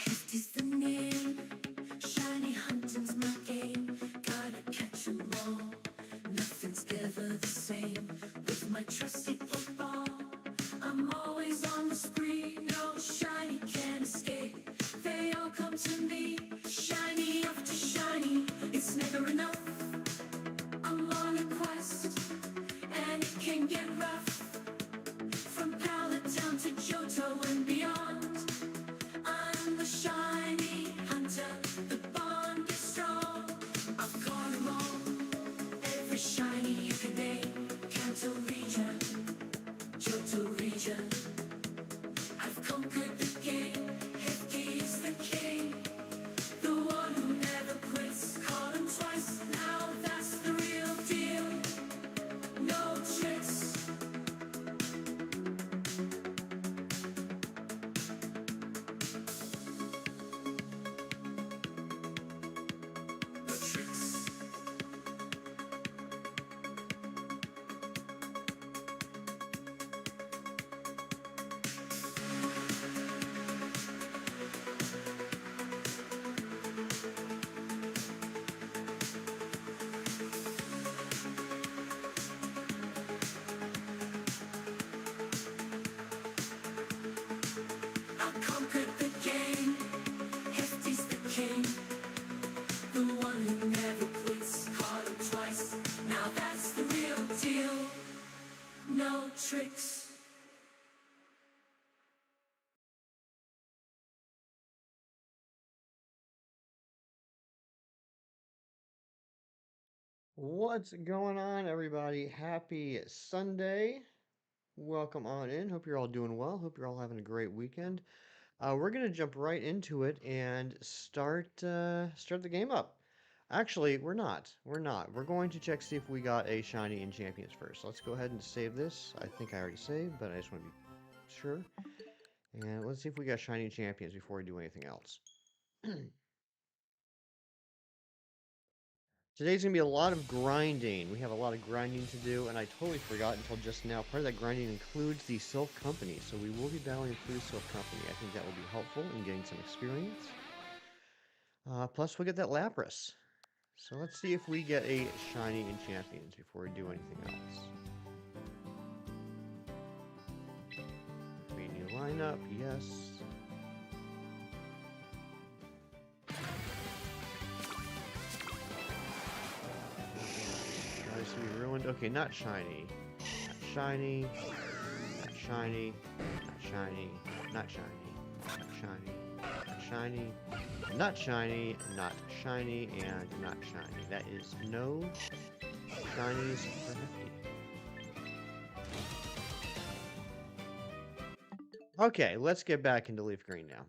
Hefty's the name, shiny hunting's my game. Gotta catch 'em all, nothing's ever the same. With my trusty football, I'm always on the spree. No shiny can escape, they all come to me. Shiny after shiny, it's never enough. I'm on a quest, and it can get rough. From Pallet Town to Johto and beyond, I'm the shiny hunter, the bond is strong. I've caught 'em all, every shiny you can name. Kanto region, Johto region, I've conquered the game. Hefty is the king, the one who never quits. Caught him twice, now that's the real deal. No tricks. I conquered the game. Hefty's the king, the one who never quits. Caught him twice, now that's the real deal. No tricks. What's going on, everybody? Happy Sunday. Welcome on in. Hope you're all doing well. Hope you're all having a great weekend. We're gonna jump right into it and start the game up. Actually, we're not. We're not. We're going to check see if we got a shiny in champions first. Let's go ahead and save this. I think I already saved, but I just want to be sure. And let's see if we got shiny in champions before we do anything else. Today's going to be a lot of grinding. We have a lot of grinding to do, and I totally forgot until just now. Part of that grinding includes the Silph Company, so we will be battling through Silph Company. I think that will be helpful in getting some experience. Plus, we'll get that Lapras. So let's see if we get a shiny in Champions before we do anything else. Create a new lineup, yes. Nice to be ruined. Okay, not shiny. Not shiny. Not shiny. Not shiny. Not shiny. Not shiny. Not shiny. Not shiny. Not shiny. And not shiny. That is no shinies for Hefty. Okay, let's get back into Leaf Green now.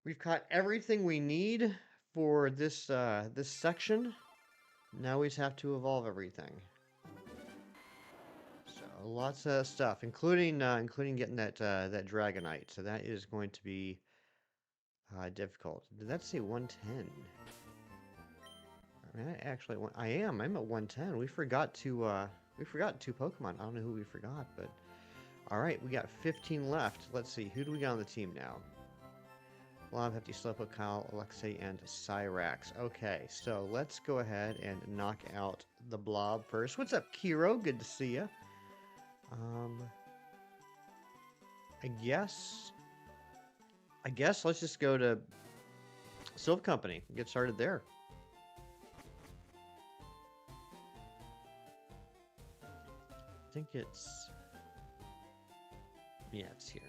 We've caught everything we need for this this section. Now we just have to evolve everything. So lots of stuff, including getting that that Dragonite. So that is going to be difficult. Did that say 110? I mean, I'm at 110. We forgot two Pokemon. I don't know who we forgot, but all right, we got 15 left. Let's see, who do we got on the team now? Blob, Hefty, Slowpoke, Kyle, Alexei, and Cyrax. Okay, so let's go ahead and knock out the Blob first. What's up, Kiro? Good to see you. I guess let's just go to Silph Company and get started there. I think it's... yeah, it's here.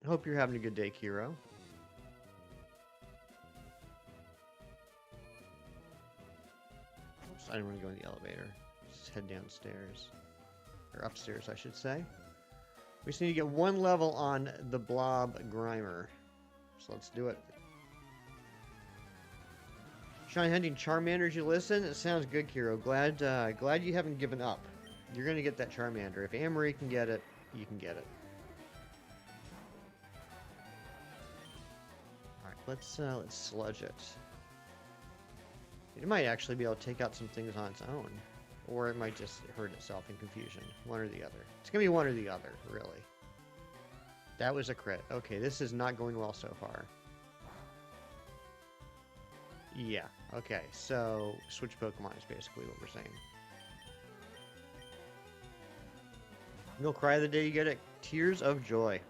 I hope you're having a good day, Kiro. Oops, I didn't want to go in the elevator. Just head downstairs. Or upstairs, I should say. We just need to get one level on the Blob Grimer. So let's do it. Shiny hunting Charmanders, you listen? It sounds good, Kiro. Glad you haven't given up. You're going to get that Charmander. If Anne-Marie can get it, you can get it. Alright, let's sludge it. It might actually be able to take out some things on its own. Or it might just hurt itself in confusion. One or the other. It's going to be one or the other, really. That was a crit. Okay, this is not going well so far. Yeah, okay, so switch Pokemon is basically what we're saying. You'll cry the day you get it. Tears of joy.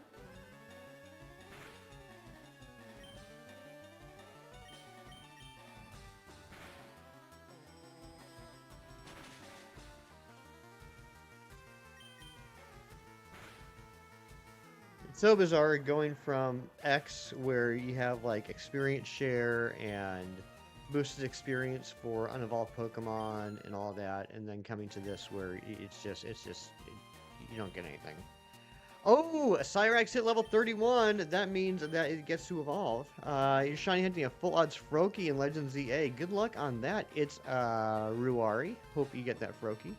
It's so bizarre going from X, where you have like experience share and boosted experience for unevolved Pokemon and all that, and then coming to this where you don't get anything. Oh, Cyrax hit level 31. That means that it gets to evolve. You're shiny hunting a full odds Froakie in Legends ZA. Good luck on that. It's Ruari. Hope you get that Froakie.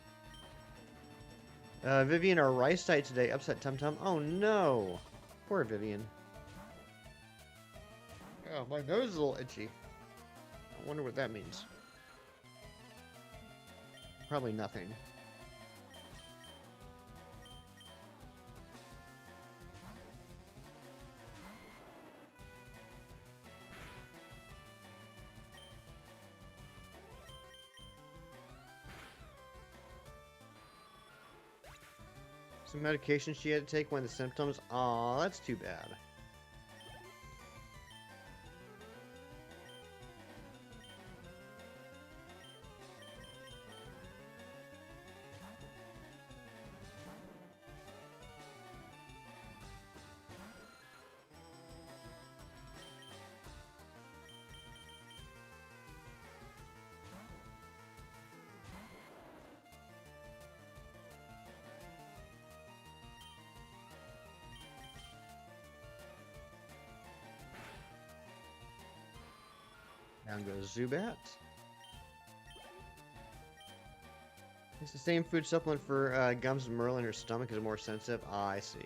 Vivian, our rice site today. Upset Tum Tum. Oh no. Poor Vivian. Oh, my nose is a little itchy. I wonder what that means. Probably nothing. Some medication she had to take when the symptoms. Aw, that's too bad. Down goes Zubat. It's the same food supplement for Gums and Merlin. Her stomach is more sensitive. Ah, I see.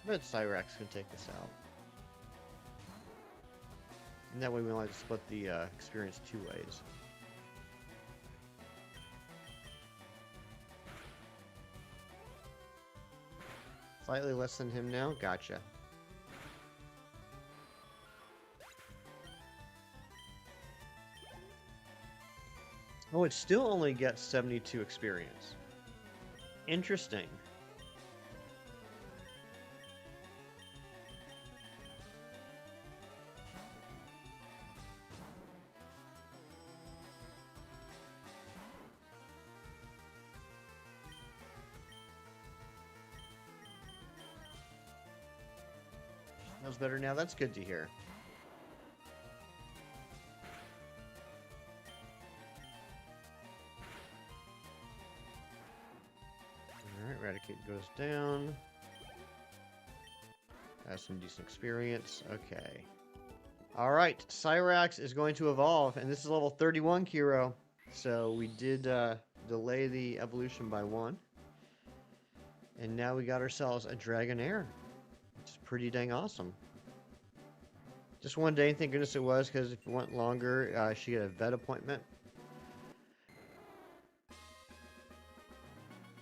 I bet Cyrax can take this out. And that way we only have to split the experience 2 ways. Slightly less than him now? Gotcha. Oh, it still only gets 72 experience. Interesting. Smells better now. That's good to hear. Alright, Eradicate goes down. Has some decent experience. Okay. Alright, Cyrax is going to evolve, and this is level 31, Kiro. So we did delay the evolution by 1. And now we got ourselves a Dragonair. Which is pretty dang awesome. Just one day, thank goodness it was, because if it went longer, she had a vet appointment.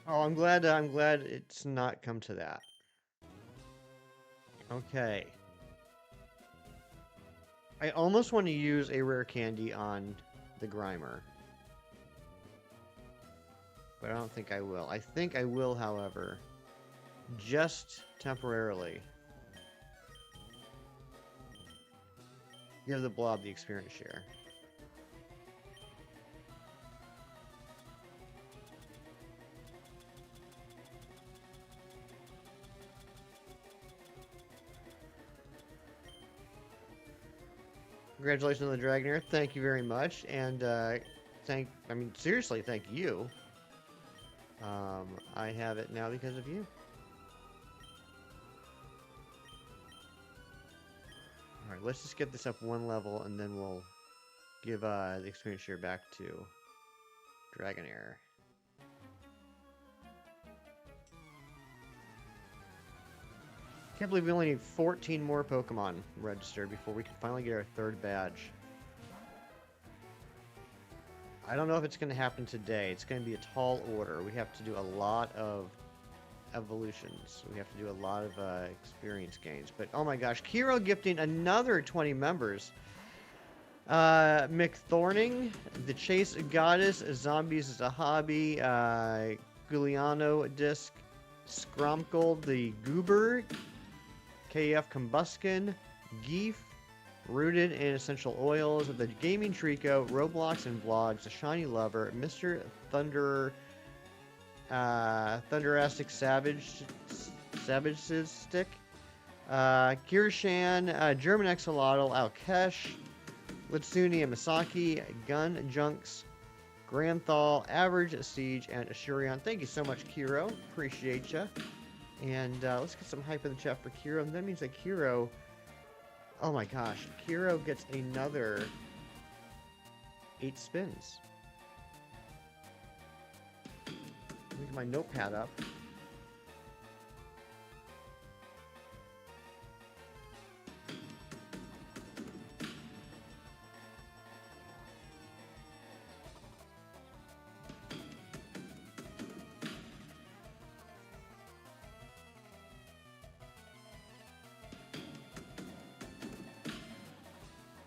Oh, I'm glad it's not come to that. Okay. I almost want to use a rare candy on the Grimer. But I don't think I will. I think I will, however. Just temporarily. Give the blob the experience share. Congratulations on the Dragonair. Thank you very much. And seriously, thank you. I have it now because of you. Alright, let's just get this up 1 level, and then we'll give the experience share back to Dragonair. Can't believe we only need 14 more Pokemon registered before we can finally get our 3rd badge. I don't know if it's going to happen today. It's going to be a tall order. We have to do a lot of evolutions. We have to do a lot of experience gains. But oh my gosh, Kiro gifting another 20 members. McThorning, the Chase Goddess, Zombies is a Hobby, Giuliano Disc, Scromkle, the Goober, KF Combuskin, Geef, Rooted in Essential Oils, the Gaming Trico, Roblox and Vlogs, the Shiny Lover, Mr. Thunderastic Savage's Stick, Kirshan, German Axolotl, Alkesh, Litsuni and Misaki, Gun Junks, Granthal, Average Siege, and Ashurion. Thank you so much, Kiro. Appreciate ya. And let's get some hype in the chat for Kiro. And that means that Kiro... Oh my gosh. Kiro gets another 8 spins. Let me get my notepad up.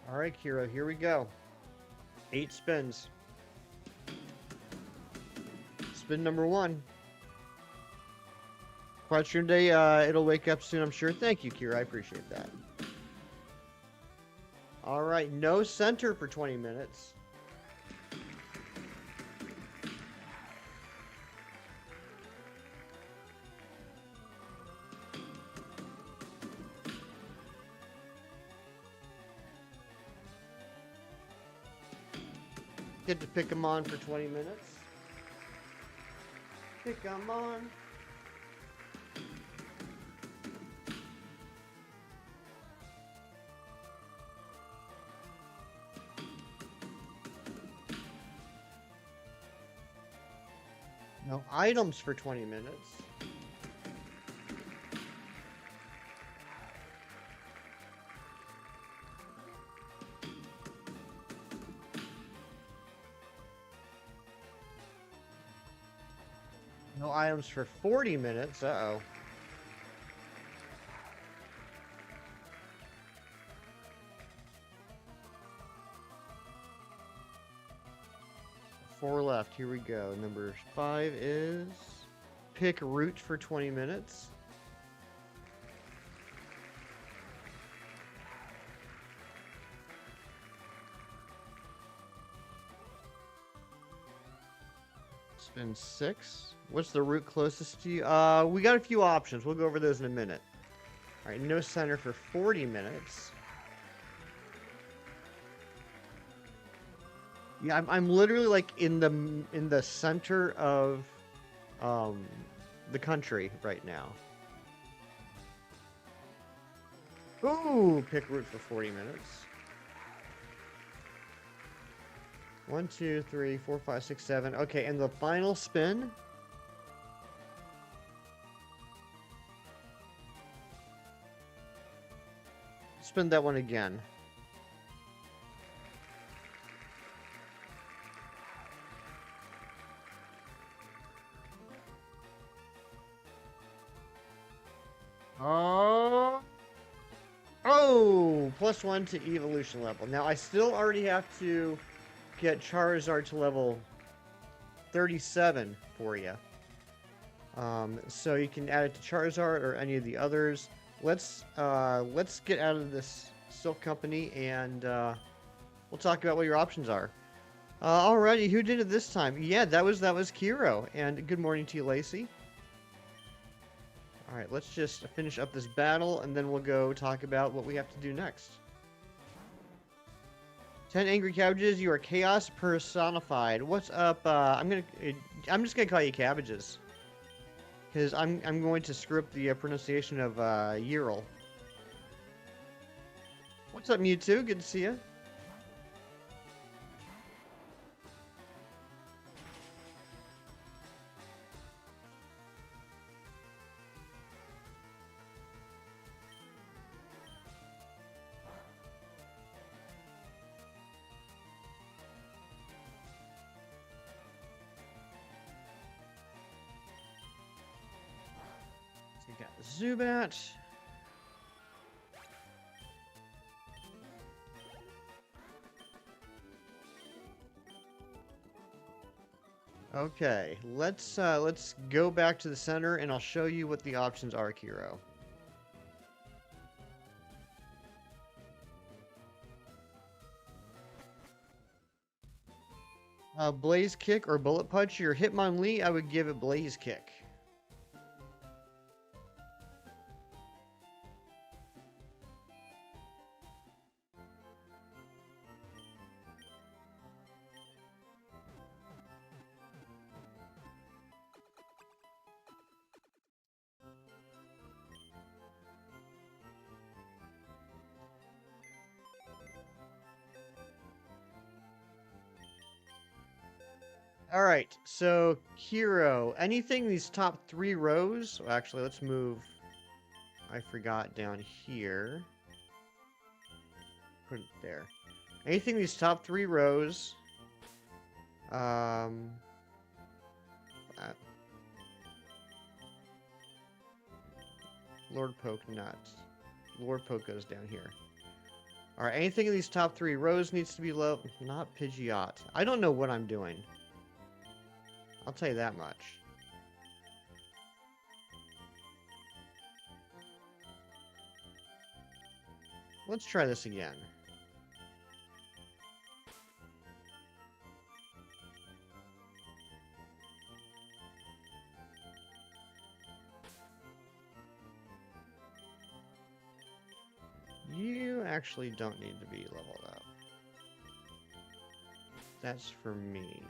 Alright, Kiro, here we go. 8 spins. Spin number 1. Question day, it'll wake up soon, I'm sure. Thank you, Kiro, I appreciate that. Alright, no center for 20 minutes. Get to pick them on for 20 minutes. Pick them on. No items for 20 minutes. No items for 40 minutes. Uh-oh. Four left. Here we go. Number 5 is pick route for 20 minutes. Spin 6. What's the route closest to you? We got a few options. We'll go over those in a minute. All right, no center for 40 minutes. Yeah, I'm literally like in the center of the country right now. Ooh, pick route for 40 minutes. 1, 2, 3, 4, 5, 6, 7. Okay, and the final spin. Spin that one again. Oh, +1 to evolution level. Now I still already have to get Charizard to level 37 for you. So you can add it to Charizard or any of the others. Let's get out of this Silph company and we'll talk about what your options are. Alrighty, who did it this time? Yeah, that was Kiro. And good morning to you, Lacey. Alright, let's just finish up this battle and then we'll go talk about what we have to do next. 10 angry cabbages, you are chaos personified. What's up? I'm just gonna call you cabbages, because I'm going to screw up the pronunciation of Yearl. What's up, Mewtwo? Good to see you. Zubat. Okay, let's go back to the center and I'll show you what the options are, Kiro. Blaze Kick or Bullet Punch. Your Hitmonlee, I would give it Blaze Kick. All right, so Kiro, anything these top 3 rows? Well, actually, let's move. I forgot down here. Put it there. Anything these top 3 rows. Lord Poke nuts. Lord Poke goes down here. All right, anything in these top 3 rows needs to be low. Not Pidgeot. I don't know what I'm doing. I'll tell you that much. Let's try this again. You actually don't need to be leveled up. That's for me.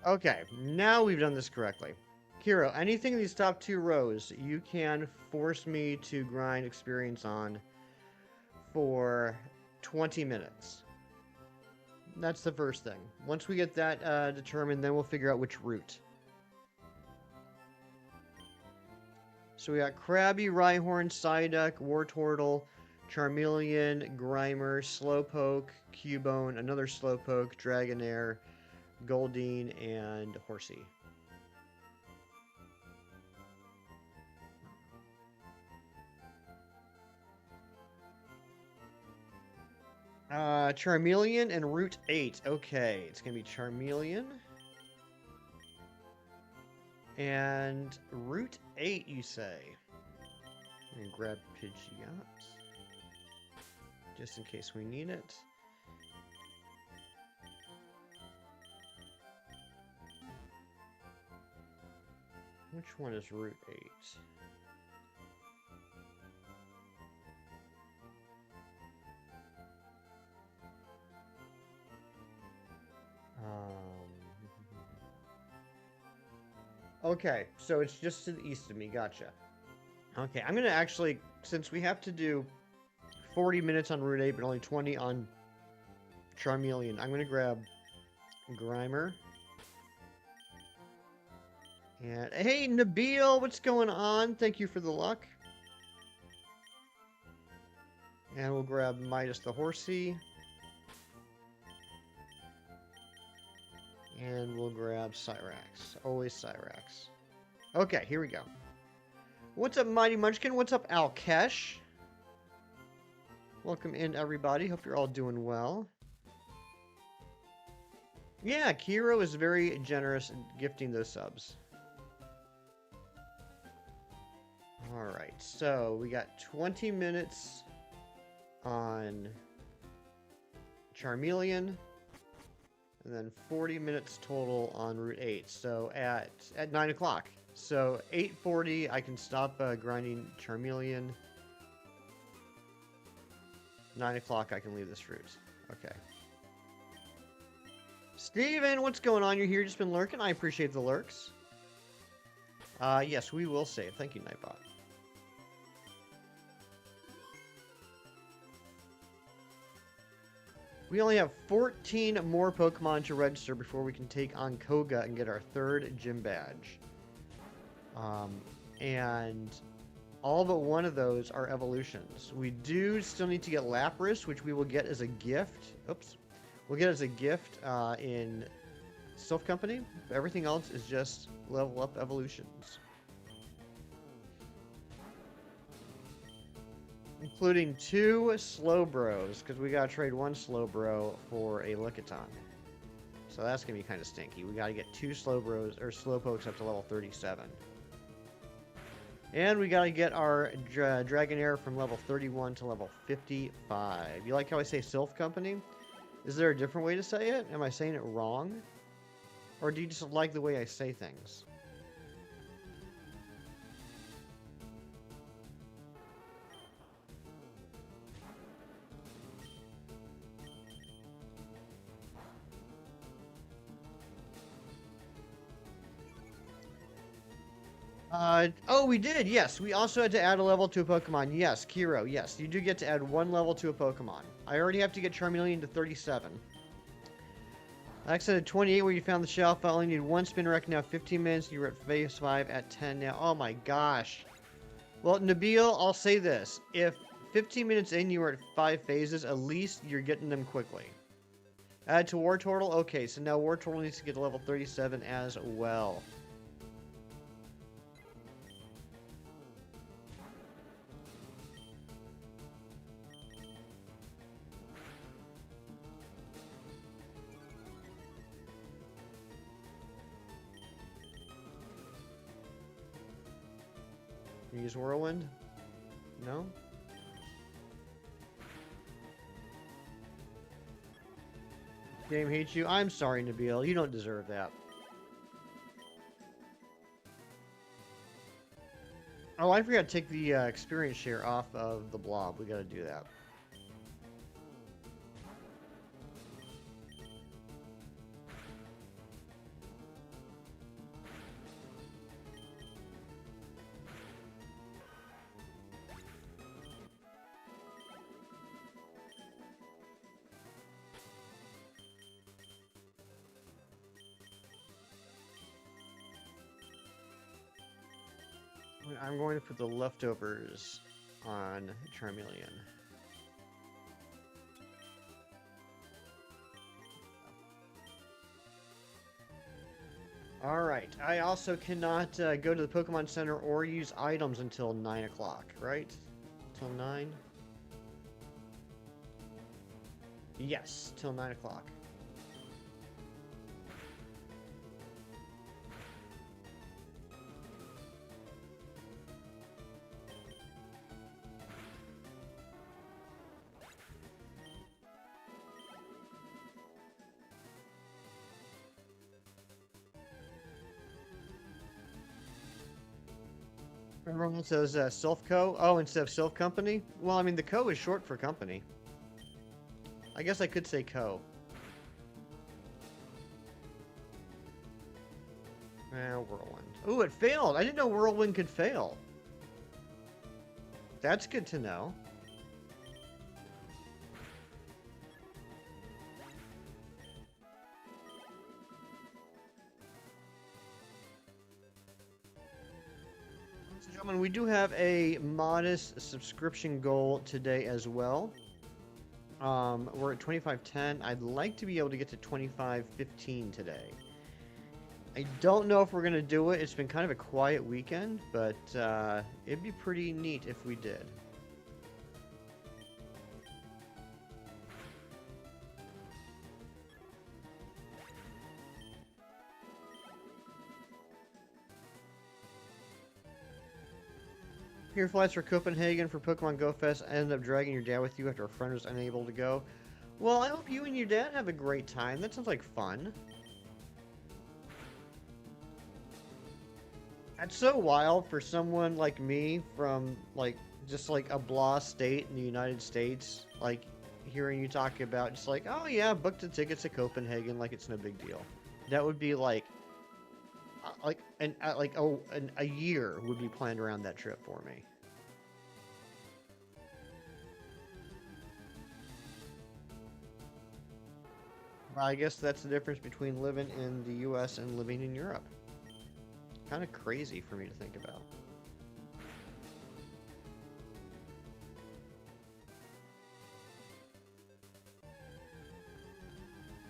Okay, now we've done this correctly. Kiro, anything in these top 2 rows, you can force me to grind experience on for 20 minutes. That's the first thing. Once we get that determined, then we'll figure out which route. So we got Krabby, Rhyhorn, Psyduck, Wartortle, Charmeleon, Grimer, Slowpoke, Cubone, another Slowpoke, Dragonair, Goldeen, and Horsey. Charmeleon and Route 8. Okay, it's gonna be Charmeleon. And Route 8, you say? I'm gonna grab Pidgeot. Just in case we need it. Which one is Route 8? Okay, so it's just to the east of me. Gotcha. Okay, I'm gonna actually, since we have to do 40 minutes on Route 8, but only 20 on Charmeleon, I'm gonna grab Grimer. And hey, Nabil, what's going on? Thank you for the luck. And we'll grab Midas the Horsey. And we'll grab Cyrax. Always Cyrax. Okay, here we go. What's up, Mighty Munchkin? What's up, Alkesh? Welcome in, everybody. Hope you're all doing well. Yeah, Kiro is very generous in gifting those subs. Alright, so we got 20 minutes on Charmeleon. And then 40 minutes total on Route 8. So at 9 o'clock. So 8:40, I can stop grinding Charmeleon. 9 o'clock, I can leave this route. Okay. Steven, what's going on? You're here, just been lurking. I appreciate the lurks. Yes, we will save. Thank you, Nightbot. We only have 14 more Pokemon to register before we can take on Koga and get our 3rd gym badge. Um, and all but one of those are evolutions. We do still need to get Lapras, which we will get as a gift. Oops. We'll get as a gift in Silph Company. Everything else is just level up evolutions. Including 2 Slowbros, because we gotta trade 1 Slowbro for a Lickitung. So that's gonna be kind of stinky. We gotta get 2 Slowbros, or Slowpokes up to level 37. And we gotta get our Dragonair from level 31 to level 55. You like how I say Silph Company? Is there a different way to say it? Am I saying it wrong? Or do you just like the way I say things? Oh, we did. Yes, we also had to add a level to a Pokemon. Yes, Kiro. Yes, you do get to add 1 level to a Pokemon. I already have to get Charmeleon to 37. Accent at 28 where you found the shelf. I only need 1 Spinarak now. 15 minutes. You were at phase 5 at 10 now. Oh my gosh. Well, Nabil, I'll say this. If 15 minutes in you were at 5 phases, at least you're getting them quickly. Add to Wartortle. Okay, so now Wartortle needs to get to level 37 as well. You use Whirlwind? No? Game hates you? I'm sorry, Nabil. You don't deserve that. Oh, I forgot to take the experience share off of the blob. We gotta do that. I'm going to put the leftovers on Charmeleon. Alright, I also cannot go to the Pokemon Center or use items until 9 o'clock, right? Till 9? Yes, till 9 o'clock. Everyone says Silph Co. Oh, instead of Silph Company? Well, I mean, the Co is short for company. I guess I could say Co. Whirlwind. Ooh, it failed! I didn't know Whirlwind could fail. That's good to know. Ladies and gentlemen, we do have a modest subscription goal today as well. We're at 2510. I'd like to be able to get to 2515 today. I don't know if we're going to do it. It's been kind of a quiet weekend, but it'd be pretty neat if we did. Your flights for Copenhagen for Pokemon Go Fest ended up dragging your dad with you after a friend was unable to go. Well, I hope you and your dad have a great time. That sounds like fun. That's so wild for someone like me from, like, just like a blah state in the United States. Like, hearing you talk about just like, oh yeah, booked the tickets to Copenhagen like it's no big deal. That would be like a year would be planned around that trip for me. Well, I guess that's the difference between living in the U.S. and living in Europe. kind of crazy for me to think about.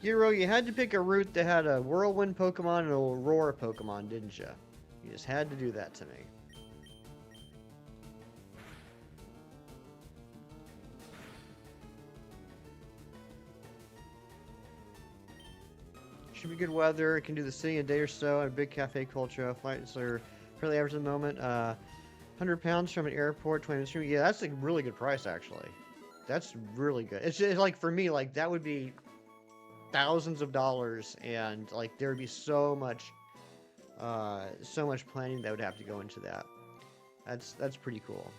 Hero, you had to pick a route that had a Whirlwind Pokemon and a Aurora Pokemon, didn't you? You just had to do that to me. Should be good weather. It can do the city in a day or so. And a big cafe culture. Flights are fairly average at the moment. 100 pounds from an airport, 20 minutes from me. Yeah, that's a really good price, actually. That's really good. It's just like, for me, like, that would be thousands of dollars, and like there would be so much planning that would have to go into that. That's pretty cool.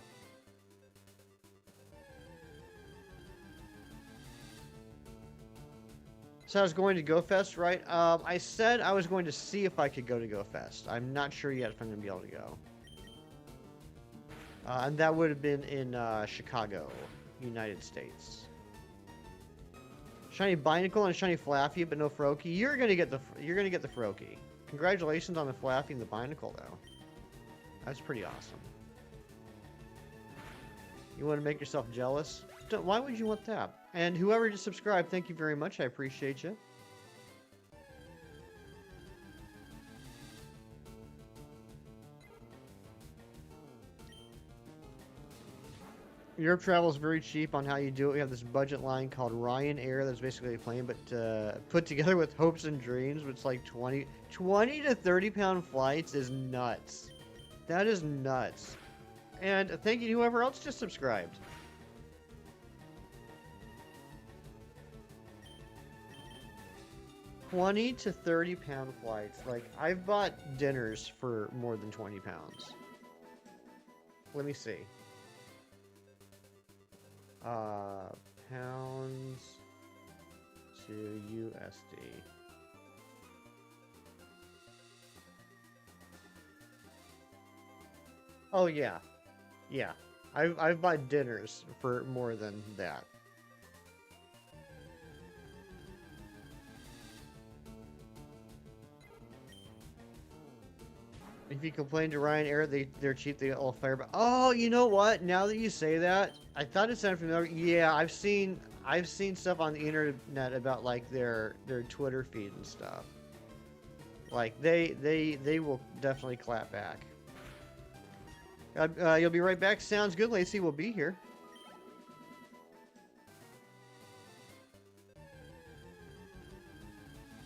So I was going to Go Fest, right? I said I was going to see if I could go to Go Fest. I'm not sure yet if I'm going to be able to go. And that would have been in Chicago, United States. Shiny Binacle and a shiny Flaffy, but no Froakie. You're gonna get the Froakie. Congratulations on the Flaffy and the Binacle, though. That's pretty awesome. You want to make yourself jealous? Why would you want that? And whoever just subscribed, thank you very much. I appreciate you. Europe travel is very cheap on how you do it. We have this budget line called Ryanair that's basically a plane, but put together with hopes and dreams. It's like 20 to 30 pound flights is nuts. That is nuts. And thank you to whoever else just subscribed. $20 to 30 pound flights. Like, I've bought dinners for more than 20 pounds. Let me see. Pounds to USD. Oh yeah, yeah. I've bought dinners for more than that. If you complain to Ryanair, they're cheap. They all fire. But oh, you know what? Now that you say that, I thought it sounded familiar. Yeah, I've seen stuff on the internet about like their Twitter feed and stuff. Like they will definitely clap back. You'll be right back. Sounds good, Lacey. We'll be here.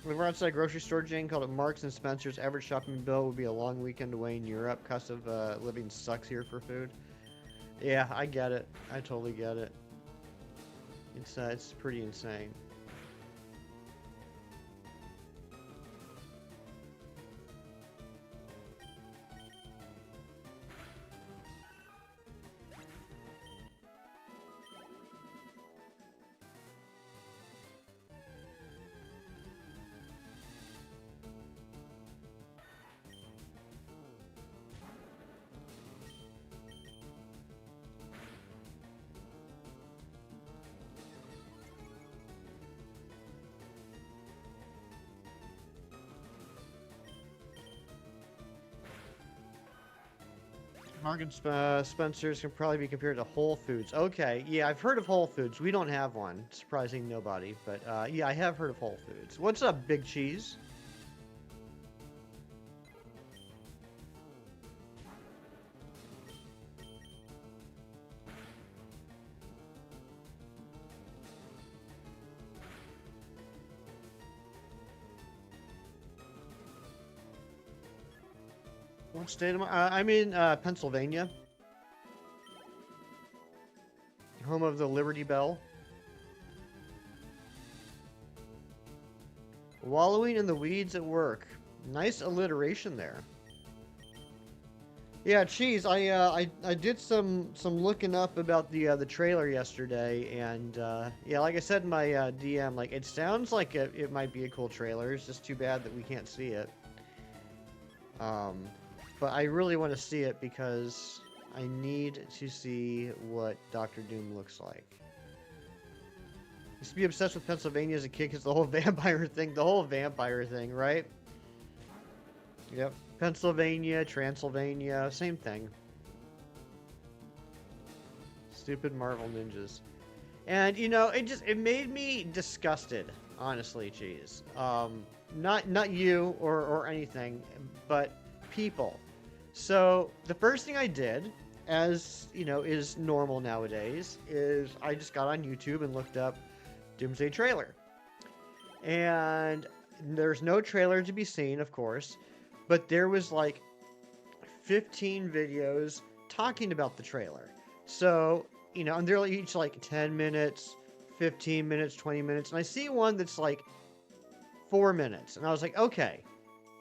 We were outside a grocery store, Jane called it Marks and Spencer's. Average shopping bill would be a long weekend away in Europe. Cost of living sucks here for food. Yeah, I get it. I totally get it. It's pretty insane. Marks and Spencer's can probably be compared to Whole Foods. Okay, yeah, I've heard of Whole Foods. We don't have one. Surprising nobody, but yeah, I have heard of Whole Foods. What's up, Big Cheese? What state am I? I'm in Pennsylvania, home of the Liberty Bell. Wallowing in the weeds at work. Nice alliteration there. Yeah, Cheese. I did some looking up about the trailer yesterday, and yeah, like I said in my DM, like it sounds like it might be a cool trailer. It's just too bad that we can't see it. But I really want to see it because I need to see what Doctor Doom looks like. Used to be obsessed with Pennsylvania as a kid because the whole vampire thing, right? Yep. Pennsylvania, Transylvania, same thing. Stupid Marvel ninjas. And you know, it made me disgusted, honestly, cheese. Not you or anything, but people. So the first thing I did, as you know, is normal nowadays, is I just got on YouTube and looked up Doomsday trailer. And there's no trailer to be seen, of course, but there was like 15 videos talking about the trailer. So, you know, and they're each like 10 minutes, 15 minutes, 20 minutes. And I see one that's like 4 minutes. And I was like, okay,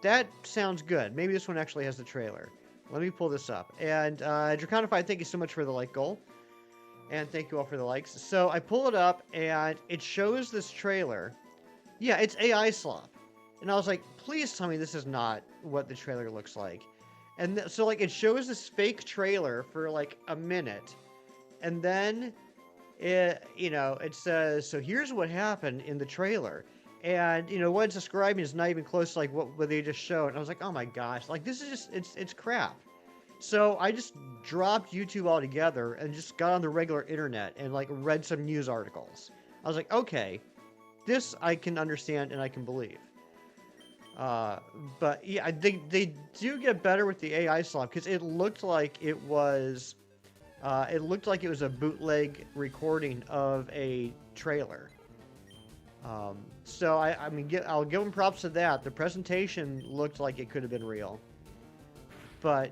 that sounds good. Maybe this one actually has the trailer. Let me pull this up. And Draconify, thank you so much for the like goal. And thank you all for the likes. So I pull it up and it shows this trailer. Yeah, it's AI slop. And I was like, please tell me this is not what the trailer looks like. And so like it shows this fake trailer for like a minute. And then it, you know, it says, so here's what happened in the trailer. And, you know, what it's describing is not even close to like what they just showed. And I was like, oh my gosh, like this is just, it's crap. So I just dropped YouTube altogether and just got on the regular internet and like read some news articles. I was like, okay, this I can understand and I can believe. But yeah, I think they do get better with the AI slop because it looked like it was a bootleg recording of a trailer. So I mean, I'll give them props to that. The presentation looked like it could have been real, but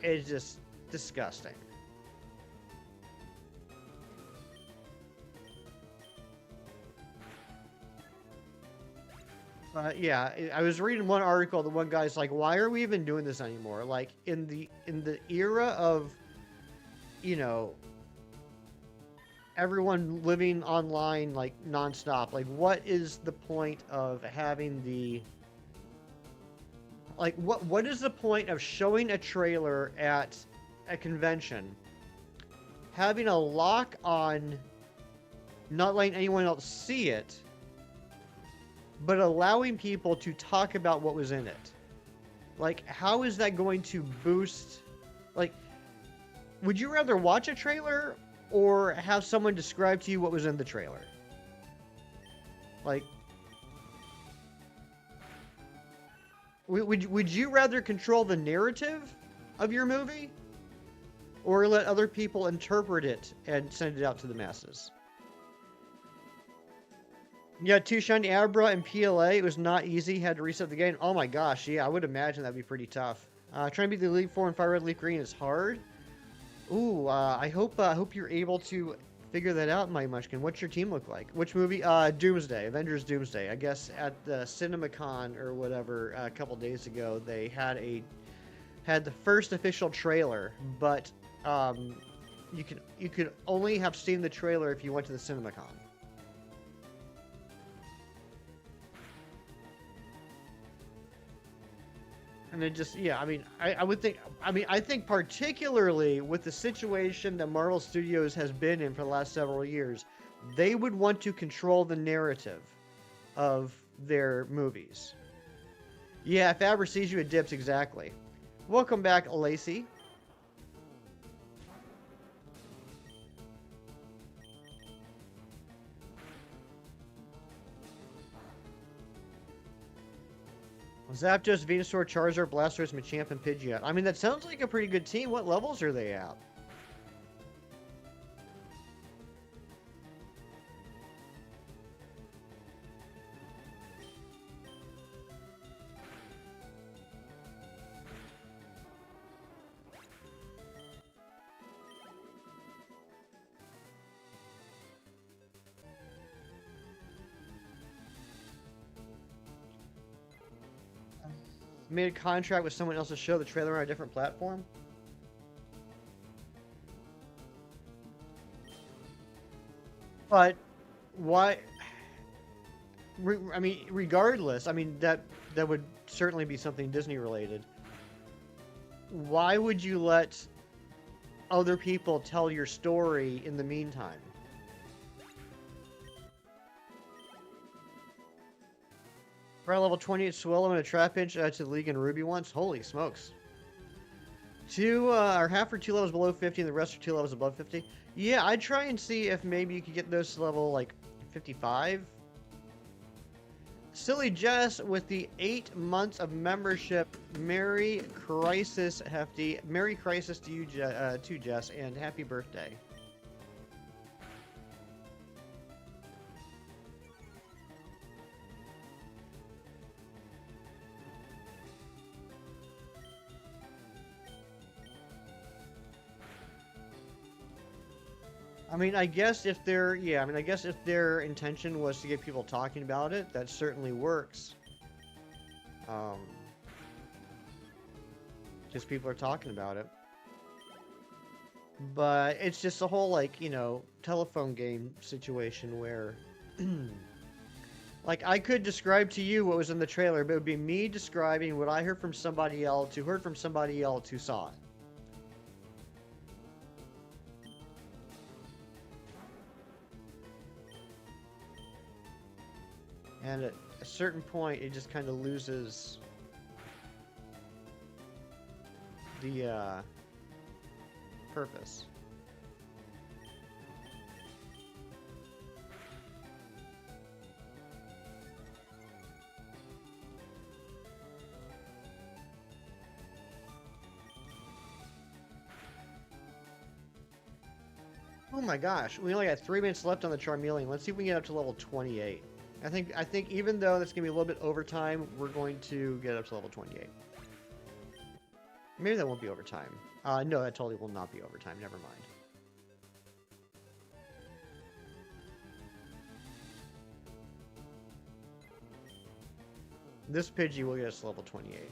it's just disgusting. Yeah, I was reading one article. The one guy's like, "Why are we even doing this anymore? Like in the era of, you know, everyone living online like nonstop. Like, what is the point of having the like what is the point of showing a trailer at a convention, having a lock on, not letting anyone else see it, but allowing people to talk about what was in it? Like, how is that going to boost? Like, would you rather watch a trailer or have someone describe to you what was in the trailer? Like, would you rather control the narrative of your movie or let other people interpret it and send it out to the masses? Yeah, 2 Shiny Abra and PLA. It was not easy. Had to reset the game. Oh my gosh, yeah, I would imagine that'd be pretty tough. Trying to beat the League 4 and Fire Red Leaf Green is hard. Ooh, I hope you're able to figure that out, my Munchkin. What's your team look like? Which movie? Doomsday, Avengers Doomsday. I guess at the CinemaCon or whatever a couple days ago, they had the first official trailer, but you could only have seen the trailer if you went to the CinemaCon. And it just, yeah, I mean, I would think, I mean, I think particularly with the situation that Marvel Studios has been in for the last several years, they would want to control the narrative of their movies. Yeah, if Aber sees you, it dips, exactly. Welcome back, Lacey. Zapdos, Venusaur, Charizard, Blastoise, Machamp, and Pidgeot. I mean, that sounds like a pretty good team. What levels are they at? Made a contract with someone else to show the trailer on a different platform? But why? I mean, regardless, I mean that would certainly be something Disney related. Why would you let other people tell your story in the meantime? Right, level 28 Swallow and a Trap Inch to the League and Ruby once. Holy smokes. Two, or half or 2 levels below 50 and the rest are 2 levels above 50. Yeah, I'd try and see if maybe you could get those to level, like, 55. Silly Jess with the 8 months of membership. Merry Crisis, Hefty. Merry Crisis to you, too, Jess, and happy birthday. I mean, I guess if their I guess if their intention was to get people talking about it, that certainly works. Just people are talking about it. But it's just a whole, like, telephone game situation where, like, I could describe to you what was in the trailer, but it would be me describing what I heard from somebody else who heard from somebody else who saw it. And at a certain point, it just kind of loses the purpose. Oh my gosh, we only got 3 minutes left on the Charmeleon. Let's see if we can get up to level 28. I think even though that's gonna be a little bit overtime, we're going to get up to level 28. Maybe that won't be overtime. No, that totally will not be overtime. Never mind. This Pidgey will get us to level 28.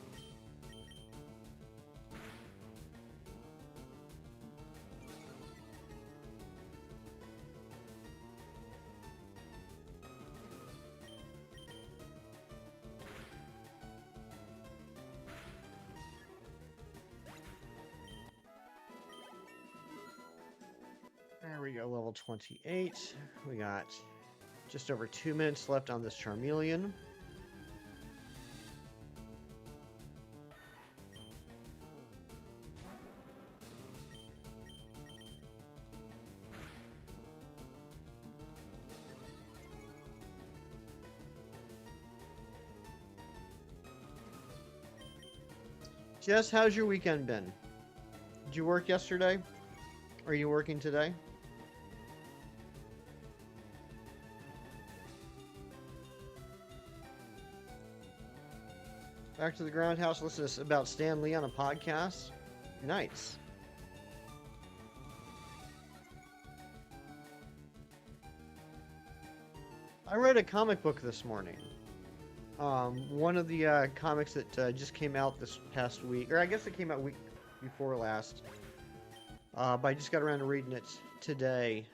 There we go, level 28. We got just over 2 minutes left on this Charmeleon. Jess, how's your weekend been? Did you work yesterday? Are you working today? Back to the Groundhouse, listen to about Stan Lee on a podcast. Nice. I read a comic book this morning. One of the comics that just came out this past week, or I guess it came out week before last. But I just got around to reading it today.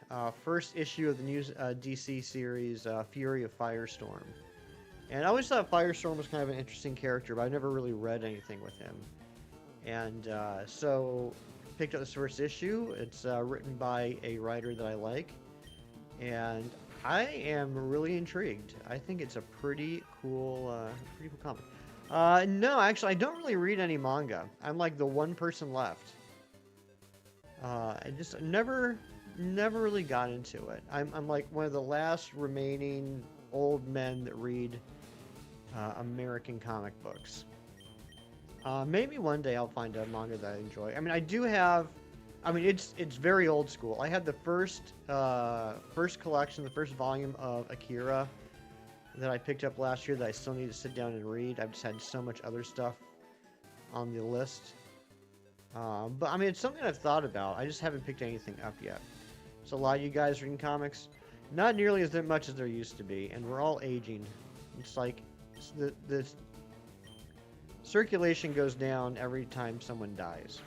First issue of the new DC series, Fury of Firestorm. And I always thought Firestorm was kind of an interesting character, but I never really read anything with him. And so picked up this first issue. It's written by a writer that I like. And I am really intrigued. I think it's a pretty cool comic. No, actually, I don't really read any manga. I'm like the one person left. I just never really got into it. I'm like one of the last remaining old men that read American comic books. Maybe one day I'll find a manga that I enjoy. I mean, I do have. I mean, it's very old school. I had the first collection, the first volume of Akira that I picked up last year that I still need to sit down and read. I've just had so much other stuff on the list. But I mean, it's something I've thought about. I just haven't picked anything up yet. So a lot of you guys reading comics, not nearly as much as there used to be, and we're all aging. It's like the circulation goes down every time someone dies.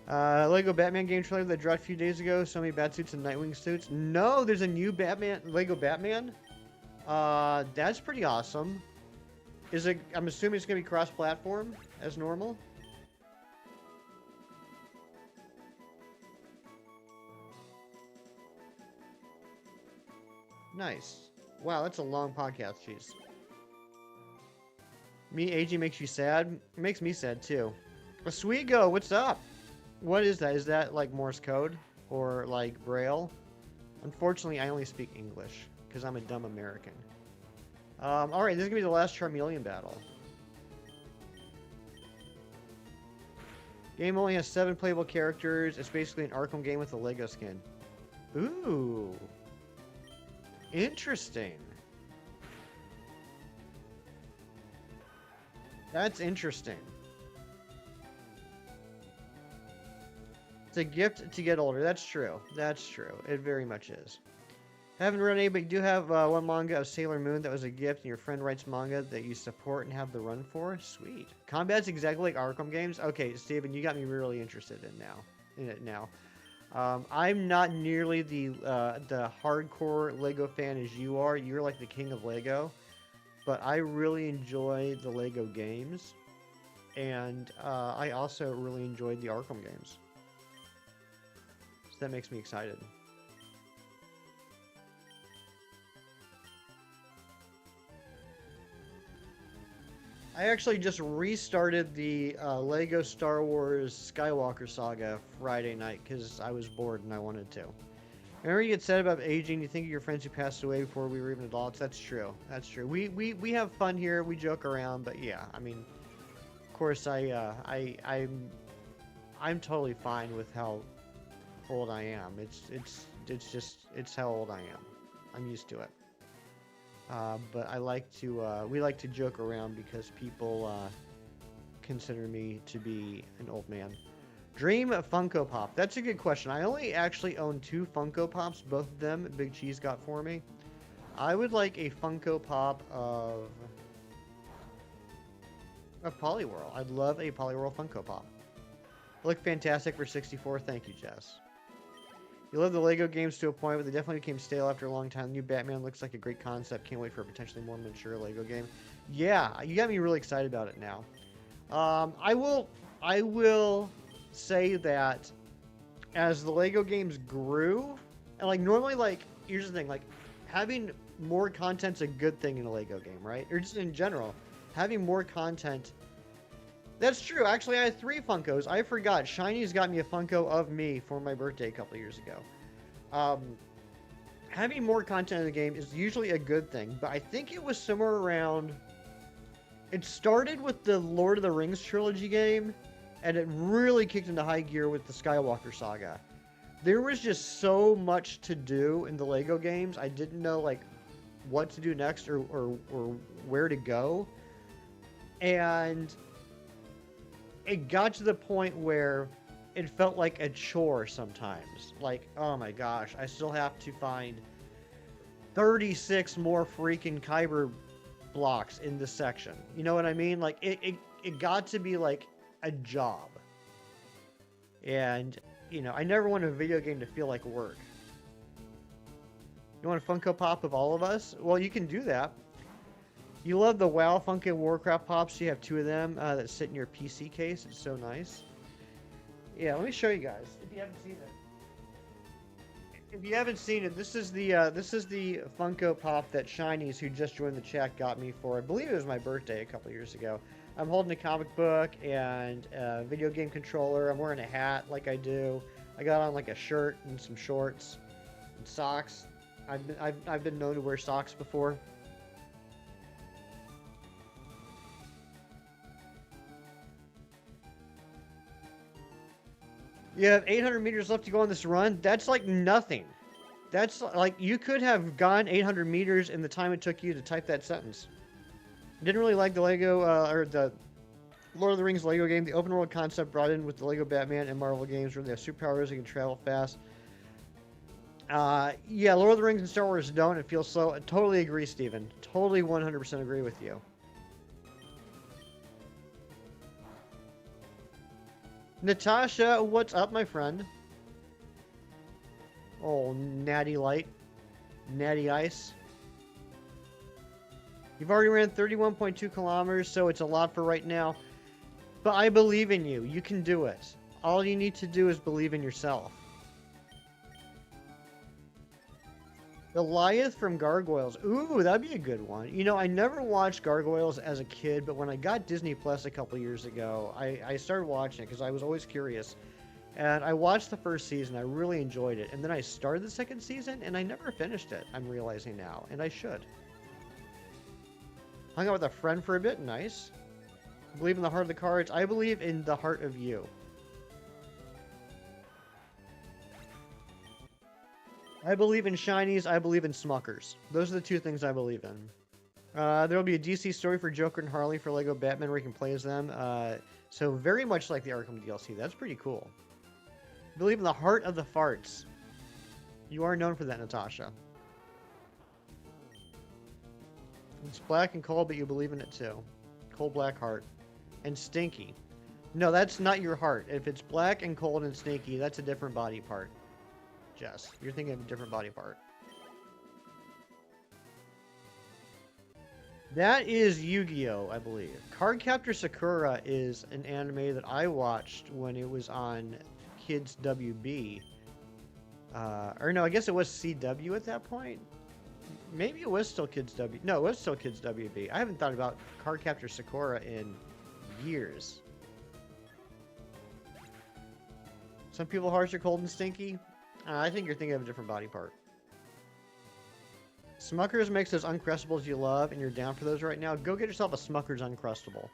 Lego Batman game trailer that dropped a few days ago. So many Batsuits and Nightwing suits. No, there's a new Lego Batman. That's pretty awesome. I'm assuming it's gonna be cross-platform as normal. Nice. Wow, that's a long podcast, jeez. Me aging makes you sad? It makes me sad too. Oswego, what's up? What is that? Is that like Morse code? Or like Braille? Unfortunately, I only speak English because I'm a dumb American. Alright, this is going to be the last Charmeleon battle. Game only has 7 playable characters. It's basically an Arkham game with a Lego skin. Ooh. Interesting. That's interesting. It's a gift to get older. That's true. That's true. It very much is. I haven't read any, but you do have one manga of Sailor Moon that was a gift, and your friend writes manga that you support and have the run for. Sweet. Combat's exactly like Arkham games. Okay, Steven, you got me really interested in it now. I'm not nearly the hardcore Lego fan as you are. You're like the king of Lego, but I really enjoy the Lego games, and I also really enjoyed the Arkham games. So that makes me excited. I actually just restarted the Lego Star Wars Skywalker Saga Friday night because I was bored and I wanted to. Remember you get said about aging, you think of your friends who passed away before we were even adults. That's true. That's true. We have fun here, we joke around, but yeah, I mean, of course I'm totally fine with how old I am. It's how old I am. I'm used to it. But I like to, we like to joke around because people consider me to be an old man. Dream Funko Pop. That's a good question. I only actually own 2 Funko Pops, both of them Big Cheese got for me. I would like a Funko Pop of Poliwhirl. I'd love a Poliwhirl Funko Pop. Look fantastic for 64. Thank you, Jess. You love the Lego games to a point, but they definitely became stale after a long time. The new Batman looks like a great concept. Can't wait for a potentially more mature Lego game. Yeah, you got me really excited about it now. I will say that as the Lego games grew, and like normally, like here's the thing, like having more content's a good thing in a Lego game, right? Or just in general, having more content. That's true. Actually, I had 3 Funkos. I forgot. Shiny's got me a Funko of me for my birthday a couple years ago. Having more content in the game is usually a good thing, but I think it was somewhere around... It started with the Lord of the Rings trilogy game, and it really kicked into high gear with the Skywalker Saga. There was just so much to do in the Lego games, I didn't know, like, what to do next or where to go. And... it got to the point where it felt like a chore sometimes. Like, oh my gosh, I still have to find 36 more freaking Kyber blocks in this section. You know what I mean? Like, it got to be like a job. And, you know, I never want a video game to feel like work. You want a Funko Pop of all of us? Well, you can do that. You love the WoW Funko Warcraft Pops. You have 2 of them that sit in your PC case. It's so nice. Yeah, let me show you guys if you haven't seen it. If you haven't seen it, this is the Funko Pop that Shinies, who just joined the chat, got me for. I believe it was my birthday a couple years ago. I'm holding a comic book and a video game controller. I'm wearing a hat like I do. I got on like a shirt and some shorts and socks. I've been known to wear socks before. You have 800 meters left to go on this run. That's like nothing. That's like, you could have gone 800 meters in the time it took you to type that sentence. Didn't really like the Lego, or the Lord of the Rings Lego game. The open world concept brought in with the Lego Batman and Marvel games where they have superpowers and can travel fast. Yeah, Lord of the Rings and Star Wars don't. It feels slow. I totally agree, Steven. Totally 100% agree with you. Natasha, what's up, my friend? Oh, Natty Light. Natty Ice. You've already ran 31.2 kilometers, so it's a lot for right now. But I believe in you. You can do it. All you need to do is believe in yourself. Goliath from Gargoyles. Ooh, that'd be a good one. You know, I never watched Gargoyles as a kid, but when I got Disney Plus a couple years ago, I started watching it because I was always curious. And I watched the first season. I really enjoyed it. And then I started the second season, and I never finished it, I'm realizing now. And I should. Hung out with a friend for a bit. Nice. Believe in the heart of the cards. I believe in the heart of you. I believe in shinies. I believe in Smuckers. Those are the two things I believe in. There will be a DC story for Joker and Harley for Lego Batman where you can play as them. So very much like the Arkham DLC. That's pretty cool. Believe in the heart of the farts. You are known for that, Natasha. It's black and cold, but you believe in it too. Cold black heart. And stinky. No, that's not your heart. If it's black and cold and stinky, that's a different body part. Jess, you're thinking of a different body part. That is Yu-Gi-Oh, I believe. Cardcaptor Sakura is an anime that I watched when it was on Kids WB. Or no, I guess it was CW at that point. Maybe it was still Kids W. No, it was still Kids WB. I haven't thought about Cardcaptor Sakura in years. Some people's hearts are cold and stinky. I think you're thinking of a different body part. Smuckers makes those Uncrustables you love, and you're down for those right now. Go get yourself a Smuckers Uncrustable.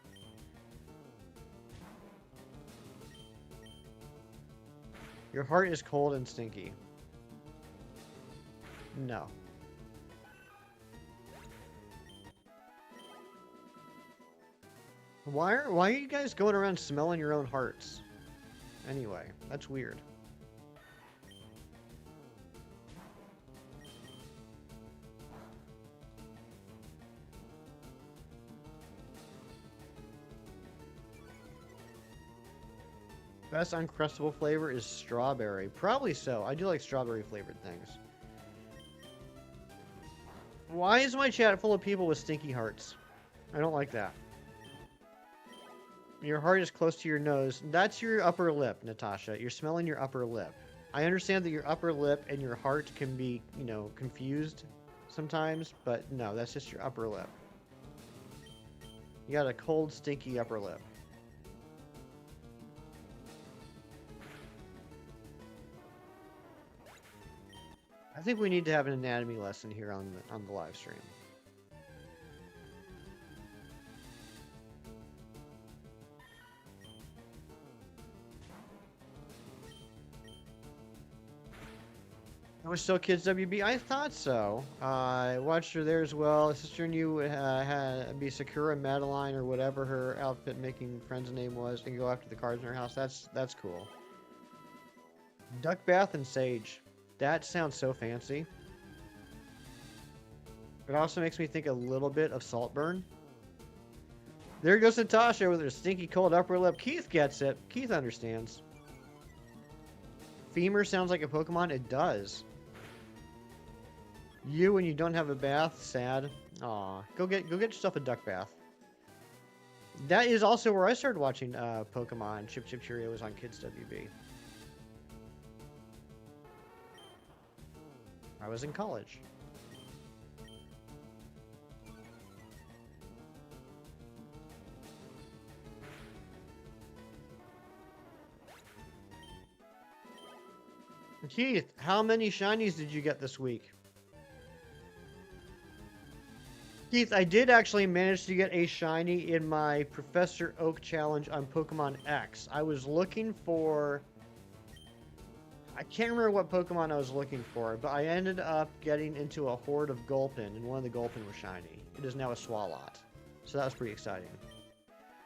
Your heart is cold and stinky. No. Why are you guys going around smelling your own hearts? Anyway, that's weird. Best Uncrustable flavor is strawberry. Probably so. I do like strawberry flavored things. Why is my chat full of people with stinky hearts? I don't like that. Your heart is close to your nose. That's your upper lip, Natasha. You're smelling your upper lip. I understand that your upper lip and your heart can be, you know, confused sometimes, but no, that's just your upper lip. You got a cold, stinky upper lip. I think we need to have an anatomy lesson here on the live stream. It was still Kids WB? I thought so. I watched her there as well. Sister and you had be Sakura Madeline or whatever her outfit making friend's name was, and go after the cards in her house. That's cool. Duck Bath and Sage. That sounds so fancy. It also makes me think a little bit of Saltburn. There goes Natasha with her stinky cold upper lip. Keith gets it. Keith understands. Femur sounds like a Pokemon. It does. You when you don't have a bath, sad. Aw, go get yourself a duck bath. That is also where I started watching Pokemon. Chip Chip Cheerio was on Kids WB. I was in college. Keith, how many shinies did you get this week? Keith, I did actually manage to get a shiny in my Professor Oak challenge on Pokemon X. I was looking for... I can't remember what Pokemon I was looking for, but I ended up getting into a horde of Gulpin, and one of the Gulpin was shiny. It is now a Swalot. So that was pretty exciting.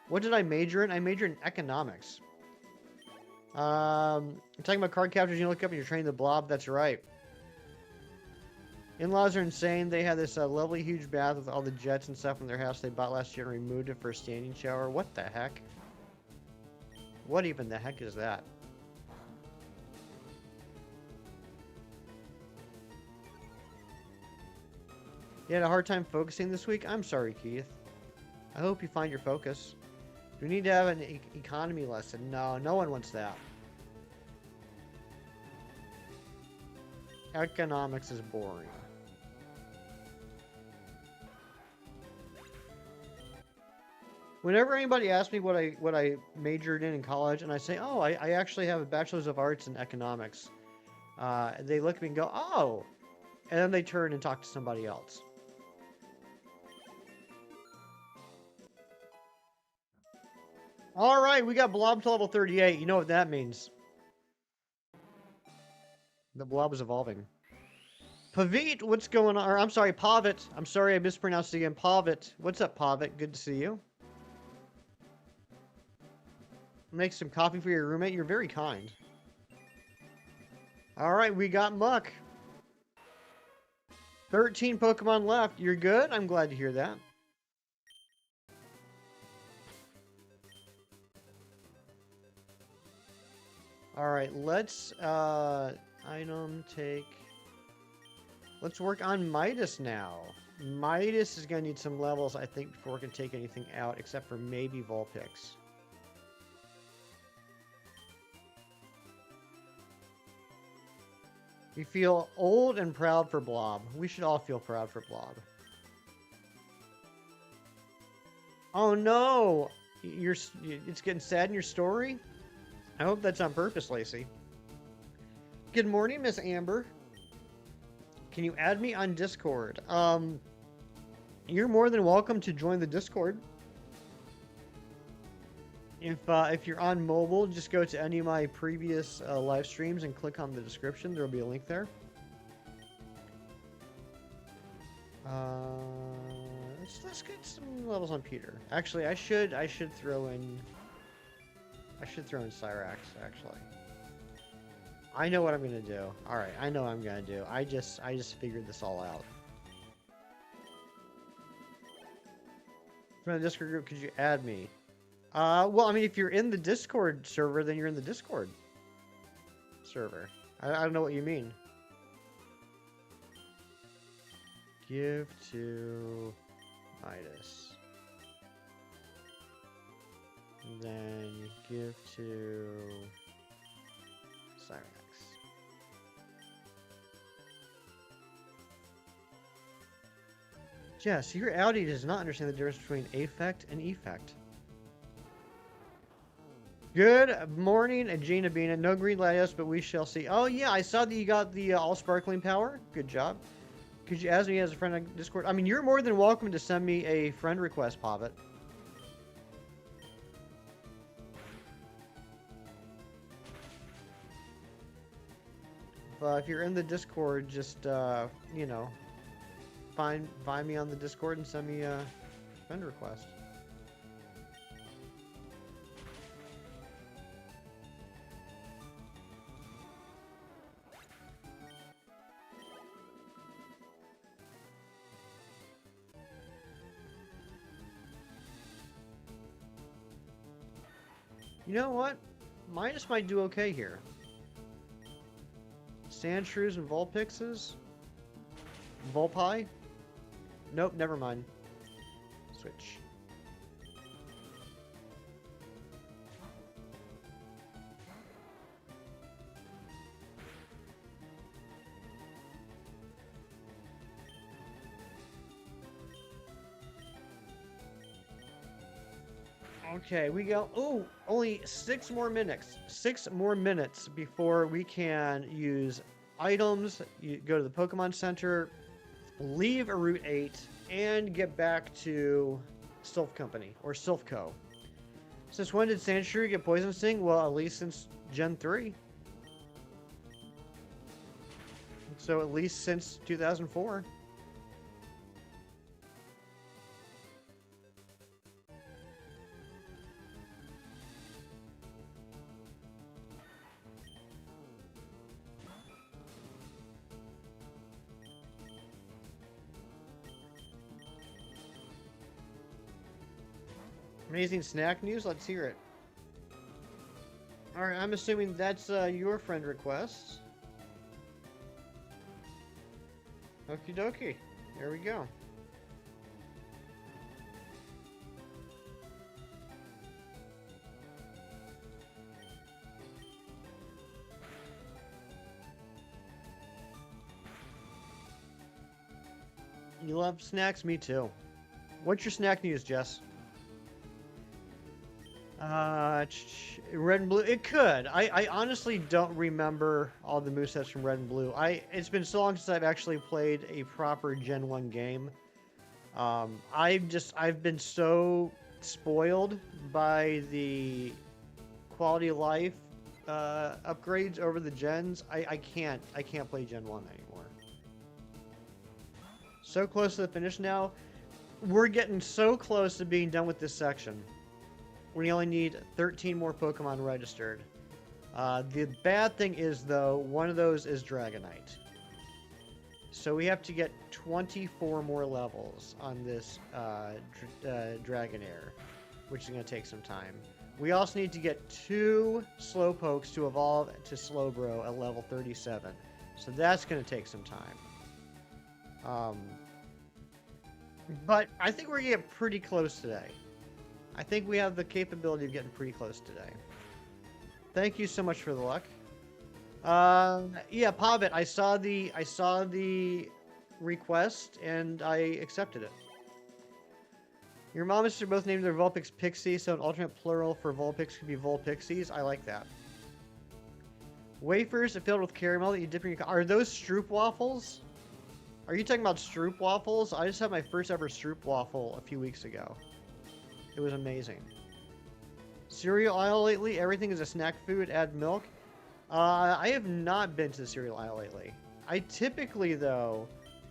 What did I major in? I majored in economics. I'm talking about card captures you look up and you're training the blob. That's right. In-laws are insane. They had this lovely huge bath with all the jets and stuff in their house they bought last year and removed it for a standing shower. What the heck? What even the heck is that? You had a hard time focusing this week? I'm sorry, Keith. I hope you find your focus. Do we need to have an economy lesson? No, no one wants that. Economics is boring. Whenever anybody asks me what I majored in college, and I say, oh, I actually have a bachelor's of arts in economics, they look at me and go, oh, and then they turn and talk to somebody else. All right, we got Blob to level 38. You know what that means. The Blob is evolving. Pavit, what's going on? Or, I'm sorry, Pavit. I'm sorry I mispronounced it again. Pavit. What's up, Pavit? Good to see you. Make some coffee for your roommate. You're very kind. All right, we got Muck. 13 Pokemon left. You're good? I'm glad to hear that. All right, let's item take. Let's work on Midas now. Midas is going to need some levels, I think, before we can take anything out, except for maybe Vulpix. We feel old and proud for Blob. We should all feel proud for Blob. Oh no! It's getting sad in your story? I hope that's on purpose, Lacey. Good morning, Miss Amber. Can you add me on Discord? You're more than welcome to join the Discord. If you're on mobile, just go to any of my previous live streams and click on the description. There'll be a link there. Let's get some levels on Peter. Actually, I should throw in Cyrax. Actually, I know what I'm gonna do. All right, I know what I'm gonna do. I just figured this all out. From the Discord group, could you add me? Well, I mean, if you're in the Discord server, then you're in the Discord server. I don't know what you mean. Give to Midas. And then you give to Cyrax. Jess, your Audi does not understand the difference between affect and effect. Good morning, Gina Bina. No green Latios, but we shall see. Oh, yeah, I saw that you got the all sparkling power. Good job. Could you add me as a friend on Discord? I mean, you're more than welcome to send me a friend request, Pavit. But if you're in the Discord, just, you know, find me on the Discord and send me a friend request. You know what? Midas might do okay here. Sandshrews and Vulpixes? Vulpie? Nope, never mind. Switch. Okay, we go. Oh, only 6 more minutes. 6 more minutes before we can use items. You go to the Pokemon Center, leave a Route 8, and get back to Silph Company or Silph Co. Since when did Sandshrew get Poison Sting? Well, at least since Gen 3. So at least since 2004. Amazing snack news? Let's hear it. Alright, I'm assuming that's your friend request. Okie dokie. There we go. You love snacks? Me too. What's your snack news, Jess? Red and blue. It could. I honestly don't remember all the movesets from Red and Blue. It's been so long since I've actually played a proper Gen 1 game. I've been so spoiled by the quality of life upgrades over the gens. I can't play Gen 1 anymore. So close to the finish now. We're getting so close to being done with this section. We only need 13 more Pokemon registered. The bad thing is, though, one of those is Dragonite. So we have to get 24 more levels on this Dragonair, which is going to take some time. We also need to get 2 Slowpokes to evolve to Slowbro at level 37. So that's going to take some time. But I think we're going to get pretty close today. I think we have the capability of getting pretty close today. Thank you so much for the luck. Yeah, Pavit, I saw the request and I accepted it. Your mom and sister both named their Vulpix Pixie, so an alternate plural for Vulpix could be Vulpixies. I like that. Wafers filled with caramel that you dip in your... Are those Stroop waffles? Are you talking about Stroop waffles? I just had my first ever Stroop waffle a few weeks ago. It was amazing. Cereal aisle lately? Everything is a snack food. Add milk. I have not been to the cereal aisle lately. I typically, though,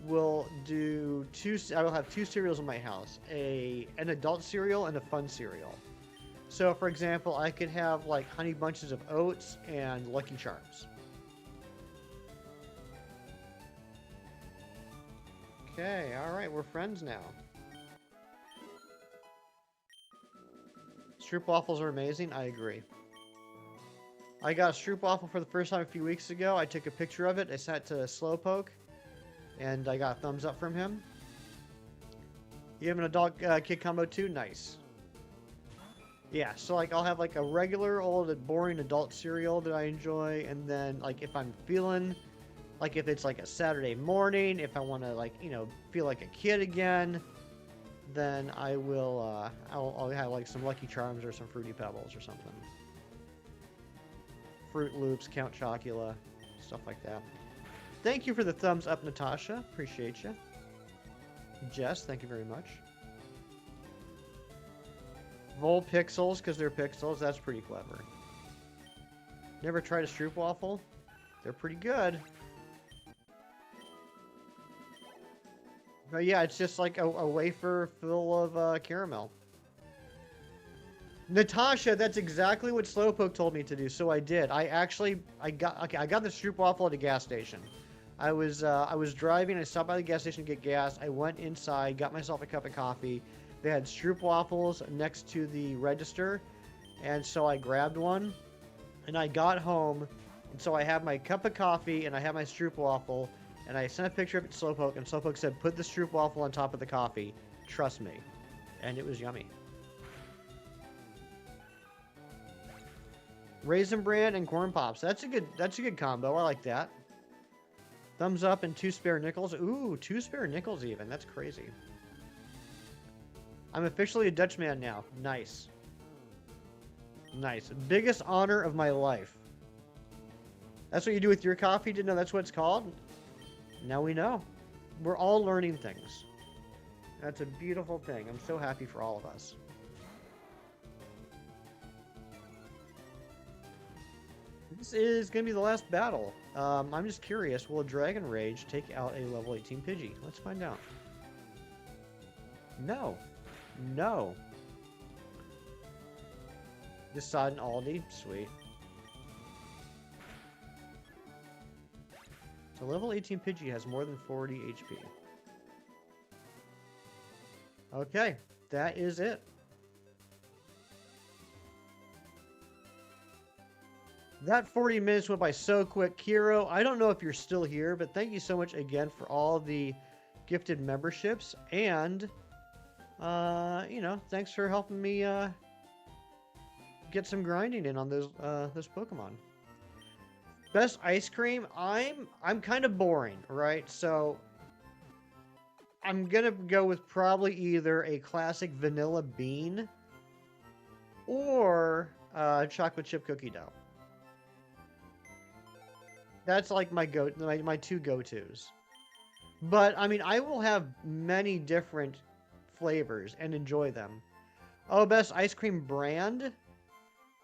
will do I will have 2 cereals in my house. An adult cereal and a fun cereal. So, for example, I could have, like, Honey Bunches of Oats and Lucky Charms. Okay, alright, we're friends now. Stroop waffles are amazing. I agree. I got a Stroop waffle for the first time a few weeks ago. I took a picture of it. I sent it to Slowpoke, and I got a thumbs up from him. You have an adult kid combo too? Nice. Yeah, so like I'll have like a regular old boring adult cereal that I enjoy, and then like if I'm feeling like if it's like a Saturday morning, if I want to like, you know, feel like a kid again, then I will I'll have like some Lucky Charms or some Fruity Pebbles or something. Fruit Loops, Count Chocula, stuff like that. Thank you for the thumbs up, Natasha. Appreciate you. Jess, thank you very much. Vulpixels, because they're pixels. That's pretty clever. Never tried a Stroop waffle? They're pretty good. But yeah, it's just like a wafer full of caramel. Natasha, that's exactly what Slowpoke told me to do, so I did. I got the Stroop waffle at a gas station. I was driving, I stopped by the gas station to get gas. I went inside, got myself a cup of coffee. They had Stroop waffles next to the register, and so I grabbed one, and I got home, and so I had my cup of coffee, and I had my Stroop waffle, and I sent a picture of it to Slowpoke, and Slowpoke said, put the Stroop waffle on top of the coffee. Trust me. And it was yummy. Raisin Bran and Corn Pops. That's a good combo. I like that. Thumbs up and 2 spare nickels. Ooh, 2 spare nickels even. That's crazy. I'm officially a Dutchman now. Nice. Nice. Biggest honor of my life. That's what you do with your coffee? Didn't know that's what it's called? Now we know. We're all learning things. That's a beautiful thing. I'm so happy for all of us. This is going to be the last battle. I'm just curious, will Dragon Rage take out a level 18 Pidgey? Let's find out. No. No. This side in Aldi? Sweet. So level 18 Pidgey has more than 40 HP. Okay, that is it. That 40 minutes went by so quick. Kiro, I don't know if you're still here, but thank you so much again for all the gifted memberships. And, you know, thanks for helping me get some grinding in on those Pokemon. Best ice cream? I'm kind of boring, right? So I'm gonna go with probably either a classic vanilla bean or chocolate chip cookie dough. That's like my two go-tos. But I mean, I will have many different flavors and enjoy them. Oh, best ice cream brand.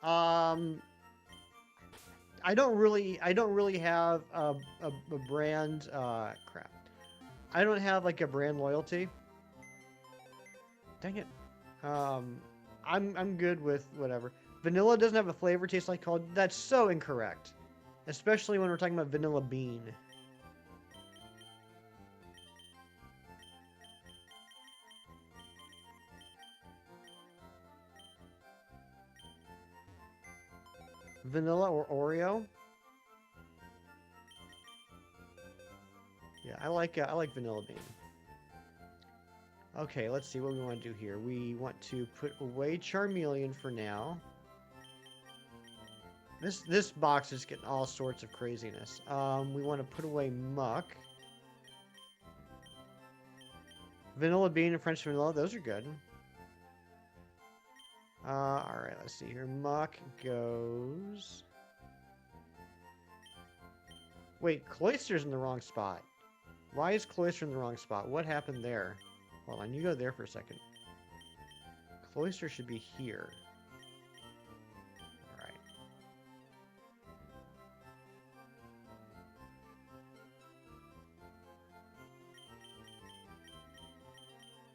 Um, I don't really have a brand. Crap. I don't have like a brand loyalty. Dang it. Um, I'm good with whatever. Vanilla doesn't have a flavor taste like cold. That's so incorrect, especially when we're talking about vanilla bean. Vanilla or Oreo? Yeah, I like vanilla bean. Okay, let's see what we want to do here. We want to put away Charmeleon for now. This box is getting all sorts of craziness. We want to put away Muck. Vanilla bean and French vanilla, those are good. Alright, let's see here. Muck goes... Wait, Cloyster's in the wrong spot. Why is Cloyster in the wrong spot? What happened there? Hold on, you go there for a second. Cloyster should be here. Alright.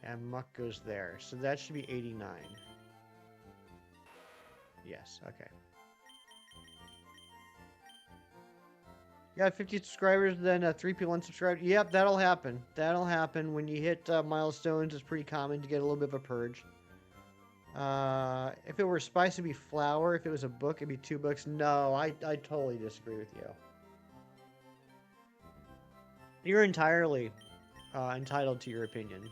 And Muck goes there. So that should be 89. Yes, okay. Yeah, 50 subscribers, then 3 people unsubscribed. Yep, that'll happen. That'll happen. When you hit milestones, it's pretty common to get a little bit of a purge. If it were spice, it'd be flour. If it was a book, it'd be 2 books. No, I totally disagree with you. You're entirely entitled to your opinion.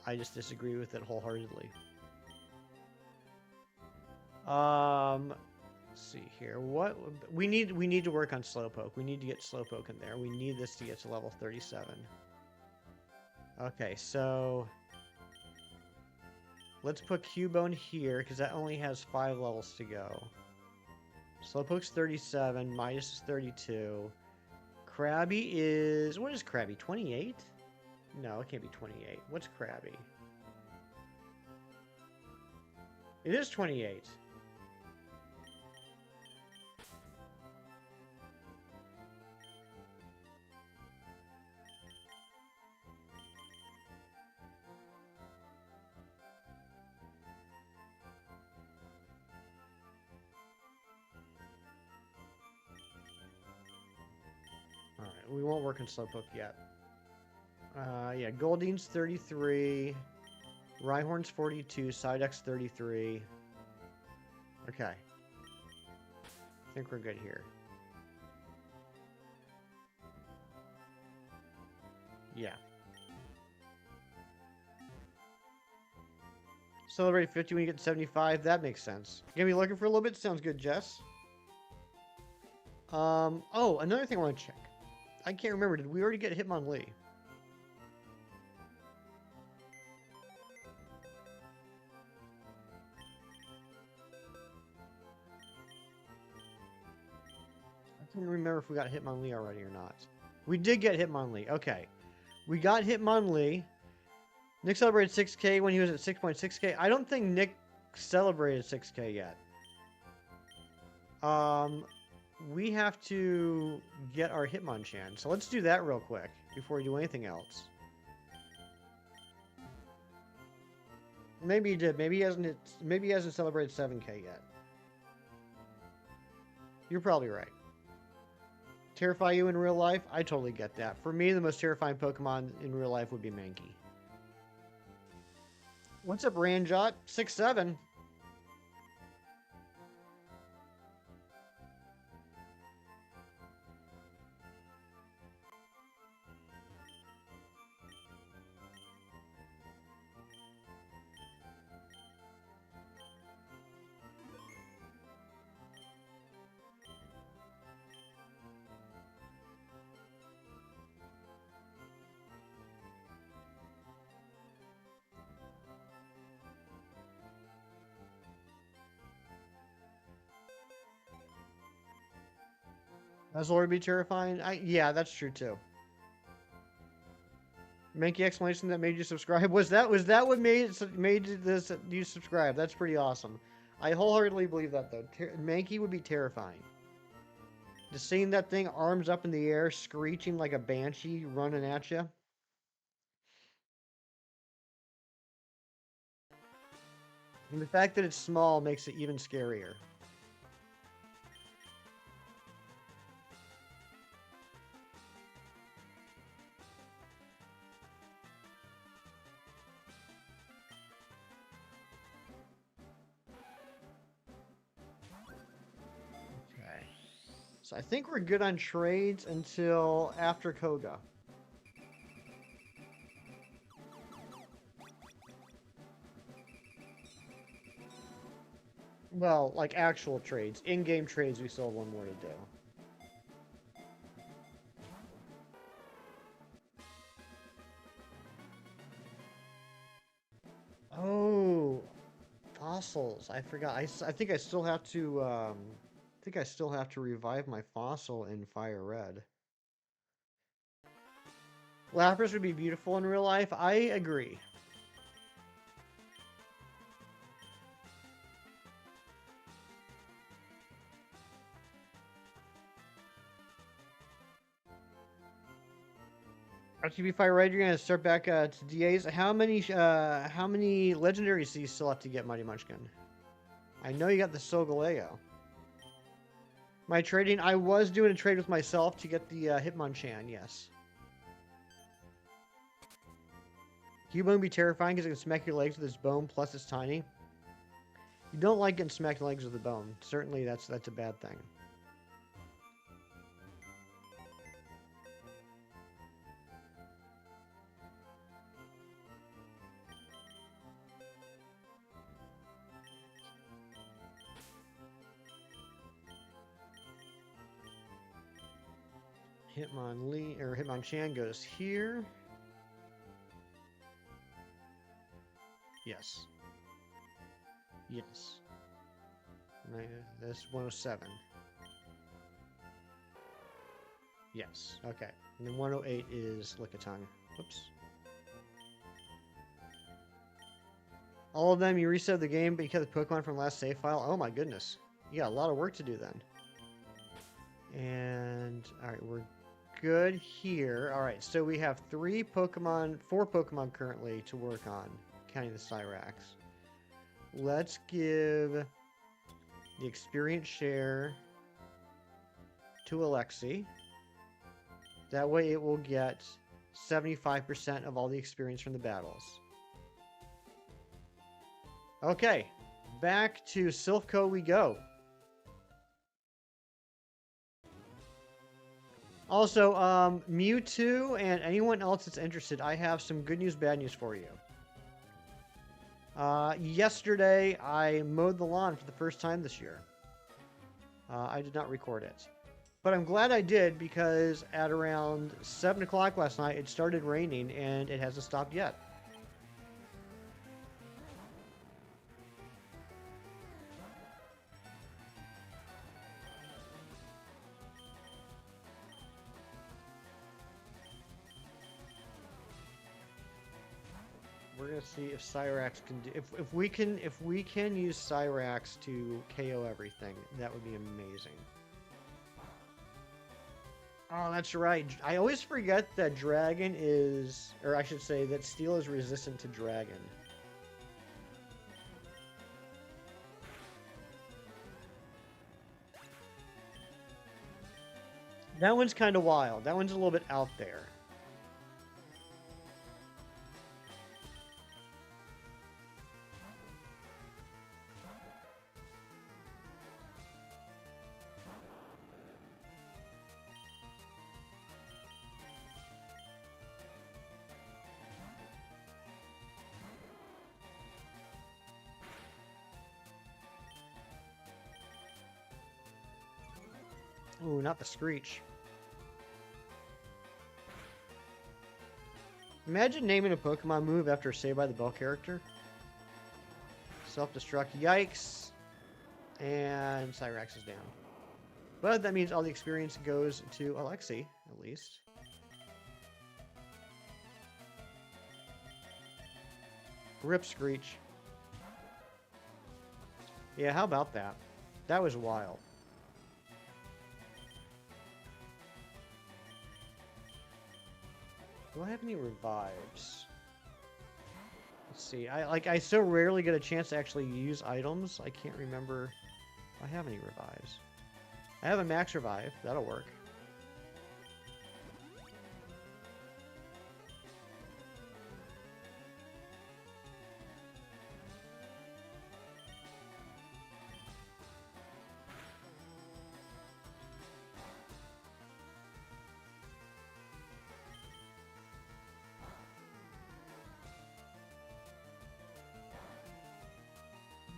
I just disagree with it wholeheartedly. Let's see here. What we need to work on Slowpoke. We need to get Slowpoke in there. We need this to get to level 37. Okay, so let's put Cubone here because that only has 5 levels to go. Slowpoke's 37, Midas is 32. Krabby is... What is Krabby? 28? No, it can't be 28. What's Krabby? It is 28. Alright, we won't work on Slowpoke yet. Yeah, Goldine's 33. Rhyhorn's 42. Psyduck's 33. Okay. I think we're good here. Yeah. Celebrate 50 when you get to 75. That makes sense. Gonna be looking for a little bit. Sounds good, Jess. Oh, another thing I want to check. I can't remember. Did we already get Hitmonlee? I can't remember if we got Hitmonlee already or not. We did get Hitmonlee. Okay. We got Hitmonlee. Nick celebrated 6K when he was at 6.6K. I don't think Nick celebrated 6K yet. We have to get our Hitmonchan. So let's do that real quick before we do anything else. Maybe he did. Maybe he hasn't celebrated 7K yet. You're probably right. Terrify you in real life? I totally get that. For me, the most terrifying Pokemon in real life would be Mankey. What's up, Ranjot? 6'7". Puzzle would be terrifying. Yeah, that's true too. Mankey explanation that made you subscribe. Was that what made this you subscribe? That's pretty awesome. I wholeheartedly believe that though. Mankey would be terrifying. Just seeing that thing arms up in the air, screeching like a banshee, running at you. And the fact that it's small makes it even scarier. Okay. So I think we're good on trades until after Koga. Well, like actual trades. In-game trades, we still have one more to do. Oh, fossils. I forgot. I think I still have to, revive my fossil in Fire Red. Lapras would be beautiful in real life. I agree. After you beat Fire Red, you're gonna start back to DAs. How many legendaries do you still have to get, Mighty Munchkin? I know you got the Solgaleo. My trading, I was doing a trade with myself to get the Hitmonchan, yes. Cubone would be terrifying because it can smack your legs with its bone, plus it's tiny. You don't like getting smacked legs with a bone. Certainly that's a bad thing. Hitmonchan goes here. Yes. Yes. That's 107. Yes. Okay. And then 108 is Lickitung. Whoops. All of them, you reset the game, but you kept the Pokemon from last save file. Oh my goodness. You got a lot of work to do then. And, alright, we're good here. Alright, so we have 4 Pokemon currently to work on, counting the Cyrax. Let's give the experience share to Alexi. That way it will get 75% of all the experience from the battles. Okay, back to Silph Co we go. Also, Mewtwo and anyone else that's interested, I have some good news, bad news for you. Yesterday, I mowed the lawn for the first time this year. I did not record it. But I'm glad I did because at around 7 o'clock last night, it started raining and it hasn't stopped yet. We're gonna see if Cyrax can do. If we can use Cyrax to KO everything, that would be amazing. Oh, that's right. I always forget that Dragon is, or I should say that Steel is resistant to Dragon. That one's kind of wild. That one's a little bit out there. Ooh, not the Screech. Imagine naming a Pokemon move after a Saved by the Bell character. Self-destruct. Yikes. And Cyrax is down. But that means all the experience goes to Alexi, at least. Rip Screech. Yeah, how about that? That was wild. Do I have any revives? Let's see. I so rarely get a chance to actually use items. I can't remember if I have any revives. I have a max revive. That'll work.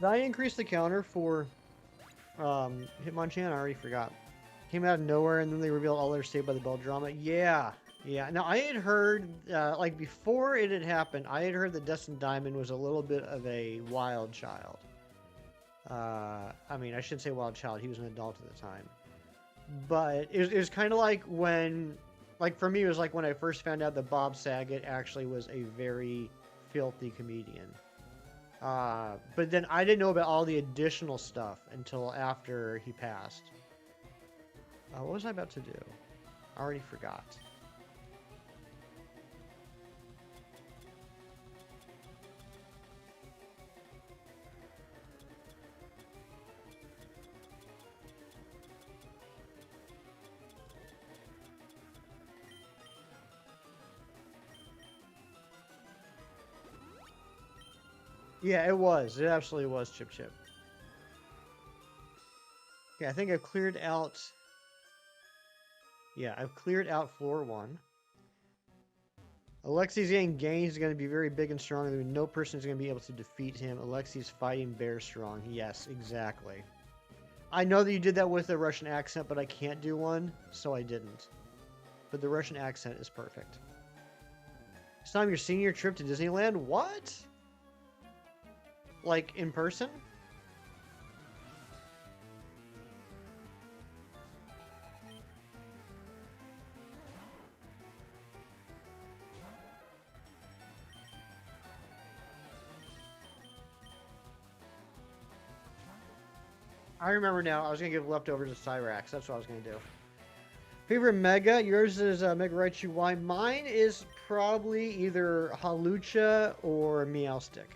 Did I increase the counter for Hitmonchan? I already forgot. Came out of nowhere and then they revealed all their Saved by the Bell drama. Yeah. Yeah. Now, I had heard, like, before it had happened, I had heard that Dustin Diamond was a little bit of a wild child. I mean, I shouldn't say wild child. He was an adult at the time. But it was kind of like when, like, for me, it was like when I first found out that Bob Saget actually was a very filthy comedian. But then I didn't know about all the additional stuff until after he passed. What was I about to do? I already forgot. Yeah, it was. It absolutely was Chip Chip. Yeah, I think I've cleared out... Yeah, I've cleared out floor 1. Alexi's getting gains is going to be very big and strong. No person is going to be able to defeat him. Alexi's fighting bear strong. Yes, exactly. I know that you did that with a Russian accent, but I can't do one, so I didn't. But the Russian accent is perfect. It's time your senior trip to Disneyland? What? Like, in person? I remember now. I was going to give leftovers to Cyrax. That's what I was going to do. Favorite Mega? Yours is Mega Raichu Y. Mine is probably either Halucha or Meowstic.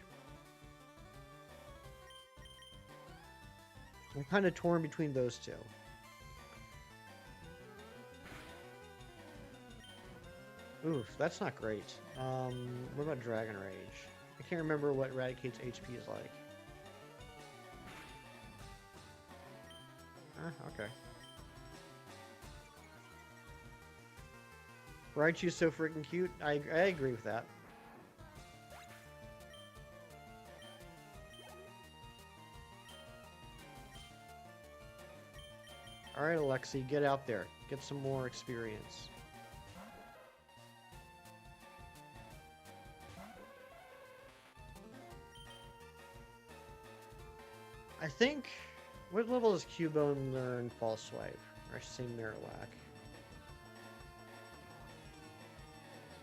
I'm kind of torn between those two. Oof, that's not great. What about Dragon Rage? I can't remember what Raticate's HP is like. Okay. Raichu's so freaking cute. I agree with that. Alright, Alexi, get out there. Get some more experience. I think... What level does Cubone learn False Swipe? Or I should say Marowak.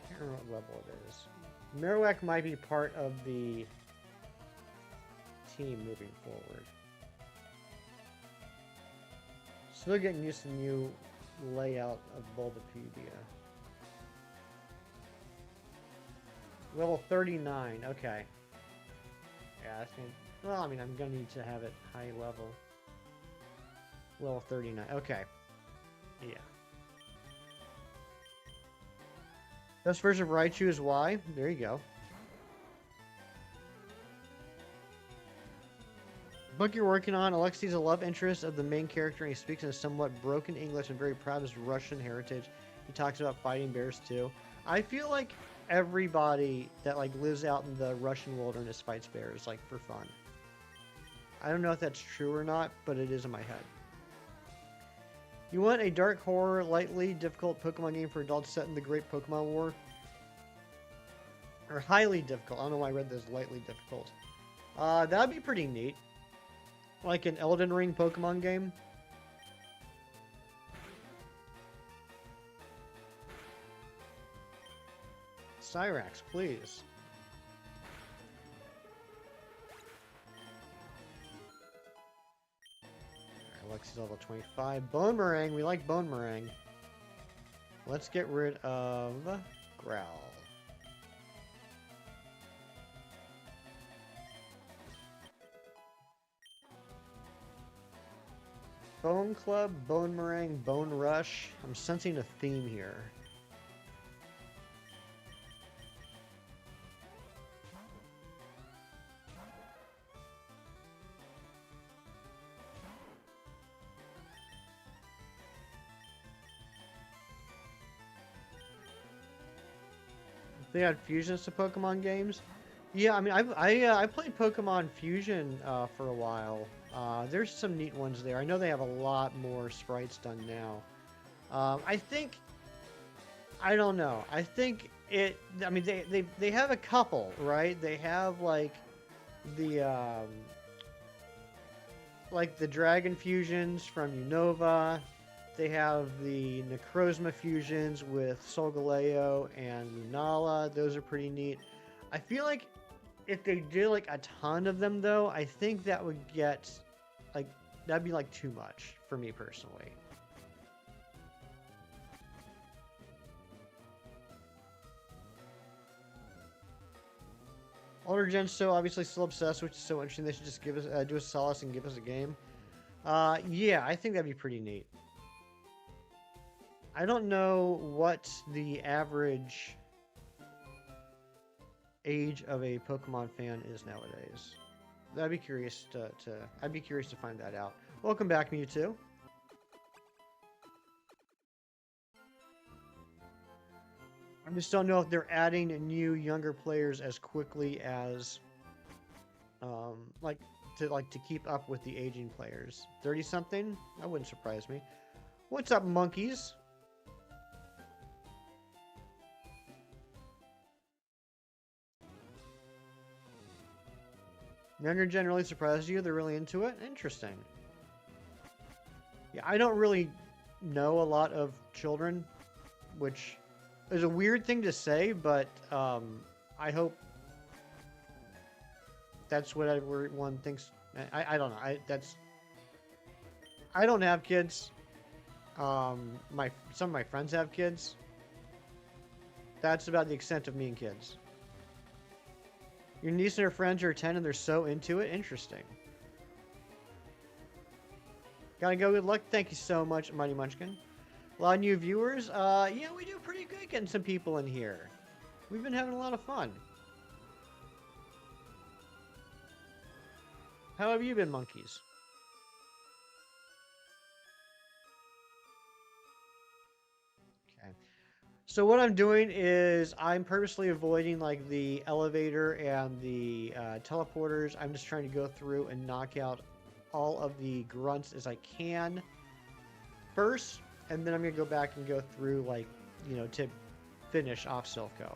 I can't remember what level it is. Marowak might be part of the team moving forward. Still getting used to the new layout of Bulbapedia. Level 39, okay. Yeah, that's gonna... Well, I mean, I'm gonna need to have it high level. Level 39, okay. Yeah. Best version of Raichu is Y. There you go. Book you're working on. Alexi's a love interest of the main character, and he speaks in a somewhat broken English and very proud of his Russian heritage. He talks about fighting bears too. I feel like everybody that like lives out in the Russian wilderness fights bears like for fun. I don't know if that's true or not, but it is in my head. You want a dark horror, lightly difficult Pokemon game for adults set in the Great Pokemon War? Or highly difficult. I don't know why I read this lightly difficult. That'd be pretty neat. Like an Elden Ring Pokemon game. Cyrax, please. Alright, Lexi's level 25. Bone Meringue. We like Bone Meringue. Let's get rid of Growl. Bone Club, Bone Meringue, Bone Rush. I'm sensing a theme here. They had fusions to Pokemon games. Yeah, I mean, I played Pokemon Fusion for a while. There's some neat ones there. I know they have a lot more sprites done now. I think, I don't know. I think it. I mean, they have a couple, right? They have like the Dragon fusions from Unova. They have the Necrozma fusions with Solgaleo and Lunala. Those are pretty neat. I feel like if they did like a ton of them, though, I think that would get like that'd be like too much for me personally. Older gen's so obviously still obsessed, which is so interesting. They should just give us do a solace and give us a game. Yeah, I think that'd be pretty neat. I don't know what the average age of a Pokemon fan is nowadays. I'd be curious to find that out. Welcome back, Mewtwo. I just don't know if they're adding new younger players as quickly as to keep up with the aging players. 30 something? That wouldn't surprise me. What's up, monkeys? Younger gen really surprised you? They're really into it? Interesting. Yeah, I don't really know a lot of children, which is a weird thing to say, but I hope that's what everyone thinks. I don't know. I don't have kids. Some of my friends have kids. That's about the extent of me and kids. Your niece and her friends are 10 and they're so into it? Interesting. Gotta go. Good luck. Thank you so much, Mighty Munchkin. A lot of new viewers. Yeah, we do pretty good getting some people in here. We've been having a lot of fun. How have you been, monkeys? Okay. So what I'm doing is I'm purposely avoiding like the elevator and the teleporters. I'm just trying to go through and knock out all of the grunts as I can first, and then I'm gonna go back and go through like, you know, to finish off Silph Co.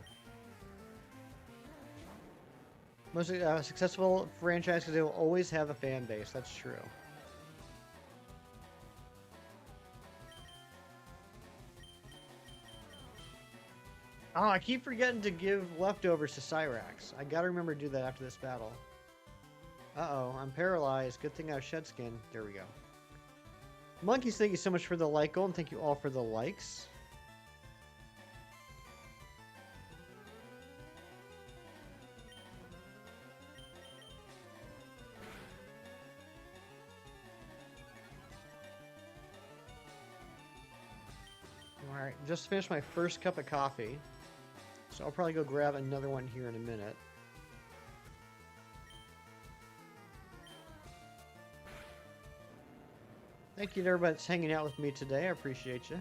Most successful franchise because they will always have a fan base. That's true. Oh, I keep forgetting to give leftovers to Cyrax. I gotta remember to do that after this battle. Uh-oh, I'm paralyzed. Good thing I have shed skin. There we go. Monkeys, thank you so much for the like goal, and thank you all for the likes. Alright, just finished my first cup of coffee. So I'll probably go grab another one here in a minute. Thank you to everybody that's hanging out with me today. I appreciate you.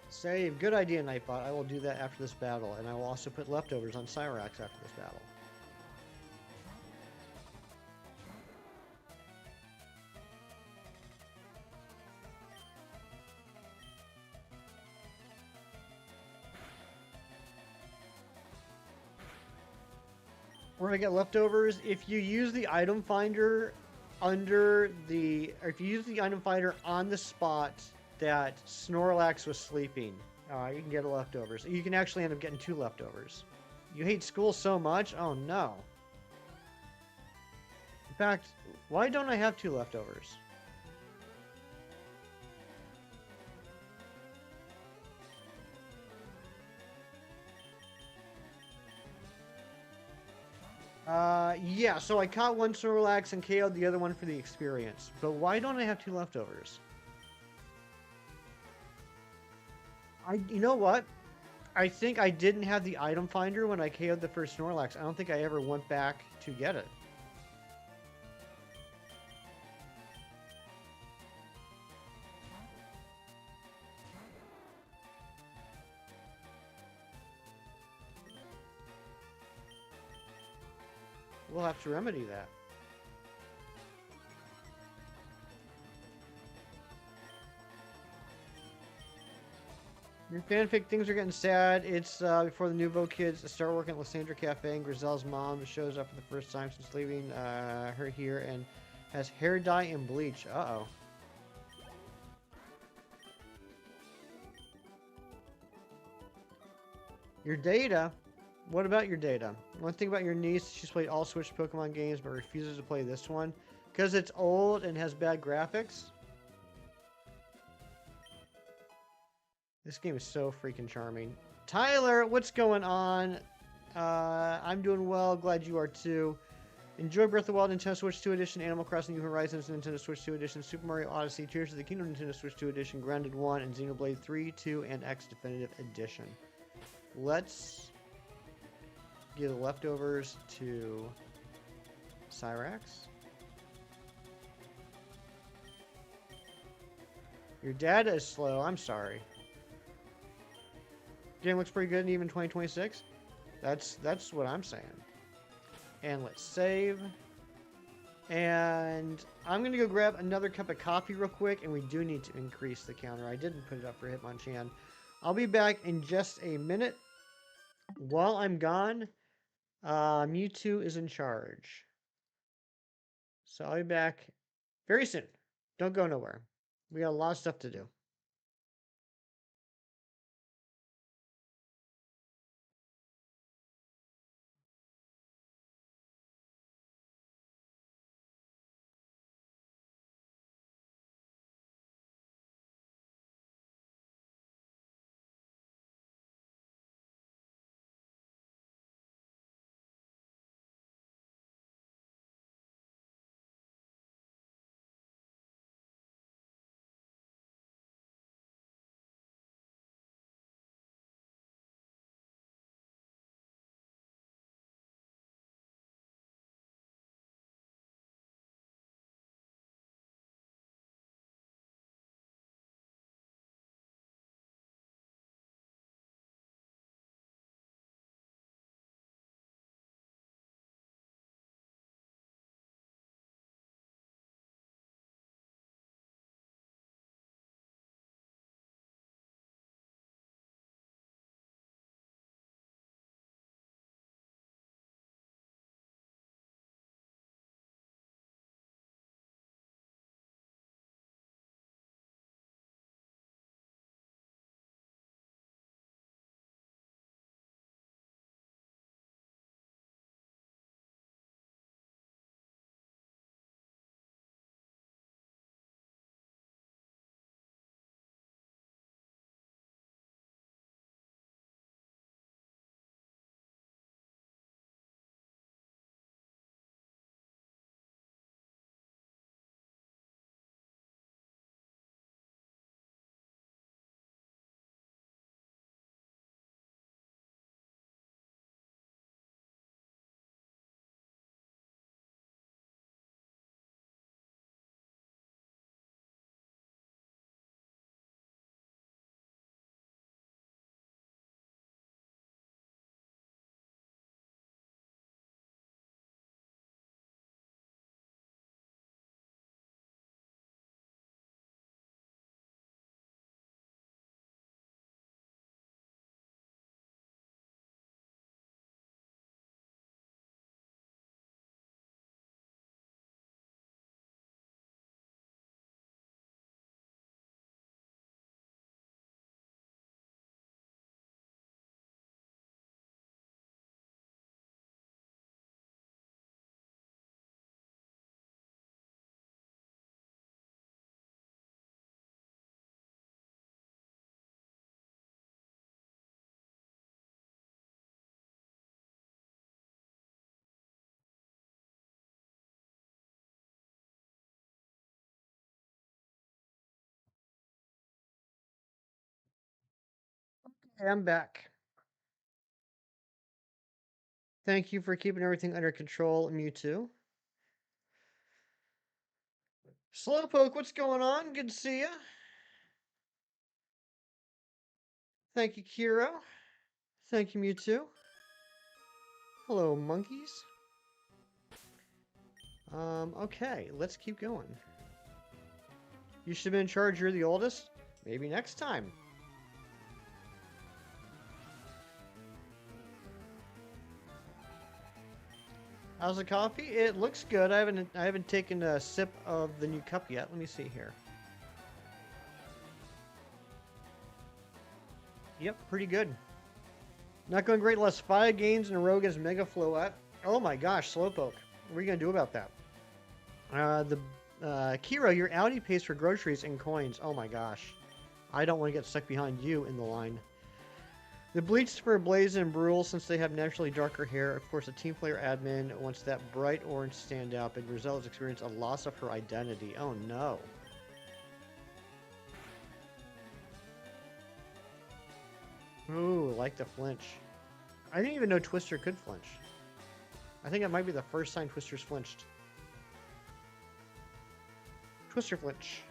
Save. Good idea, Nightbot. I will do that after this battle, and I will also put leftovers on Cyrax after this battle. Where I get leftovers, if you use the item finder under the, or if you use the item finder on the spot that Snorlax was sleeping, you can get leftovers. You can actually end up getting 2 leftovers. You hate school so much? Oh no. In fact, why don't I have 2 leftovers? Yeah, so I caught 1 Snorlax and KO'd the other one for the experience. But why don't I have 2 leftovers? You know what? I think I didn't have the item finder when I KO'd the first Snorlax. I don't think I ever went back to get it. We'll have to remedy that. Your fanfic, things are getting sad. It's before the Nouveau kids start working at Lysandra Cafe, and Grizel's mom shows up for the first time since leaving her here and has hair dye and bleach. Uh-oh. Your data? What about your data? One thing about your niece, she's played all Switch Pokemon games but refuses to play this one because it's old and has bad graphics. This game is so freaking charming. Tyler, what's going on? I'm doing well. Glad you are too. Enjoy Breath of the Wild Nintendo Switch 2 Edition, Animal Crossing New Horizons Nintendo Switch 2 Edition, Super Mario Odyssey, Tears of the Kingdom Nintendo Switch 2 Edition, Grounded 1, and Xenoblade 3, 2, and X Definitive Edition. Let's give the leftovers to Cyrax. Your data is slow. I'm sorry. Game looks pretty good in even 2026. That's what I'm saying. And let's save. And I'm going to go grab another cup of coffee real quick, and we do need to increase the counter. I didn't put it up for Hitmonchan. I'll be back in just a minute. While I'm gone, Mewtwo is in charge. So I'll be back very soon. Don't go nowhere. We got a lot of stuff to do. Hey, I'm back. Thank you for keeping everything under control, Mewtwo. Slowpoke, what's going on? Good to see you. Thank you, Kiro. Thank you, Mewtwo. Hello, monkeys. Okay, let's keep going. You should have been in charge, you're the oldest. Maybe next time. How's the coffee? It looks good. I haven't taken a sip of the new cup yet. Let me see here. Yep, pretty good. Not going great. Lost 5 games in a row against Mega Floette. Oh my gosh, Slowpoke. What are you gonna do about that? Kiro, your Audi pays for groceries and coins. Oh my gosh. I don't want to get stuck behind you in the line. The bleached for Blaze and Brule, since they have naturally darker hair. Of course, a team player admin wants that bright orange stand out, but Grizel has experienced a loss of her identity. Oh no. Ooh, like the flinch. I didn't even know Twister could flinch. I think it might be the first time Twister's flinched. Twister flinch.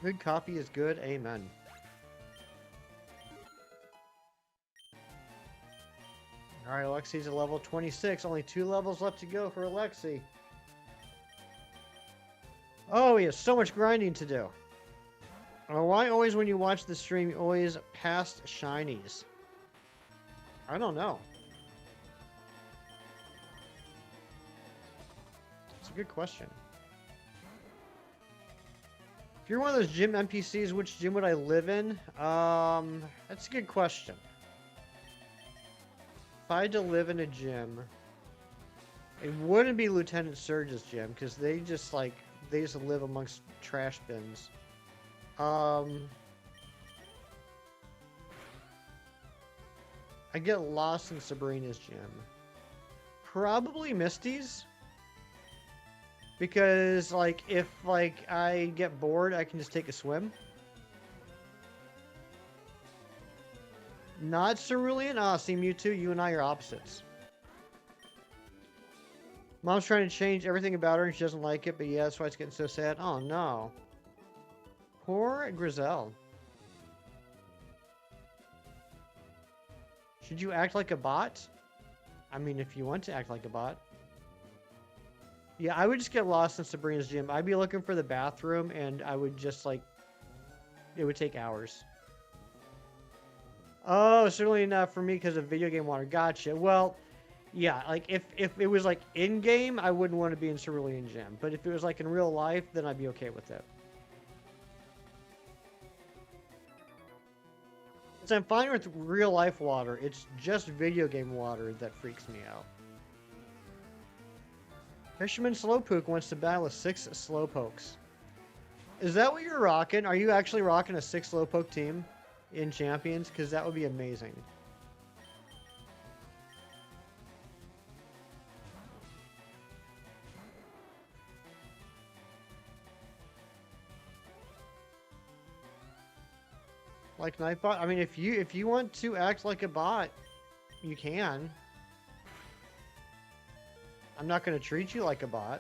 Good coffee is good. Amen. Alright, Alexi's at level 26. Only 2 levels left to go for Alexi. Oh, he has so much grinding to do. Why always when you watch the stream, you always past shinies? I don't know. It's a good question. If you're one of those gym NPCs, which gym would I live in? That's a good question. If I had to live in a gym, it wouldn't be Lieutenant Surge's gym, because they just live amongst trash bins. I get lost in Sabrina's gym. Probably Misty's. Because, if, I get bored, I can just take a swim. Not Cerulean? Ah, see, Mewtwo, you and I are opposites. Mom's trying to change everything about her and she doesn't like it, but yeah, that's why it's getting so sad. Oh, no. Poor Grizel. Should you act like a bot? I mean, if you want to act like a bot. Yeah, I would just get lost in Sabrina's gym. I'd be looking for the bathroom, and I would just, it would take hours. Oh, certainly not for me because of video game water. Gotcha. Well, yeah, if it was, in-game, I wouldn't want to be in Cerulean Gym. But if it was, in real life, then I'd be okay with it. So I'm fine with real-life water. It's just video game water that freaks me out. Fisherman Slowpoke wants to battle with 6 Slowpokes. Is that what you're rocking? Are you actually rocking a 6 Slowpoke team in Champions? Because that would be amazing. Like Nightbot? I mean, if you want to act like a bot, you can. I'm not going to treat you like a bot.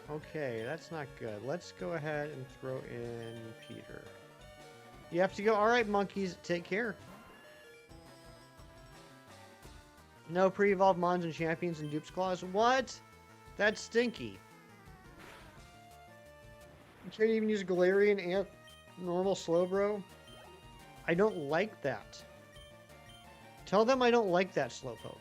Okay, that's not good. Let's go ahead and throw in Peter. You have to go. All right, monkeys, take care. No pre-evolved Mons and Champions and Dupes Claws. What? That's stinky. You can't even use Galarian and normal Slowbro? I don't like that. Tell them I don't like that Slowpoke.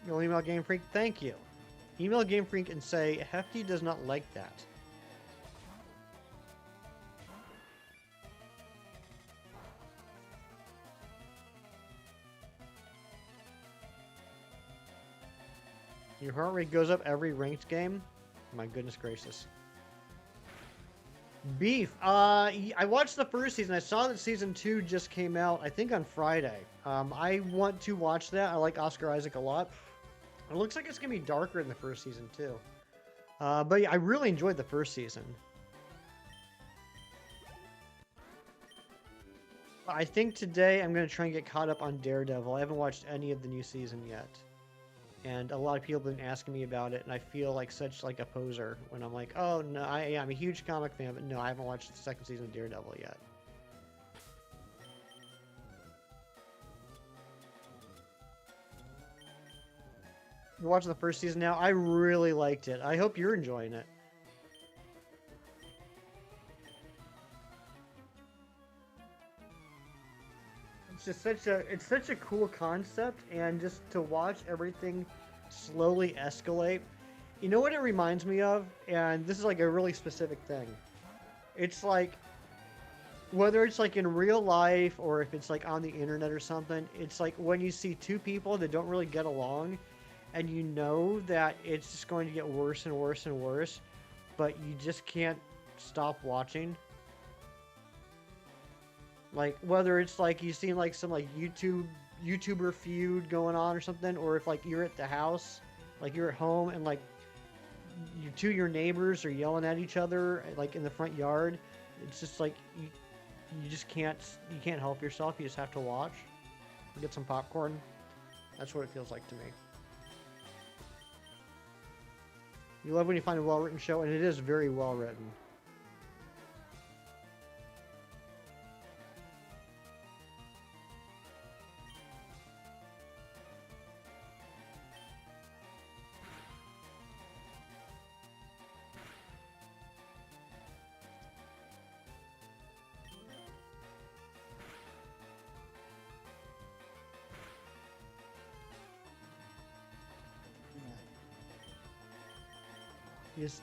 You'll email Game Freak? Thank you. Email Game Freak and say, Hefty does not like that. Your heart rate goes up every ranked game? My goodness gracious. Beef. I watched the first season. I saw that season 2 just came out, I think on Friday. I want to watch that. I like Oscar Isaac a lot. It looks like it's gonna be darker in the first season too. But yeah, I really enjoyed the first season. I think today I'm gonna try and get caught up on Daredevil. I haven't watched any of the new season yet. And a lot of people have been asking me about it, and I feel like such like a poser when I'm like, oh no, I'm a huge comic fan, but no, I haven't watched the second season of Daredevil yet. You're watching the first season now? I really liked it. I hope you're enjoying it. It's just such a cool concept, and just to watch everything slowly escalate. You know what it reminds me of? And this is like a really specific thing. It's like whether it's like in real life or if it's like on the internet or something, it's like when you see two people that don't really get along and you know that it's just going to get worse and worse and worse, but you just can't stop watching. Like whether it's like you've seen like some like YouTuber feud going on or something, or if like you're at the house, like you're at home and like your neighbors are yelling at each other like in the front yard. It's just like you just can't help yourself. You just have to watch. Get some popcorn. That's what it feels like to me. You love when you find a well-written show, and it is very well written.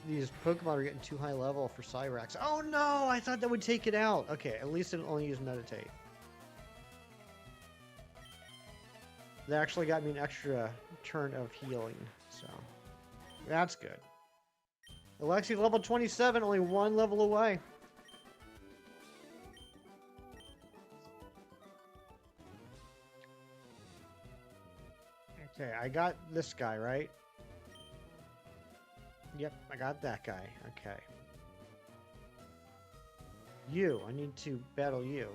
These Pokemon are getting too high level for Cyrax. Oh no! I thought that would take it out. Okay, at least it'll only use Meditate. That actually got me an extra turn of healing, so that's good. Alexi level 27, only one level away. Okay, I got this guy, right? Yep, I got that guy. Okay. I need to battle you.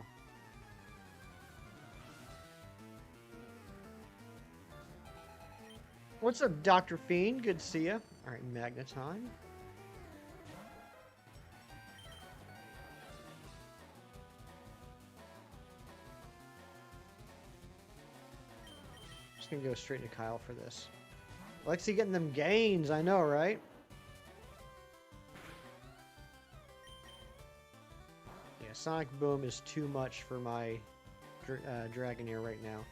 What's up, Dr. Fiend? Good to see you. Alright, Magneton. Just gonna go straight to Kyle for this. Lexi getting them gains, I know, right? Yeah, Sonic Boom is too much for my Dragonair right now.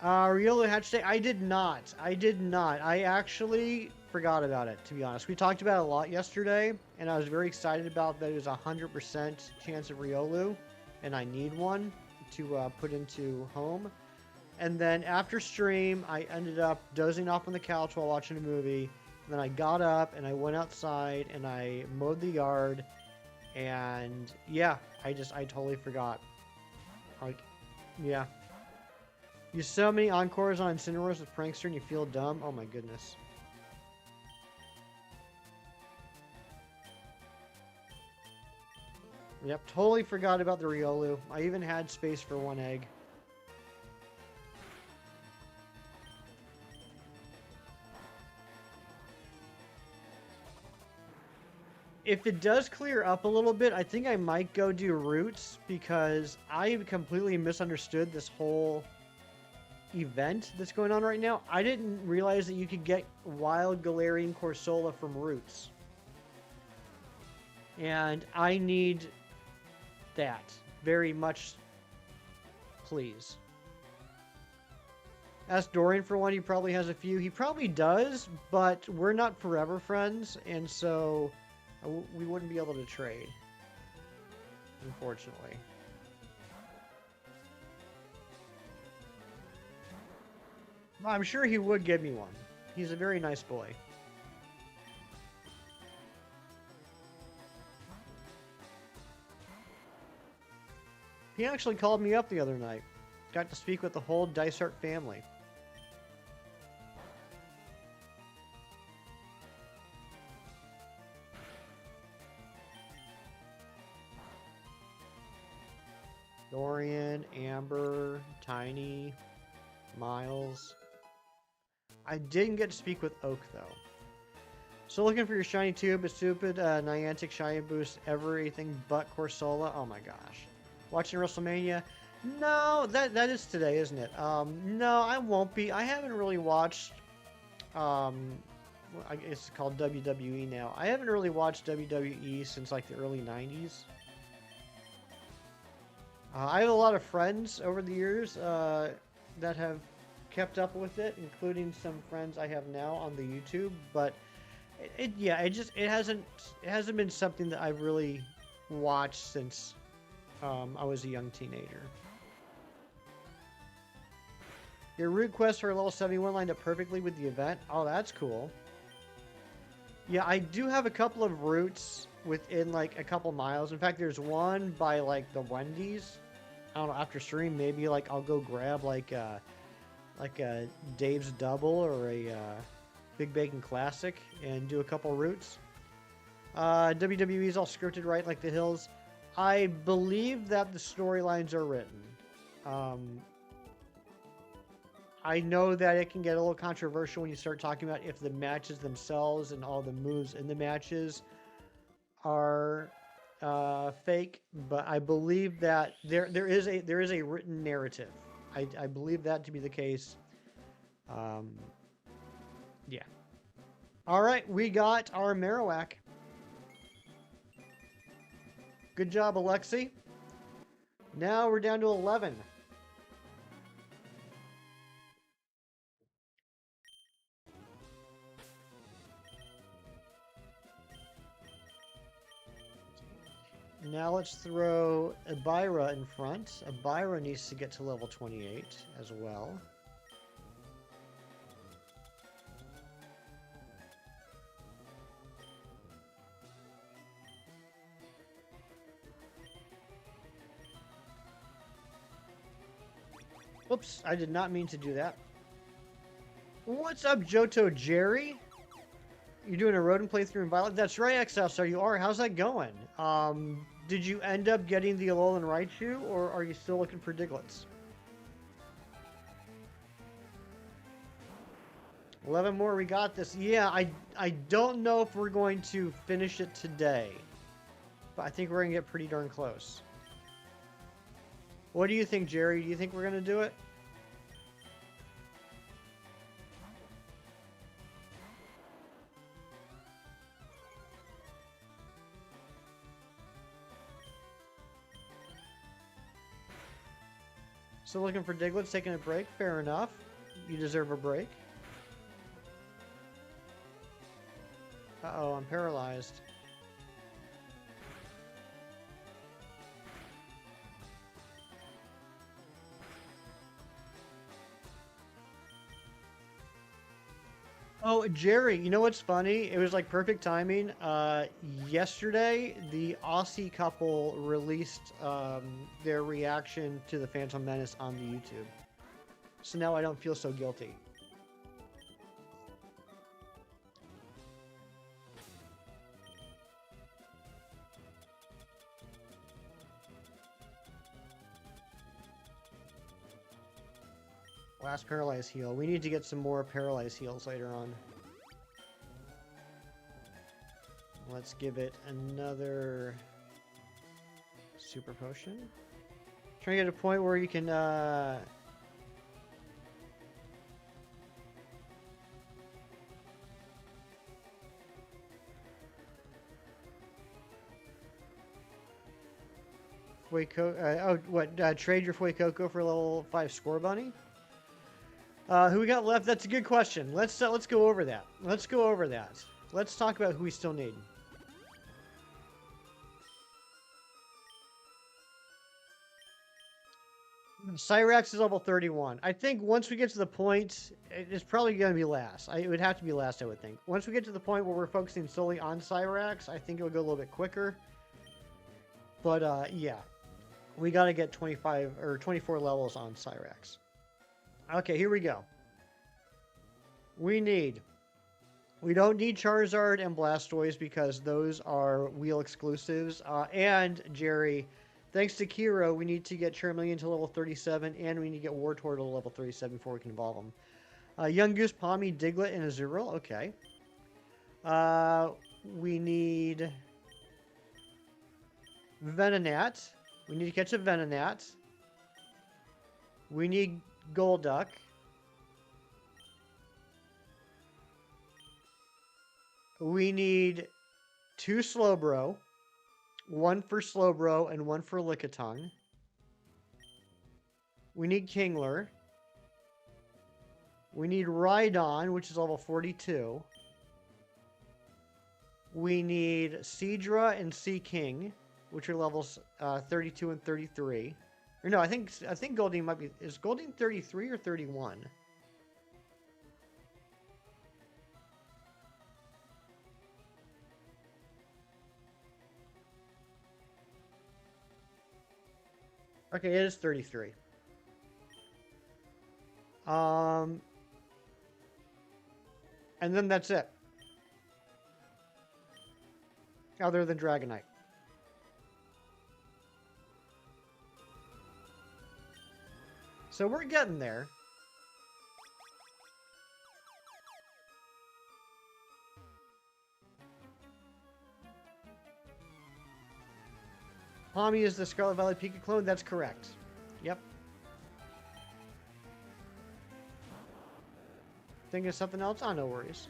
Riolu Hatch Day? I did not. I actually forgot about it, to be honest. We talked about it a lot yesterday, and I was very excited about that it was a 100% chance of Riolu, and I need one to put into home. And then after stream, I ended up dozing off on the couch while watching a movie. And then I got up and I went outside and I mowed the yard. And yeah, I totally forgot. Like, yeah. You so many encores on Incineroars with Prankster and you feel dumb. Oh my goodness. Yep, totally forgot about the Riolu. I even had space for one egg. If it does clear up a little bit, I think I might go do Roots because I completely misunderstood this whole event that's going on right now. I didn't realize that you could get Wild Galarian Corsola from Roots. And I need that very much, please. Ask Dorian for one. He probably has a few. He probably does, but we're not forever friends, and so we wouldn't be able to trade, unfortunately. I'm sure he would give me one. He's a very nice boy. He actually called me up the other night. Got to speak with the whole Dice Art family. Dorian, Amber, Tiny, Miles. I didn't get to speak with Oak, though. So looking for your shiny tube, a stupid Niantic shiny boost, everything but Corsola. Oh my gosh. Watching WrestleMania? No, that is today, isn't it? No, I won't be. I haven't really watched, it's called WWE now. I haven't really watched WWE since like the early 90s. I have a lot of friends over the years that have kept up with it, including some friends I have now on the YouTube, but it hasn't been something that I've really watched since I was a young teenager. Your route quest for level 71 lined up perfectly with the event. Oh, that's cool. Yeah, I do have a couple of routes within like a couple miles. In fact, there's one by like the Wendy's. I don't know, after stream, maybe like I'll go grab like a Dave's Double or a Big Bacon Classic and do a couple routes. WWE is all scripted, right, like the Hills. I believe that the storylines are written. I know that it can get a little controversial when you start talking about if the matches themselves and all the moves in the matches are fake, but I believe that there is a written narrative. I believe that to be the case. Yeah. All right, we got our Marowak. Good job, Alexi. Now we're down to 11. Now let's throw Abira in front. Abira needs to get to level 28 as well. Oops, I did not mean to do that. What's up, Johto Jerry? You're doing a rodent playthrough in Violet? That's right, XSR, you are. How's that going? Did you end up getting the Alolan Raichu, or are you still looking for Diglets? 11 more, we got this. Yeah, I don't know if we're going to finish it today, but I think we're going to get pretty darn close. What do you think, Jerry? Do you think we're going to do it? So looking for Diglets, taking a break. Fair enough. You deserve a break. Uh-oh, I'm paralyzed. Oh, Jerry, you know what's funny? It was like perfect timing. Yesterday, the Aussie couple released their reaction to the Phantom Menace on the YouTube. So now I don't feel so guilty. Last paralyzed heal. We need to get some more paralyzed heals later on. Let's give it another super potion. Trying to get a point where you can trade your Fuecoco for a level 5 score bunny? Who we got left? That's a good question. Let's go over that. Let's go over that. Let's talk about who we still need. Cyrax is level 31. I think once we get to the point, it's probably going to be last. It would have to be last, I would think. Once we get to the point where we're focusing solely on Cyrax, I think it'll go a little bit quicker. But, yeah. We got to get 25 or 24 levels on Cyrax. Okay, here we go. We don't need Charizard and Blastoise because those are wheel exclusives. And Jerry, thanks to Kiro, we need to get Charmeleon to level 37 and we need to get Wartortle to level 37 before we can evolve them. Young Goose, Palmy, Diglett, and Azurill. Okay. We need Venonat. We need to catch a Venonat. We need Golduck. We need 2 Slowbro. 1 for Slowbro and 1 for Lickitung. We need Kingler. We need Rhydon, which is level 42. We need Seadra and Sea King, which are levels 32 and 33. Or no, I think Goldeen might be... Is Goldeen 33 or 31? Okay, it is 33. And then that's it. Other than Dragonite. So we're getting there. Palmy is the Scarlet Valley Pika clone? That's correct. Yep. Thinking of something else? Oh, no worries.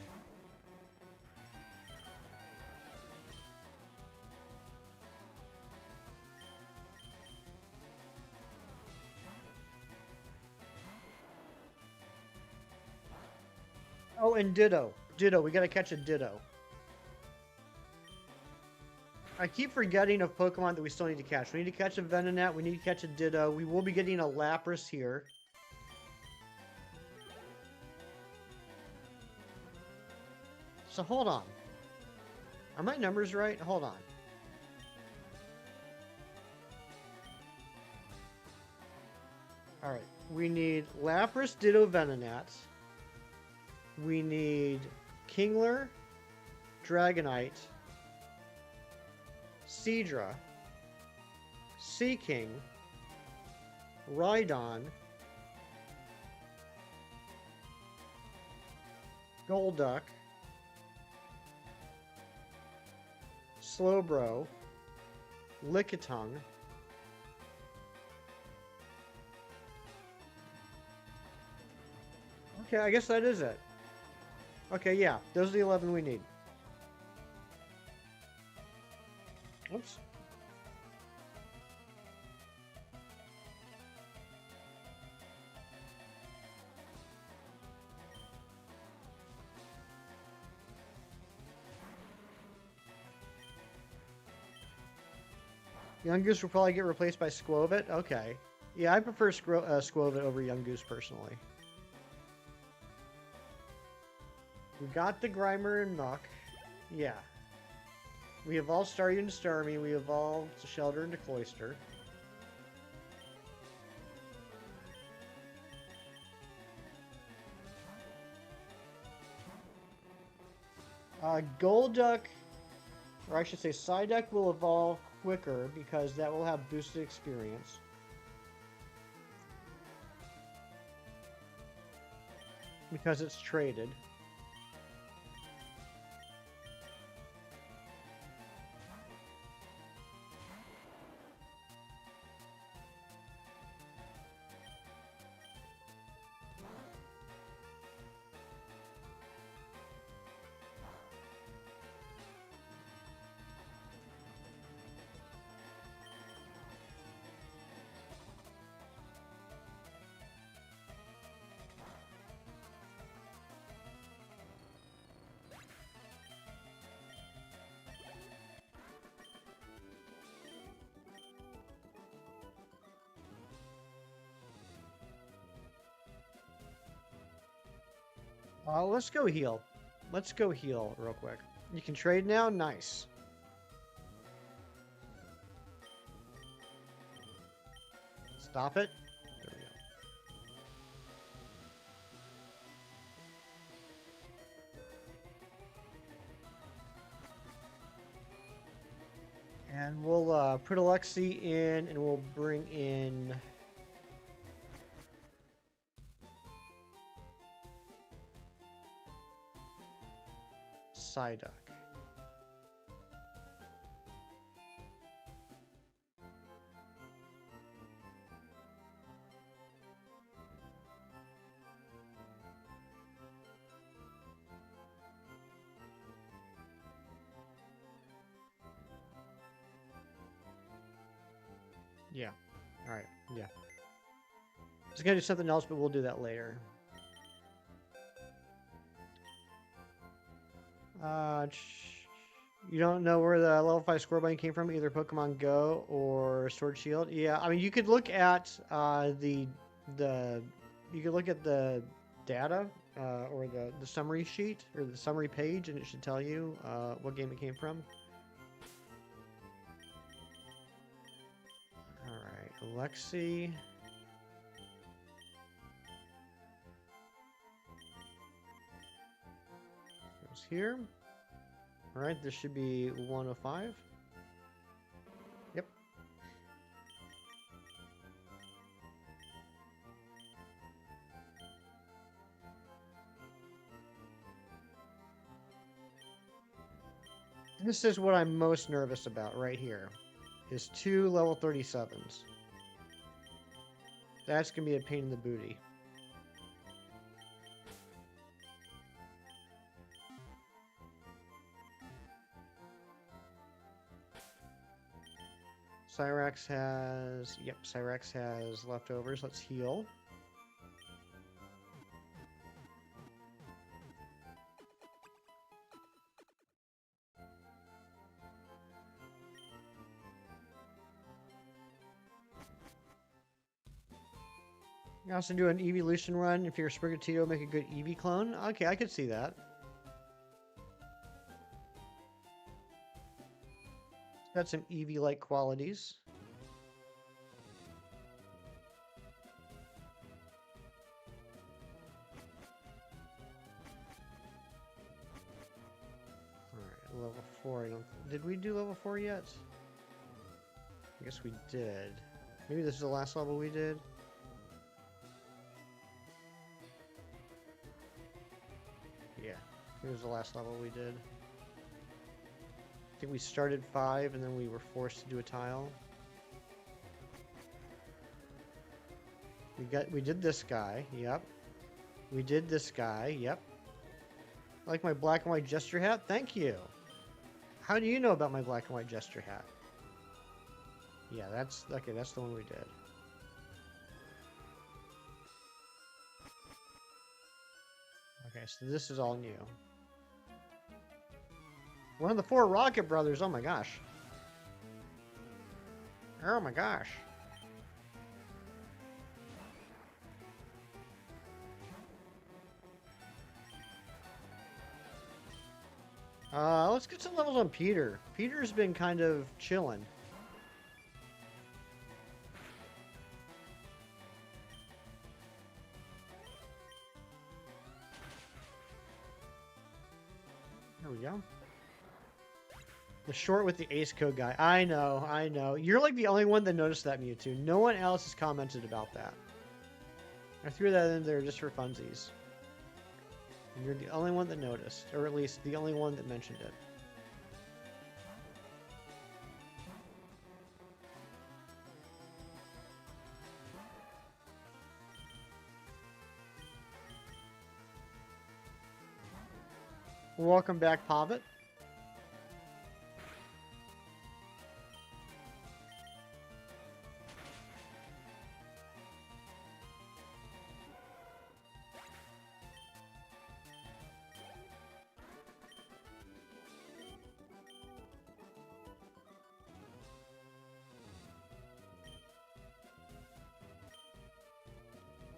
Oh, and Ditto. Ditto. We gotta catch a Ditto. I keep forgetting of Pokemon that we still need to catch. We need to catch a Venonat. We need to catch a Ditto. We will be getting a Lapras here. So hold on. Are my numbers right? Hold on. Alright. We need Lapras, Ditto, Venonat. We need Kingler, Dragonite, Seadra, Seaking, Rhydon, Golduck, Slowbro, Lickitung, okay, I guess that is it. Okay, yeah, those are the 11 we need. Oops. Young Goose will probably get replaced by Squovit. Okay. Yeah, I prefer Squovit over Young Goose personally. We got the Grimer and Muck. Yeah. We evolved Staryu into Starmie. We evolved Shelter into Cloyster. Golduck, or I should say Psyduck, will evolve quicker because that will have boosted experience. Because it's traded. Let's go heal. Let's go heal real quick. You can trade now? Nice. Stop it. There we go. And we'll put Alexi in, and we'll bring in Psyduck. Yeah. All right. Yeah. I was gonna do something else, but we'll do that later. You don't know where the level 5 score button came from, either Pokemon Go or Sword Shield? Yeah, I mean, you could look at the you could look at the data or the summary sheet or the summary page, and it should tell you what game it came from. All right, Alexi. Goes here. All right, this should be 105. Yep. This is what I'm most nervous about right here. Is 2 level 37s. That's gonna be a pain in the booty. Cyrax has... Yep, Cyrax has leftovers. Let's heal. You can also do an evolution run. If you're a Sprigatito, make a good Eevee clone. Okay, I could see that. It's got some Eevee-like qualities. Alright, level 4. I don't... Did we do level 4 yet? I guess we did. Maybe this is the last level we did? Yeah, it was the last level we did. I think we started 5 and then we were forced to do a tile. We did this guy, yep. We did this guy, yep. I like my black and white gesture hat? Thank you. How do you know about my black and white gesture hat? Yeah, that's okay, that's the one we did. Okay, so this is all new. One of the 4 Rocket Brothers, oh my gosh. Oh my gosh. Let's get some levels on Peter. Peter's been kind of chilling. There we go. The short with the Ace Code guy. I know, I know. You're like the only one that noticed that, Mewtwo. No one else has commented about that. I threw that in there just for funsies. And you're the only one that noticed. Or at least the only one that mentioned it. Welcome back, Pavet.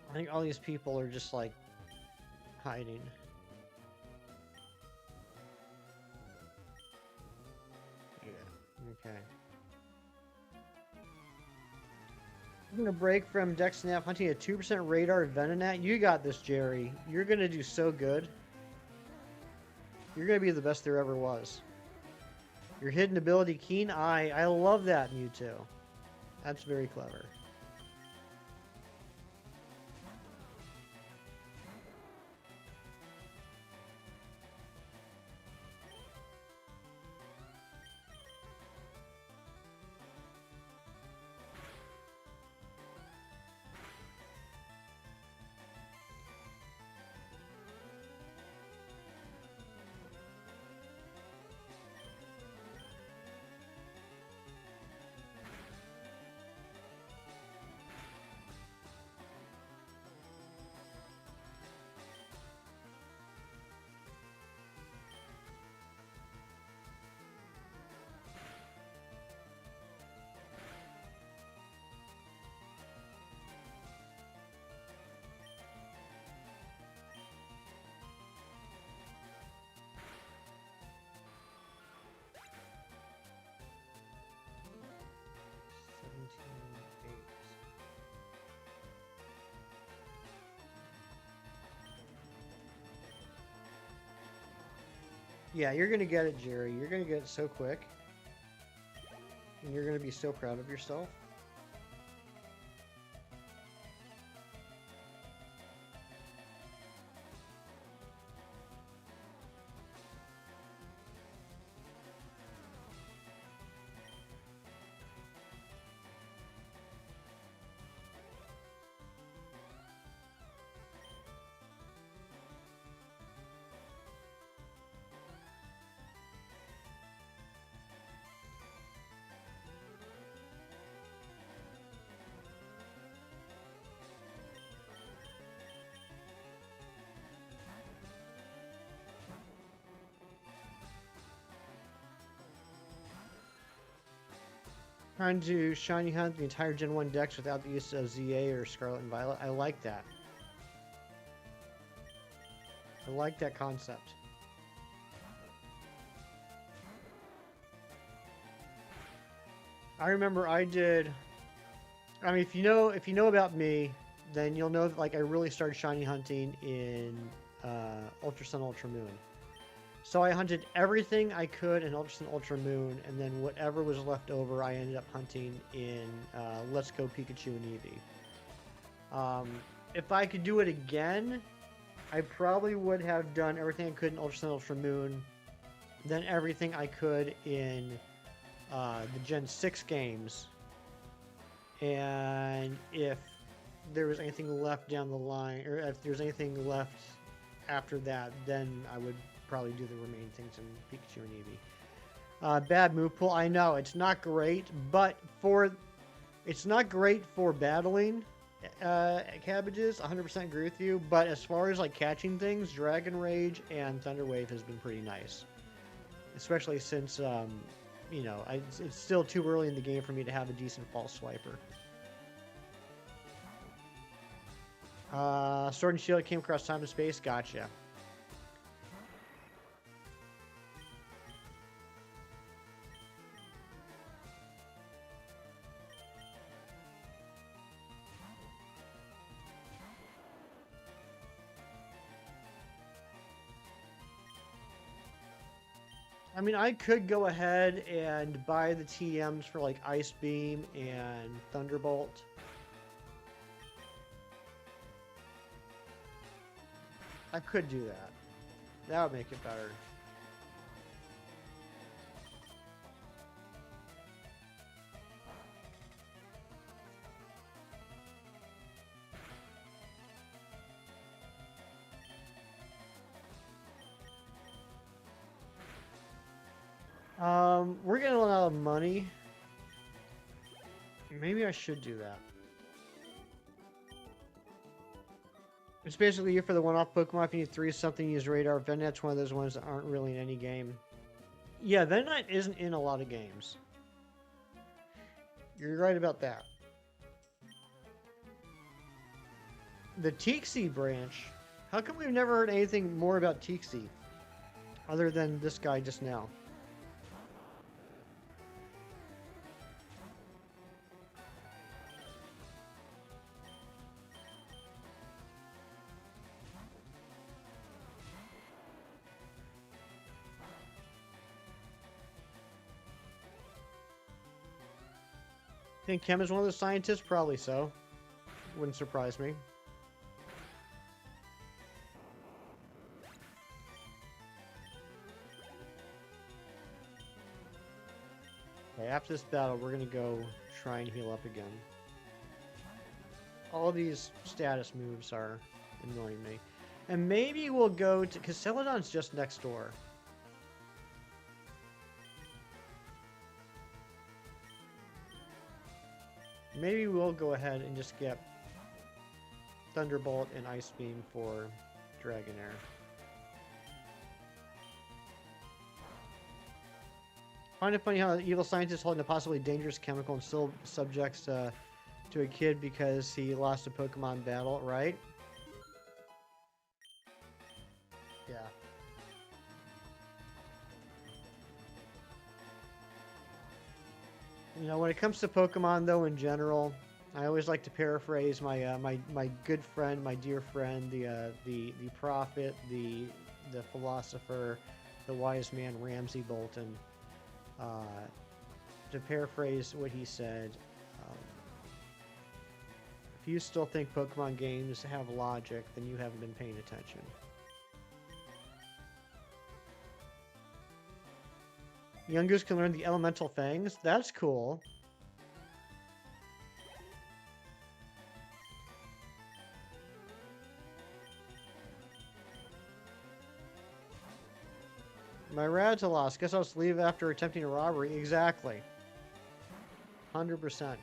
I think all these people are just like hiding. Yeah, okay. Taking a break from Dex Snap, hunting a 2% radar Venonat. You got this, Jerry. You're going to do so good. You're going to be the best there ever was. Your hidden ability, Keen Eye. I love that, Mewtwo. That's very clever. Yeah, you're going to get it, Jerry. You're going to get it so quick. And you're going to be so proud of yourself. Trying to shiny hunt the entire Gen 1 Dex without the use of ZA or Scarlet and Violet. I like that. I like that concept. I remember I did. I mean, if you know about me, then you'll know that like I really started shiny hunting in Ultra Sun, Ultra Moon. So I hunted everything I could in Ultra Sun, Ultra Moon, and then whatever was left over, I ended up hunting in Let's Go Pikachu and Eevee. If I could do it again, I probably would have done everything I could in Ultra Sun, Ultra Moon, then everything I could in the Gen 6 games. And if there was anything left down the line, or if there's anything left after that, then I would probably do the remaining things in Pikachu and Eevee. Bad move pool. I know it's not great, but it's not great for battling cabbages. 100% agree with you. But as far as like catching things, Dragon Rage and Thunder Wave has been pretty nice, especially since you know it's still too early in the game for me to have a decent false swiper. Sword and Shield came across time and space. Gotcha. I mean, I could go ahead and buy the TMs for like Ice Beam and Thunderbolt. I could do that. That would make it better. We're getting a lot of money. Maybe I should do that. It's basically you for the one-off Pokemon. If you need 3 something, use Radar. Venonat's one of those ones that aren't really in any game. Yeah, Venonat isn't in a lot of games. You're right about that. The Tixie branch. How come we've never heard anything more about Tixie? Other than this guy just now. think Chem is one of the scientists? Probably so. Wouldn't surprise me. Okay, after this battle, we're gonna go try and heal up again. All these status moves are annoying me. And maybe we'll go to... because Celadon's just next door. Maybe we'll go ahead and just get Thunderbolt and Ice Beam for Dragonair. Find it funny how an evil scientist holding a possibly dangerous chemical and still subjects to a kid because he lost a Pokemon battle, right? Yeah. You know, when it comes to Pokemon, though, in general, I always like to paraphrase my my good friend, my dear friend, the prophet, the philosopher, the wise man Ramsay Bolton. To paraphrase what he said, if you still think Pokemon games have logic, then you haven't been paying attention. Young Goose can learn the Elemental Fangs. That's cool. My Ratalos. Guess I'll just leave after attempting a robbery. Exactly. 100%.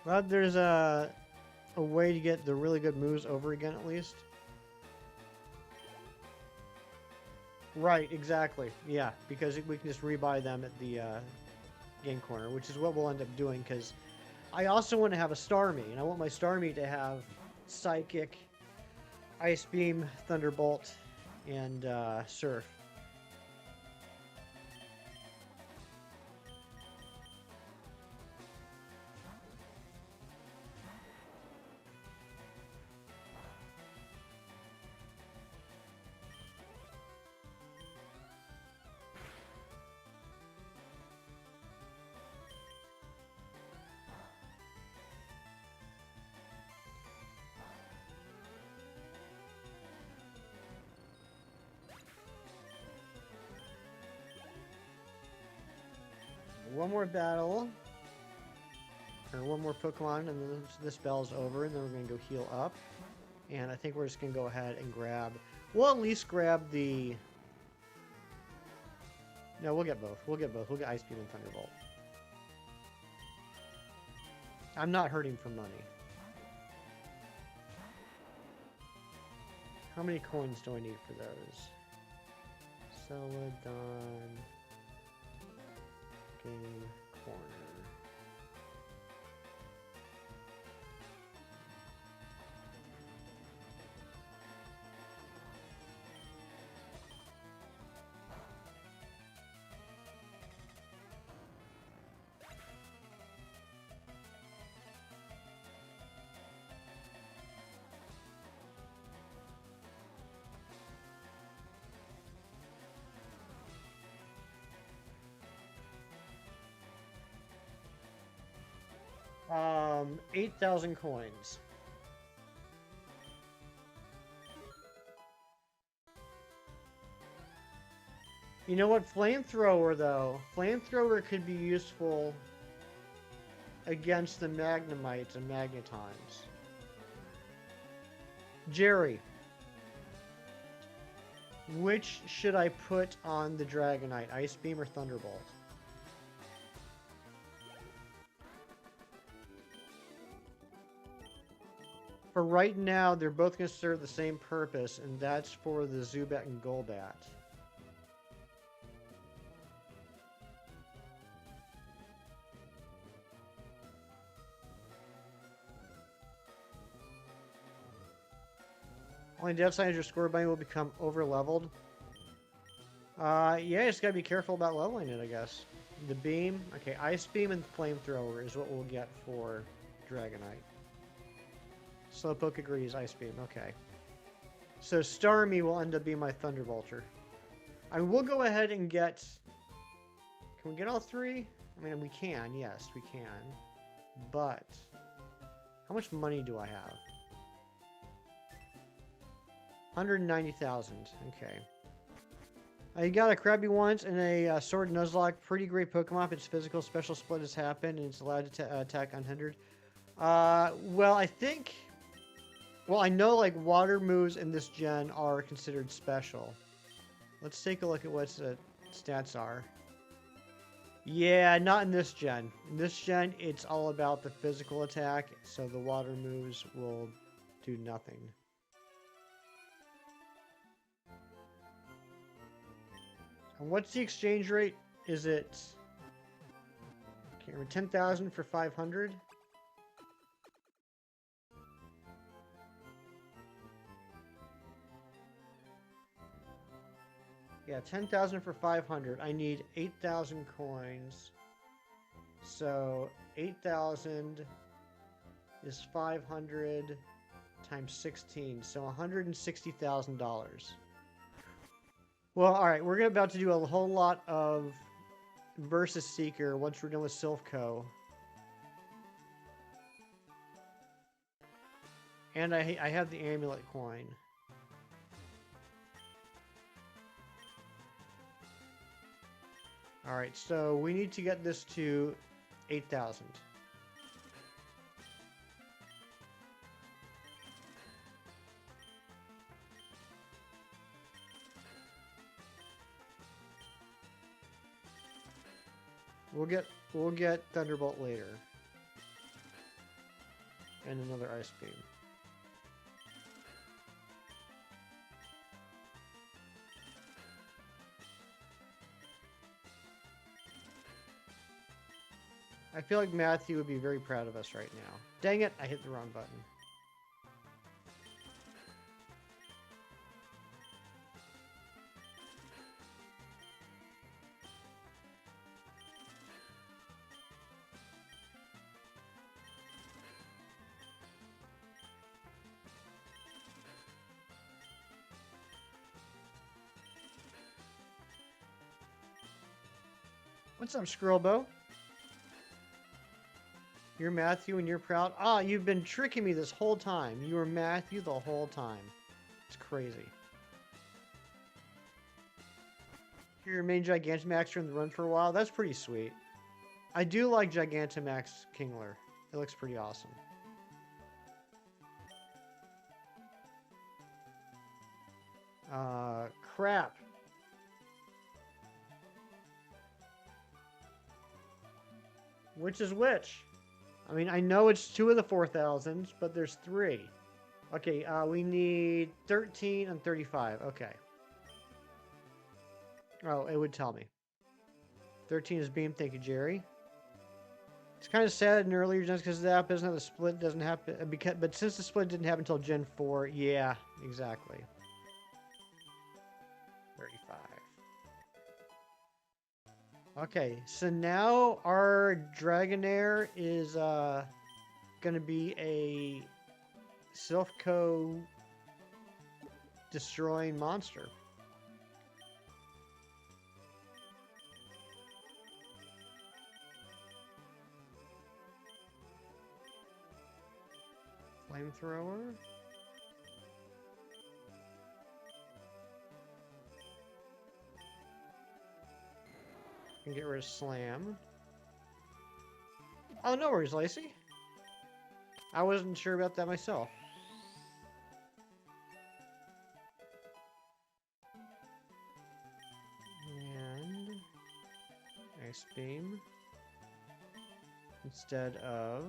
Well, there's a way to get the really good moves over again, at least. Right, exactly. Yeah, because we can just rebuy them at the game corner, which is what we'll end up doing, because I also want to have a Starmie, and I want my Starmie to have Psychic, Ice Beam, Thunderbolt, and Surf. One more battle, or one more Pokemon, and then this battle's over, and then we're going to go heal up. And I think we're just going to go ahead and grab... We'll at least grab the... No, we'll get both. We'll get both. We'll get Ice Beam and Thunderbolt. I'm not hurting for money. How many coins do I need for those? Celadon... Game corner. Um, 8,000 coins. You know what? Flamethrower, though. Flamethrower could be useful against the Magnemites and Magnetons. Jerry, which should I put on the Dragonite? Ice Beam or Thunderbolt? For right now, they're both going to serve the same purpose, and that's for the Zubat and Golbat. Only downside is your score bunny will become over leveled. Yeah, just gotta be careful about leveling it, I guess. The beam, okay, ice beam and flamethrower is what we'll get for Dragonite. Slowpoke agrees, ice beam, okay. So Starmie will end up being my Thunderbolter. I mean, we'll go ahead and get... Can we get all three? I mean, we can, yes, we can. But, how much money do I have? 190,000, okay. You got a Krabby once and a Sword Nuzlocke. Pretty great Pokemon. Its physical special split has happened and it's allowed to attack unhindered. Well, I think... Well, I know like water moves in this gen are considered special. Let's take a look at what the stats are. Yeah, not in this gen. In this gen, it's all about the physical attack, so the water moves will do nothing. And what's the exchange rate? Is it... Can't remember, 10,000 for 500? Yeah, 10,000 for 500. I need 8,000 coins. So 8,000 is 500 times 16. So $160,000. Well, alright, we're about to do a whole lot of Versus Seeker once we're done with Silph Co. And I have the amulet coin. Alright, so we need to get this to 8,000. We'll get Thunderbolt later. And another Ice Beam. I feel like Matthew would be very proud of us right now. Dang it, I hit the wrong button. What's up, Skrillbo? You're Matthew and you're proud. Ah, you've been tricking me this whole time. You were Matthew the whole time. It's crazy. You're your main Gigantamax in the run for a while. That's pretty sweet. I do like Gigantamax Kingler. It looks pretty awesome. Crap. Which is which? I mean, I know it's 2 of the 4,000s, but there's 3. Okay, we need 13 and 35. Okay. Oh, it would tell me. 13 is Beam. Thank you, Jerry. It's kind of sad in earlier gens because that doesn't have the split doesn't happen. But since the split didn't happen until Gen 4, yeah, exactly. 35. Okay, so now our Dragonair is going to be a Silph Co destroying monster. Flamethrower. And get rid of Slam. Oh, no worries, Lacey. I wasn't sure about that myself. And Ice Beam instead of...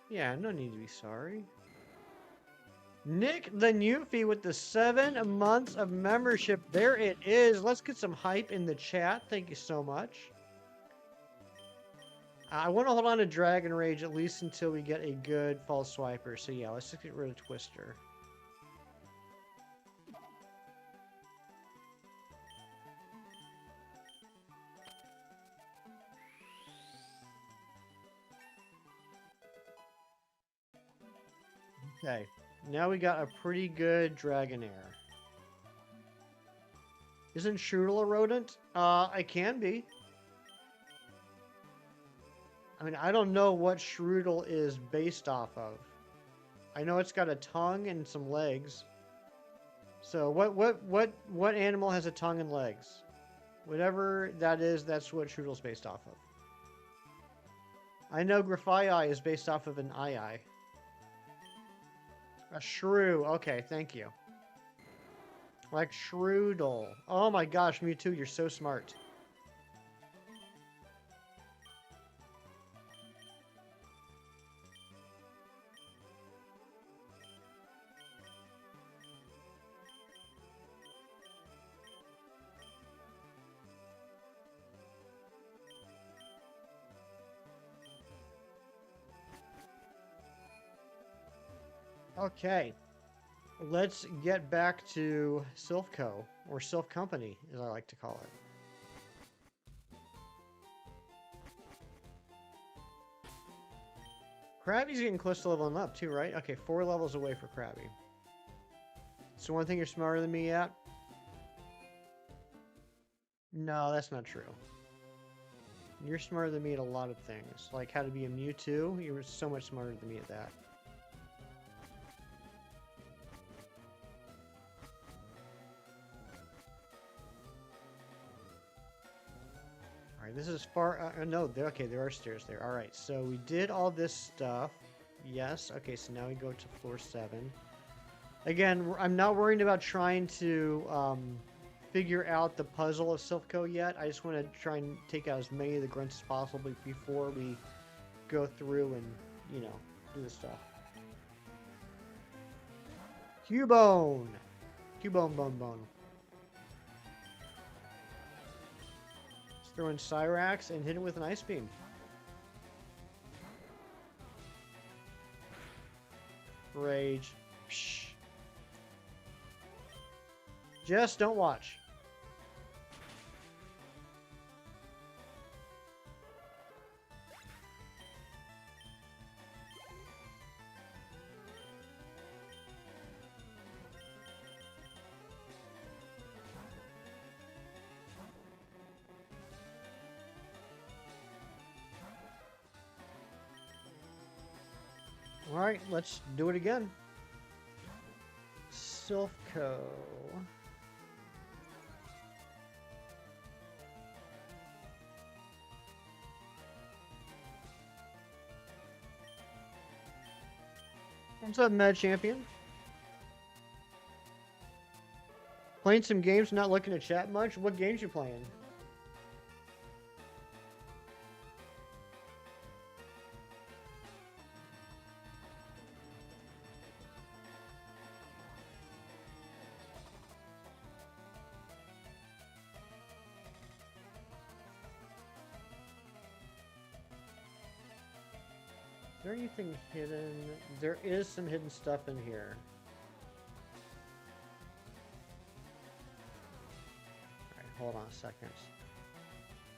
Yeah, no need to be sorry. Nick the Newfie with the 7 months of membership. There it is. Let's get some hype in the chat. Thank you so much. I want to hold on to Dragon Rage at least until we get a good False Swiper. So yeah, let's just get rid of Twister. Okay, now we got a pretty good Dragonair. Isn't Strudel a rodent? I can be. I mean, I don't know what Strudel is based off of. I know it's got a tongue and some legs. So what animal has a tongue and legs? Whatever that is, that's what Strudel's based off of. I know Grafaiai is based off of an eye. A shrew. Okay, thank you. Like Strudel. Oh my gosh, Mewtwo, you're so smart. Okay, let's get back to Silph Co, or Silph Company, as I like to call it. Krabby's getting close to leveling up too, right? Okay, 4 levels away for Krabby. So one thing you're smarter than me at? No, that's not true. You're smarter than me at a lot of things. Like how to be a Mewtwo, you were so much smarter than me at that. Alright, this is far... no, okay, there are stairs there. Alright, so we did all this stuff. Yes, okay, so now we go to floor 7. Again, I'm not worried about trying to figure out the puzzle of Silph Co yet. I just want to try and take out as many of the grunts as possible before we go through and, you know, do the stuff. Cubone! Cubone, bone, bone. Throw in Cyrax and hit it with an Ice Beam. Rage. Psh. Just don't watch. Alright, let's do it again. Silph Co. What's up, Med Champion? Playing some games, not looking to chat much? What games you playing? Is there anything hidden? There is some hidden stuff in here. Alright, hold on a second.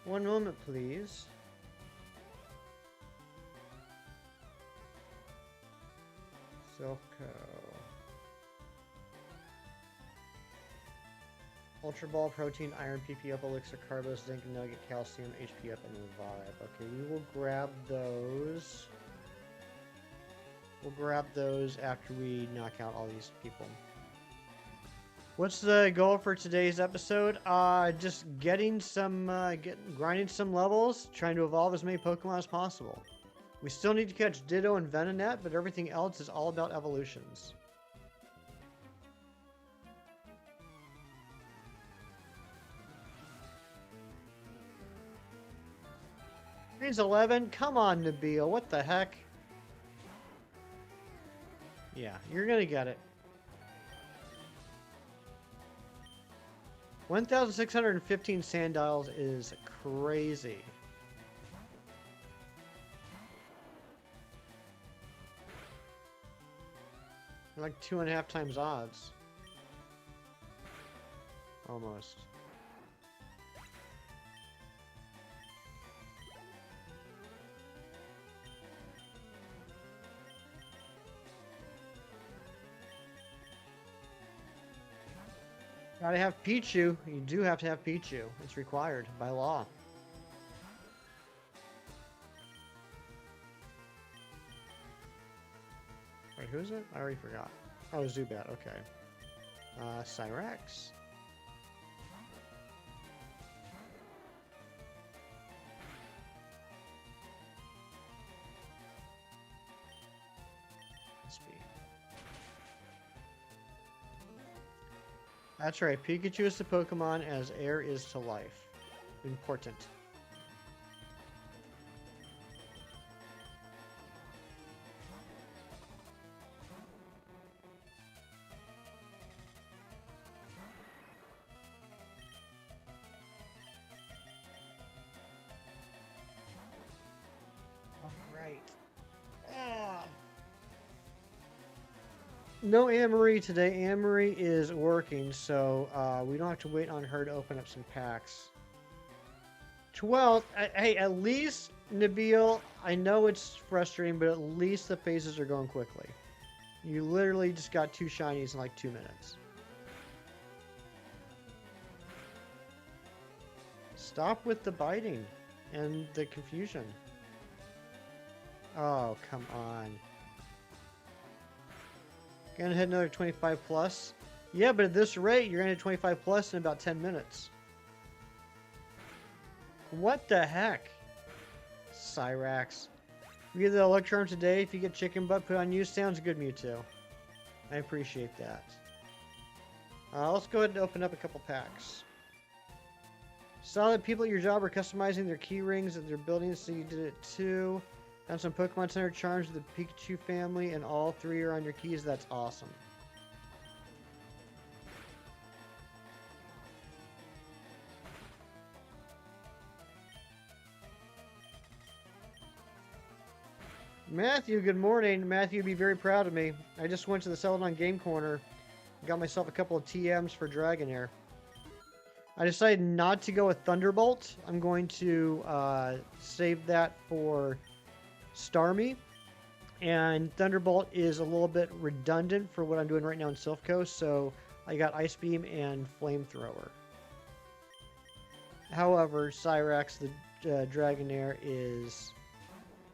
One moment, please. Silph Co. Ultra Ball, Protein, Iron, PP up, Elixir, Carbo, Zinc, Nugget, Calcium, HP up, and Revive. Okay, we will grab those. We'll grab those after we knock out all these people. What's the goal for today's episode? Just getting some, grinding some levels, trying to evolve as many Pokemon as possible. We still need to catch Ditto and Venonat, but everything else is all about evolutions. He's 11. Come on, Nabil. What the heck? Yeah, you're gonna get it. 1,615 Sandiles is crazy. Like 2.5 times odds. Almost. Gotta have Pichu. You do have to have Pichu. It's required by law. Wait, who is it? I already forgot. Oh, Zubat. Okay. Cyrax. That's right. Pikachu is the Pokemon as air is to life. Important. All right. Ah. No Anne-Marie today. Anne-Marie is working, so we don't have to wait on her to open up some packs. 12th. Hey, at least, Nabil, I know it's frustrating, but at least the phases are going quickly. You literally just got 2 shinies in like 2 minutes. Stop with the biting and the confusion. Oh, come on. Gonna hit another 25 plus. Yeah, but at this rate, you're gonna hit 25 plus in about 10 minutes. What the heck? Cyrax. We get the Electrum today. If you get chicken butt put on you, sounds good, Mewtwo. I appreciate that. Let's go ahead and open up a couple packs. Saw that people at your job are customizing their key rings and their buildings, so you did it too. Found some Pokemon Center charms with the Pikachu family, and all 3 are on your keys. That's awesome. Matthew, good morning. Matthew would be very proud of me. I just went to the Celadon Game Corner. Got myself a couple of TMs for Dragonair. I decided not to go with Thunderbolt. I'm going to save that for Starmie. And Thunderbolt is a little bit redundant for what I'm doing right now in Silph Co. So I got Ice Beam and Flamethrower. However, Cyrax, the Dragonair, is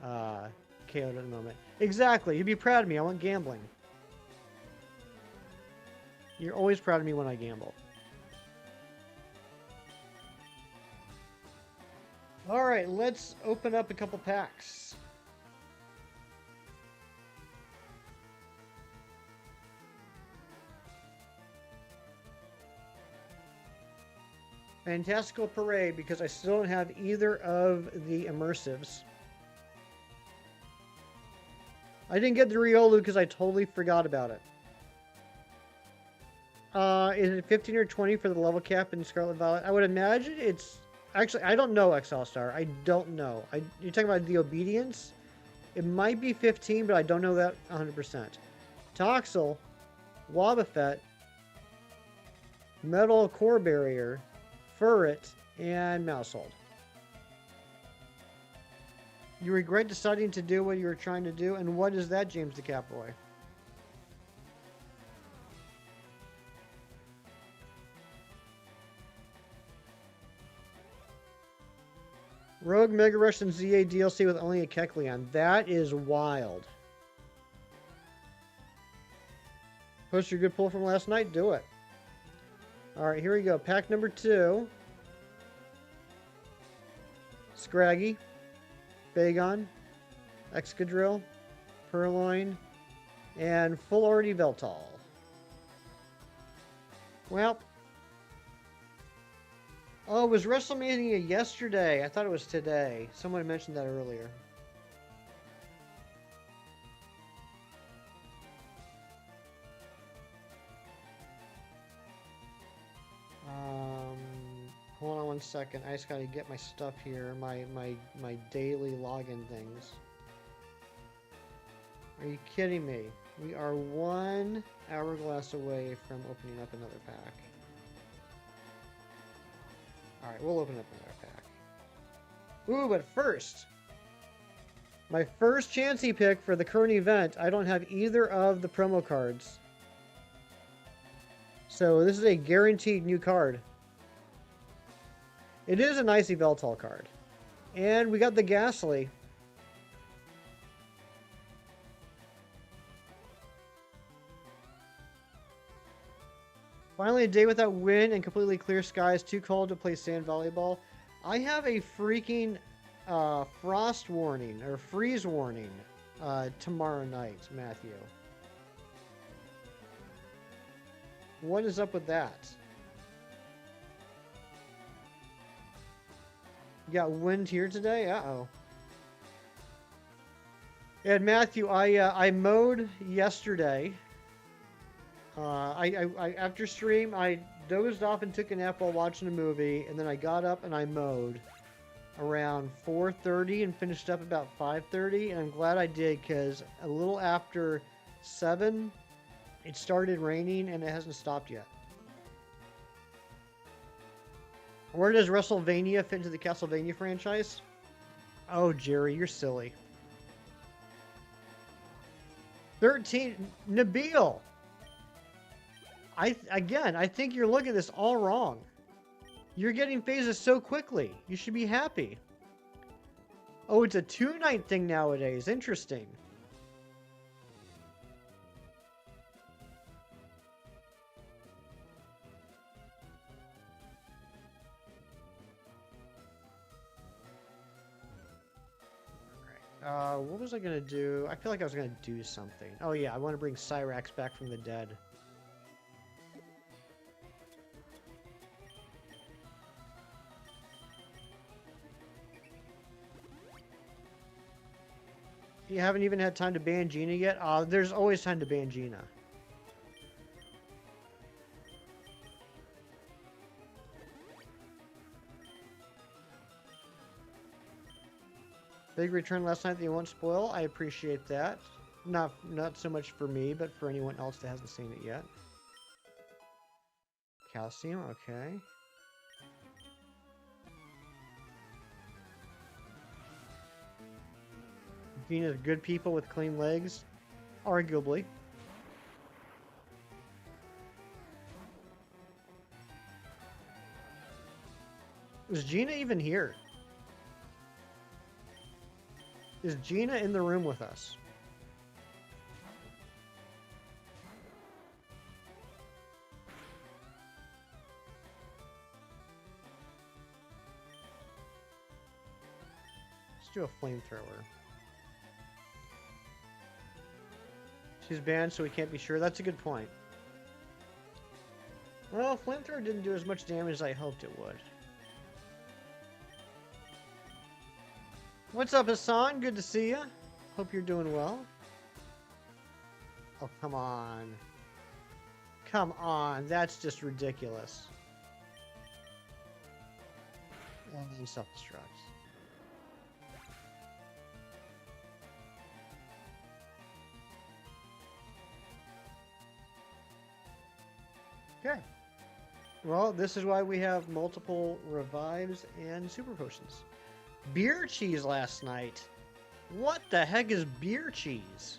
KO'd at the moment. Exactly. You'd be proud of me. I went gambling. You're always proud of me when I gamble. Alright, let's open up a couple packs. Fantastical Parade, because I still don't have either of the immersives. I didn't get the Riolu because I totally forgot about it. Is it 15 or 20 for the level cap in Scarlet Violet? I would imagine it's... Actually, I don't know, XL Star. I don't know. You're talking about the obedience? It might be 15, but I don't know that 100%. Toxel, Wobbuffet, Metal Core Barrier, Furret, and Mousehold. You regret deciding to do what you were trying to do, and what is that, James the Catboy? Rogue Mega Rush and ZA DLC with only a Kecleon. That is wild. Post your good pull from last night. Do it. Alright, here we go. Pack number 2. Scraggy. Bagon. Excadrill. Purloin. And Full Already Veltal. Well... Oh, it was WrestleMania yesterday. I thought it was today. Someone mentioned that earlier. Hold on one second. I just gotta get my stuff here. My daily login things. Are you kidding me? We are 1 hourglass away from opening up another pack. Alright, we'll open up another pack. Ooh, but first, my first Chansey pick for the current event, I don't have either of the promo cards. So this is a guaranteed new card. It is an Icy Veltal card. And we got the Ghastly. Finally, a day without wind and completely clear skies. Too cold to play sand volleyball. I have a freaking frost warning or freeze warning tomorrow night, Matthew. What is up with that? You got wind here today? Uh-oh. And Matthew, I mowed yesterday. I after stream, I dozed off and took a nap while watching a movie, and then I got up and I mowed around 4:30 and finished up about 5:30, and I'm glad I did because a little after 7, it started raining and it hasn't stopped yet. Where does WrestleVania fit into the Castlevania franchise? Oh, Jerry, you're silly. 13, Nabil. I think you're looking at this all wrong. You're getting phases so quickly. You should be happy. Oh, it's a 2-night thing nowadays. Interesting. Alright. What was I going to do? I feel like I was going to do something. Oh, yeah. I want to bring Cyrax back from the dead. You haven't even had time to ban Gina yet? There's always time to ban Gina. Big return last night that you won't spoil. I appreciate that. Not so much for me, but for anyone else that hasn't seen it yet. Calcium, okay. Gina's good people with clean legs? Arguably. Is Gina even here? Is Gina in the room with us? Let's do a flamethrower. She's banned, so we can't be sure. That's a good point. Well, flamethrower didn't do as much damage as I hoped it would. What's up, Hassan? Good to see you. Hope you're doing well. Oh, come on. Come on. That's just ridiculous. And self-destruct. Okay. Well, this is why we have multiple revives and super potions. Beer cheese last night. What the heck is beer cheese?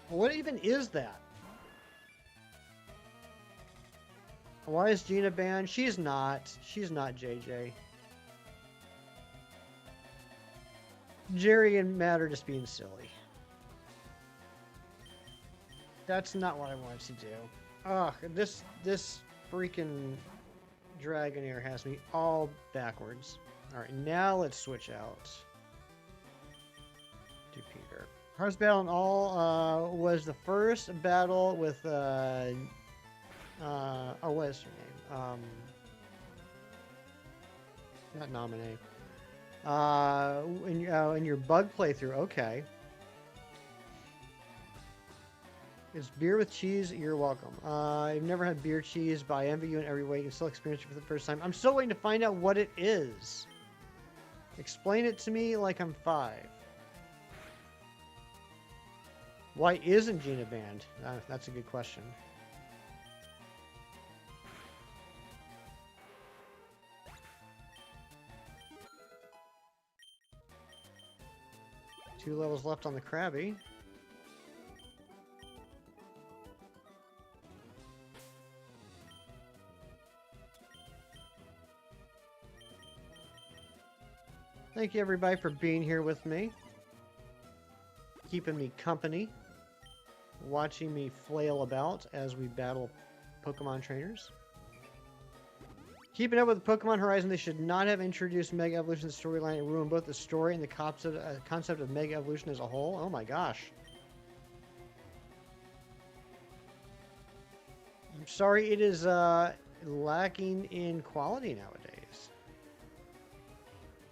What even is that? Why is Gina banned? She's not. She's not JJ. Jerry and Matt are just being silly. That's not what I wanted to do. Ugh, this freaking Dragonair has me all backwards. Alright, now let's switch out to Peter. Hardest battle in all was the first battle with oh, what is her name? Not nominee. In your bug playthrough, okay. It's beer with cheese. You're welcome. I've never had beer cheese, but I envy you in every way. You can still experience it for the first time. I'm still waiting to find out what it is. Explain it to me like I'm 5. Why isn't Gina banned? That's a good question. Two levels left on the Krabby. Thank you everybody for being here with me. Keeping me company. Watching me flail about as we battle Pokemon trainers. Keeping up with Pokemon Horizon, they should not have introduced Mega Evolution storyline and ruined both the story and the concept of Mega Evolution as a whole. Oh my gosh. I'm sorry, it is lacking in quality nowadays.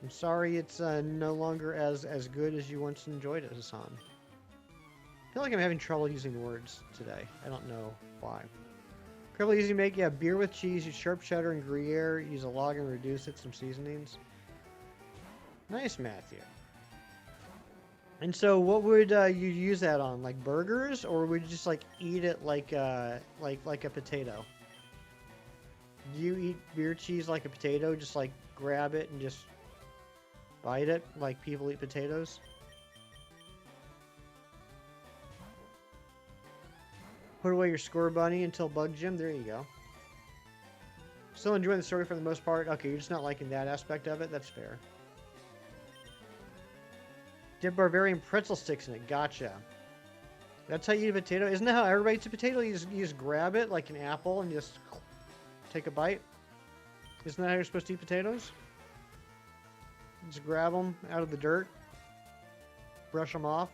I'm sorry it's no longer as good as you once enjoyed it, Hassan. I feel like I'm having trouble using words today. I don't know why. Incredibly easy to make. Yeah, beer with cheese. Use sharp cheddar and Gruyere. Use a log and reduce it. Some seasonings. Nice, Matthew. And so, what would you use that on? Like burgers, or would you just like eat it like a potato? Do you eat beer cheese like a potato? Just like grab it and just bite it like people eat potatoes? Put away your score bunny until Bug Gym. There you go. Still enjoying the story for the most part. Okay, you're just not liking that aspect of it. That's fair. Dip Barbarian pretzel sticks in it. Gotcha. That's how you eat a potato. Isn't that how everybody eats a potato? You just grab it like an apple and just take a bite. Isn't that how you're supposed to eat potatoes? Just grab them out of the dirt. Brush them off.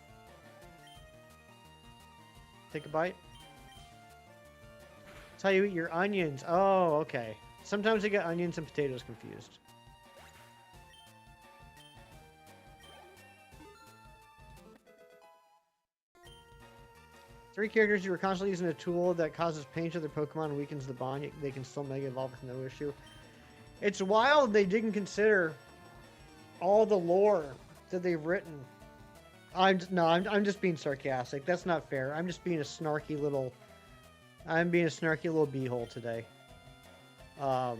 Take a bite. That's how you eat your onions. Oh, okay. Sometimes I get onions and potatoes confused. Three characters, you were constantly using a tool that causes pain to their Pokemon and weakens the bond, yet they can still Mega Evolve with no issue. It's wild they didn't consider all the lore that they've written. I'm just being sarcastic. That's not fair. I'm just being a snarky little beehole today. I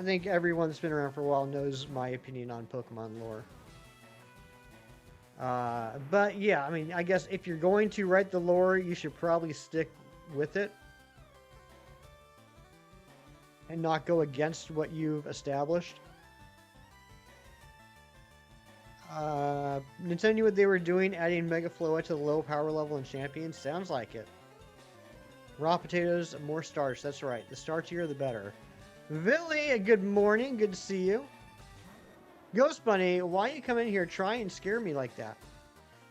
think everyone that's been around for a while knows my opinion on Pokemon lore. But yeah, I mean, I guess if you're going to write the lore, you should probably stick with it and not go against what you've established. Nintendo knew what they were doing, adding Mega Floa to the low power level in Champions. Sounds like it. Raw potatoes, more starch. That's right. The starchier, the better. Villy, good morning. Good to see you. Ghost Bunny, why you come in here trying and scare me like that?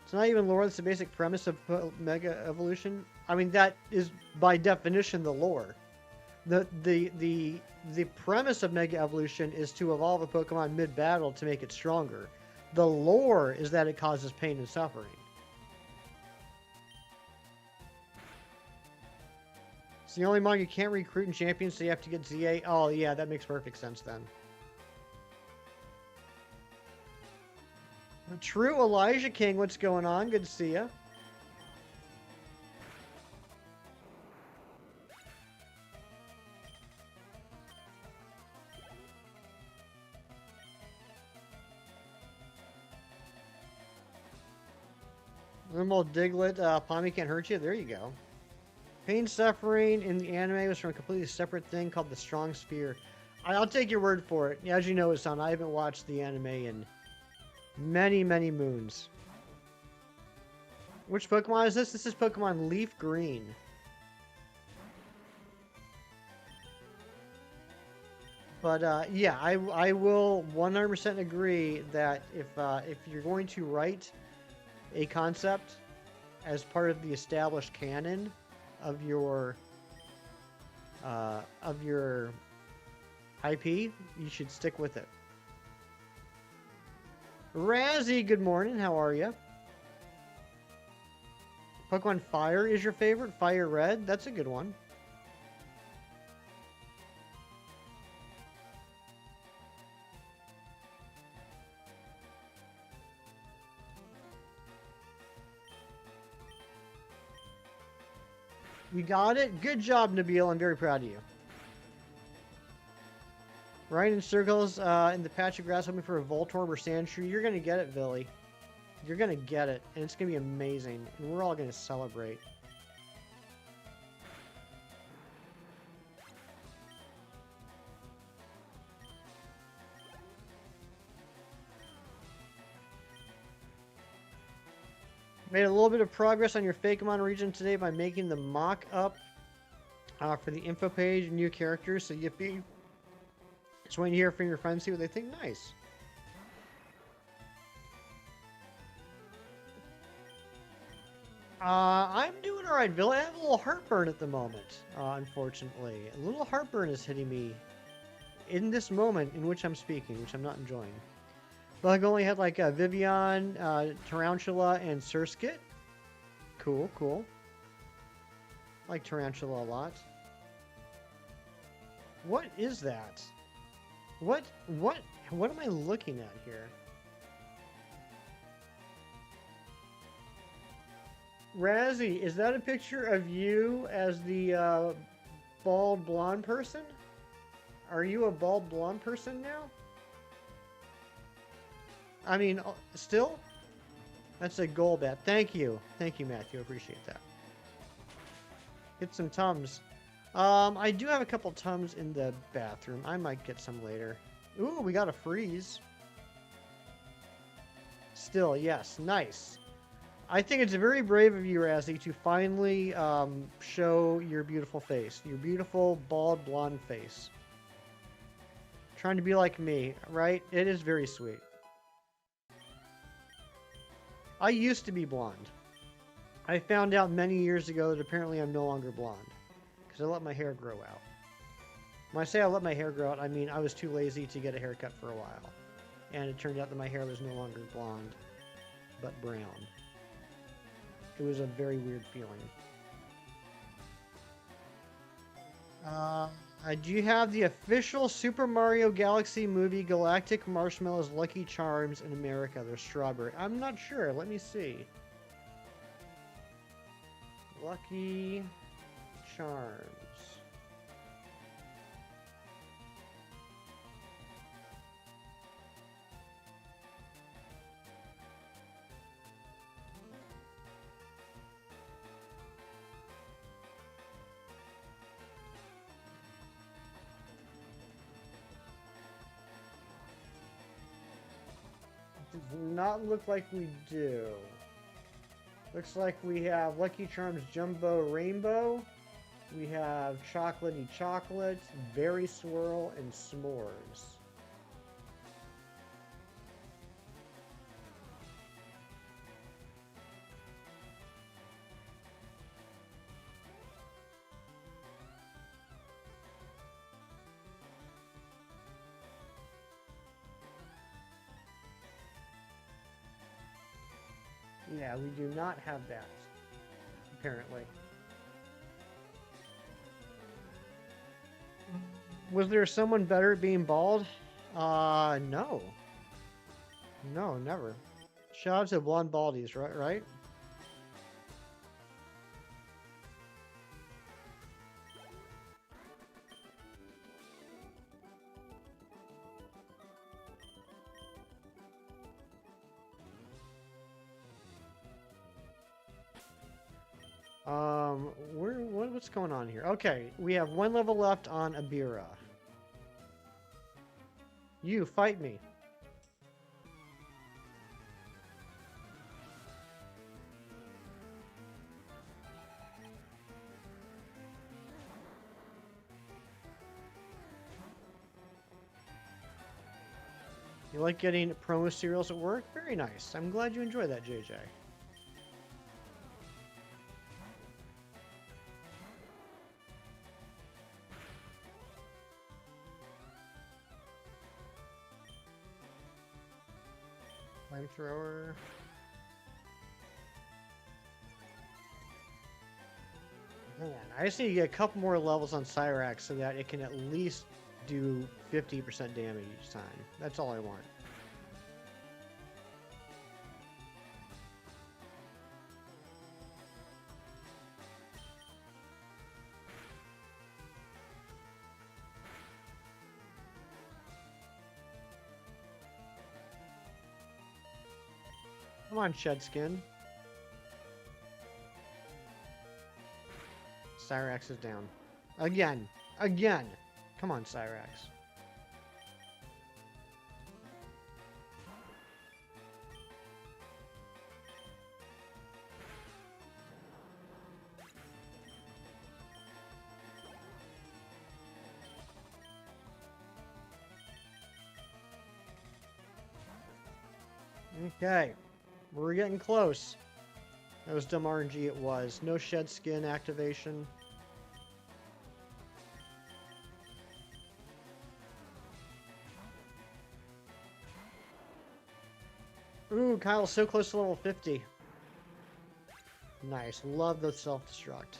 It's not even lore. That's the basic premise of Mega Evolution. I mean, that is by definition the lore. The premise of Mega Evolution is to evolve a Pokemon mid-battle to make it stronger. The lore is that it causes pain and suffering. It's the only Manga you can't recruit in Champions, so you have to get ZA. Oh, yeah, that makes perfect sense then. True Elijah King, what's going on? Good to see you. Normal Diglett, Palmy can't hurt you. There you go. Pain suffering in the anime was from a completely separate thing called the Strong Spear. I'll take your word for it. As you know, son, I haven't watched the anime in many, many moons. Which Pokemon is this? This is Pokemon Leaf Green. But yeah, I will 100% agree that if you're going to write a concept as part of the established canon of your IP, you should stick with it. Razzie, good morning. How are you? Pokemon Fire is your favorite? Fire Red? That's a good one. You got it? Good job, Nabil. I'm very proud of you. Running in circles in the patch of grass hoping for a Voltorb or Sandshrew. You're going to get it, Billy. You're going to get it. And it's going to be amazing. And we're all going to celebrate. Made a little bit of progress on your Fakemon region today by making the mock-up for the info page, new characters, so yippee. Just waiting to hear from your friends, see what they think. Nice. I'm doing alright, Bill. I have a little heartburn at the moment, unfortunately. A little heartburn is hitting me in this moment in which I'm speaking, which I'm not enjoying. Bug only had like Vivian, Tarantula, and Surskit. Cool, cool. I like Tarantula a lot. What is that? What am I looking at here? Razzie, is that a picture of you as the bald blonde person? Are you a bald blonde person now? I mean, still? That's a goal bet. Thank you. Thank you, Matthew. Appreciate that. Get some Tums. I do have a couple Tums in the bathroom. I might get some later. Ooh, we got a freeze. Still, yes. Nice. I think it's very brave of you, Razzie, to finally show your beautiful face. Your beautiful, bald, blonde face. Trying to be like me, right? It is very sweet. I used to be blonde. I found out many years ago that apparently I'm no longer blonde. Because I let my hair grow out. When I say I let my hair grow out, I mean I was too lazy to get a haircut for a while. And it turned out that my hair was no longer blonde, but brown. It was a very weird feeling. Do you have the official Super Mario Galaxy movie Galactic Marshmallows Lucky Charms in America? They're strawberry. I'm not sure. Let me see. Lucky Charms. Does not look like we do. Looks like we have Lucky Charms Jumbo Rainbow. We have Chocolatey Chocolate, Berry Swirl, and S'mores. Yeah, we do not have that, apparently. Was there someone better at being bald? No. No, never. Shout out to blonde baldies, right? What's going on here? Okay, we have one level left on Abira. You, fight me. You like getting promo cereals at work? Very nice. I'm glad you enjoy that, JJ. Flamethrower. Man, I just need to get a couple more levels on Cyrax so that it can at least do 50% damage each time. That's all I want. Come on, Shedskin. Cyrax is down. Again. Again. Come on, Cyrax. Okay. We're getting close. That was dumb RNG, it was. No shed skin activation. Ooh, Kyle's so close to level 50. Nice. Love the self-destruct.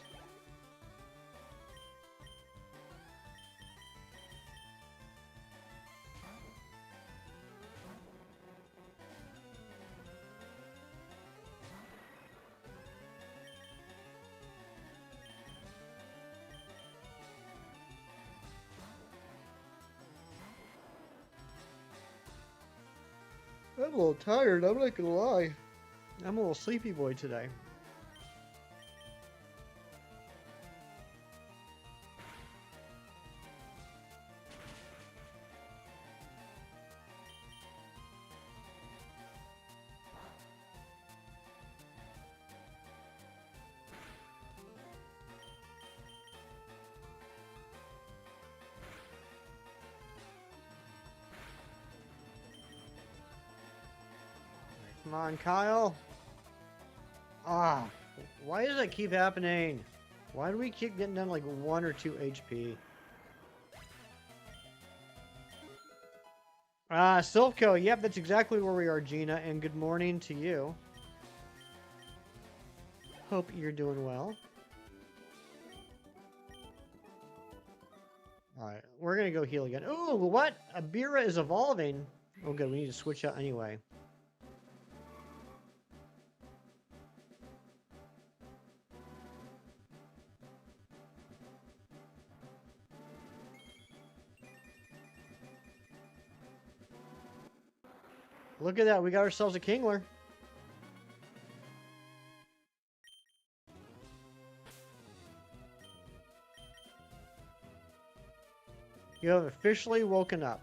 I'm a little tired, I'm not gonna lie. I'm a little sleepy boy today. Come on, Kyle. Ah, why does that keep happening? Why do we keep getting down like 1 or 2 HP? Silph Co. Yep, that's exactly where we are, Gina. And good morning to you. Hope you're doing well. Alright, we're gonna go heal again. Ooh, what? Abira is evolving. Oh, good. We need to switch out anyway. Look at that. We got ourselves a Kingler. You have officially woken up.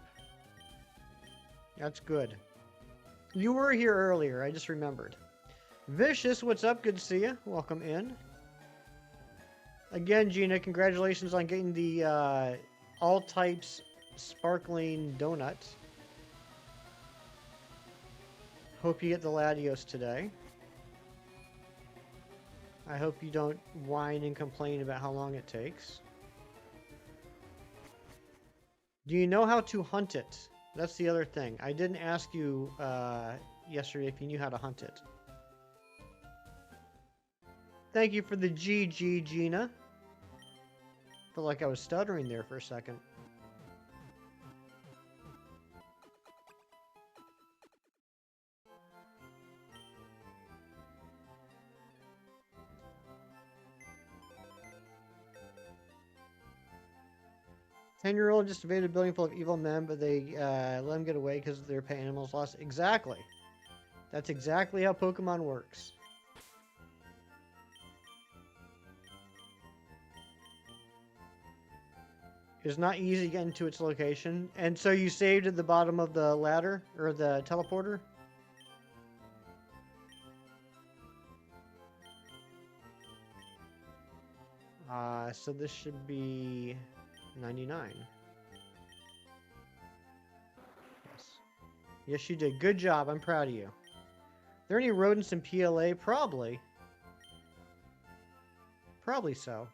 That's good. You were here earlier. I just remembered. Vicious, what's up? Good to see you. Welcome in. Again, Gina, congratulations on getting the all types sparkling donut. Hope you get the Latios today. I hope you don't whine and complain about how long it takes. Do you know how to hunt it? That's the other thing. I didn't ask you yesterday if you knew how to hunt it. Thank you for the GG, Gina. Felt like I was stuttering there for a second. Ten-year-old just evaded a building full of evil men, but they let them get away because their pet animals lost. Exactly. That's exactly how Pokemon works. It's not easy getting to its location. And so you saved at the bottom of the ladder, or the teleporter? So this should be 99. Yes. Yes, you did. Good job. I'm proud of you. Are there any rodents in PLA? Probably. Probably so.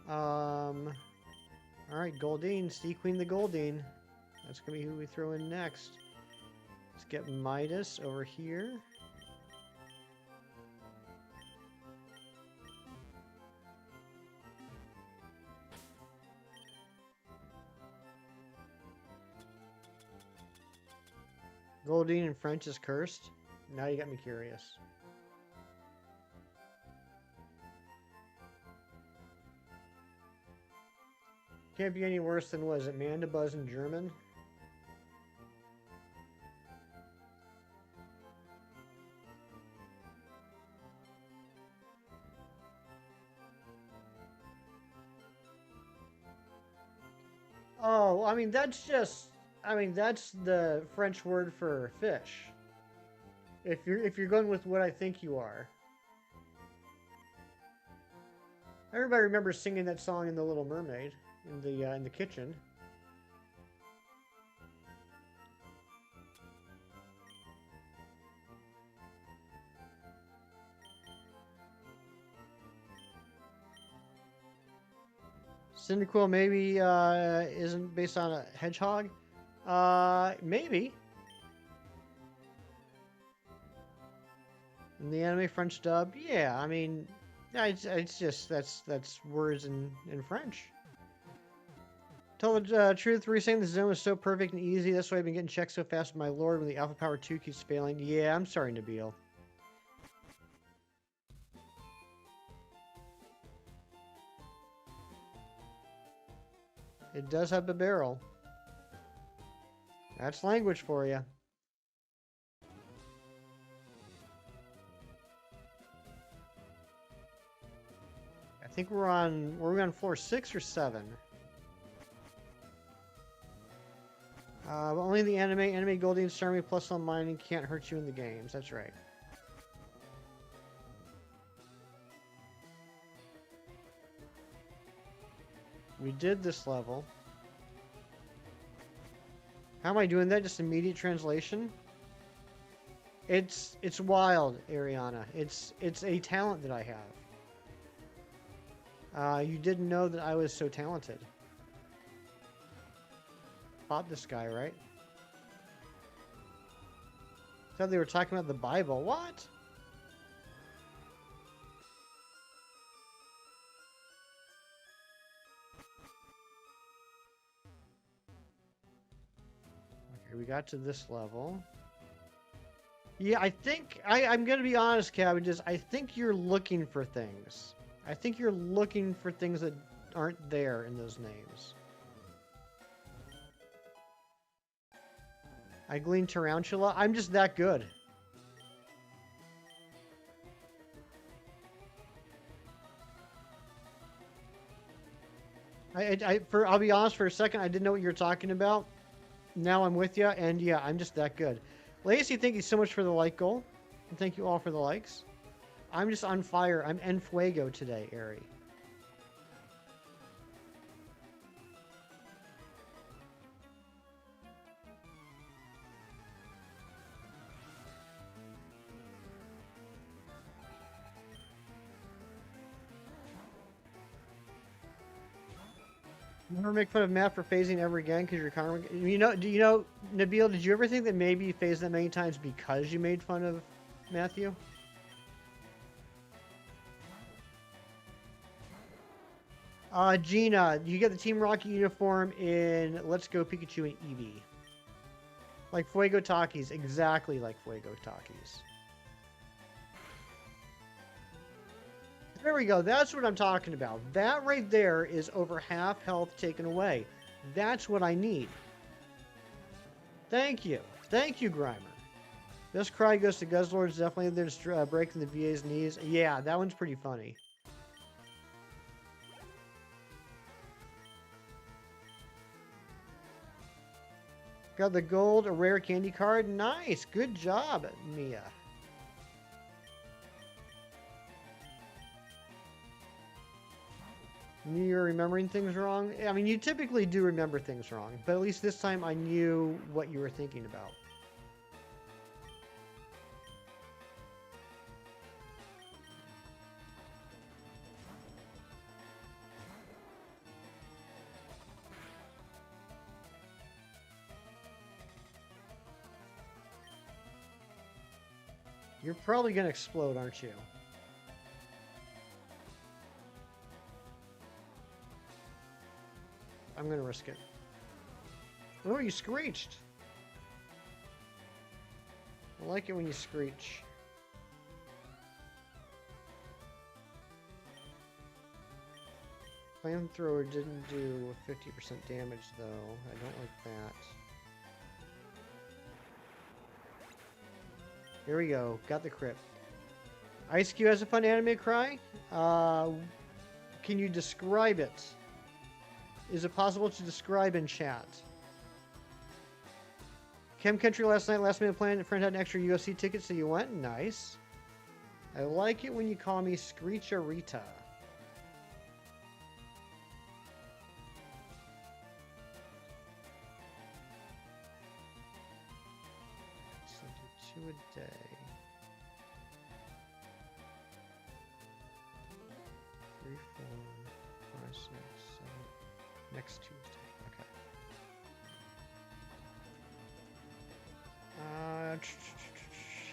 Alright, Goldeen. Sea Queen the Goldeen. That's going to be who we throw in next. Let's get Midas over here. Goldeen in French is cursed. Now you got me curious. Can't be any worse than, was it Mandibuzz in German? Oh, I mean that's just, I mean that's the French word for fish. If you're going with what I think you are. Everybody remembers singing that song in The Little Mermaid in the kitchen. Cyndaquil maybe isn't based on a hedgehog. Maybe. In the anime French dub, yeah. I mean, yeah, it's just that's words in French. Tell the truth, we're saying the zone was so perfect and easy. That's why I've been getting checked so fast with my lord when the Alpha Power 2 keeps failing. Yeah, I'm sorry, Nabil. It does have a barrel. That's language for you. I think were we on floor 6 or 7? But only the anime Goldie Starmie plus on mining can't hurt you in the games. That's right. We did this level. How am I doing that? Just immediate translation? It's wild, Ariana. It's a talent that I have. You didn't know that I was so talented. Fought this guy, right? Thought they were talking about the Bible. What? Okay, we got to this level. Yeah, I think I'm gonna be honest, Cabbages. I think you're looking for things. I think you're looking for things that aren't there in those names. I glean tarantula. I'm just that good. I'll be honest for a second. I didn't know what you were talking about. Now I'm with you, and yeah, I'm just that good. Lacey, thank you so much for the like goal, and thank you all for the likes. I'm just on fire. I'm en fuego today, Ari. Never make fun of Matt for phasing ever again because you're kind of, do you know, Nabil, did you ever think that maybe you phased that many times because you made fun of Matthew? Gina, you get the Team Rocket uniform in Let's Go Pikachu and Eevee. Like Fuego Takis, exactly like Fuego Takis. There we go. That's what I'm talking about. That right there is over half health taken away. That's what I need. Thank you. Thank you, Grimer. This cry goes to Guzzlord's. Definitely there's breaking the VA's knees. Yeah, that one's pretty funny. Got the gold, a rare candy card. Nice. Good job, Mia. You're remembering things wrong? I mean, you typically do remember things wrong, but at least this time I knew what you were thinking about. You're probably going to explode, aren't you? I'm going to risk it. Oh, you screeched. I like it when you screech. Flamethrower didn't do 50% damage, though. I don't like that. Here we go. Got the crit. Ice Cube has a fun anime cry. Can you describe it? Is it possible to describe in chat? Chem Country last night, last minute plan. A friend had an extra UFC ticket, so you went? Nice. I like it when you call me Screecharita. So do 2 a day. 3, 4, 5, 6, 7. Next Tuesday. Okay.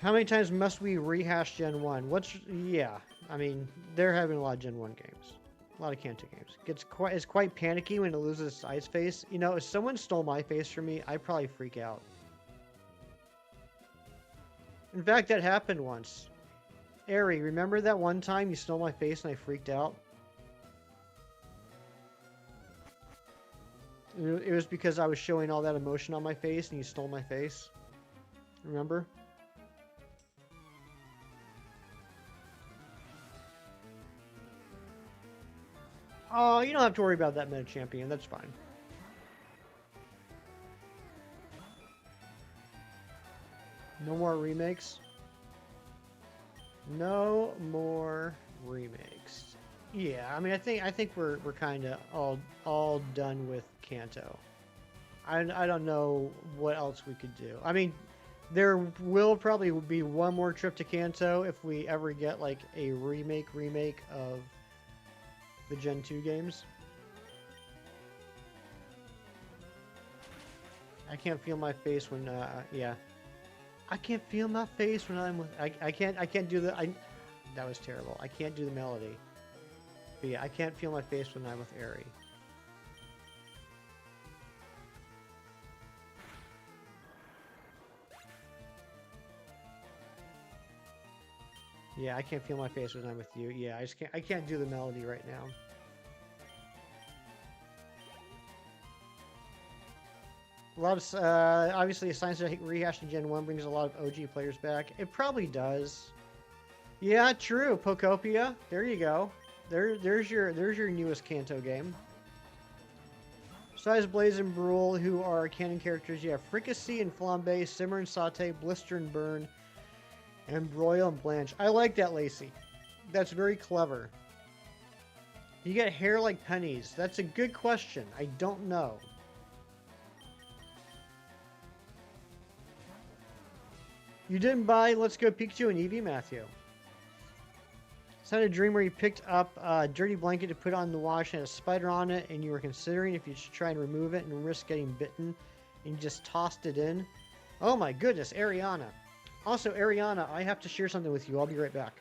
How many times must we rehash Gen 1? Yeah, I mean, they're having a lot of Gen 1 games. A lot of Kanto games. It's quite panicky when it loses its ice face. You know, if someone stole my face from me, I'd probably freak out. In fact, that happened once. Ari, remember that one time you stole my face and I freaked out? It was because I was showing all that emotion on my face and you stole my face. Remember? Oh, you don't have to worry about that meta champion. That's fine. No more remakes. No more remakes. Yeah, I mean, I think we're kind of all done with Kanto. I don't know what else we could do. I mean, there will probably be one more trip to Kanto if we ever get like a remake of the Gen 2 games. I can't feel my face when yeah. I can't feel my face when I'm with I can't do the that was terrible. I can't do the melody. But yeah, I can't feel my face when I'm with Ari. Yeah, I can't feel my face when I'm with you. Yeah, I can't do the melody right now. A lot of obviously a science rehashing Gen 1 brings a lot of OG players back. It probably does. Yeah, true. Pokopia. There you go. There's your newest Kanto game. Besides Blaze and Brule, who are canon characters, you have Fricassee and Flambe, Simmer and Saute, Blister and Burn, and Broil and Blanche. I like that, Lacey. That's very clever. You get hair like pennies. That's a good question. I don't know. You didn't buy Let's Go Pikachu and Eevee, Matthew? It's had a dream where you picked up a dirty blanket to put on the wash and had a spider on it, and you were considering if you should try and remove it and risk getting bitten, and you just tossed it in. Oh my goodness, Ariana. Also, Ariana, I have to share something with you. I'll be right back.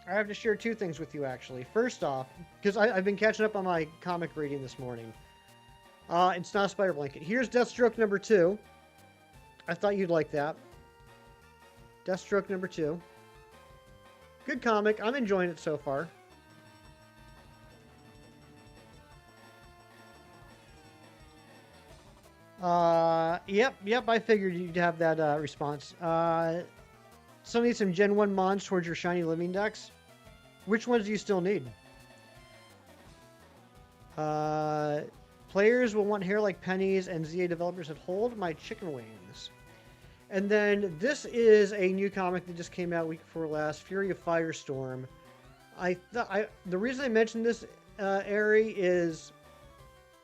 I have to share 2 things with you, actually. First off, because I've been catching up on my comic reading this morning. It's not a spider blanket. Here's Deathstroke number 2. I thought you'd like that. Deathstroke number 2. Good comic. I'm enjoying it so far. Yep, I figured you'd have that response. Some need some Gen 1 mons towards your shiny living decks. Which ones do you still need? Players will want hair like pennies, and ZA developers that hold my chicken wings. And then this is a new comic that just came out week before last, Fury of Firestorm. The reason I mentioned this, Ari, is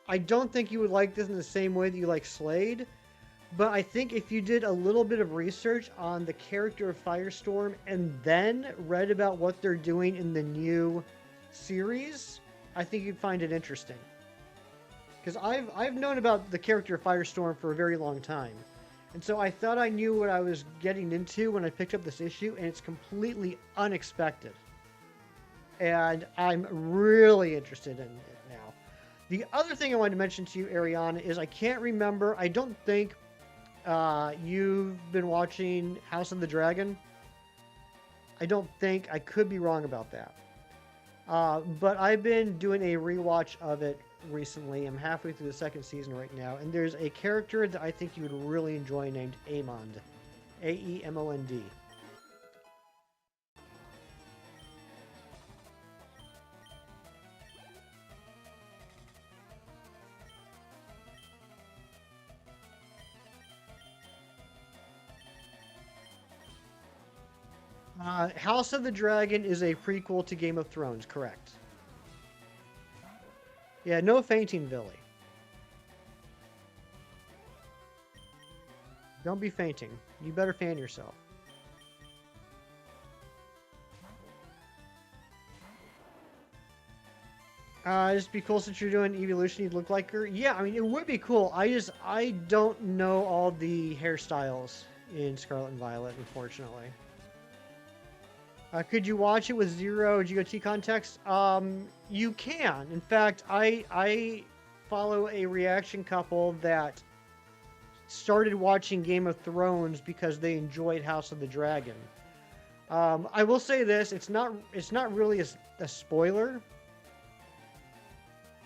I don't think you would like this in the same way that you like Slade. But I think if you did a little bit of research on the character of Firestorm and then read about what they're doing in the new series, I think you'd find it interesting. Because I've known about the character of Firestorm for a very long time. And so I thought I knew what I was getting into when I picked up this issue, and it's completely unexpected. And I'm really interested in it now. The other thing I wanted to mention to you, Ariana, is I can't remember, I don't think you've been watching House of the Dragon. I don't think. I could be wrong about that. But I've been doing a rewatch of it recently. I'm halfway through the second season right now, and there's a character that I think you would really enjoy named Aemond. Aemond. House of the Dragon is a prequel to Game of Thrones, correct? Yeah, no fainting, Billy. Don't be fainting. You better fan yourself. Just be cool since you're doing evolution. You'd look like her. Yeah, I mean it would be cool. I don't know all the hairstyles in Scarlet and Violet, unfortunately. Could you watch it with zero GOT context? You can. In fact, I follow a reaction couple that started watching Game of Thrones because they enjoyed House of the Dragon. I will say this: it's not really a spoiler,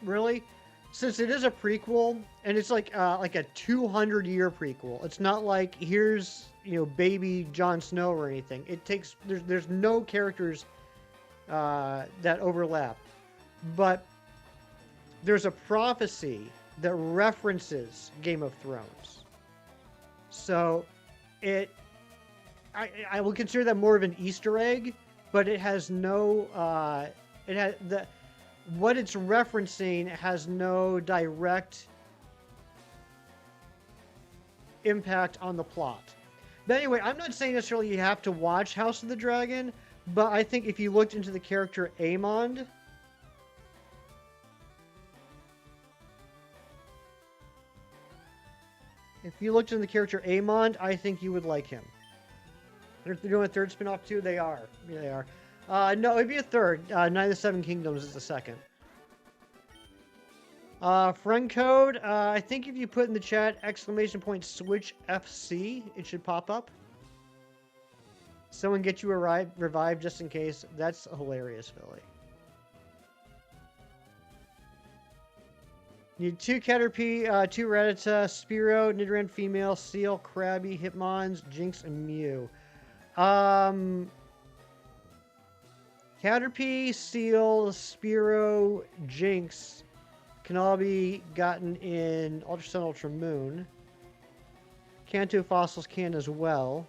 really, since it is a prequel and it's like a 200-year prequel. It's not like here's baby Jon Snow or anything. It takes there's no characters that overlap, but there's a prophecy that references Game of Thrones. So I will consider that more of an Easter egg, but it has no what it's referencing has no direct impact on the plot. But anyway, I'm not saying necessarily you have to watch House of the Dragon, but I think if you looked into the character Aemond, I think you would like him. They're doing a third spin-off too? They are. Yeah, they are. No, it'd be a third. Night of the Seven Kingdoms is the second. Friend code, I think if you put in the chat !switch FC, it should pop up. Someone get you a revive just in case. That's hilarious, Philly. Need 2 Caterpie, 2 Rattata, Spearow, Nidoran female, Seal, Krabby, Hitmons, Jinx, and Mew. Caterpie, Seal, Spearow, Jinx can all be gotten in Ultra Sun, Ultra Moon. Kanto fossils can as well.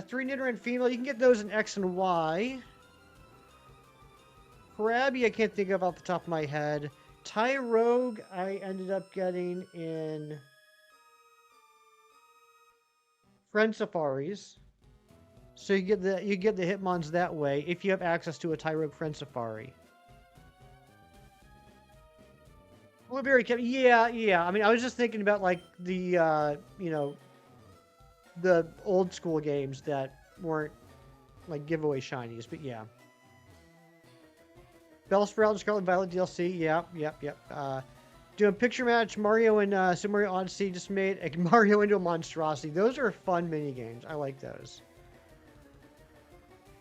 Three Nidoran female. You can get those in X and Y. Krabby, I can't think of off the top of my head. Tyrogue, I ended up getting in Friend Safaris. So you get the Hitmons that way if you have access to a Tyrogue Friend Safari. Blueberry kept, yeah. I mean, I was just thinking about like the the old school games that weren't like giveaway shinies, but yeah. Bellsprout and Scarlet Violet DLC, yep. Doing picture match, Mario and Super Mario Odyssey just made a Mario into a monstrosity. Those are fun mini games. I like those.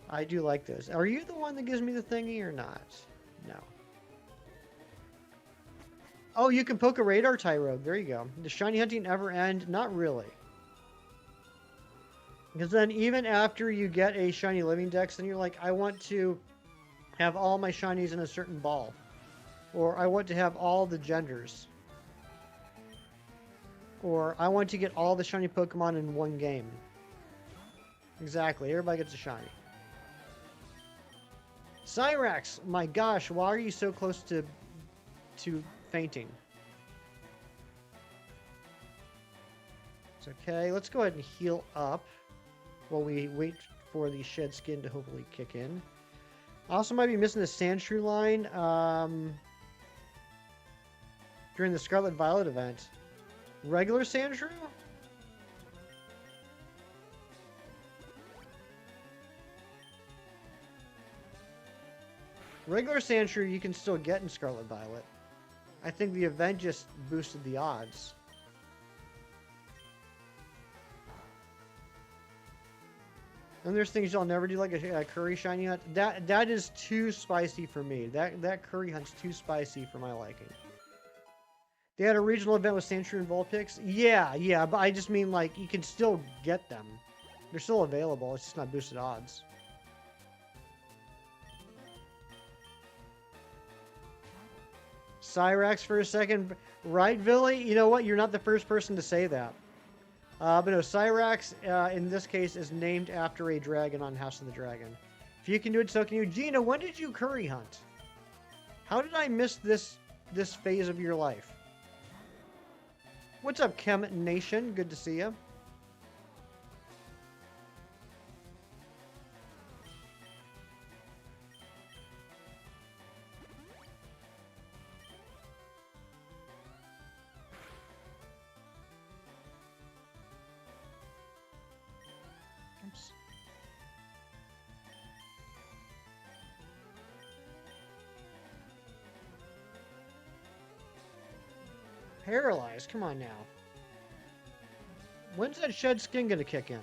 I do like those. Are you the one that gives me the thingy or not? No. Oh, you can poke a radar Tyrogue. There you go. Does shiny hunting ever end? Not really. Because then even after you get a shiny living dex, then you're like, I want to have all my shinies in a certain ball. Or I want to have all the genders. Or I want to get all the shiny Pokemon in one game. Exactly. Everybody gets a shiny. Cyrax, my gosh, why are you so close to fainting? It's okay. Let's go ahead and heal up while we wait for the shed skin to hopefully kick in. I also might be missing the Sandshrew line during the Scarlet Violet event. Regular Sandshrew? Regular Sandshrew you can still get in Scarlet Violet. I think the event just boosted the odds. And there's things y'all never do, like a curry shiny hunt. That is too spicy for me. That curry hunt's too spicy for my liking. They had a regional event with Sandshrew and Vulpix. Yeah, but I just mean like you can still get them. They're still available. It's just not boosted odds. Cyrax for a second, right, Billy? You know what? You're not the first person to say that. But no, Cyrax, in this case, is named after a dragon on House of the Dragon. If you can do it, so can you. Gina, when did you curry hunt? How did I miss this phase of your life? What's up, Chem Nation? Good to see you. Oops. Paralyzed? Come on now. When's that shed skin gonna kick in? Do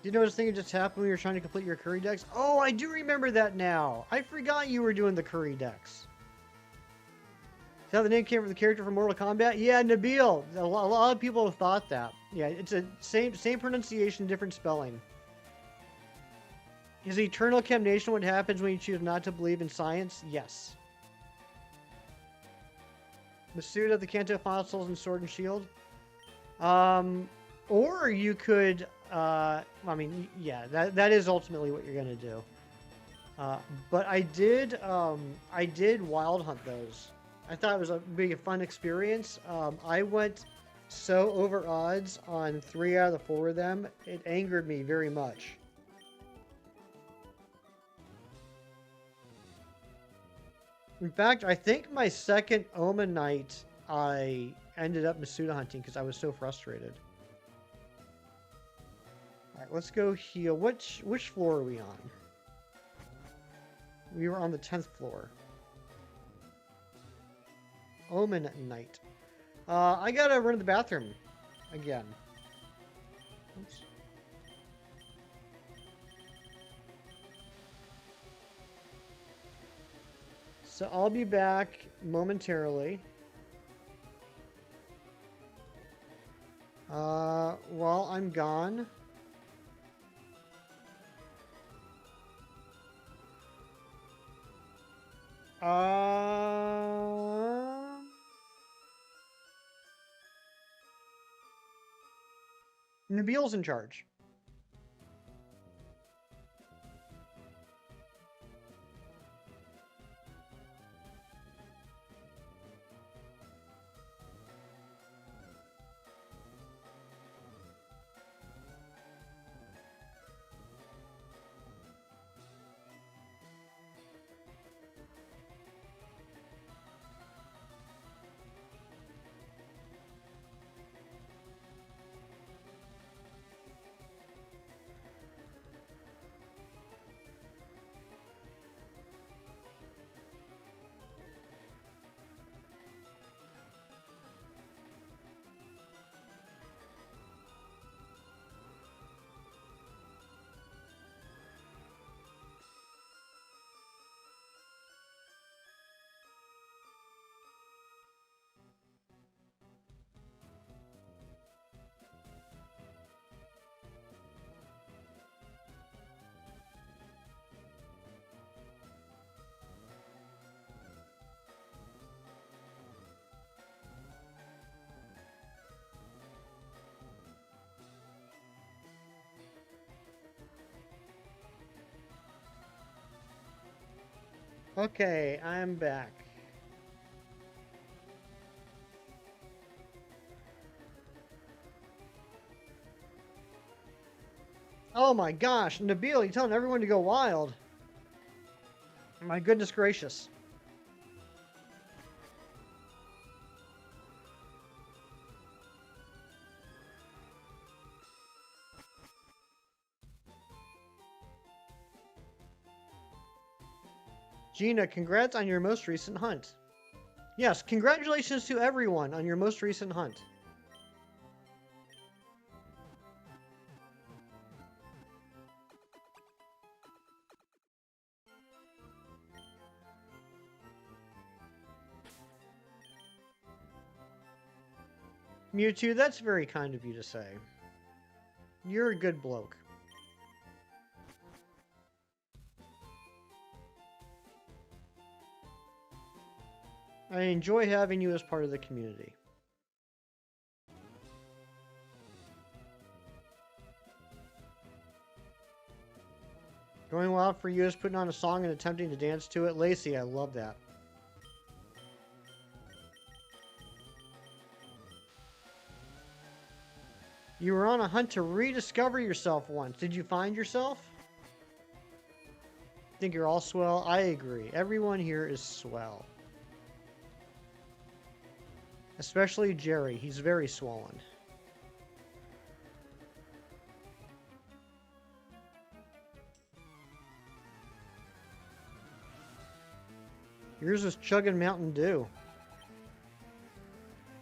you notice thing that just happened when you were trying to complete your curry dex? Oh, I do remember that now. I forgot you were doing the curry dex. Is that how the name came from the character from Mortal Kombat? Yeah, Nabil. A lot of people have thought that. Yeah, it's a same pronunciation, different spelling. Is eternal condemnation what happens when you choose not to believe in science? Yes. Masuda, the Kanto Final Souls, and Sword and Shield. Or you could, I mean, yeah, that is ultimately what you're gonna do. But I did wild hunt those. I thought it was be a fun experience. I went so over odds on 3 out of the 4 of them. It angered me very much. In fact, I think my second Omen night, I ended up Masuda hunting because I was so frustrated. Alright, let's go heal. Which floor are we on? We were on the 10th floor. Omen night. I gotta run to the bathroom again. Oops. So I'll be back momentarily. While I'm gone, Nabil's in charge. Okay, I'm back. Oh my gosh, Nabil, you're telling everyone to go wild. My goodness gracious. Gina, congrats on your most recent hunt. Yes, congratulations to everyone on your most recent hunt. Mewtwo, that's very kind of you to say. You're a good bloke. I enjoy having you as part of the community. Going wild for you is putting on a song and attempting to dance to it. Lacey, I love that. You were on a hunt to rediscover yourself once. Did you find yourself? Think you're all swell? I agree. Everyone here is swell. Especially Jerry. He's very swollen. Yours is chugging Mountain Dew.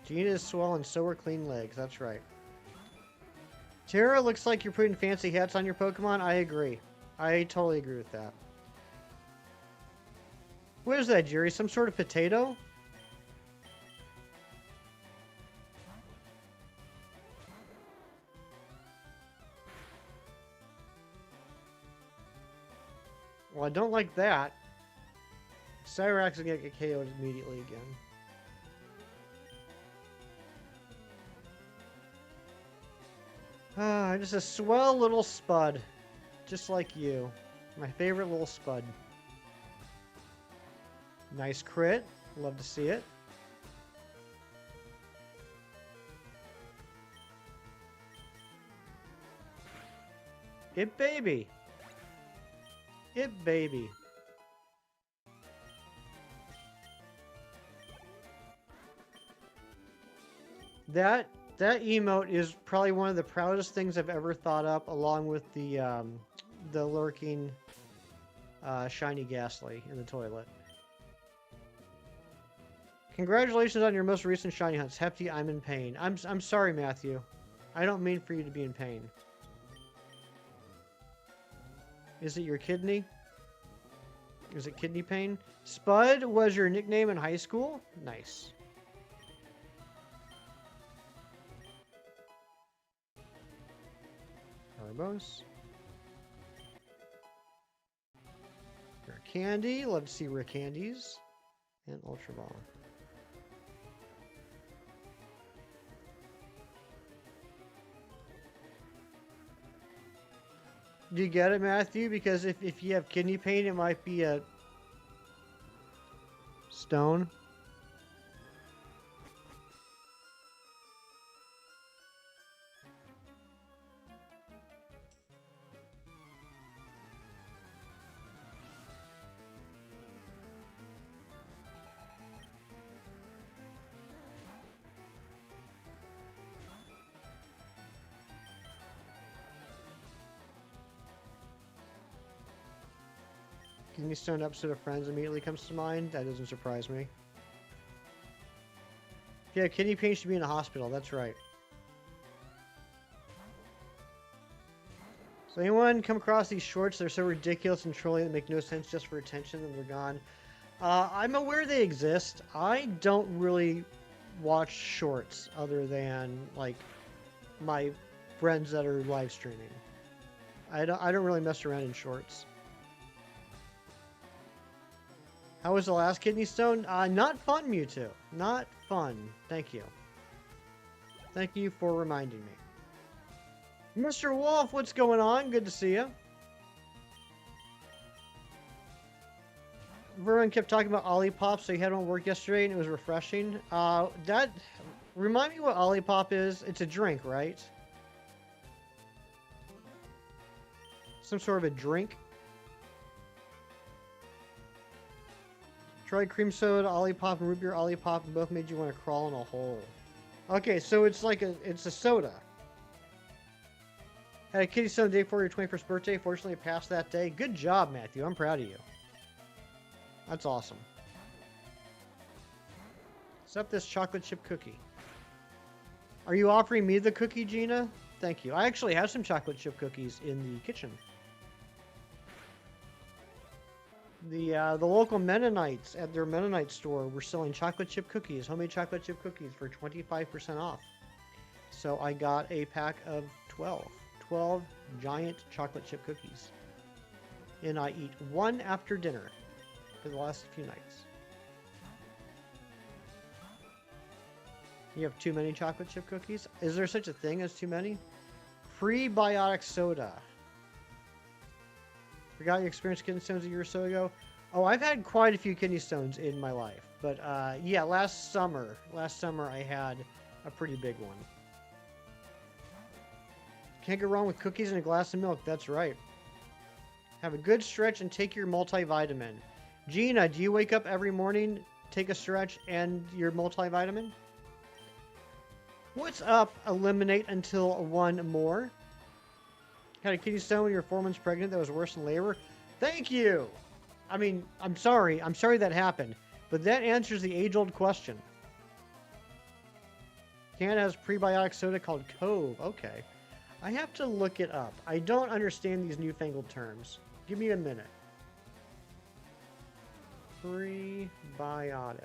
Gina is swollen, so are clean legs. That's right. Tara, looks like you're putting fancy hats on your Pokemon. I agree. I totally agree with that. What is that, Jerry? Some sort of potato? Well, I don't like that. Cyrax will get KO'd immediately again. Ah, just a swell little spud. Just like you. My favorite little spud. Nice crit. Love to see it. It baby. It baby. That emote is probably one of the proudest things I've ever thought up, along with the lurking shiny Ghastly in the toilet. Congratulations on your most recent shiny hunts. Hefty, I'm in pain. I'm sorry, Matthew. I don't mean for you to be in pain. Is it your kidney? Is it kidney pain? Spud was your nickname in high school? Nice. Carbos. Rare Candy. Love to see rare candies. And Ultra Ball. Do you get it, Matthew? Because if you have kidney pain, it might be a stone. Kidney stone episode of Friends immediately comes to mind. That doesn't surprise me. Yeah, kidney pain should be in a hospital. That's right. So anyone come across these shorts? They're so ridiculous and trolling that make no sense just for attention and they're gone. I'm aware they exist. I don't really watch shorts other than like my friends that are live streaming. I don't really mess around in shorts. How was the last kidney stone? Not fun, Mewtwo. Not fun. Thank you. Thank you for reminding me. Mr. Wolf, what's going on? Good to see you. Everyone kept talking about Olipop, so you had one work yesterday and it was refreshing. Remind me what Olipop is. It's a drink, right? Some sort of a drink. Tried cream soda, Olipop, and root beer Olipop, and both made you want to crawl in a hole. Okay, so it's like it's a soda. Had a kidney stone the day before your 21st birthday. Fortunately, it passed that day. Good job, Matthew. I'm proud of you. That's awesome. Except this chocolate chip cookie. Are you offering me the cookie, Gina? Thank you. I actually have some chocolate chip cookies in the kitchen. The local Mennonites at their Mennonite store were selling chocolate chip cookies, homemade chocolate chip cookies for 25% off. So I got a pack of 12 giant chocolate chip cookies. And I eat one after dinner for the last few nights. You have too many chocolate chip cookies? Is there such a thing as too many? Prebiotic soda. Forgot your experience kidney stones a year or so ago? Oh, I've had quite a few kidney stones in my life. But yeah, last summer I had a pretty big one. Can't go wrong with cookies and a glass of milk. That's right. Have a good stretch and take your multivitamin. Gina, do you wake up every morning, take a stretch, and your multivitamin? What's up? Eliminate until one more. Had a kidney stone when you were 4 months pregnant that was worse than labor. Thank you. I mean, I'm sorry that happened, but that answers the age-old question. Canada has prebiotic soda called Cove. Okay. I have to look it up. I don't understand these newfangled terms. Give me a minute. Prebiotic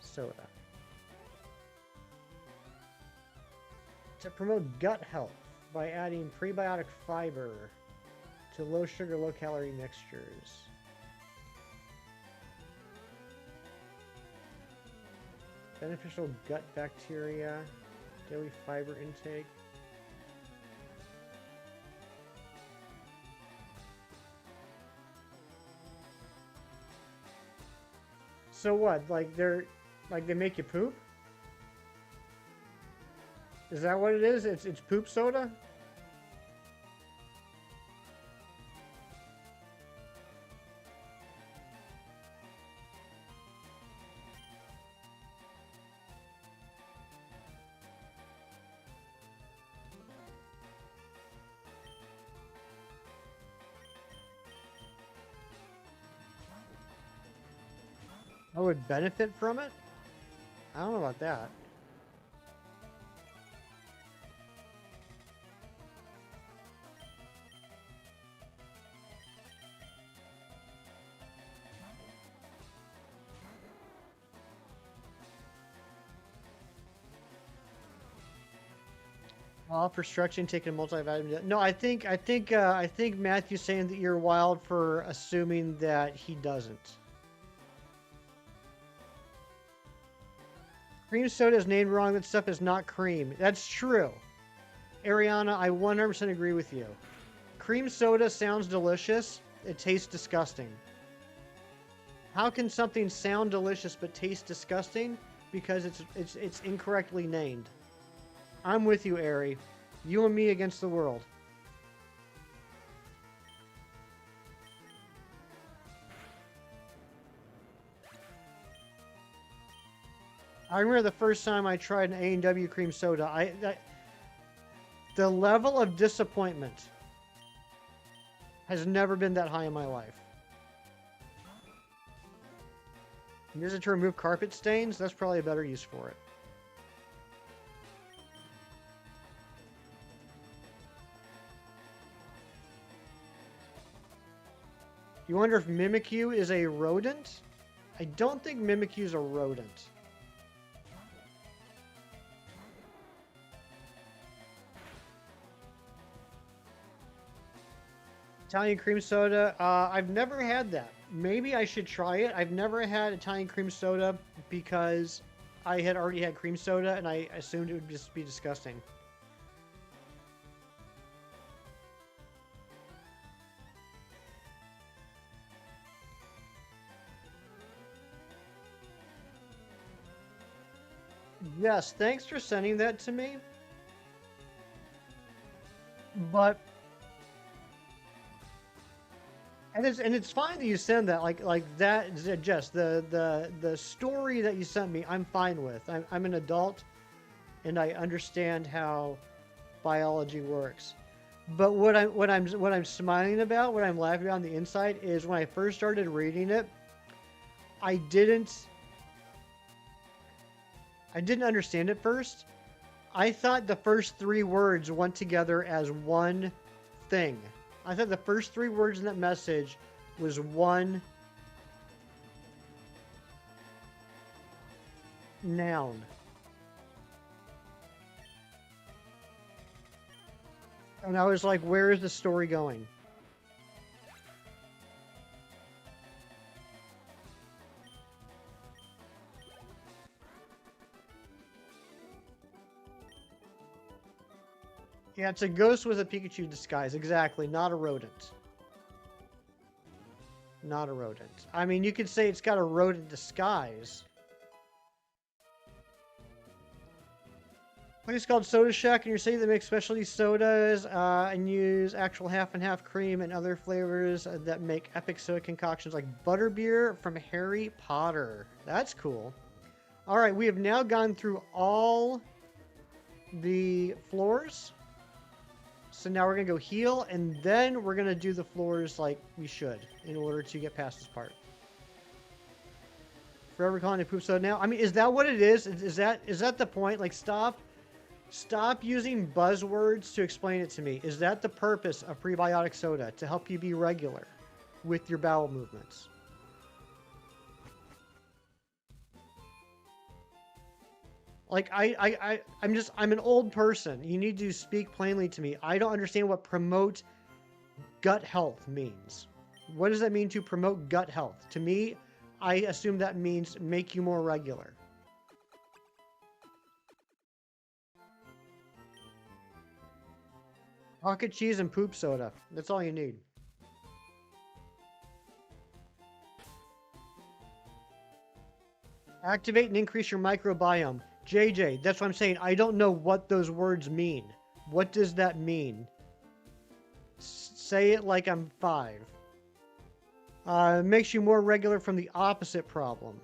soda. To promote gut health by adding prebiotic fiber to low sugar, low calorie mixtures. Beneficial gut bacteria, daily fiber intake. So what? Like they make you poop? Is that what it is? It's poop soda? I would benefit from it? I don't know about that. All for stretching, taking a multivitamin. No, I think Matthew's saying that you're wild for assuming that he doesn't. Cream soda is named wrong. That stuff is not cream. That's true. Ariana, I 100% agree with you. Cream soda sounds delicious. It tastes disgusting. How can something sound delicious but taste disgusting? Because it's incorrectly named. I'm with you, Ari. You and me against the world. I remember the first time I tried an A&W cream soda. The level of disappointment has never been that high in my life. Use it to remove carpet stains? That's probably a better use for it. You wonder if Mimikyu is a rodent? I don't think Mimikyu is a rodent. Italian cream soda. I've never had that. Maybe I should try it. I've never had Italian cream soda because I had already had cream soda and I assumed it would just be disgusting. Yes, thanks for sending that to me. But it's fine that you send that like that. Just the story that you sent me, I'm fine with. I'm an adult, and I understand how biology works. But what I'm smiling about, what I'm laughing about on the inside is when I first started reading it, I didn't understand it first. I thought the first three words went together as one thing. I thought the first three words in that message was one noun. And I was like, where is the story going? Yeah, it's a ghost with a Pikachu disguise. Exactly. Not a rodent. Not a rodent. I mean, you could say it's got a rodent disguise. It's called Soda Shack, and you're saying they make specialty sodas and use actual half and half cream and other flavors that make epic soda concoctions like butterbeer from Harry Potter. That's cool. All right, we have now gone through all the floors. So now we're going to go heal, and then we're going to do the floors like we should in order to get past this part. Forever calling it poop soda now? I mean, is that what it is? Is that the point? Like, stop using buzzwords to explain it to me. Is that the purpose of prebiotic soda? To help you be regular with your bowel movements? Like, I'm an old person. You need to speak plainly to me. I don't understand what promote gut health means. What does that mean to promote gut health? To me, I assume that means make you more regular. Pocket cheese and poop soda. That's all you need. Activate and increase your microbiome. JJ, that's what I'm saying. I don't know what those words mean. What does that mean? Say it like I'm 5. Makes you more regular from the opposite problem.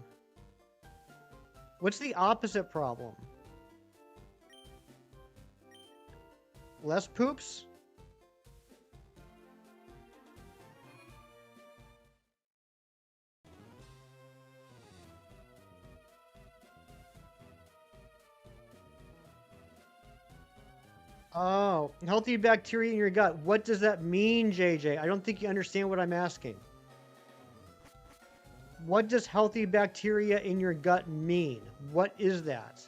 What's the opposite problem? Less poops? Oh, healthy bacteria in your gut. What does that mean, JJ? I don't think you understand what I'm asking. What does healthy bacteria in your gut mean? What is that?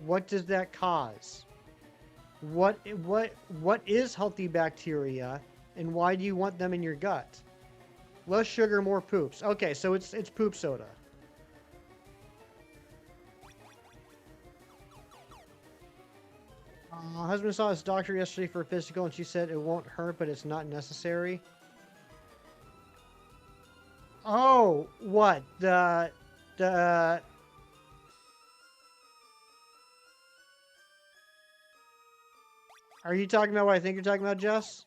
What does that cause? What is healthy bacteria, and why do you want them in your gut? Less sugar, more poops. Okay, so it's poop soda. Husband saw his doctor yesterday for a physical, and she said it won't hurt, but it's not necessary. Oh, what? The... Are you talking about what I think you're talking about, Jess?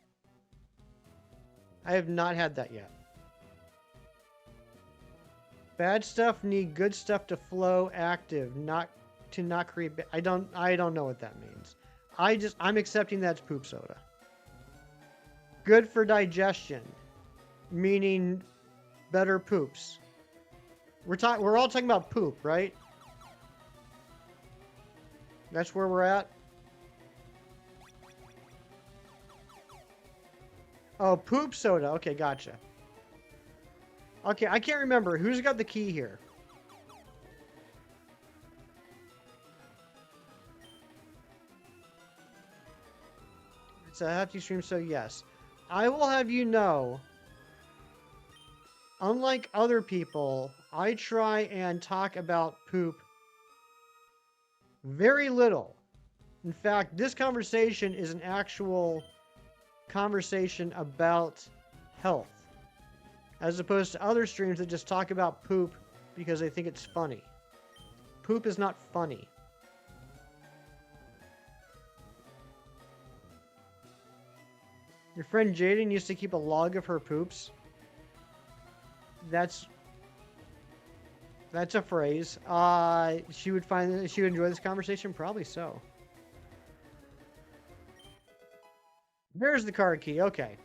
I have not had that yet. Bad stuff need good stuff to flow active, not create... I don't know what that means. I'm accepting that's poop soda. Good for digestion, meaning better poops. We're all talking about poop, right? That's where we're at. Oh, poop soda. Okay, gotcha. Okay, I can't remember. Who's got the key here? It's a hefty stream, so yes. I will have you know, unlike other people, I try and talk about poop very little. In fact, this conversation is an actual conversation about health, as opposed to other streams that just talk about poop because they think it's funny. Poop is not funny. Your friend Jaden used to keep a log of her poops. That's a phrase. She would enjoy this conversation? Probably so. There's the card key. Okay.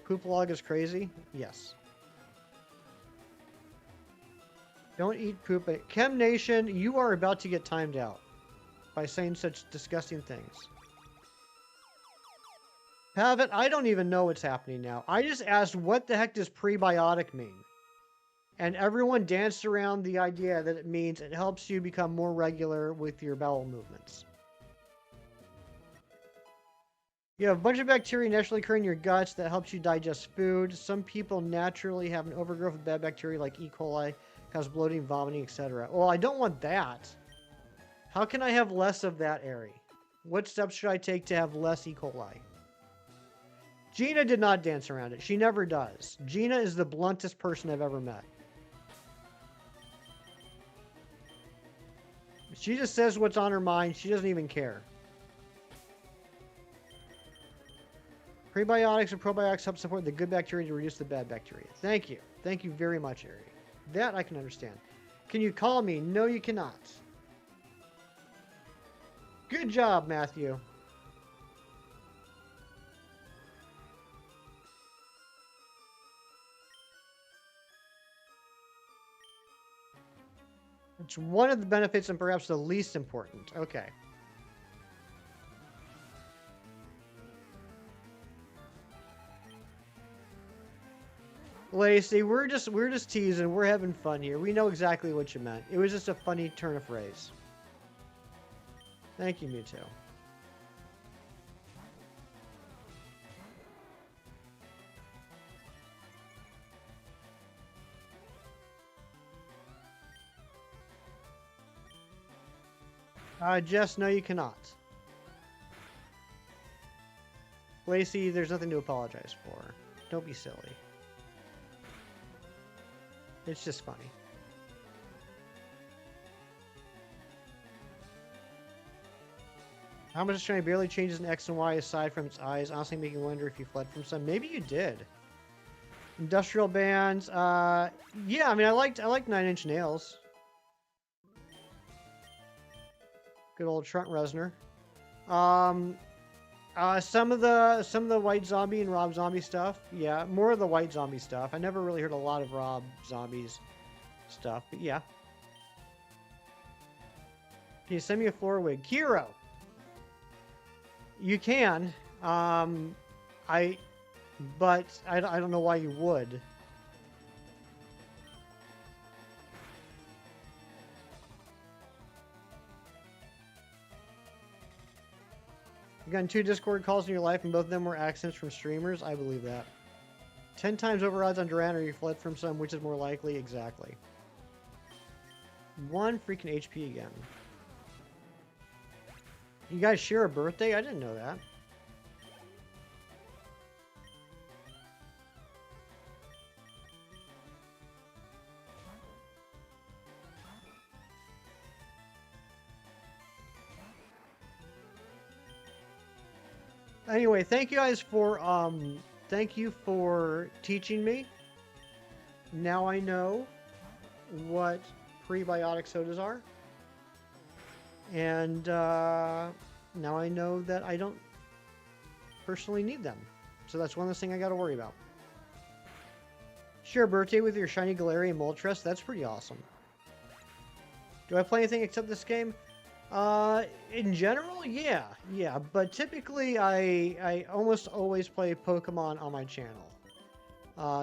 Poop log is crazy? Yes. Don't eat poop. Chem Nation, you are about to get timed out by saying such disgusting things. Haven't? I don't even know what's happening now. I just asked, what the heck does prebiotic mean? And everyone danced around the idea that it means it helps you become more regular with your bowel movements. You have a bunch of bacteria naturally occur in your guts that helps you digest food. Some people naturally have an overgrowth of bad bacteria like E. coli, cause bloating, vomiting, etc. Well, I don't want that. How can I have less of that, Ari? What steps should I take to have less E. coli? Gina did not dance around it. She never does. Gina is the bluntest person I've ever met. She just says what's on her mind. She doesn't even care. Prebiotics and probiotics help support the good bacteria to reduce the bad bacteria. Thank you. Thank you very much, Ari. That I can understand. Can you call me? No, you cannot. Good job, Matthew. It's one of the benefits and perhaps the least important. Okay. Lacey, we're just teasing. We're having fun here. We know exactly what you meant. It was just a funny turn of phrase. Thank you, Mewtwo. Jess, no, you cannot. Lacey, there's nothing to apologize for. Don't be silly. It's just funny. How much Shiny barely changes in X and Y aside from its eyes, honestly making me wonder if you fled from some. Maybe you did. Industrial bands. Yeah, I mean, I liked 9 Inch Nails. Good old Trent Reznor. Some of the White Zombie and Rob Zombie stuff. Yeah, more of the White Zombie stuff. I never really heard a lot of Rob Zombie's stuff, but yeah. Can you send me a floor wig? Kiro! You can. But I don't know why you would. You've gotten 2 Discord calls in your life, and both of them were accidents from streamers. I believe that. 10 times over odds on Duran, or you fled from some, which is more likely? Exactly. 1 freaking HP again. You guys share a birthday? I didn't know that. Anyway, thank you guys for teaching me. Now I know what prebiotic sodas are. And now I know that I don't personally need them. So that's one less thing I got to worry about. Share a birthday with your shiny Galarian Moltres. That's pretty awesome. Do I play anything except this game? In general, yeah. But typically, I almost always play Pokemon on my channel.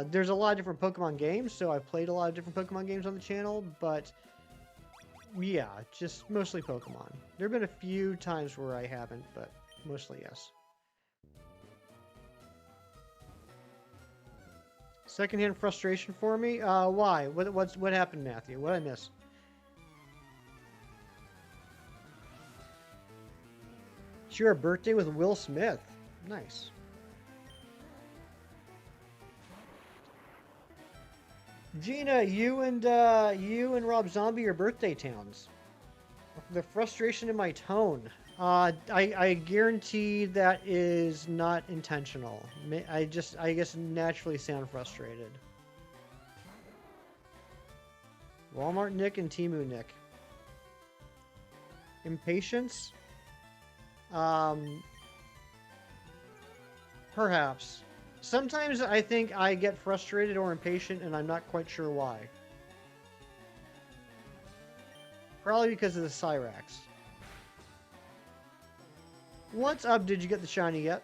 There's a lot of different Pokemon games, so I've played a lot of different Pokemon games on the channel, but yeah, just mostly Pokemon. There have been a few times where I haven't, but mostly yes. Secondhand frustration for me? Why? What happened, Matthew? What did I miss? Share a birthday with Will Smith. Nice. Gina, you and Rob Zombie are birthday towns. The frustration in my tone. I guarantee that is not intentional. I guess naturally sound frustrated. Walmart Nick and Temu Nick. Impatience? Perhaps. Sometimes I think I get frustrated or impatient and I'm not quite sure why. Probably because of the Cyrax. What's up? Did you get the shiny yet?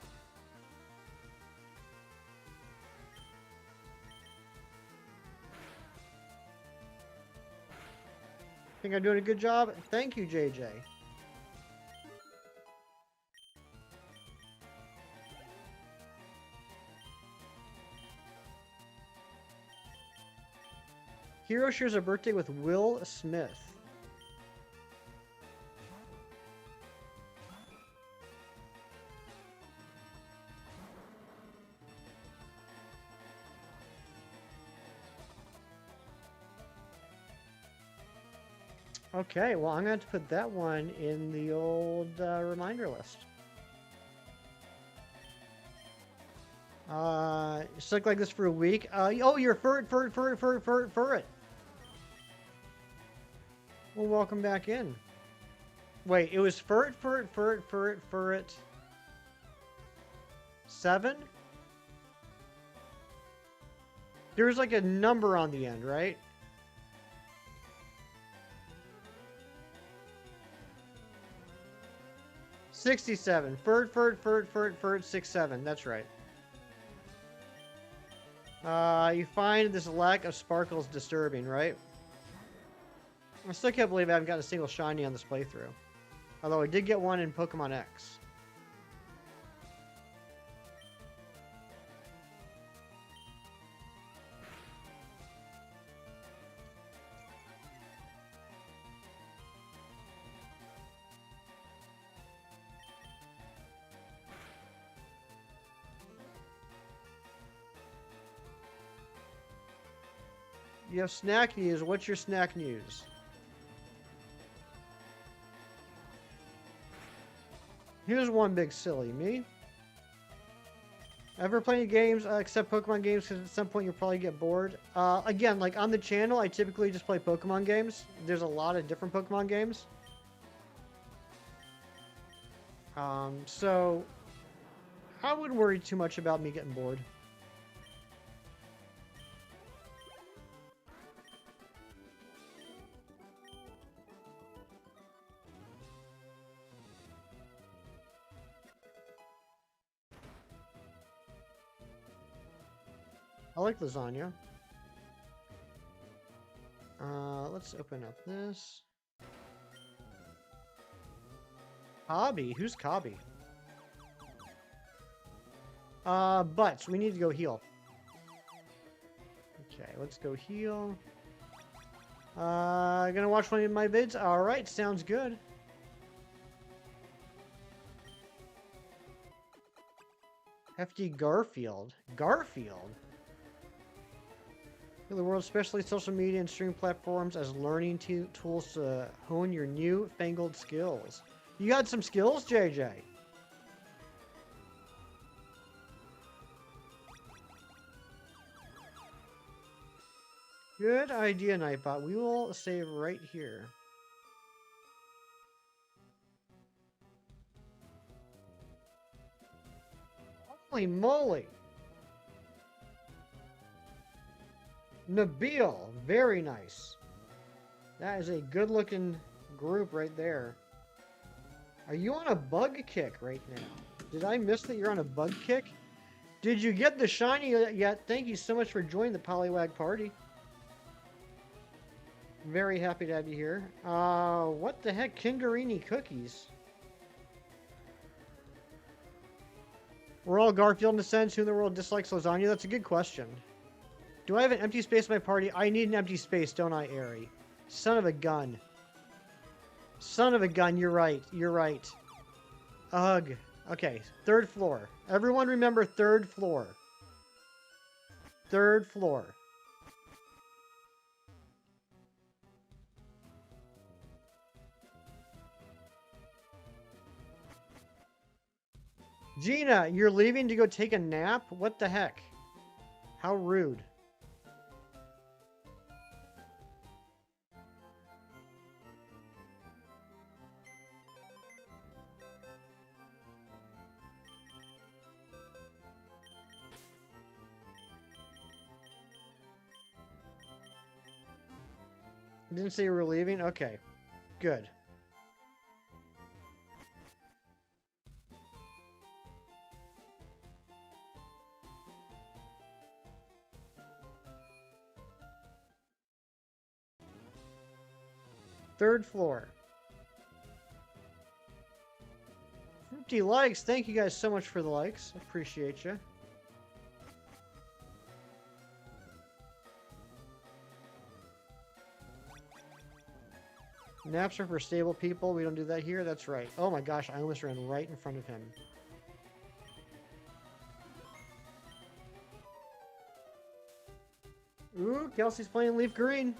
Think I'm doing a good job? Thank you, JJ. Hero shares a birthday with Will Smith. Okay, well, I'm going to put that one in the old reminder list. Stuck like this for a week. Oh, you're Furret. Well, welcome back in. Wait, it was Furret. 7? There was like a number on the end, right? $67. Furret 67. That's right. You find this lack of sparkles disturbing, right? I still can't believe I haven't gotten a single shiny on this playthrough. Although I did get one in Pokemon X. You have snack news. What's your snack news? Here's one big silly. Me? Ever play any games except Pokemon games? Because at some point you'll probably get bored. Again, like on the channel, I typically just play Pokemon games. There's a lot of different Pokemon games. So I wouldn't worry too much about me getting bored. I like lasagna. Let's open up this. Hobby? Who's Cobby? Butts. We need to go heal. Okay, let's go heal. Gonna watch one of my vids? Alright, sounds good. Hefty Garfield. Garfield? The world, especially social media and streaming platforms, as learning tools to hone your new-fangled skills. You got some skills, JJ? Good idea, Nightbot. We will save right here. Holy moly! Nabil, very nice. That is a good-looking group right there. Are you on a bug kick right now? Did I miss that you're on a bug kick? Did you get the shiny yet? Thank you so much for joining the Poliwag party. Very happy to have you here. What the heck? Kingarini cookies. We're all Garfield in a sense. Who in the world dislikes lasagna? That's a good question. Do I have an empty space in my party? I need an empty space, don't I, Airy? Son of a gun. Son of a gun, you're right. You're right. Ugh. Okay, 3rd floor. Everyone remember 3rd floor. 3rd floor. Gina, you're leaving to go take a nap? What the heck? How rude. Didn't say you were leaving? Okay. Good. Third floor. 50 likes. Thank you guys so much for the likes. Appreciate you. Naps are for stable people. We don't do that here. That's right. Oh my gosh, I almost ran right in front of him. Ooh, Kelsey's playing Leaf Green.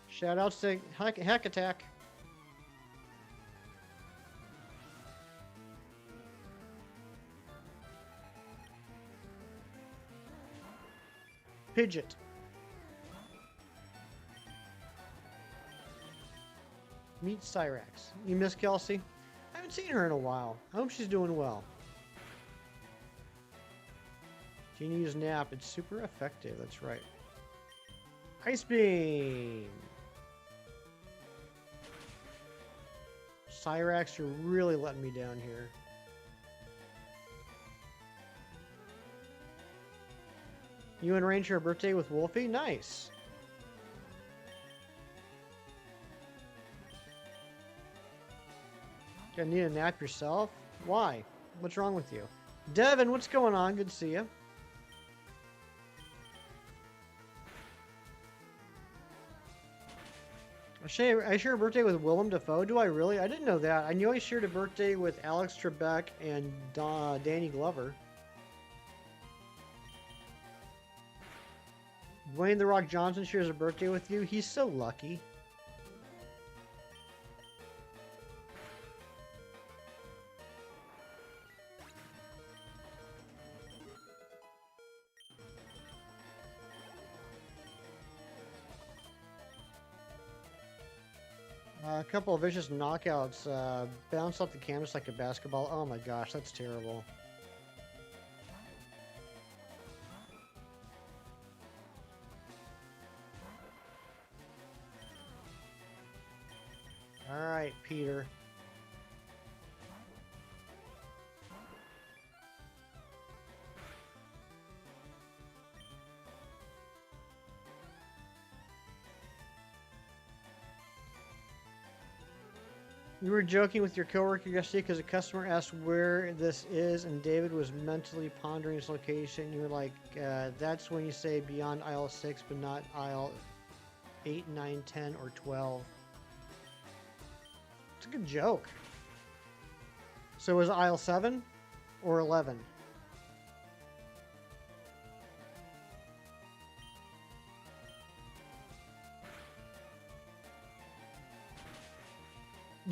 Shout outs to Hack Attack. Pidgeot. Meet Cyrax. You miss Kelsey? I haven't seen her in a while. I hope she's doing well. Genie's Nap. It's super effective. That's right. Ice Beam. Cyrax, you're really letting me down here. You and Ranger a birthday with Wolfie? Nice. Gonna need a nap yourself? Why? What's wrong with you? Devin, what's going on? Good to see you. I share a birthday with Willem Dafoe. Do I really? I didn't know that. I knew I shared a birthday with Alex Trebek and Danny Glover. Dwayne The Rock Johnson shares a birthday with you. He's so lucky. A couple of vicious knockouts. Bounce off the canvas like a basketball. Oh my gosh, that's terrible. Alright, Peter. You were joking with your coworker yesterday because a customer asked where this is, and David was mentally pondering his location. You were like, that's when you say beyond aisle 6, but not aisle 8, 9, 10, or 12. It's a good joke. So was aisle 7 or 11?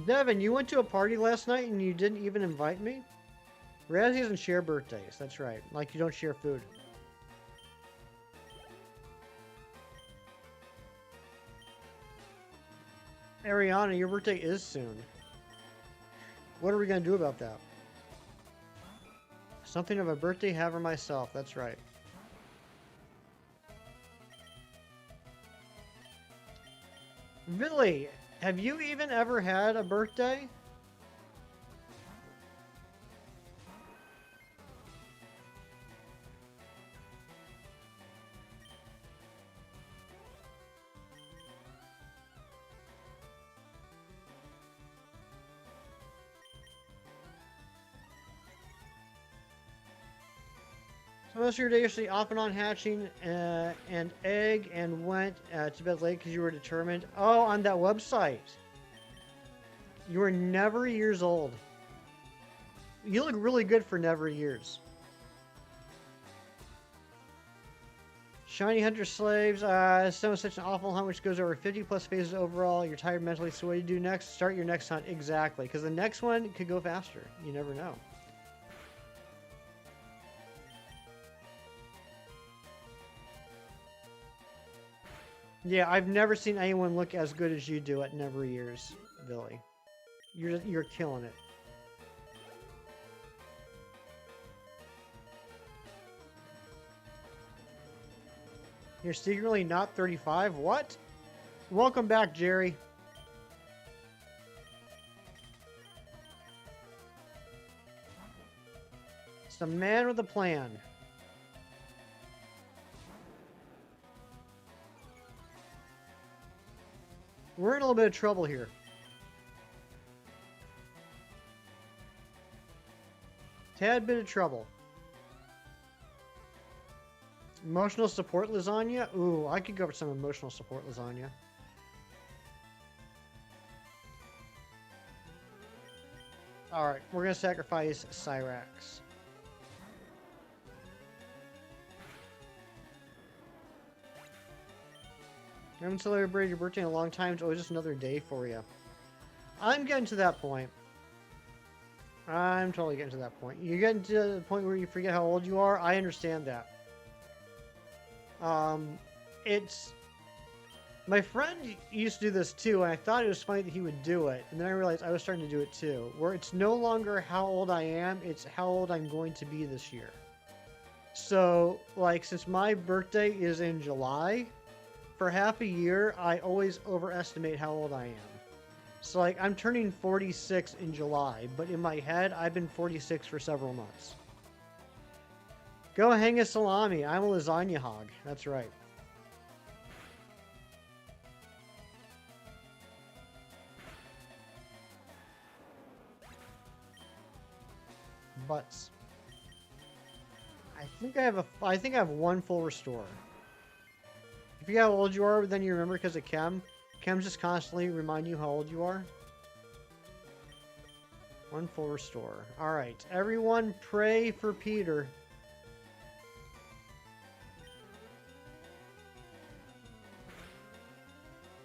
Devin, you went to a party last night and you didn't even invite me? Razzie doesn't share birthdays. That's right. Like you don't share food. Ariana, your birthday is soon. What are we going to do about that? Something of a birthday haver myself. That's right. Really? Have you even ever had a birthday? So most of your day yesterday off and on hatching an egg and went to bed late because you were determined. Oh, on that website. You were never years old. You look really good for never years. Shiny Hunter Slaves. Some such an awful hunt which goes over 50 plus phases overall. You're tired mentally, so what do you do next? Start your next hunt. Exactly, because the next one could go faster. You never know. Yeah, I've never seen anyone look as good as you do at never years, Billy. You're killing it. You're secretly not 35? What? Welcome back, Jerry. It's a man with a plan. We're in a little bit of trouble here. Tad bit of trouble. Emotional support lasagna? Ooh, I could go for some emotional support lasagna. Alright, we're going to sacrifice Cyrax. I haven't celebrated your birthday in a long time. It's always just another day for you. I'm getting to that point. I'm totally getting to that point. You're getting to the point where you forget how old you are. I understand that. It's... My friend used to do this too, and I thought it was funny that he would do it. And then I realized I was starting to do it too. Where it's no longer how old I am, it's how old I'm going to be this year. So, like, since my birthday is in July, for half a year, I always overestimate how old I am. So, like, I'm turning 46 in July, but in my head, I've been 46 for several months. Go hang a salami. I'm a lasagna hog. That's right. Butts. I think I have one full restore. If you know how old you are, then you remember because of Chem. Chem's just constantly remind you how old you are. One full restore. Alright, everyone pray for Peter.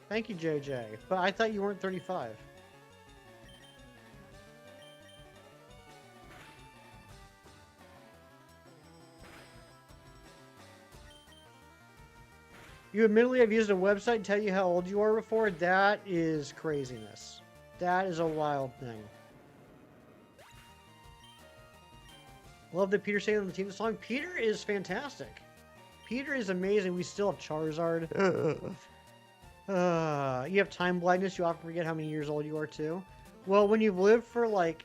Thank you, JJ. But I thought you weren't 35. You admittedly have used a website to tell you how old you are before? That is craziness. That is a wild thing. Love that Peter stayed on the team this long. Peter is fantastic. Peter is amazing. We still have Charizard. You have time blindness. You often forget how many years old you are too. Well, when you've lived for like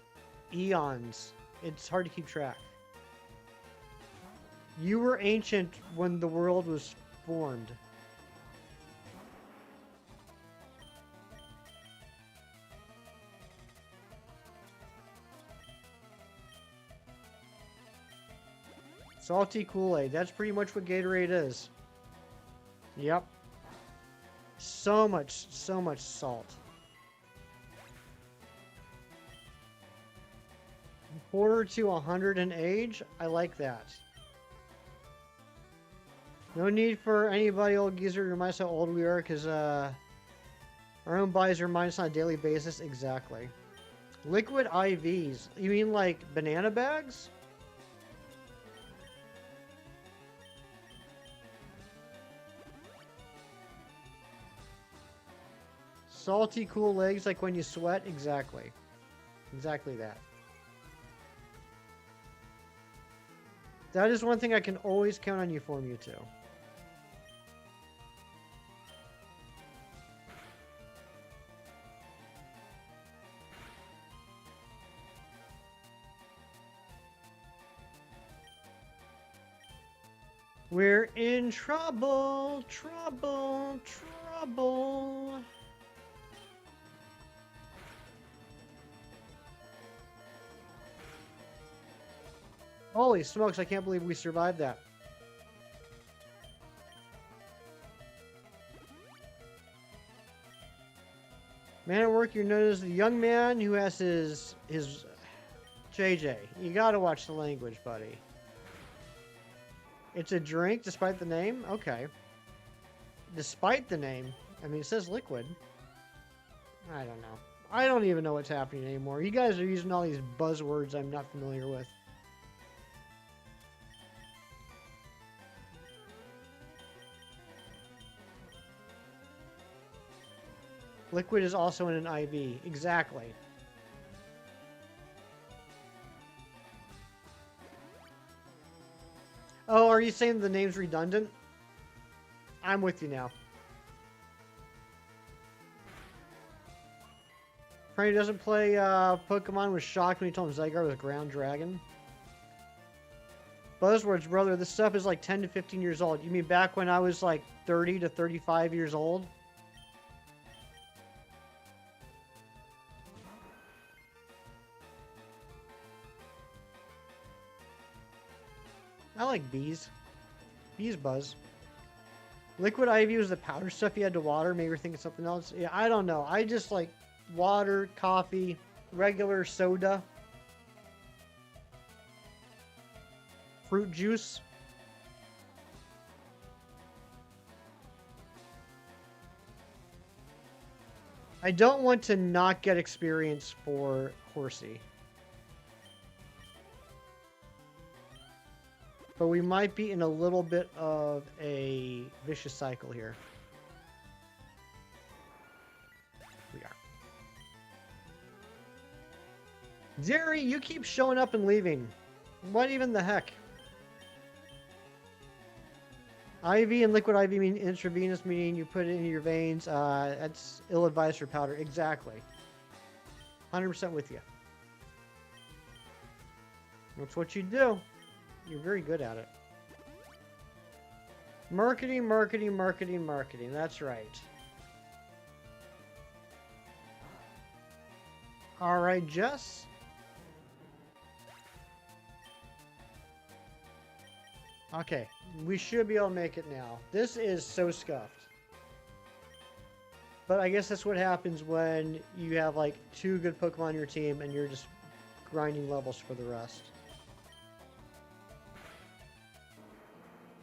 eons, it's hard to keep track. You were ancient when the world was formed. Salty Kool-Aid. That's pretty much what Gatorade is. Yep. So much salt. Quarter to 100 in age? I like that. No need for anybody, old geezer, to remind us how old we are, because our own bodies remind us on a daily basis. Exactly. Liquid IVs. You mean like banana bags? Salty, cool legs, like when you sweat? Exactly. Exactly that. That is one thing I can always count on you for, Mewtwo. We're in trouble, trouble, trouble. Holy smokes, I can't believe we survived that. Man at work, you're known as the young man who has his JJ. You gotta watch the language, buddy. It's a drink, despite the name? Okay. Despite the name? I mean, it says liquid. I don't know. I don't even know what's happening anymore. You guys are using all these buzzwords I'm not familiar with. Liquid is also in an IV. Exactly. Oh, are you saying the name's redundant? I'm with you now. Franny doesn't play Pokemon was shocked when he told him Zygarde was a ground dragon. Buzzwords, brother, this stuff is like 10 to 15 years old. You mean back when I was like 30 to 35 years old? I like bees. Bees buzz. Liquid IV was the powder stuff you had to water. Maybe you're thinking something else. Yeah, I don't know. I just like water, coffee, regular soda, fruit juice. I don't want to not get experience for Horsey. But we might be in a little bit of a vicious cycle here. We are. Jerry, you keep showing up and leaving. What even the heck? IV and liquid IV mean intravenous, meaning you put it in your veins. That's ill-advised for powder. Exactly. 100% with you. That's what you do. You're very good at it. Marketing, marketing, marketing, marketing. That's right. All right, Jess. Okay, we should be able to make it now. This is so scuffed. But I guess that's what happens when you have like 2 good Pokemon on your team and you're just grinding levels for the rest.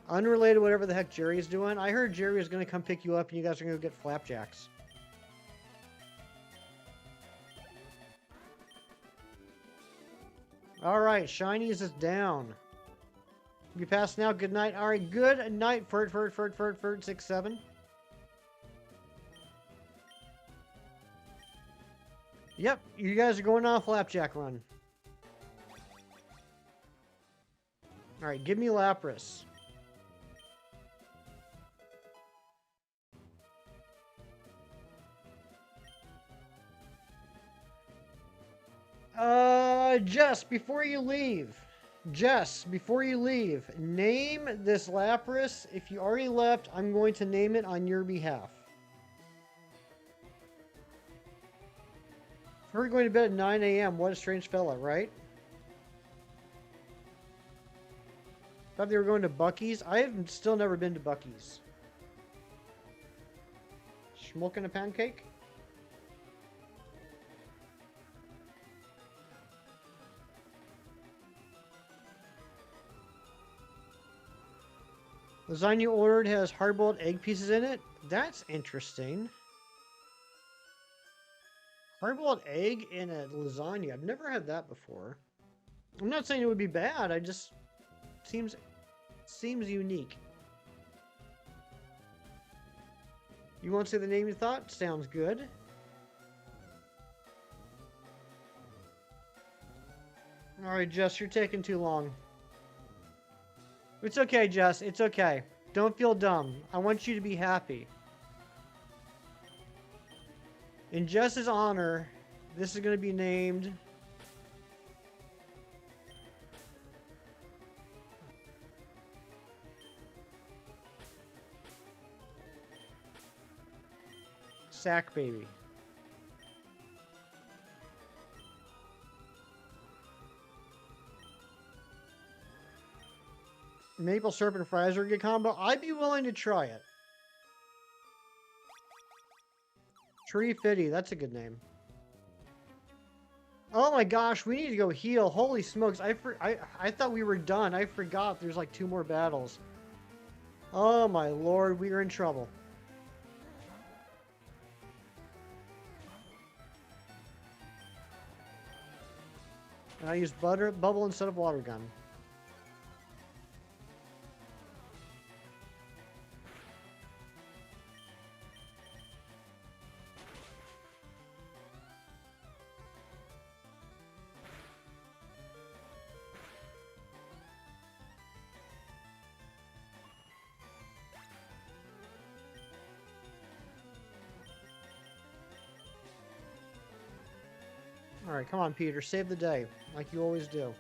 Unrelated, whatever the heck Jerry is doing. I heard Jerry is going to come pick you up and you guys are going to go get flapjacks. All right, Shinies is down. You pass now. Good night. All right, good night, Fert 67. Yep, you guys are going on a flapjack run. All right, give me Lapras. Jess, before you leave, name this Lapras. If you already left, I'm going to name it on your behalf. We're going to bed at 9 a.m. What a strange fella, right? Thought they were going to Buc-ee's. I have still never been to Buc-ee's. Smoking a pancake? Lasagna you ordered has hard-boiled egg pieces in it? That's interesting. Hard-boiled egg in a lasagna. I've never had that before. I'm not saying it would be bad. I just seems unique. You won't say the name you thought? Sounds good. Alright, Jess, you're taking too long. It's okay, Jess. It's okay. Don't feel dumb. I want you to be happy. In Jess's honor, this is going to be named... Sack Baby. Maple syrup and fries are a good combo. I'd be willing to try it. Tree Fitty, that's a good name. Oh my gosh, we need to go heal. Holy smokes, I thought we were done. I forgot there's like 2 more battles. Oh my lord, we are in trouble. And I used bubble instead of water gun. Alright, come on, Peter. Save the day, like you always do.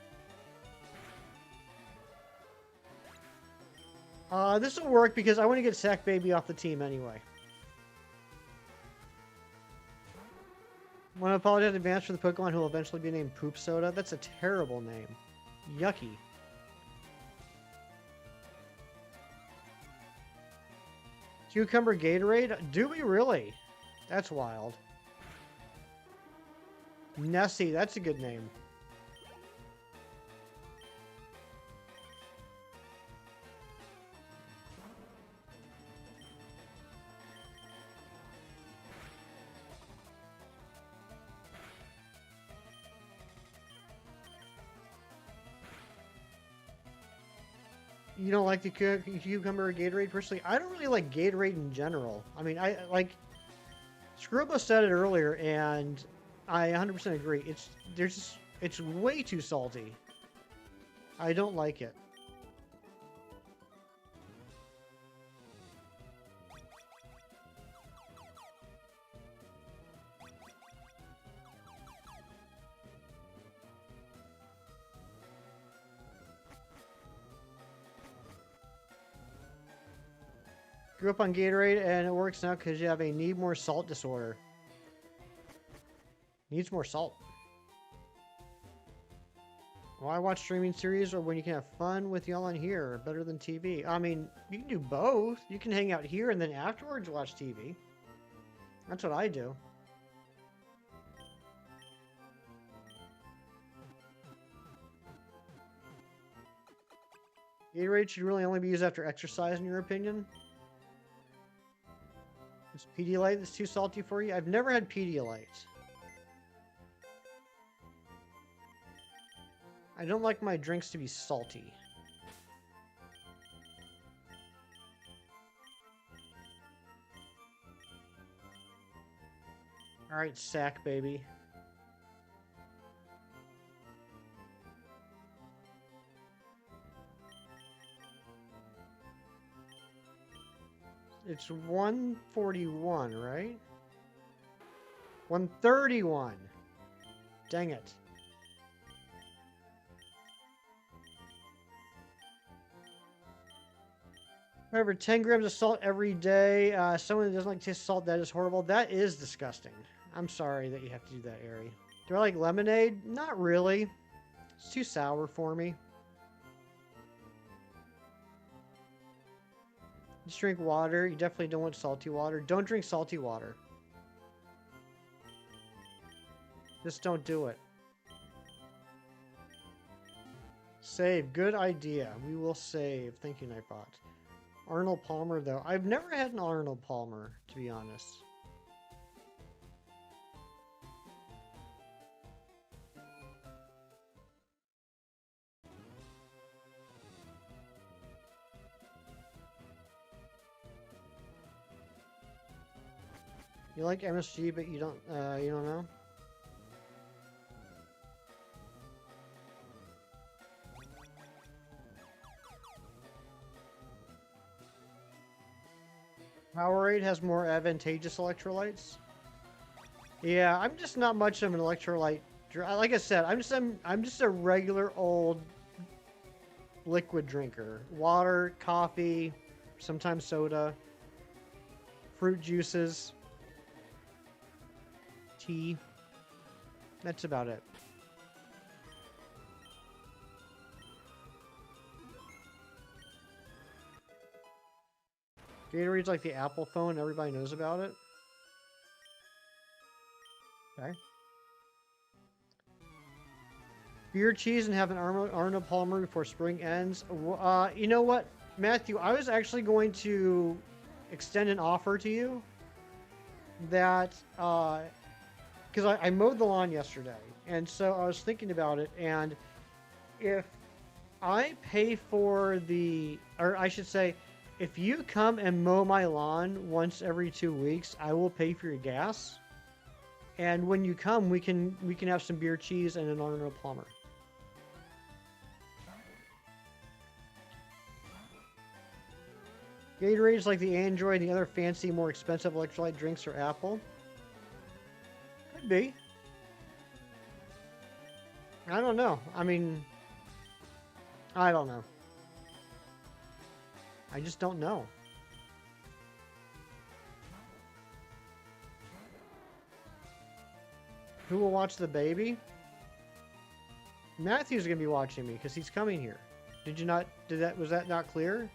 This will work because I want to get Sack Baby off the team anyway. Want to apologize in advance for the Pokemon who will eventually be named Poop Soda. That's a terrible name. Yucky. Cucumber Gatorade? Do we really? That's wild. Nessie, that's a good name. You don't like the cucumber Gatorade personally? I don't really like Gatorade in general. I mean, I like Scribble said it earlier, and I 100% agree. It's way too salty. I don't like it. Grew up on Gatorade, and it works now because you have a need more salt disorder. Needs more salt. Why watch streaming series or when you can have fun with y'all on here? Better than TV. I mean, you can do both. You can hang out here and then afterwards watch TV. That's what I do. Gatorade should really only be used after exercise, in your opinion? Is Pedialyte that's too salty for you? I've never had Pedialyte. I don't like my drinks to be salty. Alright, Sack Baby. It's 141, right? 131. Dang it. However, 10 grams of salt every day. Someone that doesn't like taste of salt, that is horrible. That is disgusting. I'm sorry that you have to do that, Ari. Do I like lemonade? Not really. It's too sour for me. Just drink water. You definitely don't want salty water. Don't drink salty water. Just don't do it. Save. Good idea. We will save. Thank you, Nightbot. Arnold Palmer, though. I've never had an Arnold Palmer, to be honest. You like MSG, but you don't know? Powerade has more advantageous electrolytes. Yeah, I'm just not much of an electrolyte. Like I said, I'm just a regular old liquid drinker. Water, coffee, sometimes soda, fruit juices, tea. That's about it. Gatorade's like the Apple phone. Everybody knows about it. Okay. Beer, cheese, and have an Arnold Palmer before spring ends. You know what, Matthew? I was actually going to extend an offer to you that, because I mowed the lawn yesterday, and so I was thinking about it, and if I pay for or I should say, if you come and mow my lawn once every 2 weeks, I will pay for your gas. And when you come, we can have some beer, cheese, and an Arnold Palmer. Gatorade's like the Android, the other fancy, more expensive electrolyte drinks are Apple. Could be. I don't know. I mean, I don't know. I just don't know. Who will watch the baby? Matthew's gonna be watching me because he's coming here. Did you not? Was that not clear?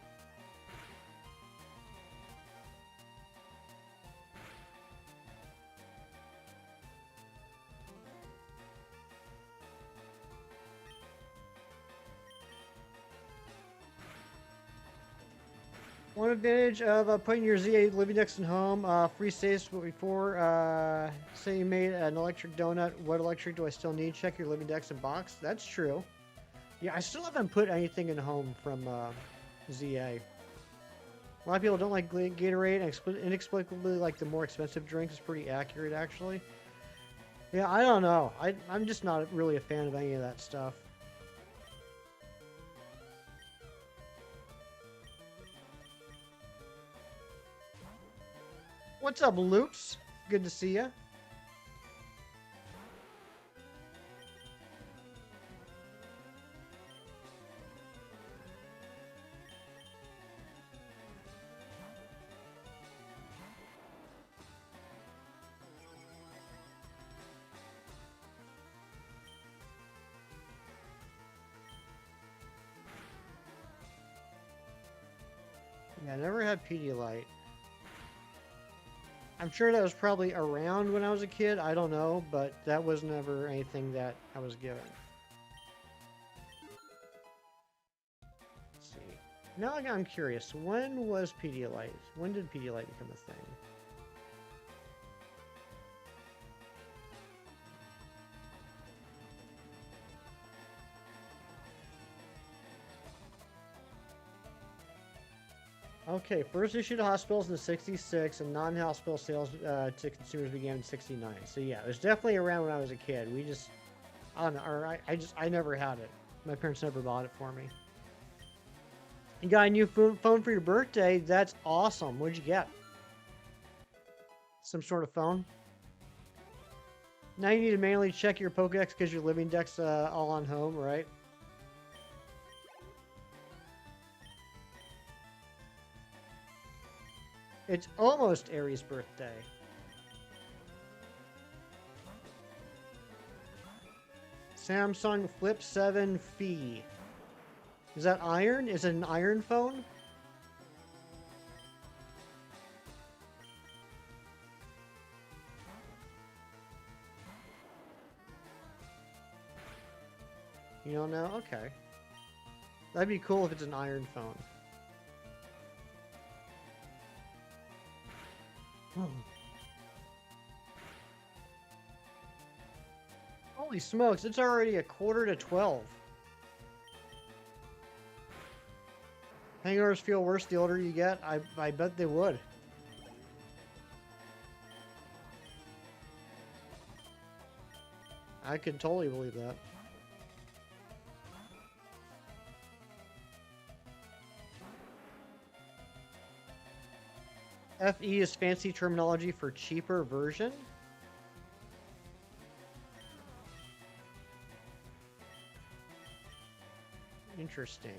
One advantage of putting your ZA living next to home, free saves before, say you made an electric donut, what electric do I still need? Check your living decks and box. That's true. Yeah, I still haven't put anything in home from ZA. A lot of people don't like Gatorade, and inexplicably like the more expensive drinks is pretty accurate, actually. Yeah, I don't know. I'm just not really a fan of any of that stuff. What's up, Loops? Good to see you. Yeah, I never had Pedialyte. I'm sure that was probably around when I was a kid. I don't know, but that was never anything that I was given. Let's see. Now I'm curious. When was Pedialyte? When did Pedialyte become a thing? Okay, first issue to hospitals in '66, and non-hospital sales to consumers began in '69. So yeah, it was definitely around when I was a kid. We just, I don't know, or I never had it. My parents never bought it for me. You got a new phone for your birthday? That's awesome. What'd you get? Some sort of phone? Now you need to manually check your Pokédex because your living deck's all on home, right? It's almost Aries' birthday. Samsung Flip 7 Phi. Is that iron? Is it an iron phone? You don't know? Okay. That'd be cool if it's an iron phone. Holy smokes, it's already 11:45. Hangovers feel worse the older you get? I bet they would. I could totally believe that. FE is fancy terminology for cheaper version. Interesting.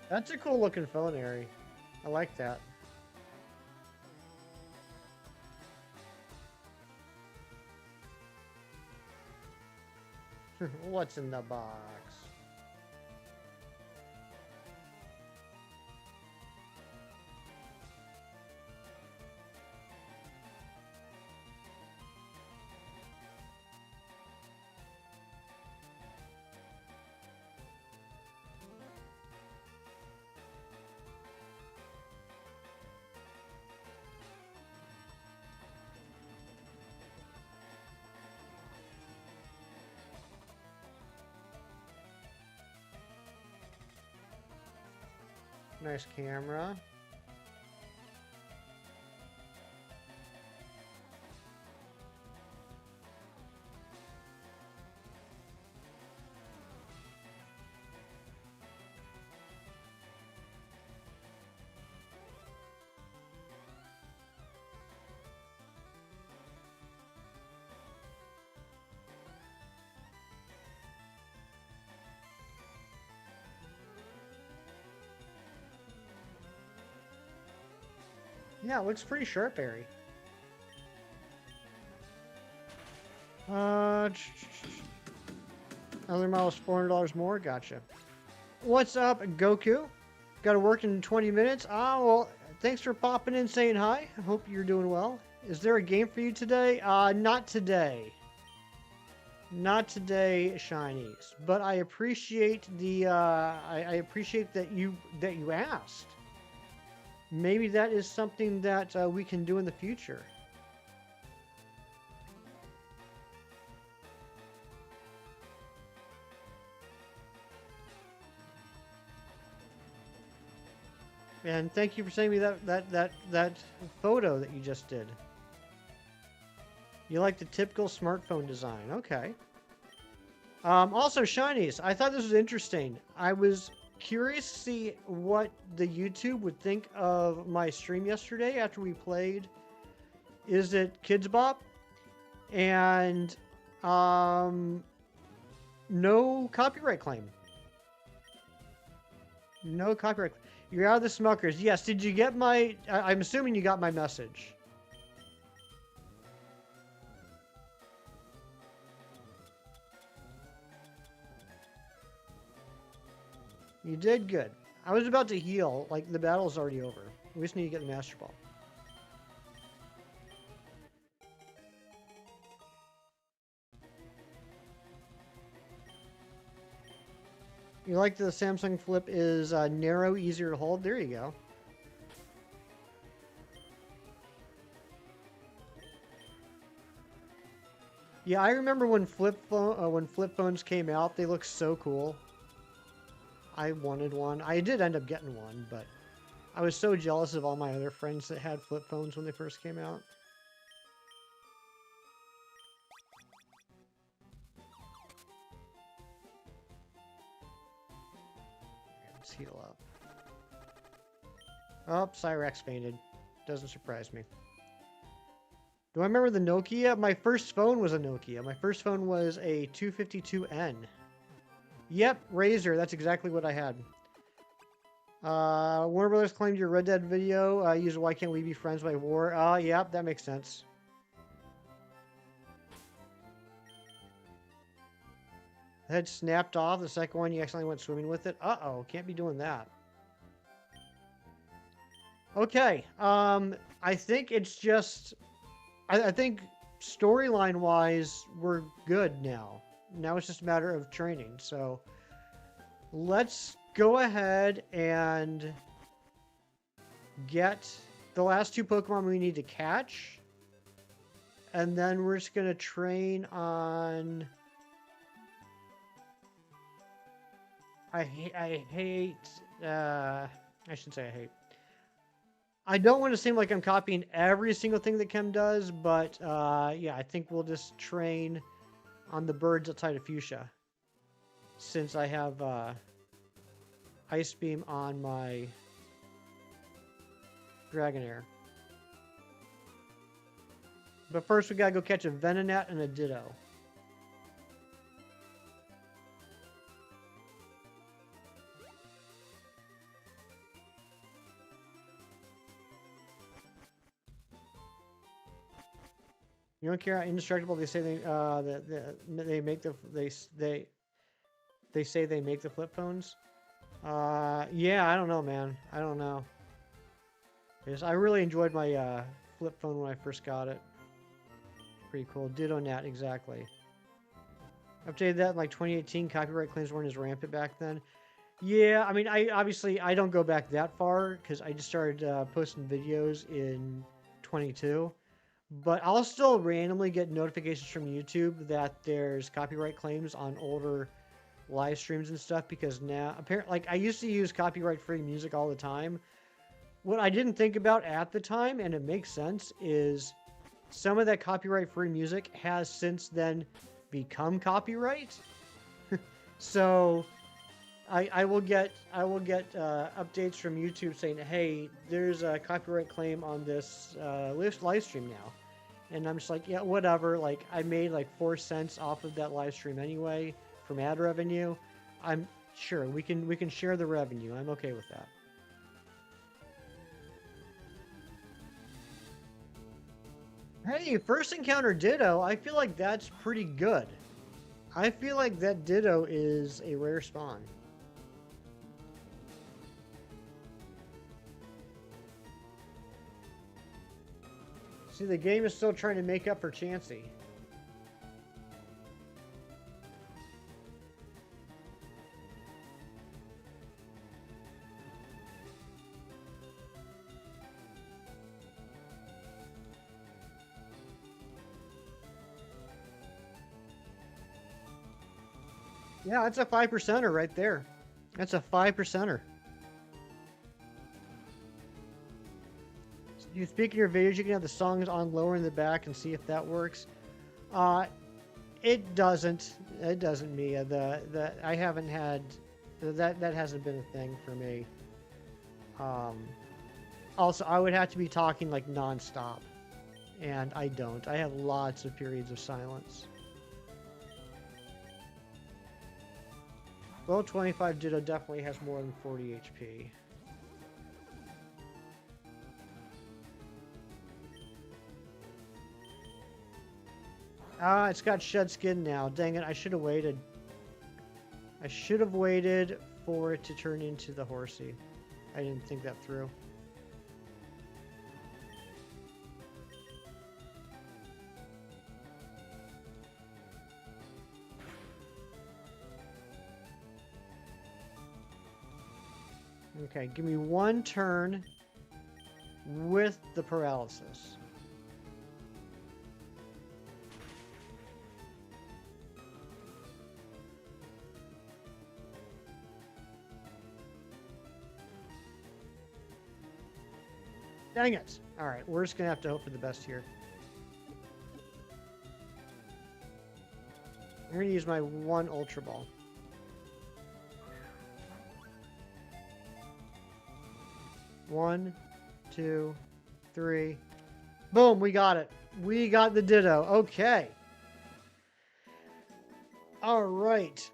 That's a cool looking phone, Ari. I like that. What's in the box? Nice camera. Yeah, it looks pretty sharp, Harry. Other models $400 more. Gotcha. What's up, Goku? Got to work in 20 minutes. Ah, well, thanks for popping in, saying hi. I hope you're doing well. Is there a game for you today? Not today. Not today, Shinies. But I appreciate the I appreciate that you asked. Maybe that is something that we can do in the future. And thank you for sending me that photo that you just did. You like the typical smartphone design. Okay. Also, Shinies, I thought this was interesting. I was curious to see what the YouTube would think of my stream yesterday after we played Is It Kids Bop? And no copyright claim. No copyright. You're out of the Smuckers. Yes, did you get my... I'm assuming you got my message. You did good. I was about to heal. Like, the battle's already over. We just need to get the Master Ball. You like the Samsung Flip is narrow, easier to hold. There you go. Yeah, I remember when flip phones came out. They looked so cool. I wanted one. I did end up getting one, but I was so jealous of all my other friends that had flip phones when they first came out. Let's heal up. Oh, Cyrex fainted. Doesn't surprise me. Do I remember the Nokia? My first phone was a Nokia. My first phone was a 252N. Yep, Razor. That's exactly what I had. Warner Brothers claimed your Red Dead video. Used Why Can't We Be Friends by War. Yep, that makes sense. The head snapped off. The second one, you accidentally went swimming with it. Uh-oh, can't be doing that. Okay, I think it's just... I think storyline-wise, we're good now. Now it's just a matter of training. So let's go ahead and get the last two Pokemon we need to catch. And then we're just going to train on... I shouldn't say I hate. I don't want to seem like I'm copying every single thing that Chem does, but yeah, I think we'll just train on the birds outside of Fuchsia, since I have Ice Beam on my Dragonair. But first we gotta go catch a Venonat and a Ditto. You don't care how indestructible they say they make the they say they make the flip phones. Yeah, I don't know, man. I don't know. I really enjoyed my flip phone when I first got it. Pretty cool. Ditto Nat, exactly. Updated that in like 2018. Copyright claims weren't as rampant back then. Yeah, I mean, I don't go back that far because I just started posting videos in 22. But I'll still randomly get notifications from YouTube that there's copyright claims on older live streams and stuff, because now apparently, like, I used to use copyright-free music all the time. What I didn't think about at the time, and it makes sense, is some of that copyright-free music has since then become copyright. So I will get updates from YouTube saying, hey, there's a copyright claim on this live stream now. And I'm just like, yeah, whatever. Like, I made like 4 cents off of that live stream anyway from ad revenue. I'm sure we can share the revenue. I'm okay with that. Hey, first encounter Ditto, I feel like that's pretty good. I feel like that Ditto is a rare spawn. See, the game is still trying to make up for Chansey. Yeah, that's a 5%er right there. That's a 5%er. You speak in your videos, you can have the songs on lower in the back and see if that works. It doesn't. It doesn't, Mia. I haven't had that hasn't been a thing for me. Also, I would have to be talking like nonstop, and I don't. I have lots of periods of silence. Well, 25 Ditto definitely has more than 40 HP. Ah, it's got shed skin now. Dang it, I should have waited. I should have waited for it to turn into the horsey. I didn't think that through. Okay, give me one turn with the paralysis. Dang it. Alright, we're just going to have to hope for the best here. I'm going to use my one Ultra Ball. One, two, three. Boom, we got it. We got the Ditto. Okay. All right.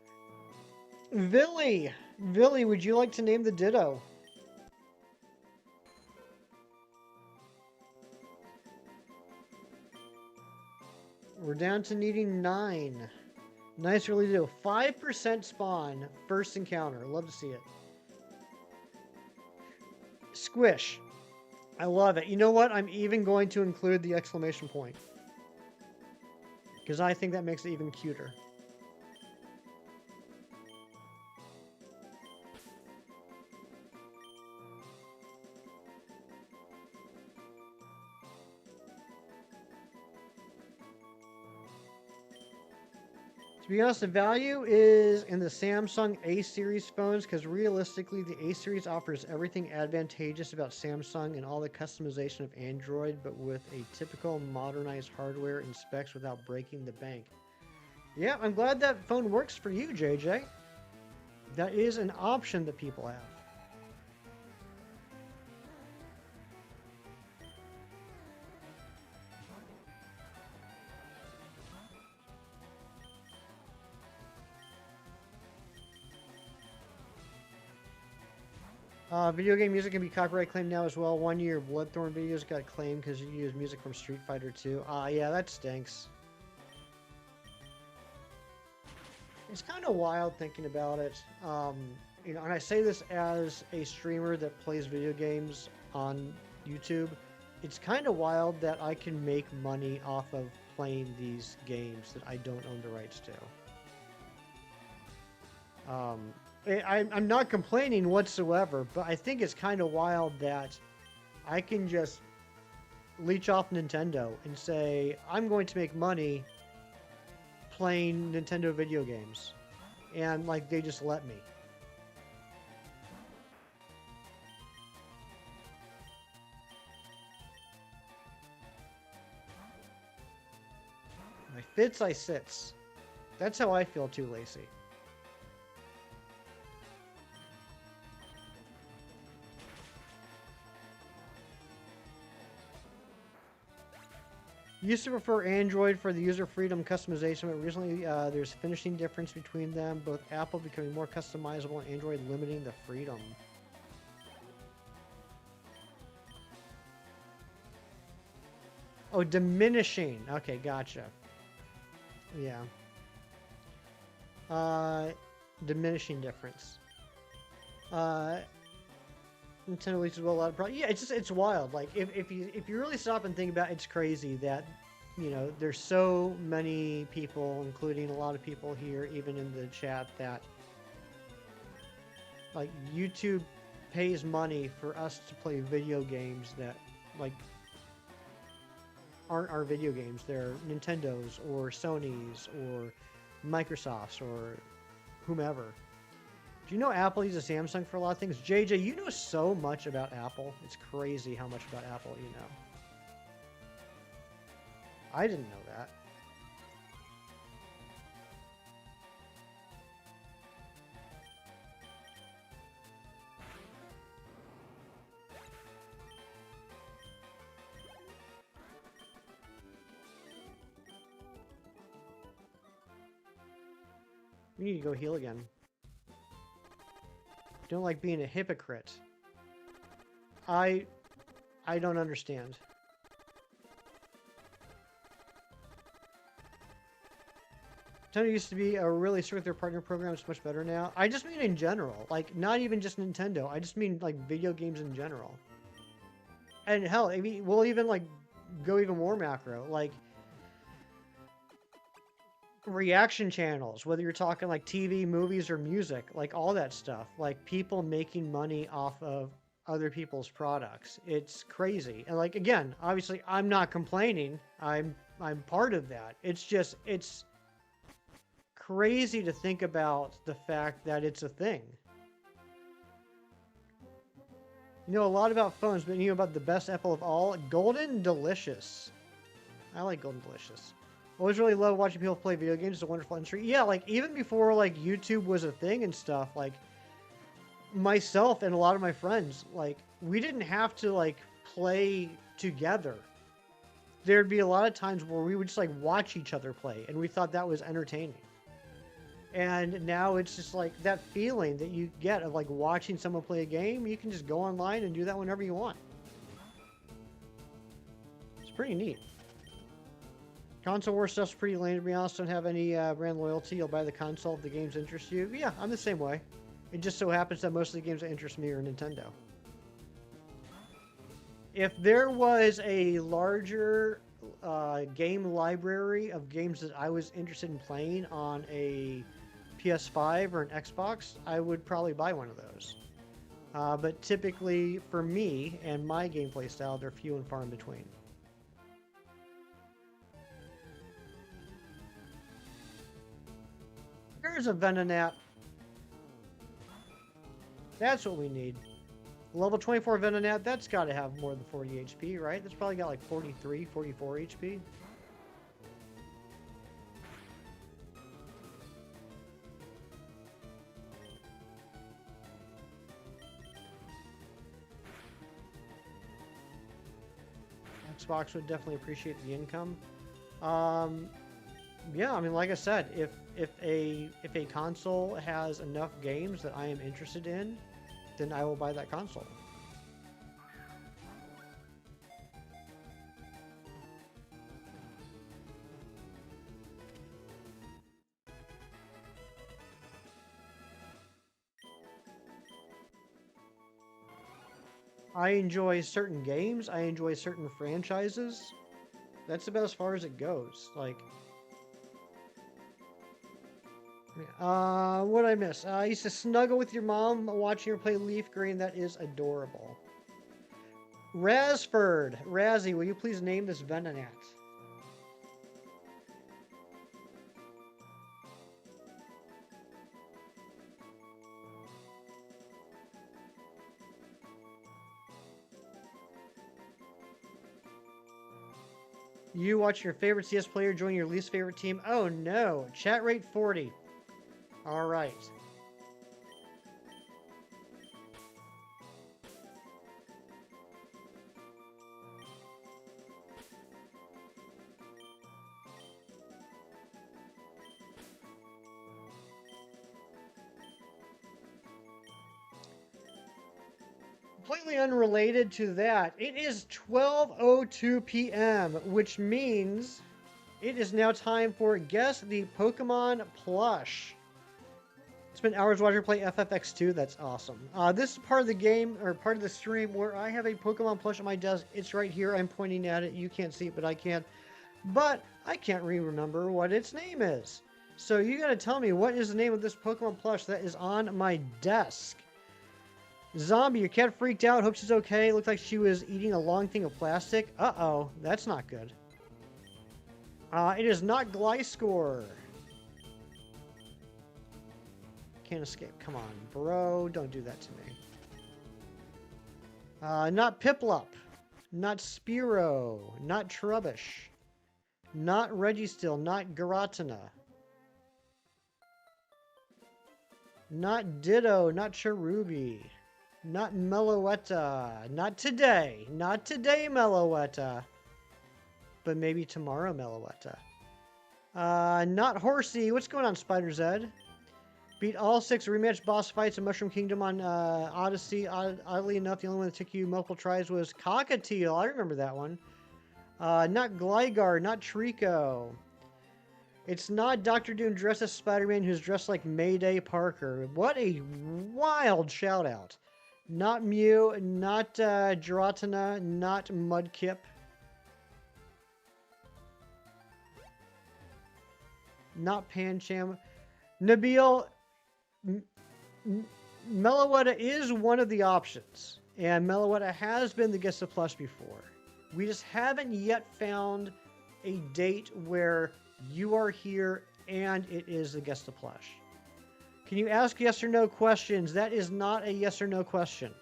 Villy. Villy, would you like to name the Ditto? We're down to needing 9. Nice early Ditto. 5% spawn. First encounter. Love to see it. Squish. I love it. You know what? I'm even going to include the exclamation point, because I think that makes it even cuter. To be honest, the value is in the Samsung A series phones, because realistically, the A series offers everything advantageous about Samsung and all the customization of Android, but with a typical modernized hardware and specs without breaking the bank. Yeah, I'm glad that phone works for you, JJ. That is an option that people have. Video game music can be copyright claimed now as well. 1 year Bloodthorn videos got claimed because you use music from Street Fighter 2. Yeah, that stinks. It's kind of wild thinking about it. You know, and I say this as a streamer that plays video games on YouTube. It's kind of wild that I can make money off of playing these games that I don't own the rights to. I'm not complaining whatsoever, but I think it's kind of wild that I can just leech off Nintendo and say, I'm going to make money playing Nintendo video games. And, like, they just let me. I fits, I sits. That's how I feel too, Lacey. Used to prefer Android for the user freedom customization, but recently there's finishing difference between them, both Apple becoming more customizable and Android limiting the freedom. Oh, diminishing. Okay, gotcha. Yeah. Diminishing difference. Nintendo releases well a lot of products. Yeah, it's wild. Like if you really stop and think about it, it's crazy that there's so many people, including a lot of people here, even in the chat, that like YouTube pays money for us to play video games that like aren't our video games. They're Nintendo's or Sony's or Microsoft's or whomever. Do you know Apple uses Samsung for a lot of things? JJ, you know so much about Apple. It's crazy how much about Apple you know. I didn't know that. We need to go heal again. Don't like being a hypocrite. I don't understand. Nintendo used to be a really strict with their partner program. It's much better now. I just mean in general. Like, not even just Nintendo. I just mean, like, video games in general. And hell, I mean, we'll even, like, go even more macro. Like, reaction channels, whether you're talking, like, TV, movies, or music. Like, all that stuff. Like, people making money off of other people's products. It's crazy. And, like, again, obviously, I'm not complaining. I'm part of that. It's just, it's crazy to think about the fact that it's a thing. You know a lot about phones, but you know about the best Apple of all? Golden Delicious. I like Golden Delicious. Always really love watching people play video games. It's a wonderful industry. Yeah, like even before like YouTube was a thing and stuff, like myself and a lot of my friends, like we didn't have to like play together. There'd be a lot of times where we would just like watch each other play and we thought that was entertaining. And now it's just like that feeling that you get of like watching someone play a game. You can just go online and do that whenever you want. It's pretty neat. Console war stuff's pretty lame to be honest. Don't have any brand loyalty. You'll buy the console if the games interest you. Yeah, I'm the same way. It just so happens that most of the games that interest me are Nintendo. If there was a larger game library of games that I was interested in playing on a PS5 or an Xbox, I would probably buy one of those. But typically, for me and my gameplay style, they're few and far in between. There's a Venonat. That's what we need. Level 24 Venonat, that's got to have more than 40 HP, right? That's probably got like 43, 44 HP. Xbox would definitely appreciate the income. Yeah, I mean, like I said, if a console has enough games that I am interested in, then I will buy that console. I enjoy certain games. I enjoy certain franchises. That's about as far as it goes. Like, what did I miss? I used to snuggle with your mom watching her play Leaf Green. That is adorable. Razford. Razzie, will you please name this Venonat? You watch your favorite CS player join your least favorite team. Oh no. Chat rate 40. All right. completely unrelated to that, it is 12:02 p.m., which means it is now time for Guess the Pokemon Plush. Spent hours watching her play FFX2. That's awesome. This is part of the game, or part of the stream, where I have a Pokemon plush on my desk. It's right here. I'm pointing at it. You can't see it, but I can. But I can't remember what its name is. So you gotta tell me, what is the name of this Pokemon plush that is on my desk? Zombie, your cat freaked out. Hope she's okay. Looked like she was eating a long thing of plastic. Uh-oh. That's not good. It is not Gliscor. Can't escape. Come on, bro. Don't do that to me. Not Piplup. Not Spearow. Not Trubbish. Not Registeel. Not Giratina. Not Ditto. Not Cherubi. Not Meloetta. Not today. Not today, Meloetta. But maybe tomorrow, Meloetta. Not Horsey. What's going on, Spider Zed? Beat all 6 rematch boss fights in Mushroom Kingdom on Odyssey. Oddly enough, the only one that took you multiple tries was Cockatiel. I remember that one. Not Gligar. Not Trico. It's not Dr. Doom dressed as Spider-Man who's dressed like Mayday Parker. What a wild shout-out. Not Mew. Not Giratina. Not Mudkip. Not Pancham. Nabil, Meloetta is one of the options. And Meloetta has been the Guess the Plush before. We just haven't yet found a date where you are here and it is the Guess the Plush. Can you ask yes or no questions? That is not a yes or no question.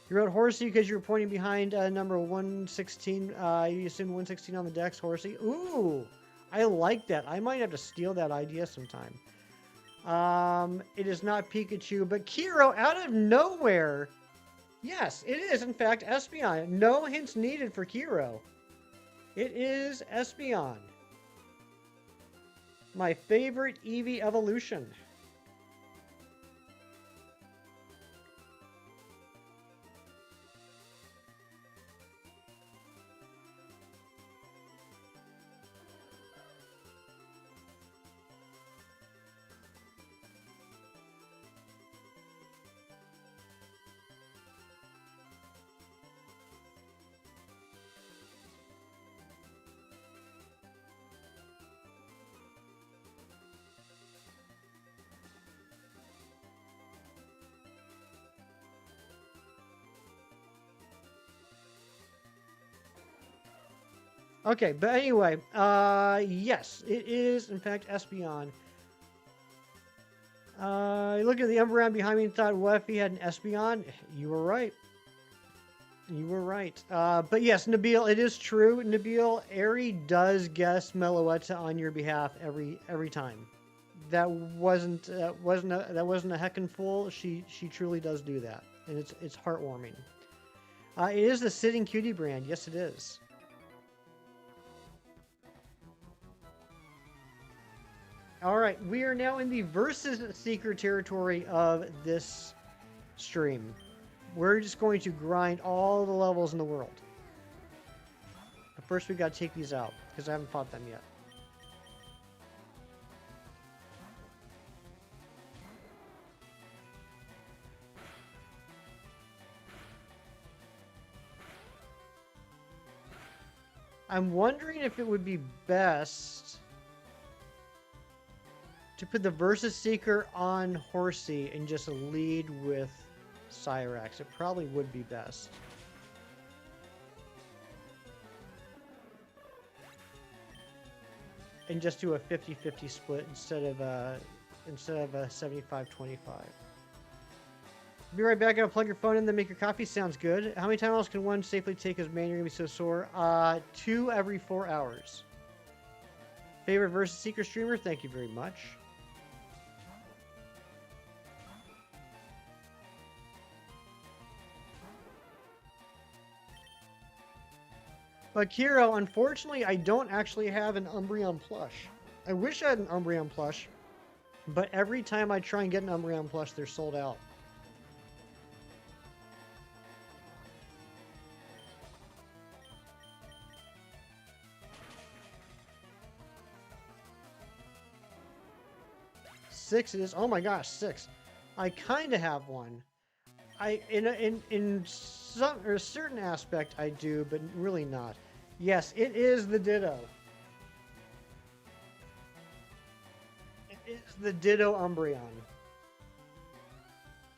You wrote Horsey because you were pointing behind number 116. You assumed 116 on the Dex, Horsey. Ooh, I like that. I might have to steal that idea sometime. It is not Pikachu, but Kiro out of nowhere. Yes, it is, in fact, Espeon. No hints needed for Kiro. It is Espeon. My favorite Eevee evolution. Okay, but anyway, yes, it is, in fact, Espeon. Look at the Umbreon behind me and thought, what if he had an Espeon? You were right. You were right. But yes, Nabil, it is true. Nabil, Aerie does guess Meloetta on your behalf every time. That wasn't a heckin' fool. She truly does do that, and it's heartwarming. It is the Sitting Cutie brand. Yes, it is. All right, we are now in the Versus Seeker territory of this stream. We're just going to grind all the levels in the world. But first, we got to take these out, because I haven't fought them yet. I'm wondering if it would be best to put the Versus Seeker on Horsey and just lead with Cyrax. It probably would be best. And just do a 50-50 split instead of a 75-25. Be right back. I'll plug your phone in, then make your coffee. Sounds good. How many times else can one safely take his man? You're gonna be so sore. 2 every 4 hours. Favorite Versus Seeker streamer? Thank you very much. But Kiro, unfortunately, I don't actually have an Umbreon plush. I wish I had an Umbreon plush, but every time I try and get an Umbreon plush, they're sold out. 6 it is. Oh my gosh, 6. I kind of have one. In some or a certain aspect I do, but really not. Yes, it is the Ditto. It is the Ditto Umbreon.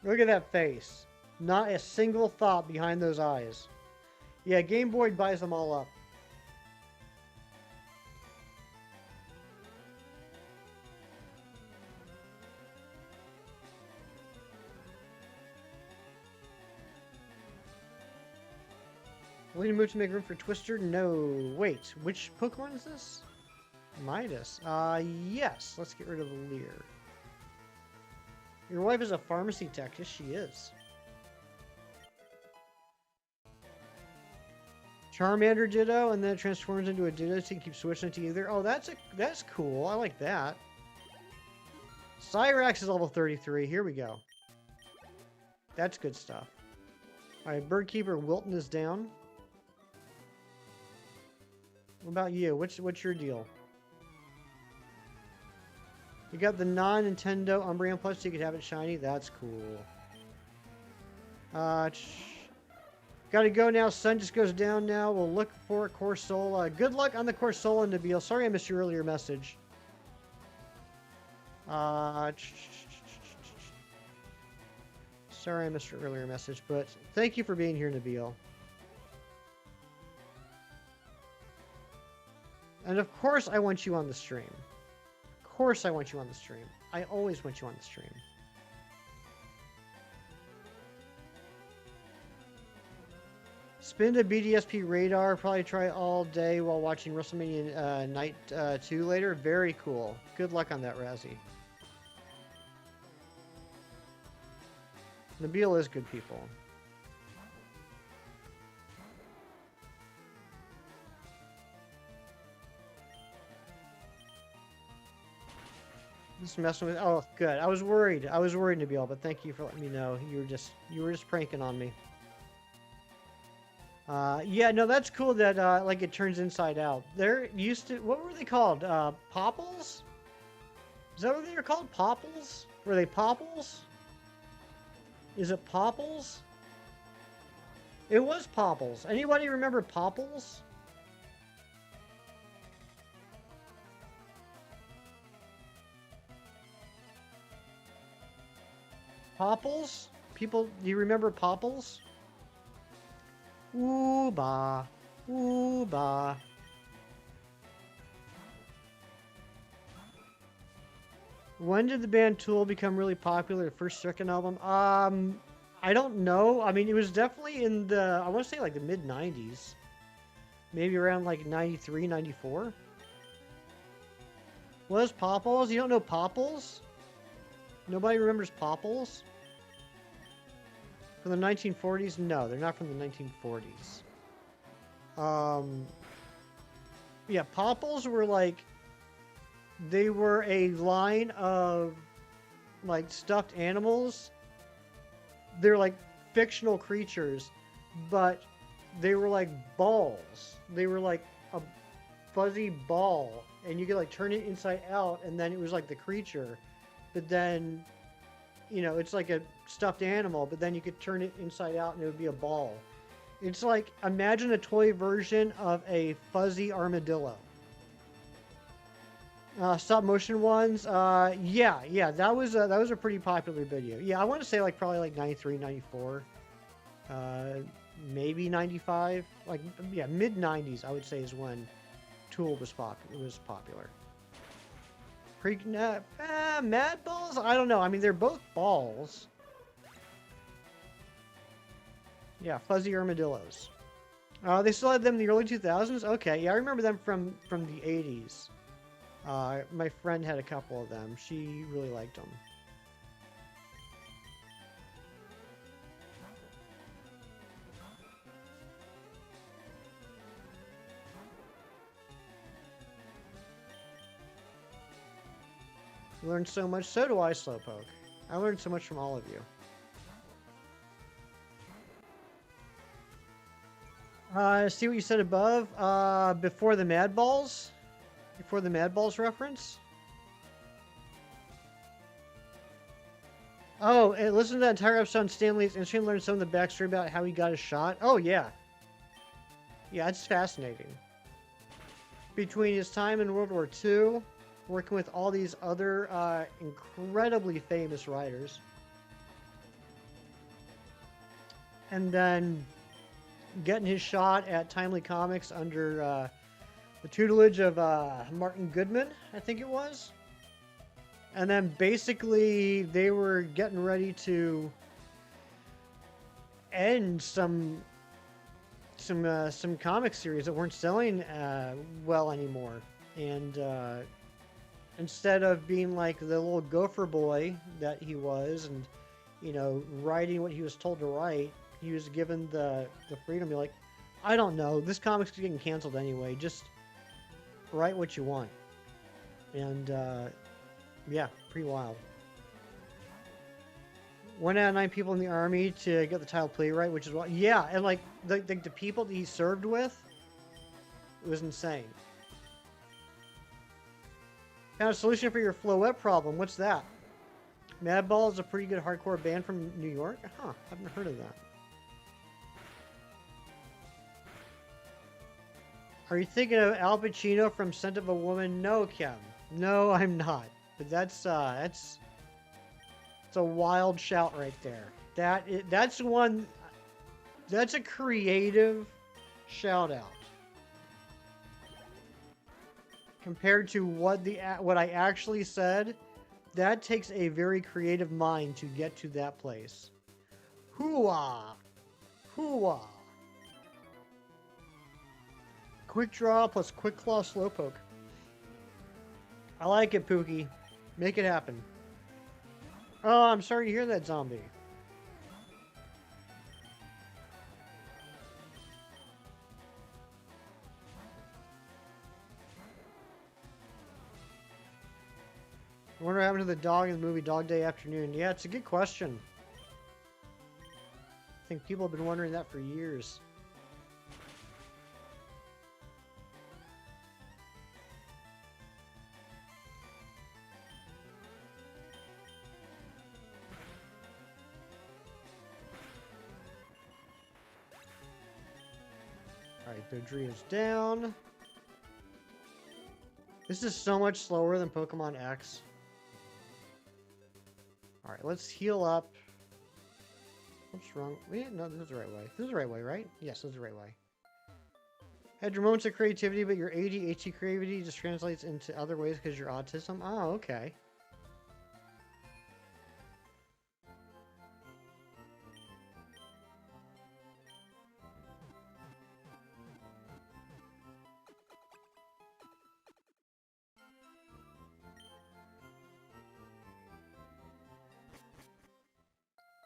Look at that face. Not a single thought behind those eyes. Yeah, Game Boy buys them all up. Will you move to make room for Twister? No. Wait, which Pokemon is this? Midas. Yes. Let's get rid of Leer. Your wife is a pharmacy tech. Yes, she is. Charmander Ditto, and then it transforms into a Ditto, so you can keep switching it to either. Oh, that's cool. I like that. Cyrax is level 33. Here we go. That's good stuff. Alright, Birdkeeper Wilton is down. What about you? What's your deal? You got the non-Nintendo Umbreon Plus, so you could have it shiny. That's cool. Gotta go now. Sun just goes down now. We'll look for Corsola. Good luck on the Corsola, Nabil. Sorry I missed your earlier message. Sorry I missed your earlier message, but thank you for being here, Nabil. And of course I want you on the stream. Of course I want you on the stream. I always want you on the stream. Spin to BDSP radar. Probably try all day while watching WrestleMania Night 2 later. Very cool. Good luck on that, Razzie. Nabil is good people. Just messing with. Oh, good. I was worried. I was worried, Nabil, but thank you for letting me know. You were just pranking on me. Yeah, no, that's cool that like it turns inside out. There used to, what were they called? Popples? Is that what they were called? Popples? Were they Popples? Is it Popples? It was Popples. Anybody remember Popples? Popples? People, do you remember Popples? Ooh bah. Ooh bah. When did the band Tool become really popular? The first second album? I don't know. I mean, it was definitely in the, I want to say like the mid-90s. Maybe around like 93, 94. Was Popples? You don't know Popples? Nobody remembers Popples? From the 1940s? No, they're not from the 1940s. Yeah, Popples were like, they were a line of like stuffed animals. They're like fictional creatures, but they were like balls. They were like a fuzzy ball, and you could like turn it inside out, and then it was like the creature. But then, you know, it's like a stuffed animal, but then you could turn it inside out and it would be a ball. It's like, imagine a toy version of a fuzzy armadillo. Stop motion ones. Yeah, that was a pretty popular video. Yeah, I want to say like probably like 93, 94. Maybe 95. Like, yeah, mid 90s I would say is when Tool was popular. Mad balls? I don't know. I mean, they're both balls. Yeah, fuzzy armadillos. They still had them in the early 2000s? Okay, yeah, I remember them from the 80s. My friend had a couple of them. She really liked them. Learned so much. So do I, Slowpoke. I learned so much from all of you. See what you said above? Before the Mad Balls? Before the Mad Balls reference? Oh, and listen to that entire episode on Stanley's and she learned some of the backstory about how he got his shot. Oh, yeah. Yeah, it's fascinating. Between his time in World War II, working with all these other incredibly famous writers, and then getting his shot at Timely Comics under the tutelage of Martin Goodman, I think it was. And then basically they were getting ready to end some comic series that weren't selling well anymore. And instead of being like the little gopher boy that he was and, you know, writing what he was told to write, he was given the freedom to be like, I don't know, this comic's getting canceled anyway, just write what you want. And yeah, pretty wild. 1 out of 9 people in the army to get the title playwright, which is what, yeah, and like the people that he served with, it was insane. Found a solution for your Floette problem. What's that? Madball is a pretty good hardcore band from New York? Huh, haven't heard of that. Are you thinking of Al Pacino from Scent of a Woman? No, Kim. No, I'm not. But that's a wild shout right there. That's one. That's a creative shout out. Compared to what I actually said, that takes a very creative mind to get to that place. Hoo-ah! Hoo-ah! Quick draw plus quick claw slowpoke. I like it, Pookie. Make it happen. Oh, I'm sorry to hear that, zombie. I wonder what happened to the dog in the movie Dog Day Afternoon. Yeah, it's a good question. I think people have been wondering that for years. Alright, Dodria's down. This is so much slower than Pokemon X. Alright, let's heal up. What's wrong? Wait, no, this is the right way. This is the right way, right? Yes, this is the right way. Had your moments of creativity, but your ADHD creativity just translates into other ways because you're autism? Oh, okay.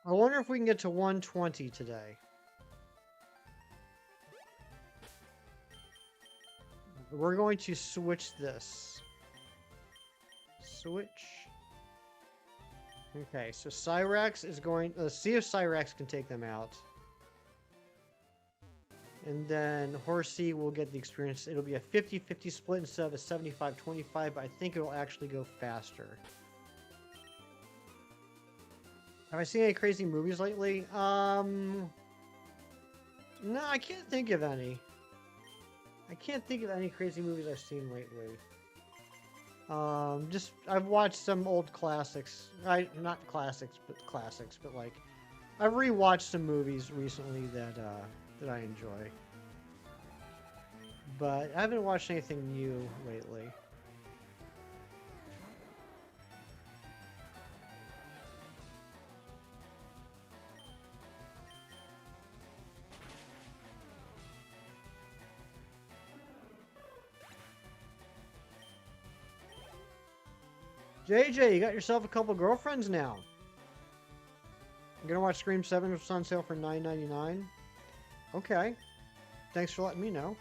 I wonder if we can get to 120 today. We're going to switch this. Switch. Okay, so Cyrax is going... Let's see if Cyrax can take them out. And then Horsey will get the experience. It'll be a 50-50 split instead of a 75-25, but I think it'll actually go faster. Have I seen any crazy movies lately? No, I can't think of any. I can't think of any crazy movies I've seen lately. Just I've watched some old classics. Not classics, but like I've rewatched some movies recently that that I enjoy. But I haven't watched anything new lately. JJ, you got yourself a couple girlfriends now. I'm gonna watch Scream 7, which is on sale for $9.99. Okay. Thanks for letting me know.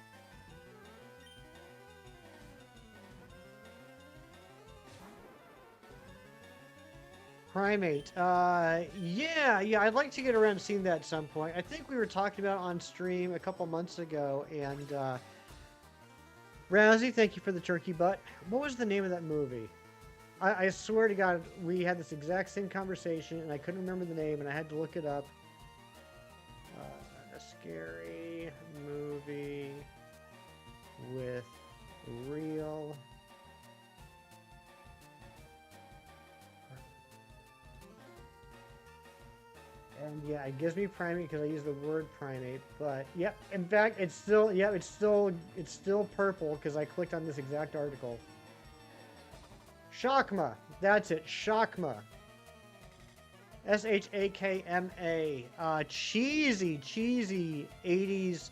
Primate. Yeah, I'd like to get around to seeing that at some point. I think we were talking about it on stream a couple months ago, and Rousey, thank you for the turkey butt. What was the name of that movie? I swear to God, we had this exact same conversation, and I couldn't remember the name, and I had to look it up. A scary movie with real... And yeah, it gives me primate because I use the word primate. But yep, in fact, it's still it's still purple because I clicked on this exact article. Shakma, that's it, Shakma. Shakma. Cheesy 80s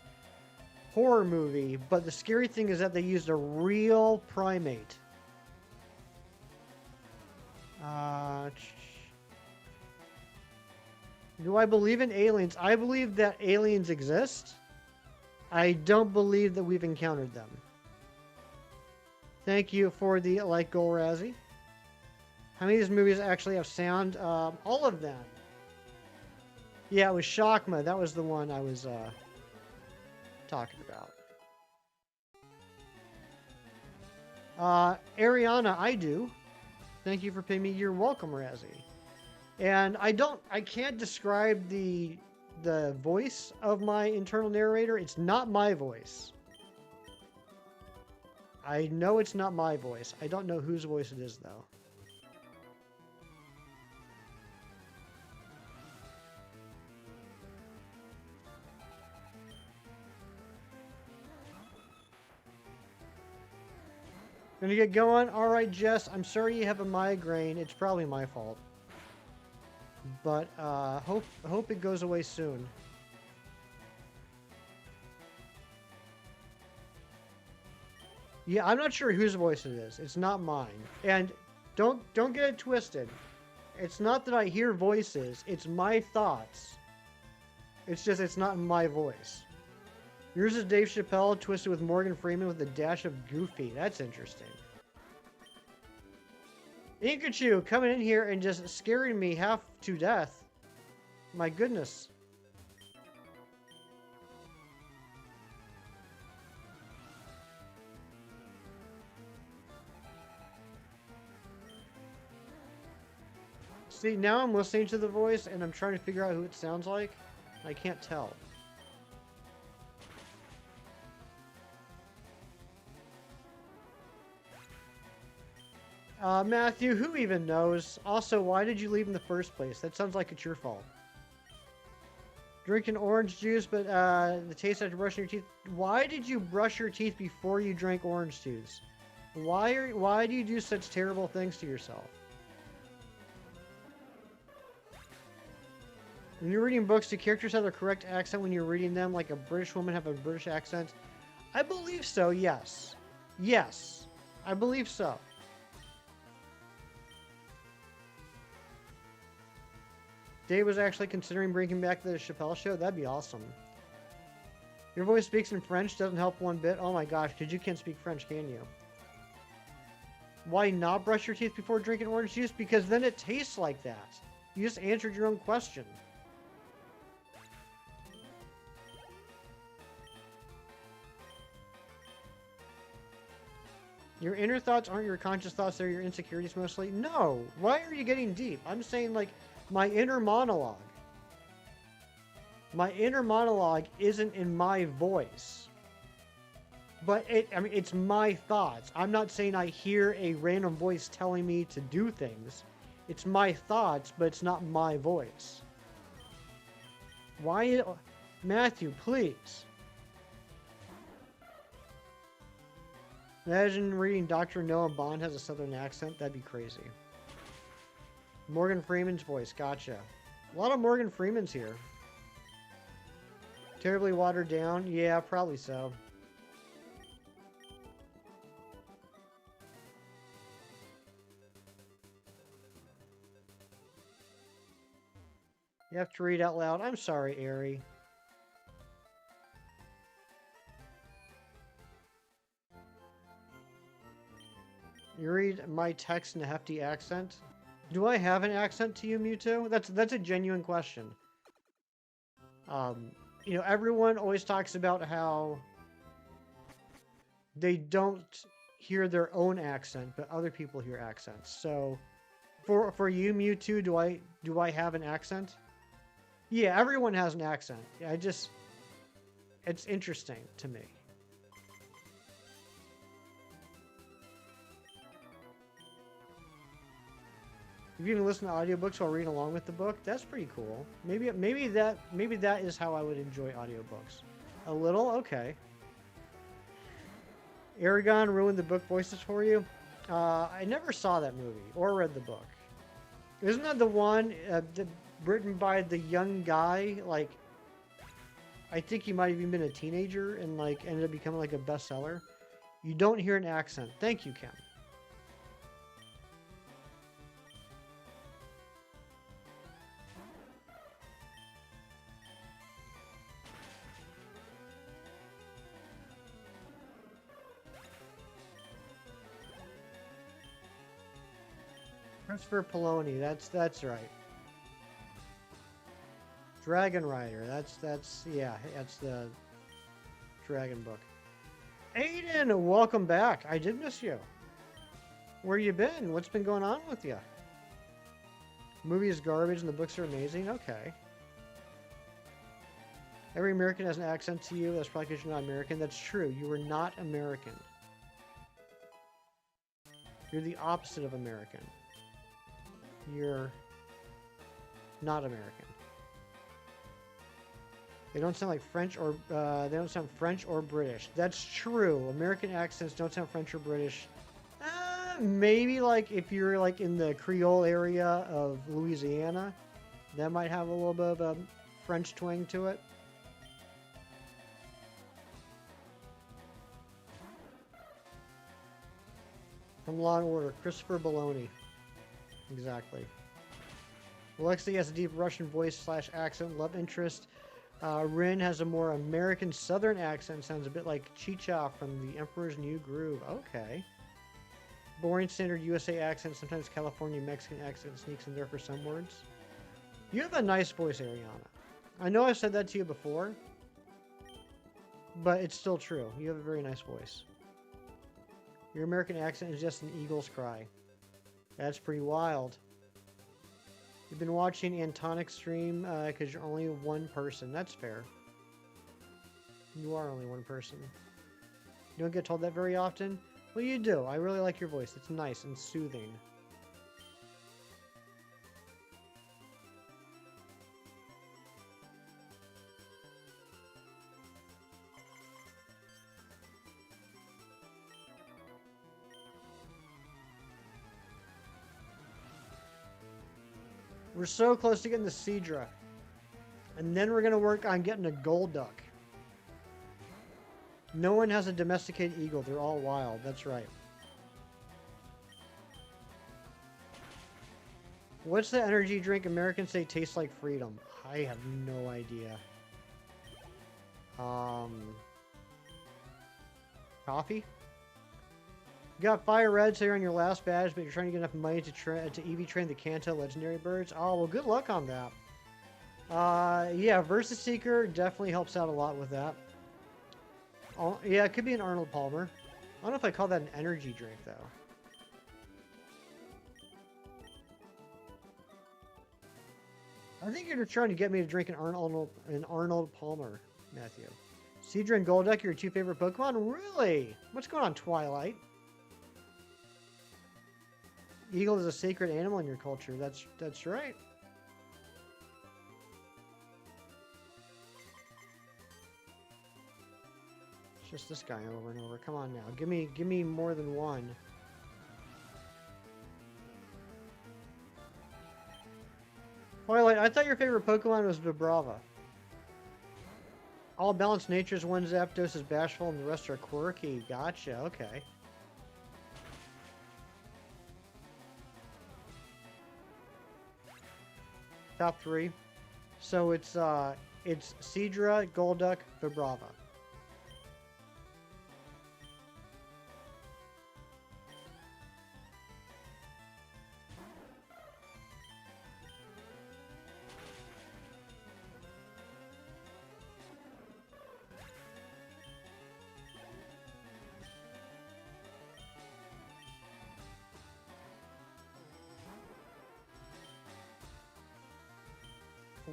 horror movie. But the scary thing is that they used a real primate. Do I believe in aliens? I believe that aliens exist. I don't believe that we've encountered them. Thank you for the like goal, Razzie. How many of these movies actually have sound? All of them. Yeah, it was Shakma. That was the one I was talking about. Ariana, I do. Thank you for paying me. You're welcome, Razzie. And I can't describe the voice of my internal narrator. It's not my voice. I know it's not my voice. I don't know whose voice it is, though. Gonna get going? Alright, Jess, I'm sorry you have a migraine. It's probably my fault. But, hope it goes away soon. Yeah, I'm not sure whose voice it is. It's not mine. And don't get it twisted. It's not that I hear voices. It's my thoughts. It's just, it's not my voice. Yours is Dave Chappelle twisted with Morgan Freeman with a dash of Goofy. That's interesting. Inkachu coming in here and just scaring me half to death. My goodness. See, now I'm listening to the voice and I'm trying to figure out who it sounds like. I can't tell. Matthew, who even knows? Also, why did you leave in the first place? That sounds like it's your fault. Drinking orange juice, but the taste after brushing your teeth. Why did you brush your teeth before you drank orange juice? Why do you do such terrible things to yourself? When you're reading books, do characters have the correct accent when you're reading them? Like a British woman have a British accent? I believe so, yes. Yes, I believe so. Dave was actually considering bringing back the Chappelle show. That'd be awesome. Your voice speaks in French, doesn't help one bit. Oh my gosh, because you can't speak French, can you? Why not brush your teeth before drinking orange juice? Because then it tastes like that. You just answered your own question. Your inner thoughts aren't your conscious thoughts, they're your insecurities mostly. No! Why are you getting deep? I'm saying, like, my inner monologue. My inner monologue isn't in my voice. But it's my thoughts. I'm not saying I hear a random voice telling me to do things. It's my thoughts, but it's not my voice. Why? Matthew, please. Imagine reading Dr. Noah Bond has a southern accent. That'd be crazy. Morgan Freeman's voice. Gotcha. A lot of Morgan Freeman's here. Terribly watered down? Yeah, probably so. You have to read out loud. I'm sorry, Ari. You read my text in a hefty accent? Do I have an accent to you, Mewtwo? That's a genuine question. You know, everyone always talks about how they don't hear their own accent, but other people hear accents. So for you, Mewtwo, do I have an accent? Yeah, everyone has an accent. It's interesting to me. If you can listen to audiobooks while reading along with the book, that's pretty cool. Maybe that is how I would enjoy audiobooks. A little? Okay. Aragon ruined the book voices for you? I never saw that movie or read the book. Isn't that the one written by the young guy? Like, I think he might have even been a teenager and like ended up becoming like a bestseller. You don't hear an accent. Thank you, Kim. Christopher Poloni, that's right. Dragon Rider, that's the dragon book. Aiden, welcome back. I did miss you. Where you been? What's been going on with you? Movie is garbage and the books are amazing. Okay. Every American has an accent to you. That's probably because you're not American. That's true. You are not American. You're the opposite of American. You're not American. They don't sound like French or they don't sound French or British. That's true. American accents don't sound French or British. Maybe like if you're like in the Creole area of Louisiana, that might have a little bit of a French twang to it. From Law and Order, Christopher Bologna. Exactly. Alexei has a deep Russian voice / accent, love interest. Rin has a more American Southern accent, sounds a bit like Chicha from The Emperor's New Groove. Okay. Boring standard USA accent, sometimes California Mexican accent sneaks in there for some words. You have a nice voice, Ariana. I know I've said that to you before, but it's still true. You have a very nice voice. Your American accent is just an eagle's cry. That's pretty wild. You've been watching Antonic stream because you're only one person. That's fair. You are only one person. You don't get told that very often? Well, you do. I really like your voice. It's nice and soothing. We're so close to getting the Seadra. And then we're going to work on getting a Golduck. No one has a domesticated eagle. They're all wild. That's right. What's the energy drink Americans say tastes like freedom? I have no idea. Coffee? You got Fire Reds here on your last badge, but you're trying to get enough money to EV train the Kanto legendary birds. Oh, well, good luck on that. Yeah, Versus Seeker definitely helps out a lot with that. Oh, yeah, it could be an Arnold Palmer. I don't know if I call that an energy drink, though. I think you're just trying to get me to drink an Arnold Palmer, Matthew. Seadra and Golduck, your two favorite Pokemon? Really? What's going on, Twilight? Eagle is a sacred animal in your culture. That's right. It's just this guy over and over. Come on now. Give me more than one. Twilight, I thought your favorite Pokemon was Vibrava. All balanced natures, one Zapdos is bashful and the rest are quirky. Gotcha, okay. Top three. So it's Seadra, Golduck, Vibrava.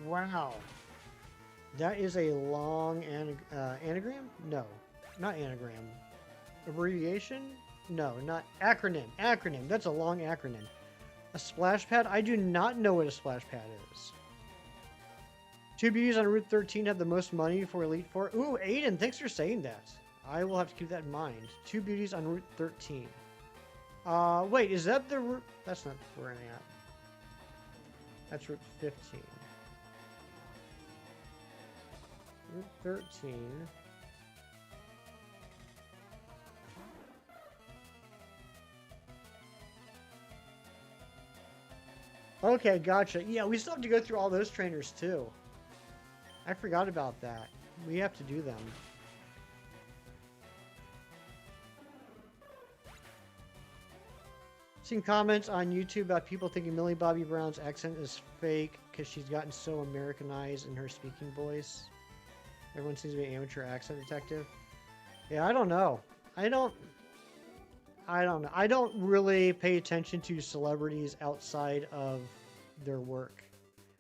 Wow. That is a long anagram? No, not anagram. Abbreviation? No, not acronym. Acronym. That's a long acronym. A splash pad? I do not know what a splash pad is. Two beauties on Route 13 have the most money for Elite Four. Ooh, Aiden, thanks for saying that. I will have to keep that in mind. Two beauties on Route 13. Wait, is that the route? That's not where I'm at. That's Route 15. Route 13. Okay, gotcha. Yeah, we still have to go through all those trainers too. I forgot about that. We have to do them. Seen comments on YouTube about people thinking Millie Bobby Brown's accent is fake because she's gotten so Americanized in her speaking voice. Everyone seems to be an amateur accent detective. Yeah, I don't know. I don't know. I don't really pay attention to celebrities outside of their work.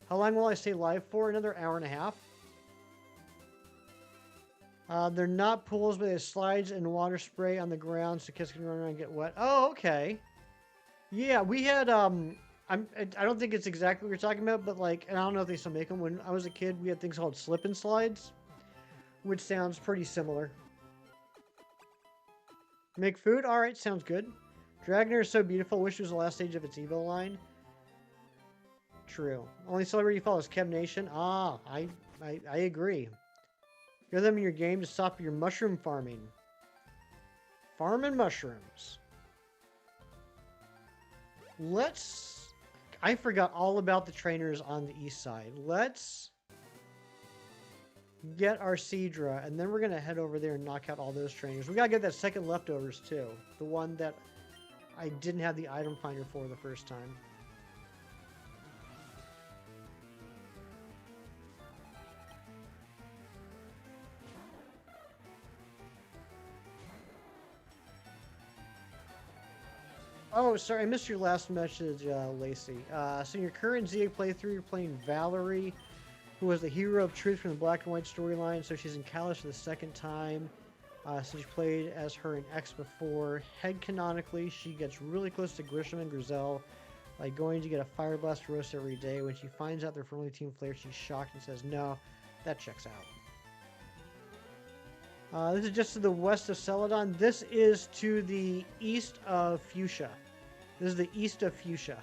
How long will I stay live for? Another hour and a half. They're not pools, but they have slides and water spray on the ground so kids can run around and get wet. Oh, okay. Yeah, we had, I don't think it's exactly what you're talking about, but like, and I don't know if they still make them. When I was a kid, we had things called slip and slides, which sounds pretty similar. Make food? Alright, sounds good. Dragner is so beautiful. Wish it was the last stage of its Evo line. True. Only celebrity you follow is Kev Nation. Ah, I agree. Give them in your game to stop your mushroom farming. Farming mushrooms. I forgot all about the trainers on the east side. Let's get our Seadra, and then we're going to head over there and knock out all those trainers. We got to get that second leftovers, too. The one that I didn't have the item finder for the first time. Oh, sorry, I missed your last message, Lacey. So in your current ZA playthrough, you're playing Valerie, who was the hero of truth from the Black and White storyline. So she's in Kalos for the second time. Since you played as her in X before. Head canonically, she gets really close to Grisham and Grizel, like going to get a Fire Blast roast every day. When she finds out they're formerly Team Flare, she's shocked and says, no, that checks out. This is just to the west of Celadon. This is to the east of Fuchsia. This is the east of Fuchsia.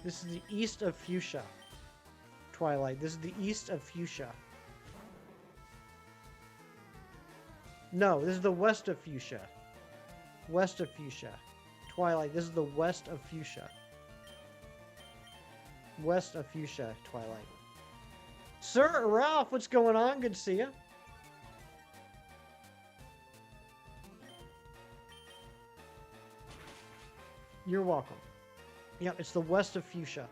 This is the east of Fuchsia. Twilight. This is the east of Fuchsia. No, this is the west of Fuchsia. West of Fuchsia. Twilight. This is the west of Fuchsia. West of Fuchsia, Twilight. Sir Ralph, what's going on? Good to see you. You're welcome. Yep, it's the west of Fuchsia.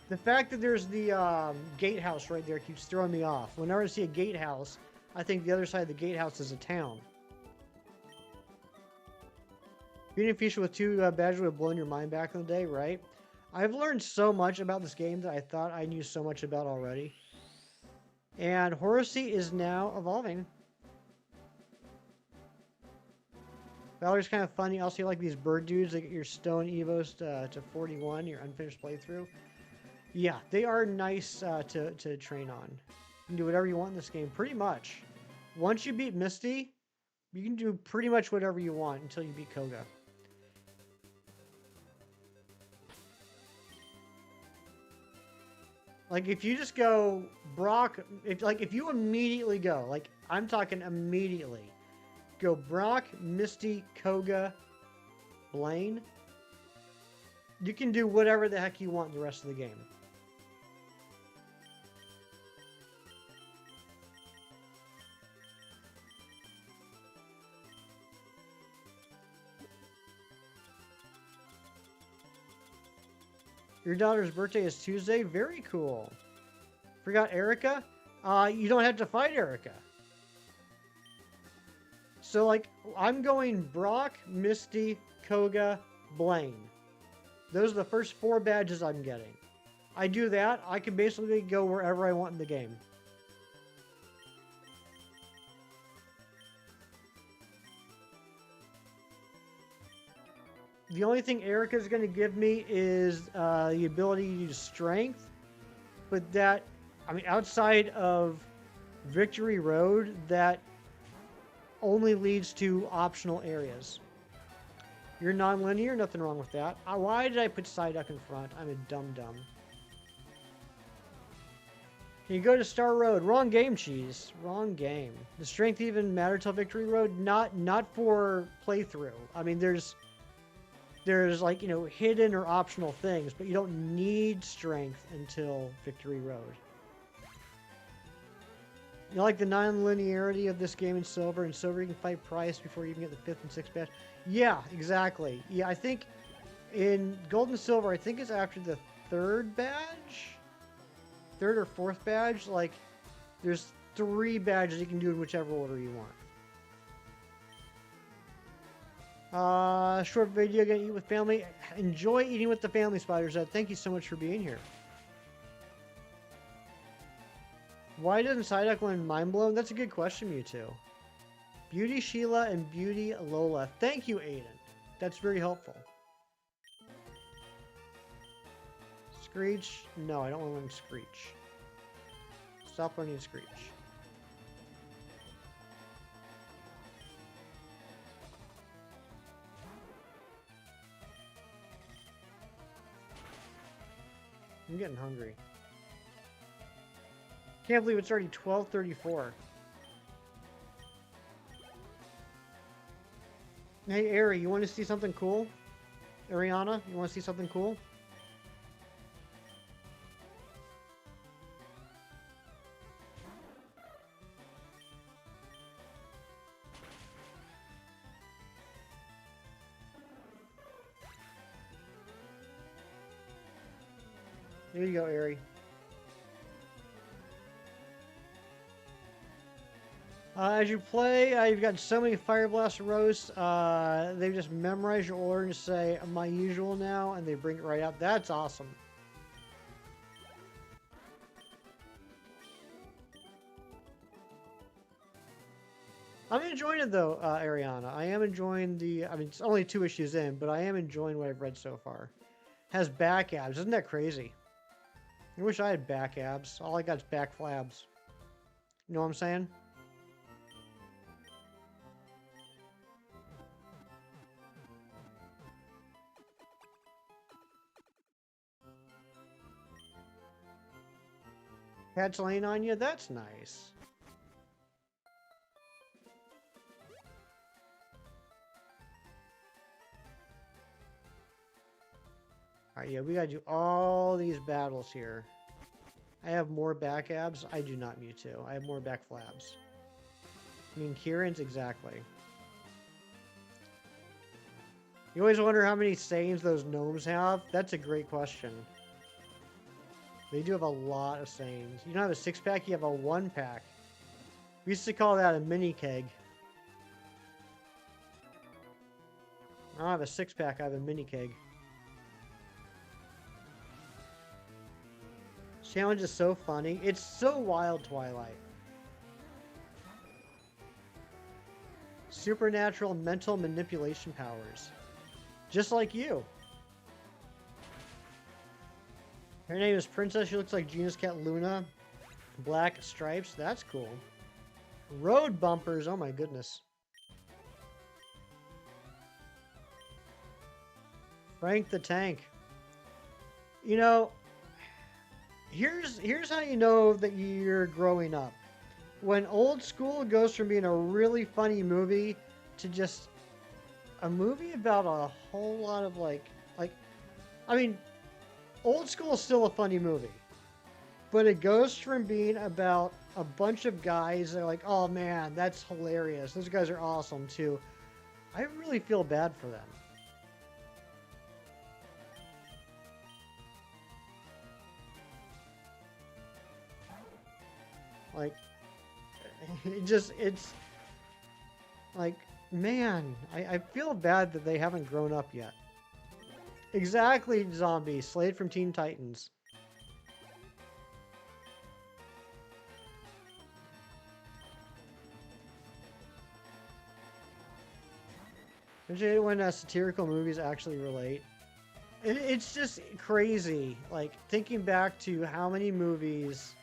The fact that there's the gatehouse right there keeps throwing me off. Whenever I see a gatehouse, I think the other side of the gatehouse is a town. Beating Fuchsia with 2 badges would have blown your mind back in the day, right? I've learned so much about this game that I thought I knew so much about already. And Horsey is now evolving. Valerie's kind of funny. Also, you like these bird dudes that get your stone evos to 41, your unfinished playthrough. Yeah, they are nice to train on. You can do whatever you want in this game, pretty much. Once you beat Misty, you can do pretty much whatever you want until you beat Koga. Like, if you just go Brock, if you immediately go, like, I'm talking immediately, go Brock, Misty, Koga, Blaine, you can do whatever the heck you want in the rest of the game. Your daughter's birthday is Tuesday? Very cool. Forgot Erica? You don't have to fight Erica. So, like, I'm going Brock, Misty, Koga, Blaine. Those are the first 4 badges I'm getting. I do that, I can basically go wherever I want in the game. The only thing Erica's going to give me is the ability to use strength. But that, I mean, outside of Victory Road, that only leads to optional areas. You're non-linear, nothing wrong with that. Why did I put Psyduck in front? I'm a dum-dum. Can you go to Star Road? Wrong game, Cheese. Wrong game. Does strength even matter till Victory Road? Not for playthrough. I mean, there's like, you know, hidden or optional things, but you don't need strength until Victory Road. You like the non-linearity of this game in Silver? In Silver, you can fight Price before you even get the 5th and 6th badge. Yeah, exactly. Yeah, I think in Gold and Silver, I think it's after the 3rd badge? 3rd or 4th badge? Like, there's 3 badges you can do in whichever order you want. Short video, gonna eat with family. Enjoy eating with the family, Spiders. Thank you so much for being here. Why doesn't Psyduck win Mind Blown? That's a good question, Mewtwo. Beauty Sheila and Beauty Lola. Thank you, Aiden. That's very helpful. Screech? No, I don't want to learn Screech. Stop learning Screech. I'm getting hungry. Can't believe it's already 12:34. Hey, Ari, you want to see something cool? Ariana, you want to see something cool? There you go, Ari. As you play, you've got so many Fire Blast roasts. They just memorize your order and say, my usual now, and they bring it right out. That's awesome. I'm enjoying it, though, Ariana. I am enjoying I mean, it's only 2 issues in, but I am enjoying what I've read so far. Has back abs. Isn't that crazy? I wish I had back abs. All I got is back flabs. You know what I'm saying? Cat's laying on you? That's nice. Alright, yeah, we gotta do all these battles here. I have more back abs. I do not, Mewtwo. I have more back flabs. I mean, Kieran's exactly. You always wonder how many sayings those gnomes have? That's a great question. They do have a lot of sayings. You don't have a 6-pack, you have a 1-pack. We used to call that a mini keg. I don't have a 6-pack, I have a mini keg. Challenge is so funny. It's so wild, Twilight. Supernatural mental manipulation powers. Just like you. Her name is Princess. She looks like Gina's cat Luna. Black stripes. That's cool. Road bumpers. Oh my goodness. Frank the Tank. You know, here's how you know that you're growing up. When Old School goes from being a really funny movie to just a movie about a whole lot of I mean, Old School is still a funny movie, but it goes from being about a bunch of guys that are like, oh man, that's hilarious, those guys are awesome, to I really feel bad for them. Like, it's like, man, I feel bad that they haven't grown up yet. Exactly, Zombie. Slade from Teen Titans. Especially when satirical movies actually relate. It's just crazy. Like, thinking back to how many movies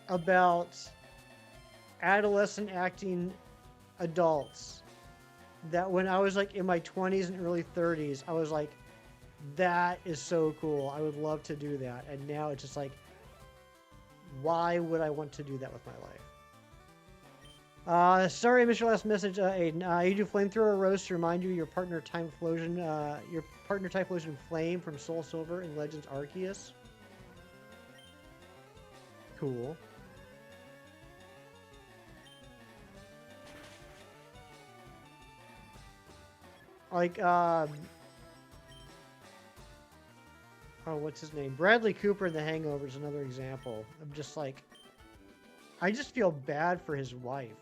about adolescent acting adults that when I was like in my 20s and early 30s, I was like, that is so cool. I would love to do that. And now it's just like, why would I want to do that with my life? Sorry I missed your last message, Aiden. You do flamethrower roast to remind you your partner Typhlosion Flame from Soul Silver in Legends Arceus. Cool. Like, oh, what's his name? Bradley Cooper in The Hangover is another example of just like, I just feel bad for his wife.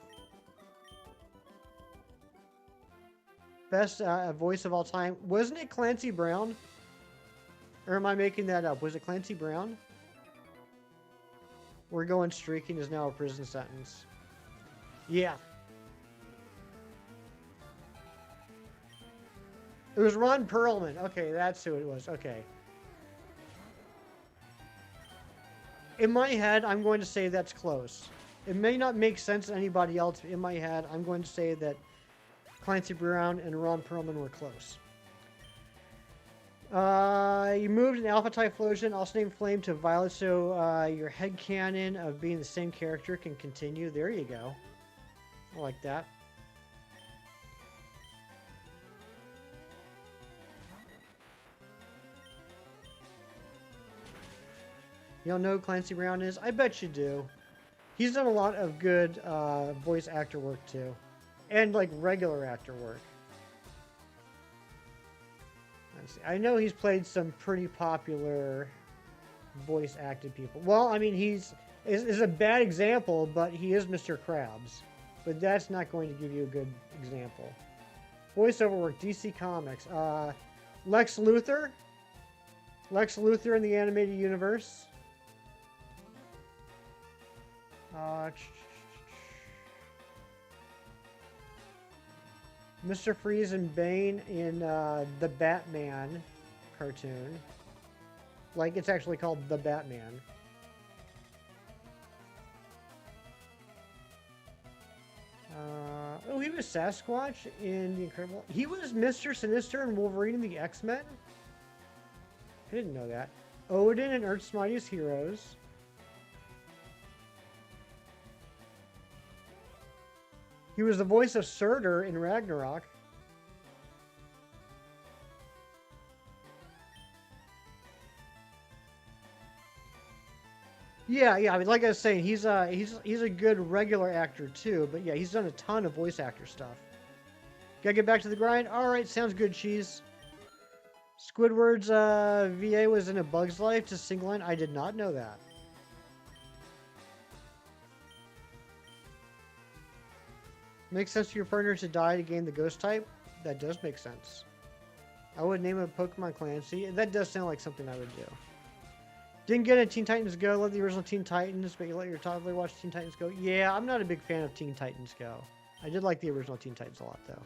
Best voice of all time. Wasn't it Clancy Brown? Or am I making that up? Was it Clancy Brown? We're going streaking is now a prison sentence. Yeah. It was Ron Perlman. Okay, that's who it was. Okay. In my head, I'm going to say that's close. It may not make sense to anybody else, but in my head, I'm going to say that Clancy Brown and Ron Perlman were close. You moved an Alpha Typhlosion, also named Flame, to Violet, so your headcanon of being the same character can continue. There you go. I like that. You don't know who Clancy Brown is? I bet you do. He's done a lot of good voice actor work too. And like regular actor work. Let's see. I know he's played some pretty popular voice acted people. Well, I mean, is a bad example, but he is Mr. Krabs. But that's not going to give you a good example. Voiceover work, DC Comics. Lex Luthor. Lex Luthor in the animated universe. Mr. Freeze and Bane in the Batman cartoon. Like, it's actually called The Batman. Oh, he was Sasquatch in The Incredible... He was Mr. Sinister and Wolverine in the X-Men? I didn't know that. Odin and Earth's Mightiest Heroes. He was the voice of Surtur in Ragnarok. Yeah. I mean, like I was saying, he's a good regular actor too. But yeah, he's done a ton of voice actor stuff. Gotta get back to the grind. All right, sounds good, Cheese. Squidward's VA was in A Bug's Life to single line. I did not know that. Makes sense for your partner to die to gain the ghost type? That does make sense. I would name a Pokemon Clancy. That does sound like something I would do. Didn't get a Teen Titans Go. Love the original Teen Titans, but you let your toddler watch Teen Titans Go. Yeah, I'm not a big fan of Teen Titans Go. I did like the original Teen Titans a lot, though.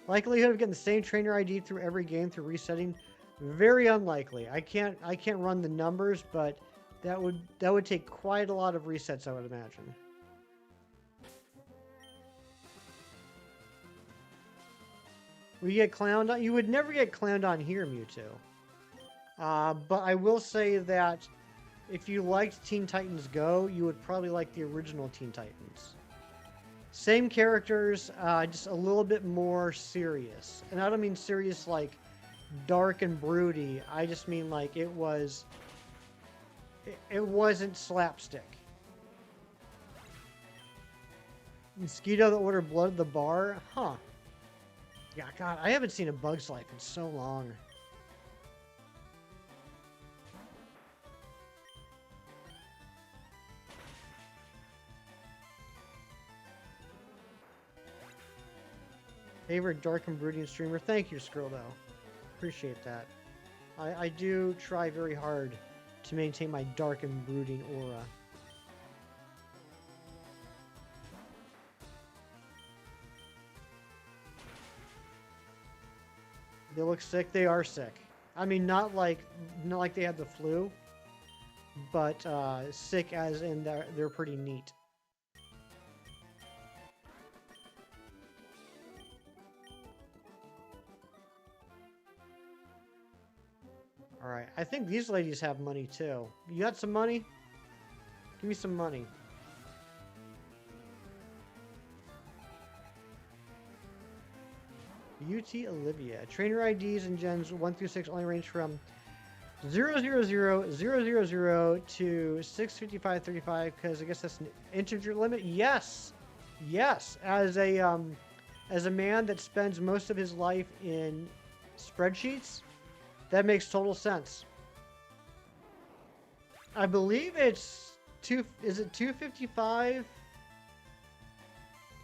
Likelihood of getting the same trainer ID through every game through resetting? Very unlikely. I can't run the numbers, but that would take quite a lot of resets, I would imagine. We get clowned on. You would never get clowned on here, Mewtwo. But I will say that if you liked Teen Titans Go, you would probably like the original Teen Titans. Same characters, just a little bit more serious. And I don't mean serious like dark and broody. I just mean like it wasn't slapstick. Mosquito that ordered blood at the bar? Huh. Yeah, God, I haven't seen A Bug's Life in so long. Favorite dark and brooding streamer? Thank you, Skrildo. Appreciate that. I do try very hard to maintain my dark and brooding aura. They look sick. They are sick. I mean, not like they had the flu, but sick as in they're pretty neat. All right, I think these ladies have money too. You got some money? Give me some money. UT Olivia. Trainer IDs and gens 1 through 6 only range from 000 to 655.35 because I guess that's an integer limit. Yes, yes. As a man that spends most of his life in spreadsheets, that makes total sense. I believe it's is it 255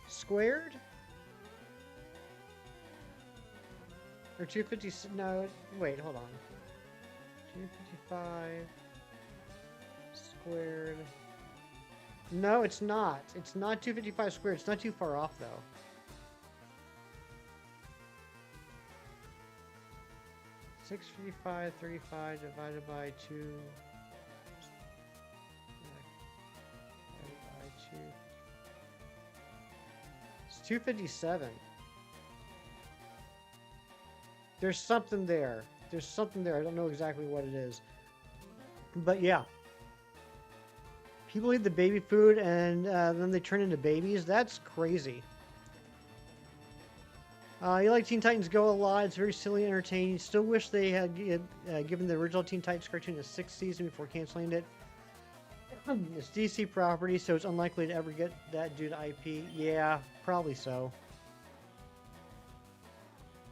squared? Or 250, no, wait, hold on. 255 squared. No, it's not. It's not 255 squared. It's not too far off, though. $655.35 divided by 2. Divided by 2. It's 257. There's something there. There's something there. I don't know exactly what it is. But yeah. People eat the baby food and then they turn into babies. That's crazy. You like Teen Titans Go a lot. It's very silly and entertaining. Still wish they had given the original Teen Titans cartoon a 6th season before canceling it. It's DC property, so it's unlikely to ever get that due to IP. Yeah, probably so.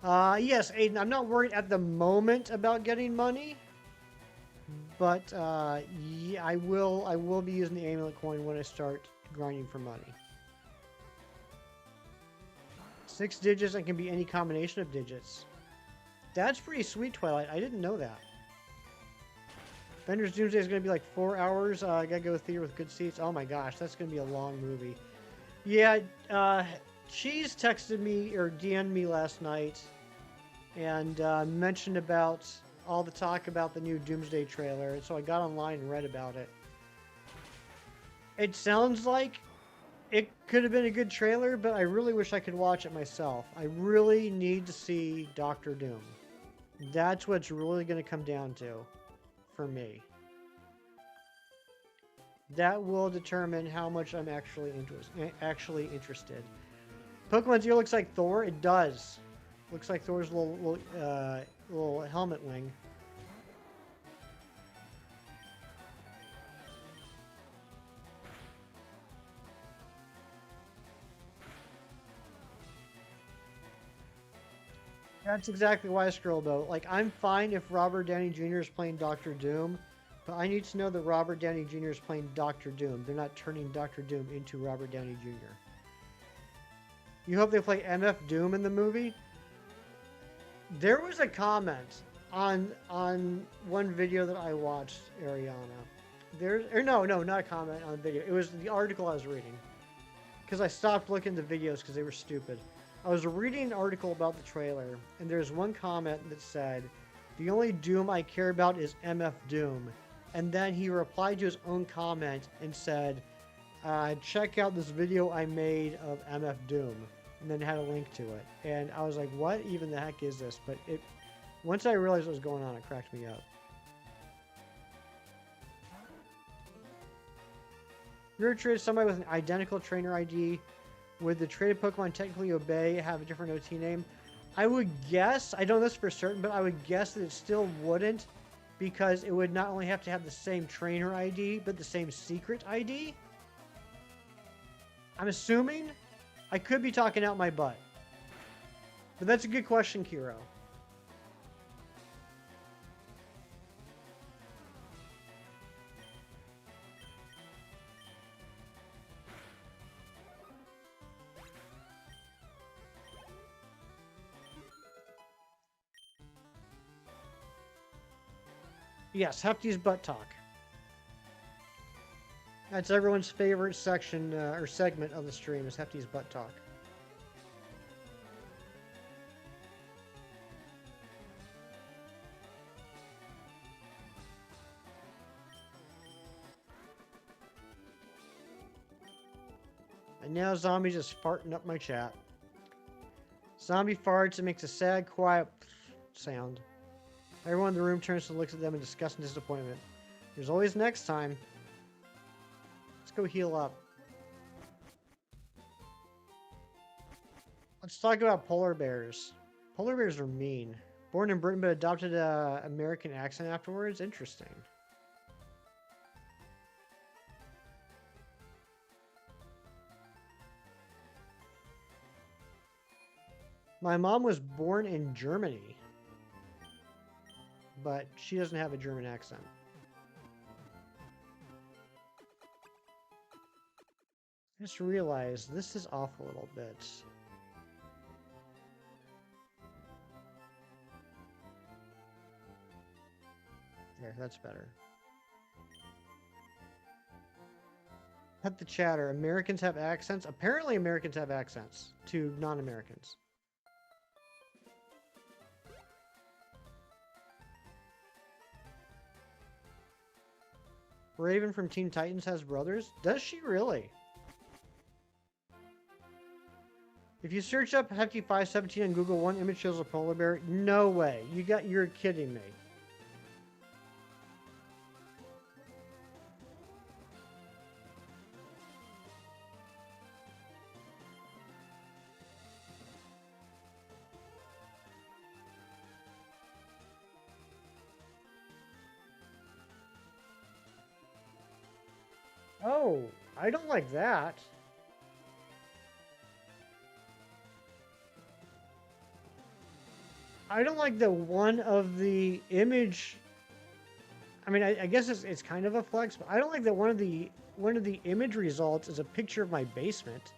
Yes, Aiden, I'm not worried at the moment about getting money, but yeah, I will be using the amulet coin when I start grinding for money. 6 digits and can be any combination of digits. That's pretty sweet, Twilight. I didn't know that. Bender's Doomsday is going to be like 4 hours. I gotta go to the theater with good seats. Oh my gosh, that's going to be a long movie. Yeah, Cheese texted me or DM'd me last night and mentioned about all the talk about the new Doomsday trailer, and so I got online and read about it. It sounds like it could have been a good trailer, but I really wish I could watch it myself. I really need to see Doctor Doom. That's what's really going to come down to for me. That will determine how much I'm actually interested. Pokemon's ear looks like Thor. It does. Looks like Thor's little helmet wing. That's exactly why I scrolled though. Like, I'm fine if Robert Downey Jr. is playing Doctor Doom, but I need to know that Robert Downey Jr. is playing Doctor Doom. They're not turning Doctor Doom into Robert Downey Jr. You hope they play MF Doom in the movie? There was a comment on one video that I watched, Ariana. No, not a comment on the video. It was the article I was reading. Because I stopped looking at the videos because they were stupid. I was reading an article about the trailer, and there's one comment that said, "The only Doom I care about is MF Doom." And then he replied to his own comment and said, "Check out this video I made of MF Doom." And then had a link to it. And I was like, what even the heck is this? But once I realized what was going on, it cracked me up. You're traded somebody with an identical trainer ID. Would the traded Pokemon technically have a different OT name? I would guess, I don't know this for certain, but I would guess that it still wouldn't, because it would not only have to have the same trainer ID, but the same secret ID. I'm assuming. I could be talking out my butt. But that's a good question, Kiro. Yes, Hefty's butt talk. That's everyone's favorite section or segment of the stream is Hefty's butt talk. And now Zombie's just farting up my chat. Zombie farts and makes a sad, quiet sound. Everyone in the room turns and looks at them in disgust and disappointment. There's always next time. Let's go heal up. Let's talk about polar bears. Polar bears are mean. Born in Britain but adopted an American accent afterwards? Interesting. My mom was born in Germany, but she doesn't have a German accent. I just realized this is off a little bit. There, that's better. Pet the chatter. Americans have accents? Apparently Americans have accents to non-Americans. Raven from Teen Titans has brothers? Does she really? If you search up Hefty 517 on Google, one image shows a polar bear. No way. You're kidding me. Oh, I don't like that. I don't like that one of the image. I mean, I guess it's kind of a flex, but I don't like that one of the image results is a picture of my basement.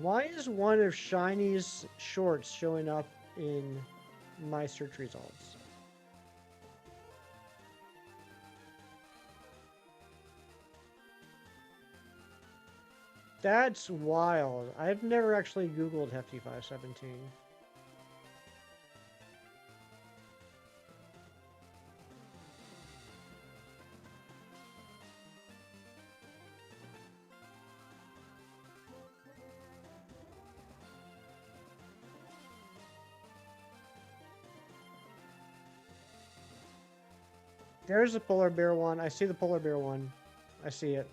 Why is one of Shiny's shorts showing up in my search results? That's wild. I've never actually Googled Hefty 517. There's the polar bear one. I see the polar bear one. I see it.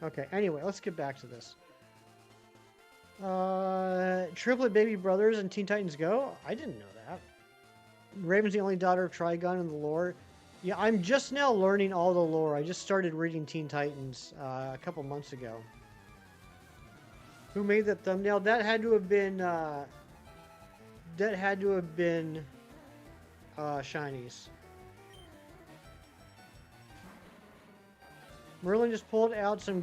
Okay, anyway, let's get back to this. Triplet baby brothers in Teen Titans Go? I didn't know that. Raven's the only daughter of Trigun in the lore. Yeah, I'm just now learning all the lore. I just started reading Teen Titans a couple months ago. Who made that thumbnail? That had to have been Shinies. Merlin just pulled out some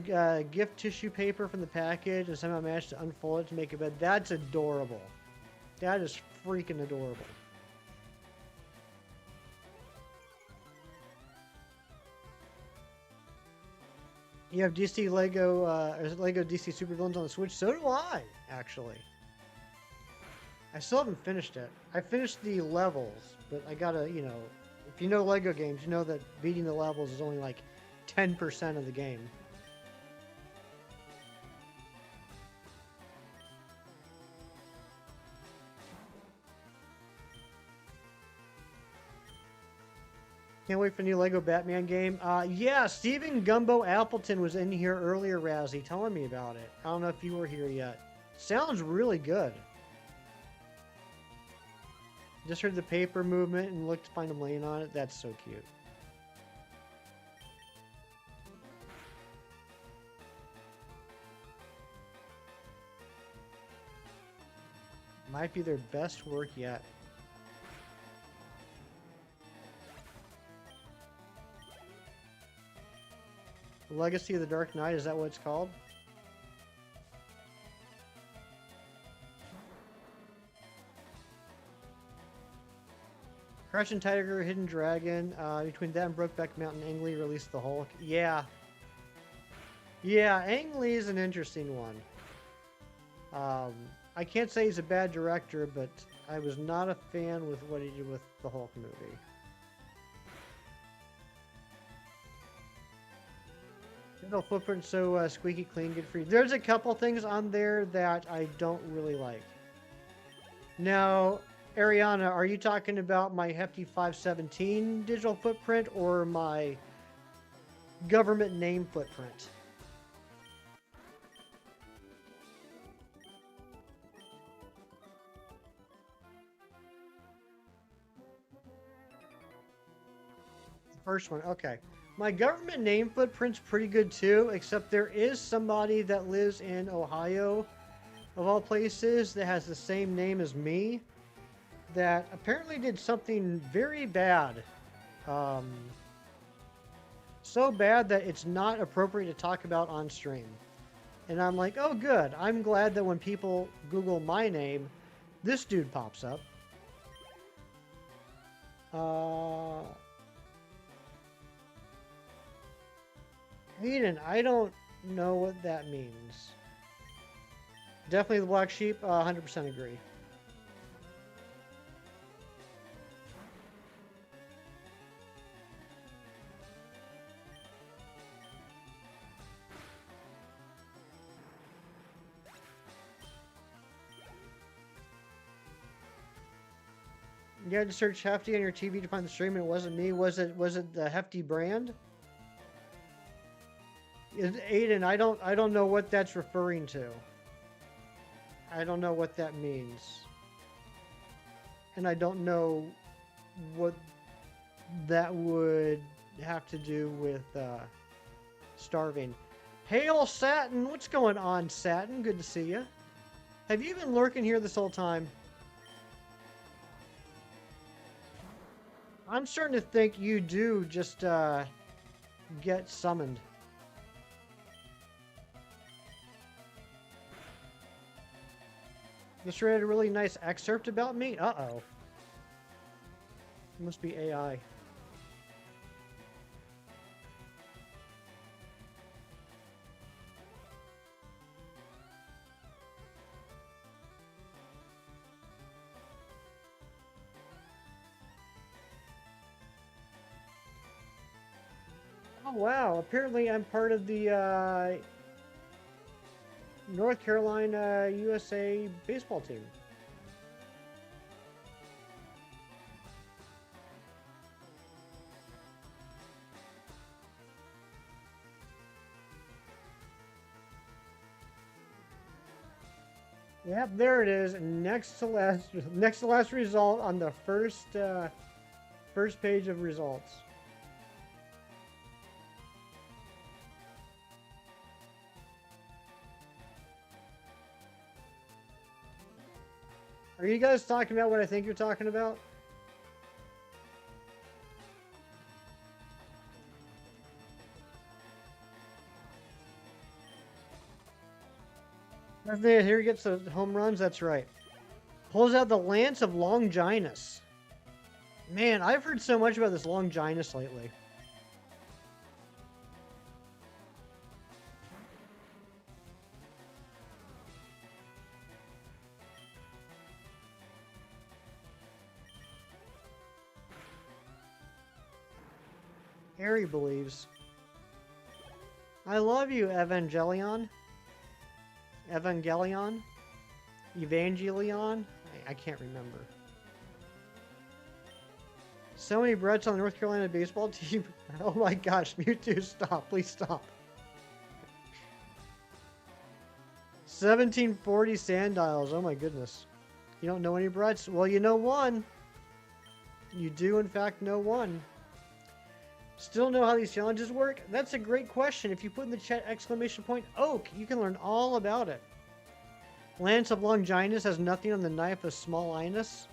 gift tissue paper from the package and somehow managed to unfold it to make a bed. That's adorable. That is freaking adorable. You have DC Lego DC Supervillains on the Switch? So do I, actually. I still haven't finished it. I finished the levels, but I gotta, you know, if you know Lego games, you know that beating the levels is only like 10% of the game. Can't wait for the new Lego Batman game. Yeah, Stephen Gumbo Appleton was in here earlier, Razzie, telling me about it. I don't know if you were here yet. Sounds really good. Just heard the paper movement and looked to find him laying on it. That's so cute. Might be their best work yet. Legacy of the Dark Knight, is that what it's called? Crouching Tiger, Hidden Dragon. Between that and Brokeback Mountain, Ang Lee released the Hulk. Yeah. Yeah, Ang Lee is an interesting one. I can't say he's a bad director, but I was not a fan with what he did with the Hulk movie. Digital footprint so squeaky clean, good for you. There's a couple things on there that I don't really like. Now, Ariana, are you talking about my hefty 517 digital footprint or my government name footprint? First one, okay. My government name footprint's pretty good too, except there is somebody that lives in Ohio, of all places, that has the same name as me, that apparently did something very bad. So bad that it's not appropriate to talk about on stream. And I'm like, oh good, I'm glad that when people Google my name, this dude pops up. Hayden, I don't know what that means. Definitely the black sheep, 100% agree. You had to search Hefty on your TV to find the stream, and it wasn't me. Was it the Hefty brand? Aiden, I don't know what that's referring to. I don't know what that means. And I don't know what that would have to do with starving. Hail Satin, what's going on, Satin? Good to see you. Have you been lurking here this whole time? I'm starting to think you do just get summoned. Just read a really nice excerpt about me? Uh-oh. It must be AI. Oh, wow. Apparently I'm part of the North Carolina USA baseball team. Yep, there it is. Next to last result on the first page of results. Are you guys talking about what I think you're talking about? Here he gets the home runs, that's right. Pulls out the Lance of Longinus. Man, I've heard so much about this Longinus lately. Harry believes. I love you, Evangelion. Evangelion? Evangelion? I can't remember. So many Bretts on the North Carolina baseball team. Oh my gosh, Mewtwo, stop. Please stop. 1740 Sandiles. Oh my goodness. You don't know any Bretts? Well, you know one. You do, in fact, know one. Still know how these challenges work? That's a great question. If you put in the chat !oak, you can learn all about it. Lance of Longinus has nothing on the Knife of Small Linus.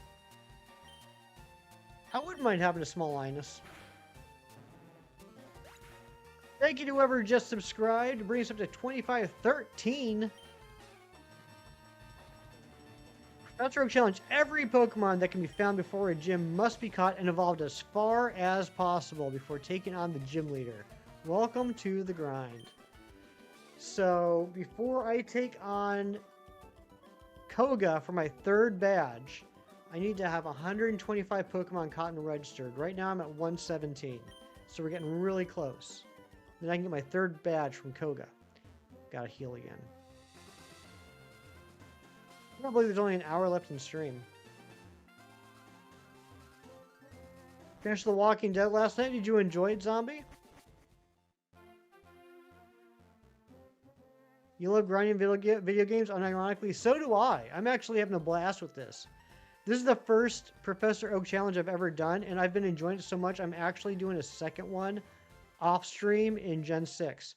I wouldn't mind having a Small Linus. Thank you to whoever just subscribed. Bring us up to 2513. Professor Oak Challenge. Every Pokemon that can be found before a gym must be caught and evolved as far as possible before taking on the gym leader. Welcome to the grind. So, before I take on Koga for my third badge, I need to have 125 Pokemon caught and registered. Right now I'm at 117. So we're getting really close. Then I can get my third badge from Koga. Gotta heal again. I can't believe there's only an hour left in stream. Finished The Walking Dead last night. Did you enjoy it, Zombie? You love grinding video games? Unironically, so do I. I'm actually having a blast with this. This is the first Professor Oak challenge I've ever done, and I've been enjoying it so much, I'm actually doing a second one off stream in Gen 6.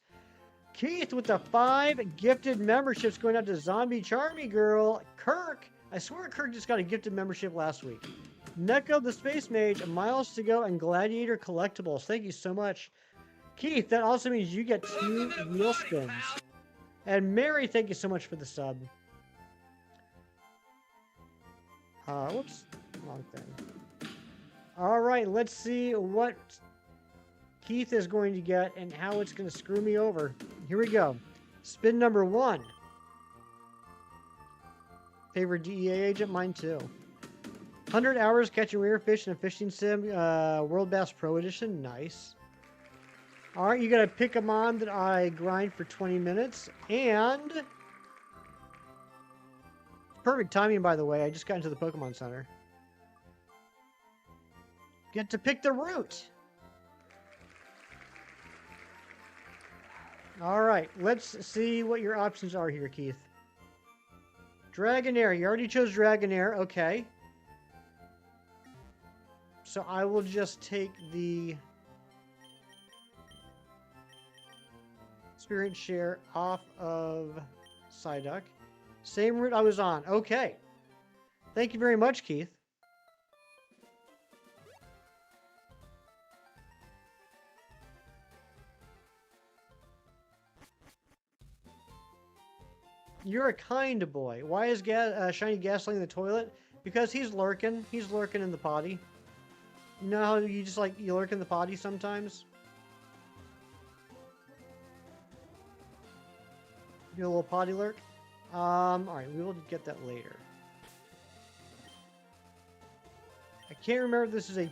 Keith with the 5 gifted memberships going out to Zombie Charmy Girl. Kirk, I swear Kirk just got a gifted membership last week. Neko the Space Mage, Miles to Go, and Gladiator Collectibles. Thank you so much. Keith, that also means you get 2 wheel spins. And Mary, thank you so much for the sub. Whoops, wrong thing. All right, let's see what Keith is going to get and how it's going to screw me over. Here we go. Spin number 1. Favorite DEA agent? Mine too. 100 hours catching rare fish in a fishing sim. World Bass Pro Edition. Nice. All right, you got to pick them on that I grind for 20 minutes. And perfect timing, by the way. I just got into the Pokemon Center. Get to pick the route. All right, let's see what your options are here, Keith. Dragonair. You already chose Dragonair. Okay. So I will just take the Spirit Share off of Psyduck. Same route I was on. Okay. Thank you very much, Keith. You're a kind boy. Why is Shiny Gasoline in the toilet? Because he's lurking. He's lurking in the potty. You know how you just like, you lurk in the potty sometimes? Do a little potty lurk? Alright, we will get that later. I can't remember if this is a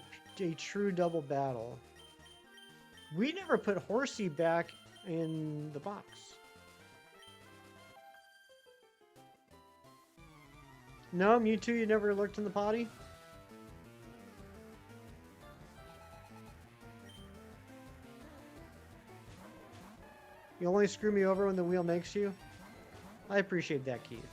true double battle. We never put Horsey back in the box. No, Mewtwo, you never lurked in the potty? You only screw me over when the wheel makes you? I appreciate that, Keith.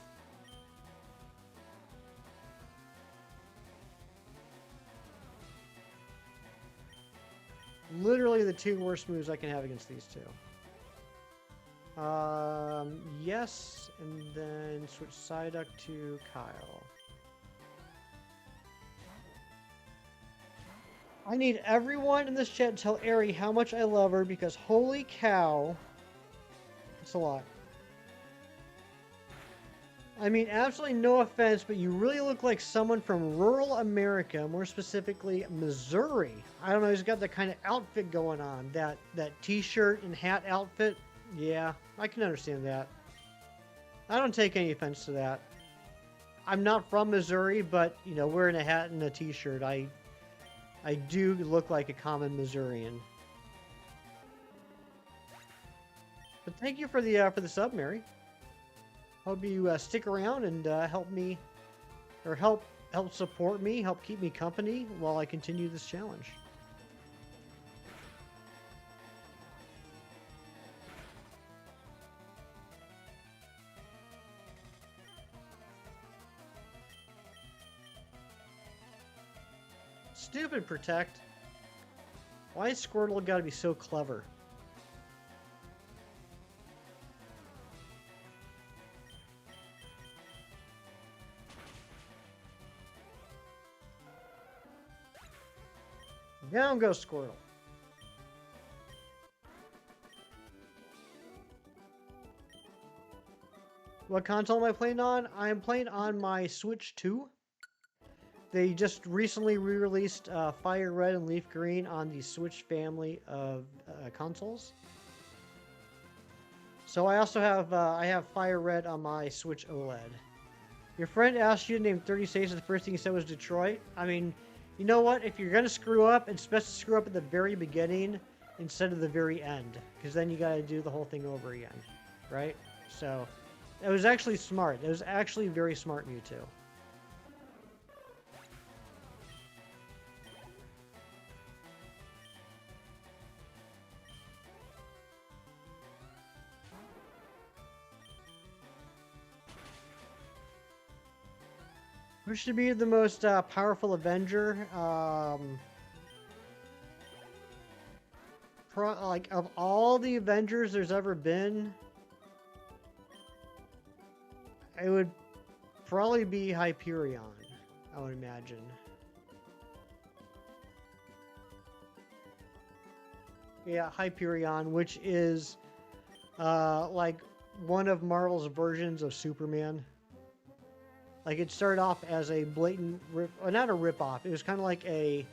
Literally the 2 worst moves I can have against these 2. Yes, and then switch Psyduck to Kyle. I need everyone in this chat to tell Ari how much I love her because holy cow, it's a lot. I mean, absolutely no offense, but you really look like someone from rural America, more specifically Missouri. I don't know, he's got that kind of outfit going on, that t-shirt and hat outfit. Yeah, I can understand that. I don't take any offense to that. I'm not from Missouri, but, you know, wearing a hat and a t-shirt, I do look like a common Missourian. But thank you for the sub, Mary. Hope you stick around and help me, or help support me, help keep me company while I continue this challenge. Stupid Protect. Why is Squirtle gotta be so clever? Down goes Squirtle. What console am I playing on? I'm playing on my Switch 2. They just recently re-released Fire Red and Leaf Green on the Switch family of consoles. So I also have I have Fire Red on my Switch OLED. Your friend asked you to name 30 states, and the first thing he said was Detroit. I mean, you know what? If you're gonna screw up, it's best to screw up at the very beginning instead of the very end, because then you gotta do the whole thing over again, right? So it was actually smart. It was actually very smart, Mewtwo. Who should be the most powerful Avenger? Like, of all the Avengers there's ever been, it would probably be Hyperion, I would imagine. Yeah, Hyperion, which is like one of Marvel's versions of Superman. Like, it started off as a blatant rip, or not a rip-off. It was kind of like a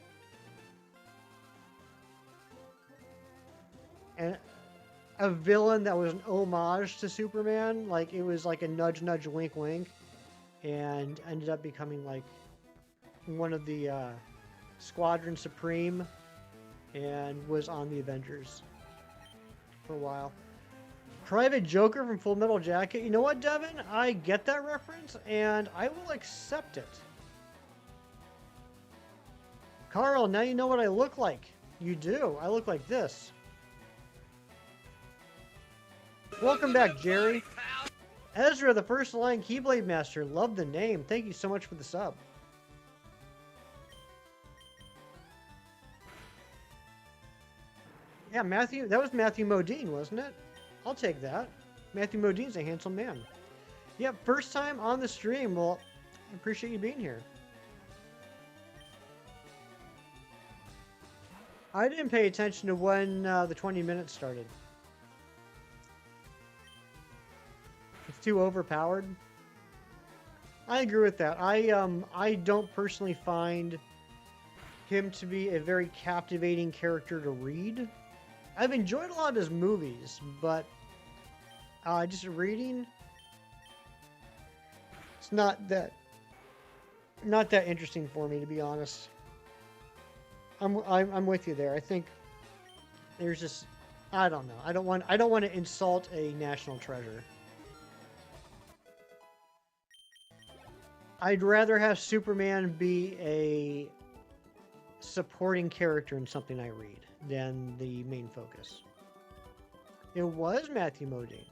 villain that was an homage to Superman. Like, it was like a nudge, nudge, wink, wink, and ended up becoming like one of the Squadron Supreme, and was on the Avengers for a while. Private Joker from Full Metal Jacket. You know what, Devin? I get that reference, and I will accept it. Carl, now you know what I look like. You do. I look like this. Welcome back, Jerry. Ezra, the first line Keyblade Master. Love the name. Thank you so much for the sub. Yeah, Matthew. That was Matthew Modine, wasn't it? I'll take that. Matthew Modine's a handsome man. Yeah, first time on the stream. Well, I appreciate you being here. I didn't pay attention to when the 20 minutes started. It's too overpowered. I agree with that. I don't personally find him to be a very captivating character to read. I've enjoyed a lot of his movies, but just reading, it's not that interesting for me, to be honest. I'm with you there. I think there's just, I don't know. I don't want to insult a national treasure. I'd rather have Superman be a supporting character in something I read than the main focus. It was Matthew Modine.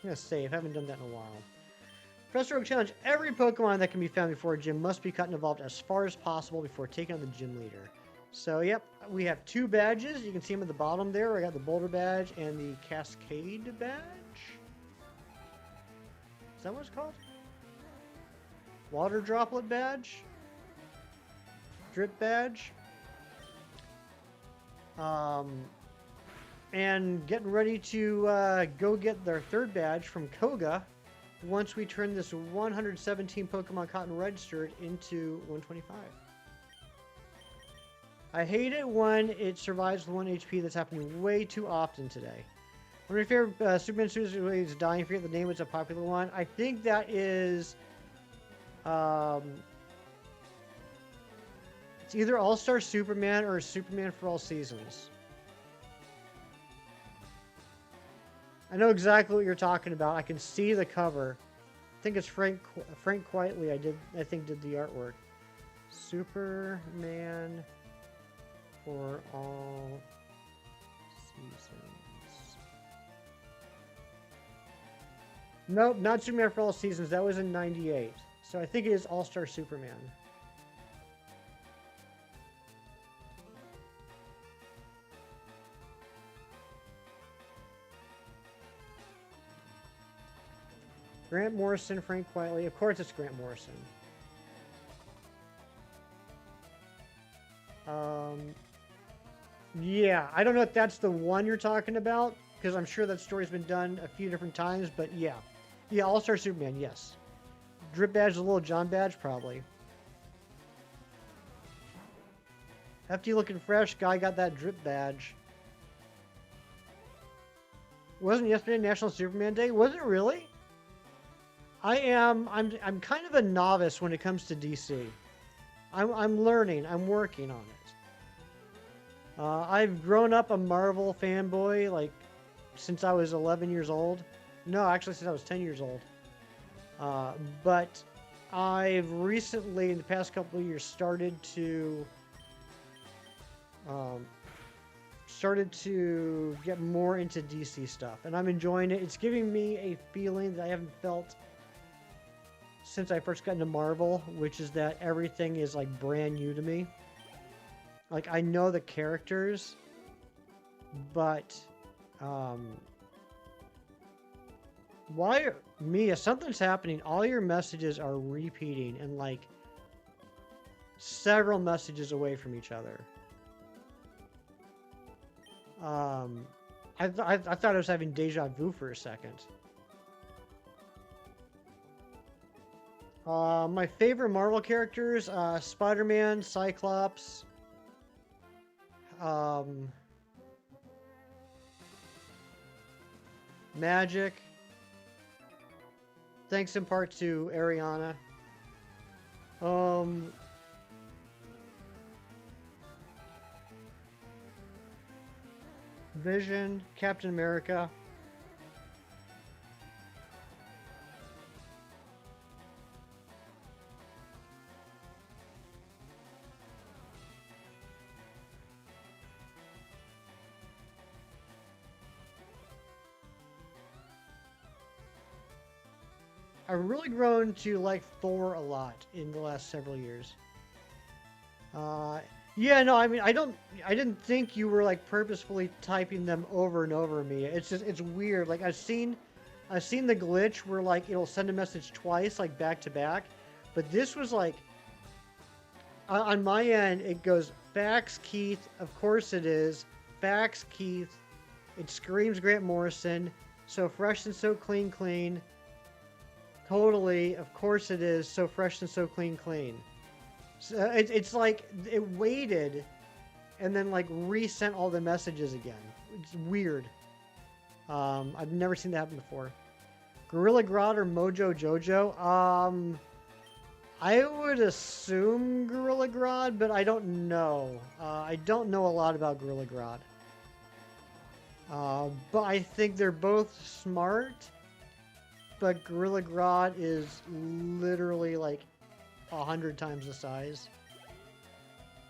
I'm gonna save. I haven't done that in a while. Professor Oak Challenge. Every Pokemon that can be found before a gym must be caught and evolved as far as possible before taking on the gym leader. So, yep, we have 2 badges. You can see them at the bottom there. I got the Boulder badge and the Cascade badge. Is that what it's called? Water Droplet badge. Drip badge. And getting ready to go get their 3rd badge from Koga once we turn this 117 Pokemon Cotton registered into 125. I hate it when it survives with 1 HP. That's happening way too often today. One of your favorite Superman students is dying. I forget the name. It's a popular one. I think that is... it's either All-Star Superman or Superman for All Seasons. I know exactly what you're talking about. I can see the cover. I think it's Frank Quietly. I think did the artwork. Superman for All Seasons. Nope, not Superman for All Seasons. That was in '98. So I think it is All-Star Superman. Grant Morrison, Frank Quietly. Of course it's Grant Morrison. Yeah, I don't know if that's the one you're talking about, because I'm sure that story's been done a few different times, but yeah. Yeah, All-Star Superman, yes. Drip badge, a little John badge, probably. Hefty looking fresh, guy got that drip badge. Wasn't yesterday National Superman Day? Was it really? I'm kind of a novice when it comes to DC. I'm learning. I'm working on it. I've grown up a Marvel fanboy like since I was 11 years old. No, actually since I was 10 years old. But I've recently, in the past couple of years, started to get more into DC stuff, and I'm enjoying it. It's giving me a feeling that I haven't felt since I first got into Marvel, which is that everything is like brand new to me. Like, I know the characters, but Mia, something's happening. All your messages are repeating and like several messages away from each other. I thought I was having deja vu for a second. My favorite Marvel characters, Spider-Man, Cyclops, Magic, thanks in part to Ariana. Vision, Captain America. I've really grown to like Thor a lot in the last several years. Yeah, no, I mean, I didn't think you were like purposefully typing them over and over me. It's just, it's weird. Like I've seen the glitch where like it'll send a message twice, like back to back, but this was like, on my end, it goes fax Keith, of course it is, fax Keith, it screams Grant Morrison, so fresh and so clean, clean. Totally, of course it is, so fresh and so clean, clean. So it's like it waited and then like resent all the messages again. It's weird. I've never seen that happen before. Gorilla Grodd or Mojo Jojo? I would assume Gorilla Grodd, but I don't know. I don't know a lot about Gorilla Grodd. But I think they're both smart. But Gorilla Grodd is literally like 100 times the size.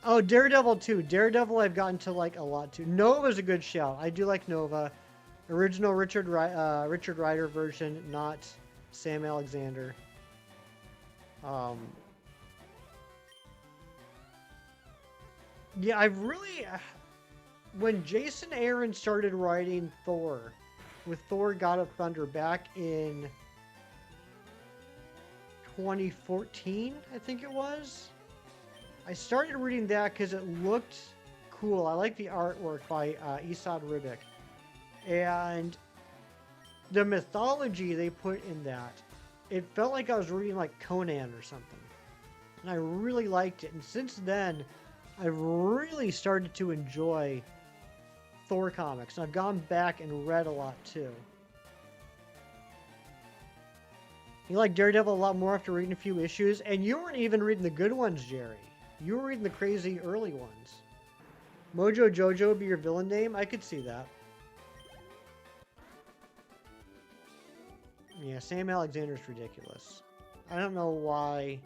Oh, Daredevil too. Daredevil I've gotten to like a lot too. Nova's a good shout. I do like Nova. Original Richard Rider version, not Sam Alexander. Yeah, I've really... when Jason Aaron started writing Thor, with Thor God of Thunder back in 2014, I think it was. I started reading that because it looked cool. I like the artwork by Esad Ribic. And the mythology they put in that, it felt like I was reading like Conan or something. And I really liked it. And since then, I've really started to enjoy Thor comics. And I've gone back and read a lot too. You like Daredevil a lot more after reading a few issues, and you weren't even reading the good ones, Jerry. You were reading the crazy early ones. Mojo Jojo would be your villain name? I could see that. Yeah, Sam Alexander's ridiculous. I don't know why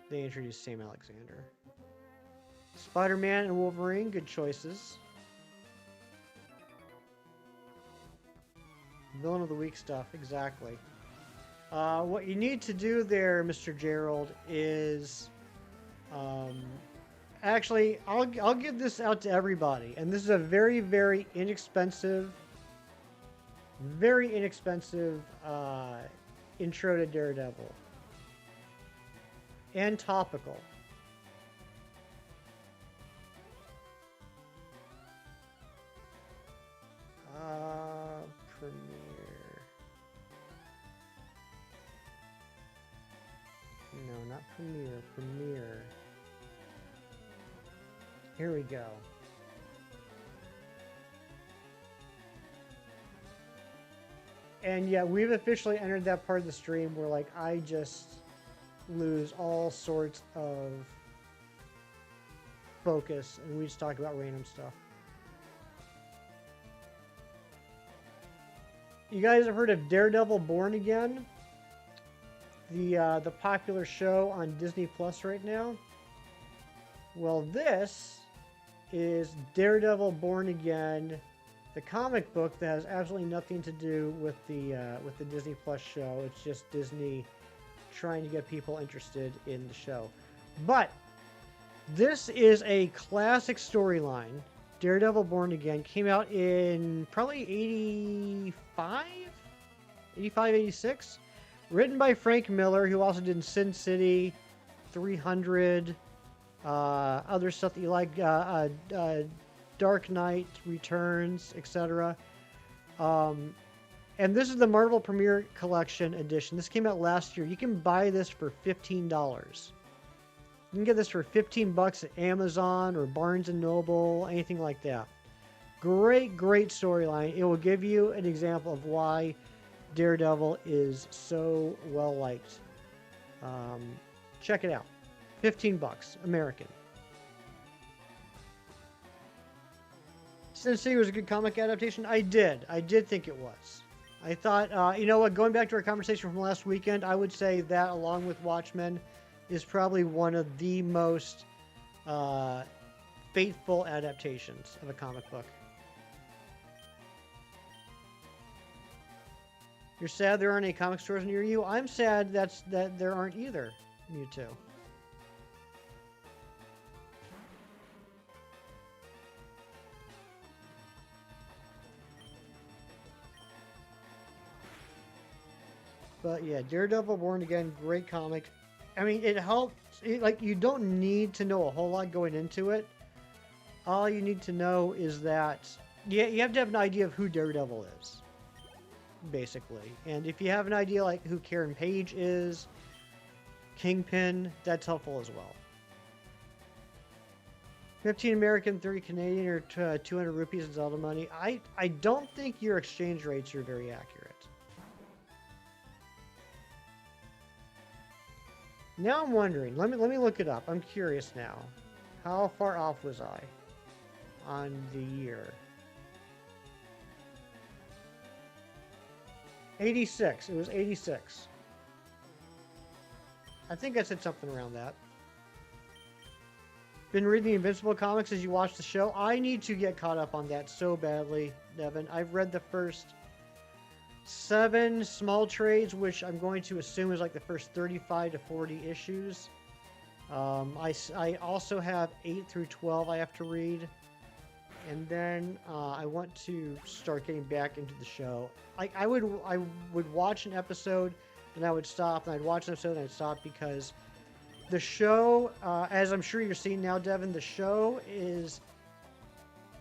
they introduced Sam Alexander. Spider-Man and Wolverine, good choices. Villain of the week stuff, exactly. What you need to do there, Mr. Gerald, is... actually, I'll give this out to everybody. And this is a very, very inexpensive Very inexpensive intro to Daredevil. And topical. Premiere. No, not Premiere. Premiere. Here we go. And yeah, we've officially entered that part of the stream where like I just lose all sorts of focus and we just talk about random stuff. You guys have heard of Daredevil Born Again? The popular show on Disney Plus right now? Well, this is Daredevil Born Again, the comic book that has absolutely nothing to do with the Disney Plus show. It's just Disney trying to get people interested in the show. But this is a classic storyline. Daredevil Born Again came out in probably 85, 86. Written by Frank Miller, who also did Sin City, 300, other stuff that you like, Dark Knight Returns, etc. And this is the Marvel Premiere Collection edition. This came out last year. You can buy this for $15. You can get this for $15 at Amazon or Barnes & Noble, anything like that. Great, great storyline. It will give you an example of why Daredevil is so well liked. Check it out. $15, American. Sin City was a good comic adaptation. I did think it was. I thought, you know what, going back to our conversation from last weekend, I would say that along with Watchmen is probably one of the most faithful adaptations of a comic book. You're sad there aren't any comic stores near you? I'm sad that there aren't either, Mewtwo. But yeah, Daredevil Born Again, great comic. I mean, it helps. Like, you don't need to know a whole lot going into it. All you need to know is that you have to have an idea of who Daredevil is, basically. And if you have an idea like who Karen Page is, Kingpin, that's helpful as well. 15 American, 30 Canadian, or 200 rupees in Zelda money. I don't think your exchange rates are very accurate. Now I'm wondering. Let me look it up. I'm curious now. How far off was I on the year? 86. It was 86. I think I said something around that. Been reading the Invincible comics as you watch the show. I need to get caught up on that so badly, Devin. I've read the first 7 small trades, which I'm going to assume is like the first 35 to 40 issues. I also have 8 through 12 I have to read. And then I want to start getting back into the show. I would watch an episode, and I would stop, and I'd watch an episode, and I'd stop, because the show, as I'm sure you're seeing now, Devin, the show is...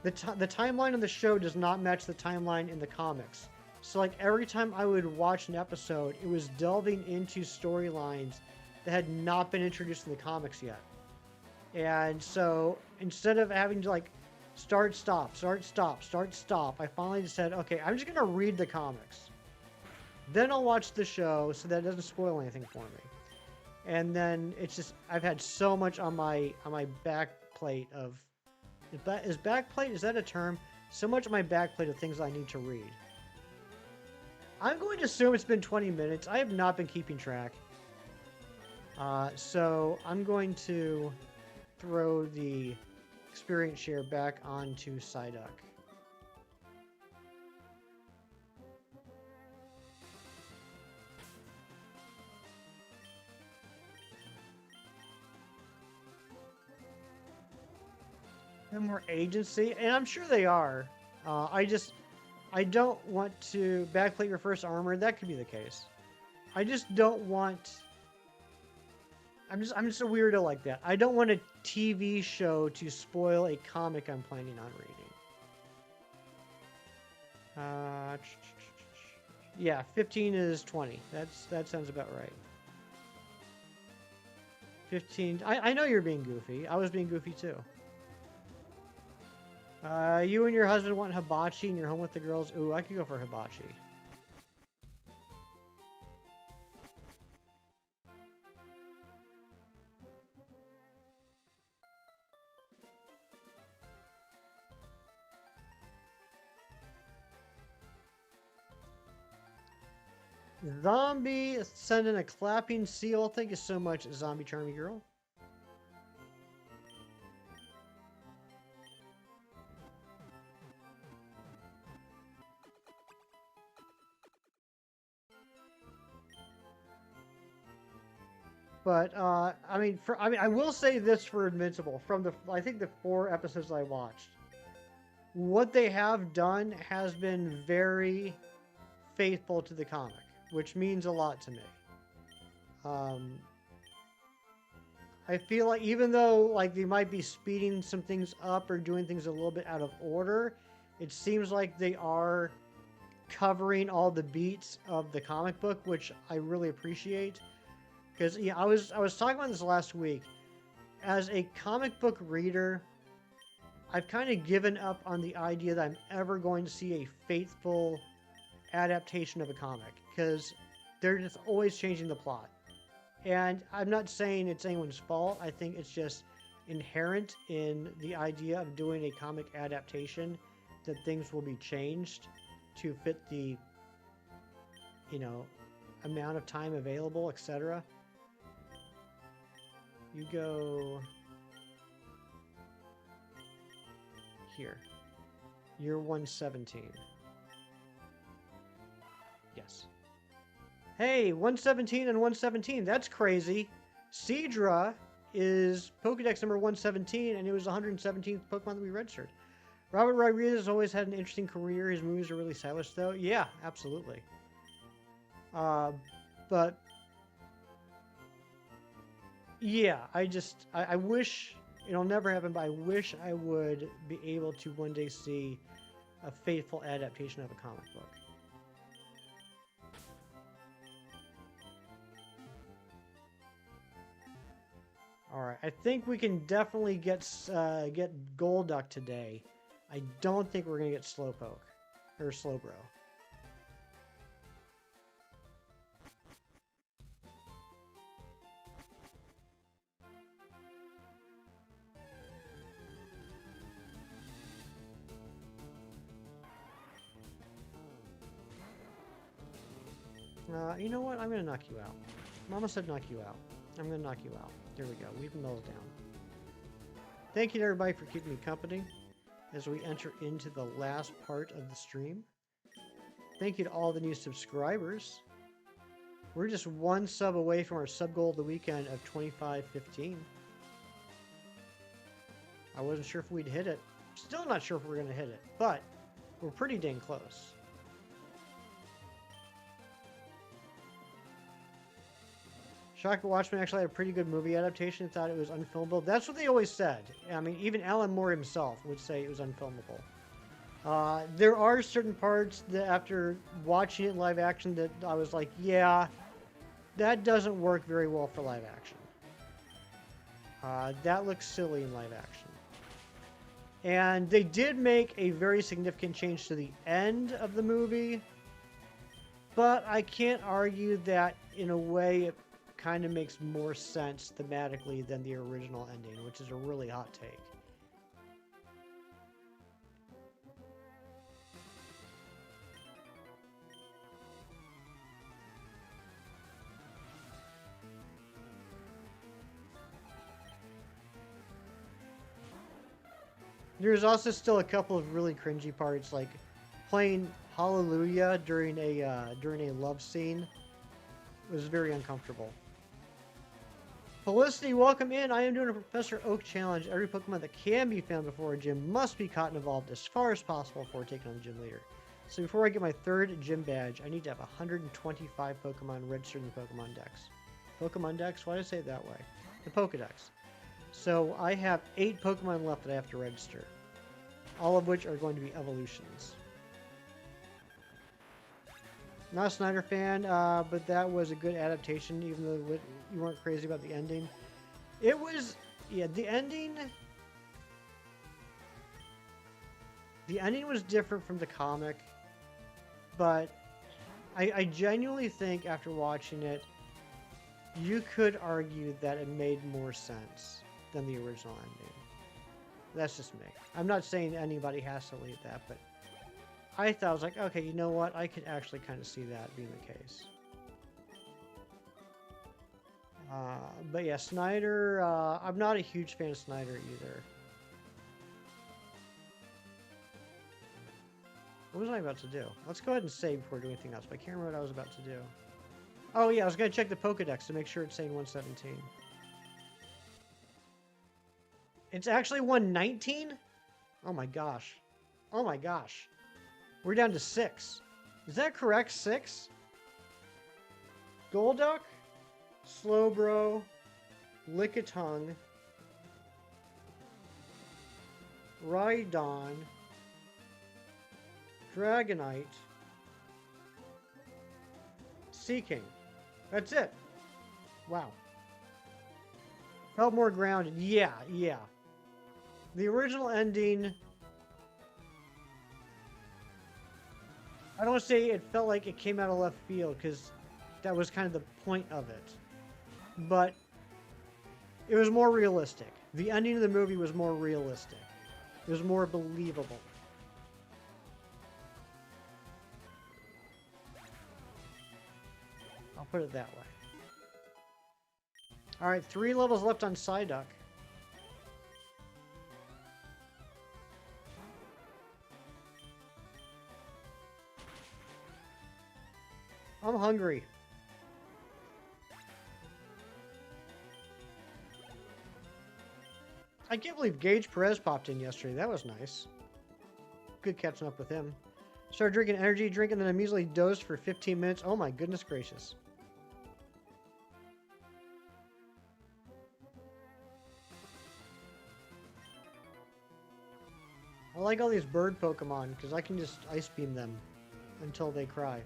The timeline of the show does not match the timeline in the comics. So, like, every time I would watch an episode, it was delving into storylines that had not been introduced in the comics yet. And so, instead of having to, like, start, stop, I finally just said, okay, I'm just going to read the comics. Then I'll watch the show so that it doesn't spoil anything for me. And then it's just, I've had so much on my back plate of... Is back plate, is that a term? So much on my back plate of things I need to read. I'm going to assume it's been 20 minutes. I have not been keeping track. So I'm going to throw the experience share back onto Psyduck. And more agency, and I'm sure they are. I I don't want to backplate your first armor. That could be the case. I just don't want... I'm just a weirdo like that. I don't want a TV show to spoil a comic I'm planning on reading. Yeah, 15 is 20. That sounds about right. 15. I know you're being goofy. I was being goofy too. You and your husband want hibachi and you're home with the girls. Ooh, I could go for hibachi. Zombie sending a clapping seal. Thank you so much, Zombie Charmy Girl. But I mean, I will say this for Invincible. From the I think the 4 episodes I watched, what they have done has been very faithful to the comic, which means a lot to me. I feel like even though like they might be speeding some things up or doing things a little bit out of order, it seems like they are covering all the beats of the comic book, which I really appreciate. Because yeah, I was talking about this last week. As a comic book reader, I've kind of given up on the idea that I'm ever going to see a faithful adaptation of a comic, because they're just always changing the plot. And I'm not saying it's anyone's fault. I think it's just inherent in the idea of doing a comic adaptation that things will be changed to fit the, you know, amount of time available, etc. You go here. You're 117. Yes. Hey, 117 and 117. That's crazy. Seadra is Pokédex number 117, and it was the 117th Pokemon that we registered. Robert Rodriguez has always had an interesting career. His movies are really stylish, though. Yeah, absolutely. But yeah, I wish, it'll never happen, but I wish I would be able to one day see a faithful adaptation of a comic book. Alright, I think we can definitely get Golduck today. I don't think we're going to get Slowpoke, or Slowbro. You know what? I'm going to knock you out. Mama said knock you out. I'm going to knock you out. There we go. We've those down. Thank you to everybody for keeping me company as we enter into the last part of the stream. Thank you to all the new subscribers. We're just one sub away from our sub goal of the weekend of 2515. I wasn't sure if we'd hit it. Still not sure if we're going to hit it, but we're pretty dang close. Shocker Watchmen actually had a pretty good movie adaptation. Thought it was unfilmable. That's what they always said. I mean, even Alan Moore himself would say it was unfilmable. There are certain parts that after watching it live action that I was like, yeah, that doesn't work very well for live action. That looks silly in live action. And they did make a very significant change to the end of the movie. But I can't argue that in a way it kind of makes more sense thematically than the original ending, which is a really hot take. There's also still a couple of really cringy parts, like playing Hallelujah during a love scene was very uncomfortable. Felicity, welcome in. I am doing a Professor Oak challenge. Every Pokemon that can be found before a gym must be caught and evolved as far as possible before taking on the gym leader. So before I get my 3rd gym badge, I need to have 125 Pokemon registered in the Pokemon Dex. Pokemon Dex? Why did I say it that way? The Pokédex. So I have 8 Pokemon left that I have to register. All of which are going to be evolutions. Not a Snyder fan, but that was a good adaptation, even though you weren't crazy about the ending. It was, yeah, the ending was different from the comic, but I genuinely think after watching it, you could argue that it made more sense than the original ending. That's just me. I'm not saying anybody has to leave that, but I thought, I was like, okay, you know what? I could actually kind of see that being the case. But yeah, Snyder, I'm not a huge fan of Snyder either. What was I about to do? Let's go ahead and save before doing anything else, but I can't remember what I was about to do. Oh yeah, I was going to check the Pokédex to make sure it's saying 117. It's actually 119? Oh my gosh. Oh my gosh. We're down to 6. Is that correct? 6? Golduck, Slowbro, Lickitung, Rhydon, Dragonite, Seaking. That's it. Wow. Felt more grounded. Yeah. The original ending, I don't want to say it felt like it came out of left field, because that was kind of the point of it. But it was more realistic. The ending of the movie was more realistic. It was more believable. I'll put it that way. Alright, 3 levels left on Psyduck. I'm hungry. I can't believe Gage Perez popped in yesterday. That was nice. Good catching up with him. Started drinking energy drink and then immediately dozed for 15 minutes. Oh my goodness gracious. I like all these bird Pokemon because I can just Ice Beam them until they cry.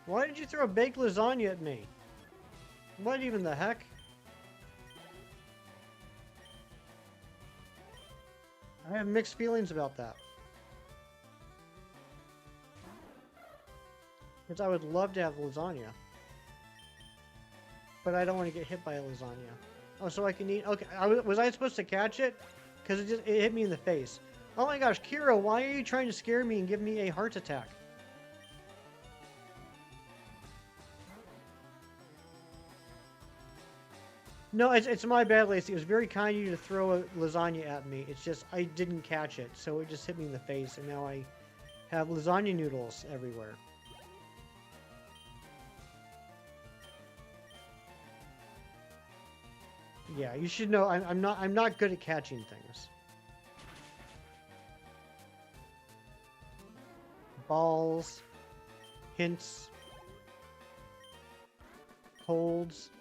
Why did you throw a baked lasagna at me? What even the heck? I have mixed feelings about that. Because I would love to have lasagna. But I don't want to get hit by a lasagna. Oh, so I can eat... Okay, was I supposed to catch it? Because it hit me in the face. Oh my gosh, Kira, why are you trying to scare me and give me a heart attack? No, it's my bad, Lacey. It was very kind of you to throw a lasagna at me. It's just I didn't catch it, so it just hit me in the face, and now I have lasagna noodles everywhere. Yeah, you should know I'm not good at catching things. Balls, hints, holds.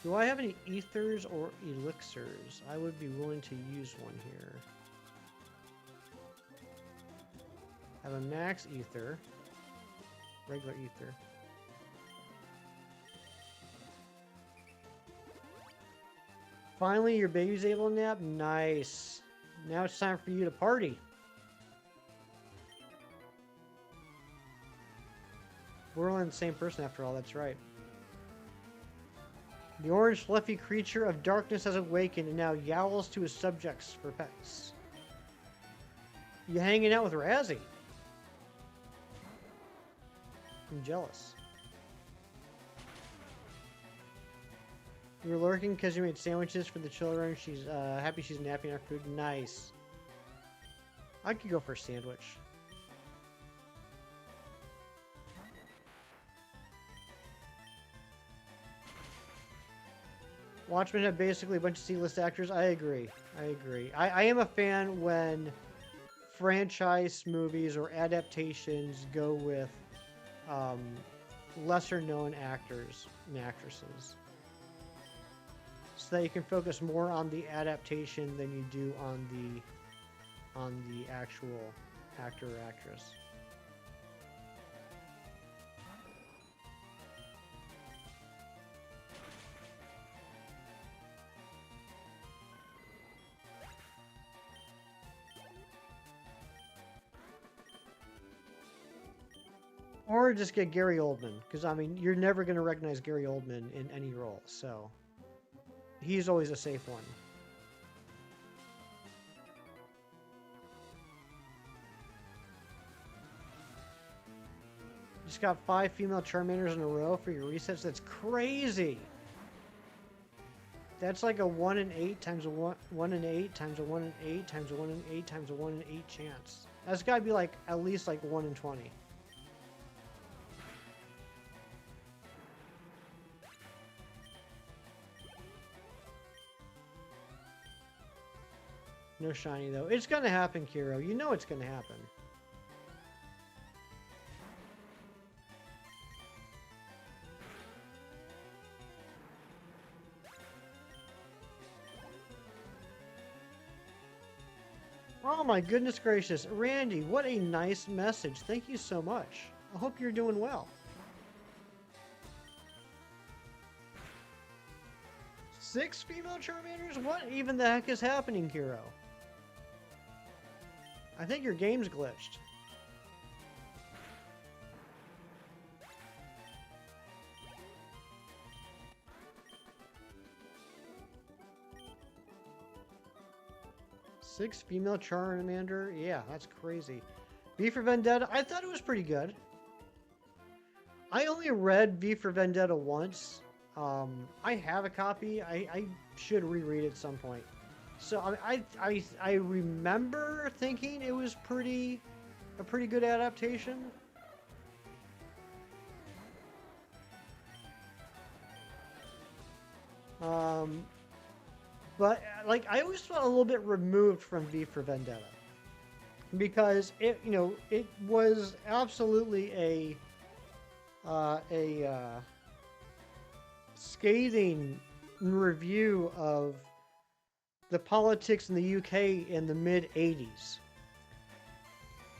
Do I have any ethers or elixirs? I would be willing to use one here. I have a max ether. Regular ether. Finally, your baby's able to nap? Nice. Now it's time for you to party. We're only the same person after all, that's right. The orange fluffy creature of darkness has awakened and now yowls to his subjects for pets. You hanging out with Razzie? I'm jealous. You're lurking because you made sandwiches for the children. She's happy she's napping our food. Nice. I could go for a sandwich. Watchmen have basically a bunch of C-list actors. I agree. I agree. I am a fan when franchise movies or adaptations go with lesser-known actors and actresses, so that you can focus more on the adaptation than you do on the actual actor or actress. Or just get Gary Oldman, because I mean, you're never going to recognize Gary Oldman in any role, so he's always a safe one. Just got 5 female Charmanders in a row for your resets. That's crazy. That's like a 1 in 8 times a 1 in 8 times a 1 in 8 times a 1 in 8 times a 1 in 8 chance. That's got to be like at least like 1 in 20. No shiny though. It's gonna happen, Kiro. You know it's gonna happen. Oh my goodness gracious. Randy, what a nice message. Thank you so much. I hope you're doing well. 6 female Charmanders? What even the heck is happening, Kiro? I think your game's glitched. Six female Charmander? Yeah, that's crazy. V for Vendetta? I thought it was pretty good. I only read V for Vendetta once. I have a copy. I should reread it at some point. So I remember thinking it was a pretty good adaptation. But like I always felt a little bit removed from V for Vendetta because it was absolutely a scathing review of the politics in the UK in the mid-80s.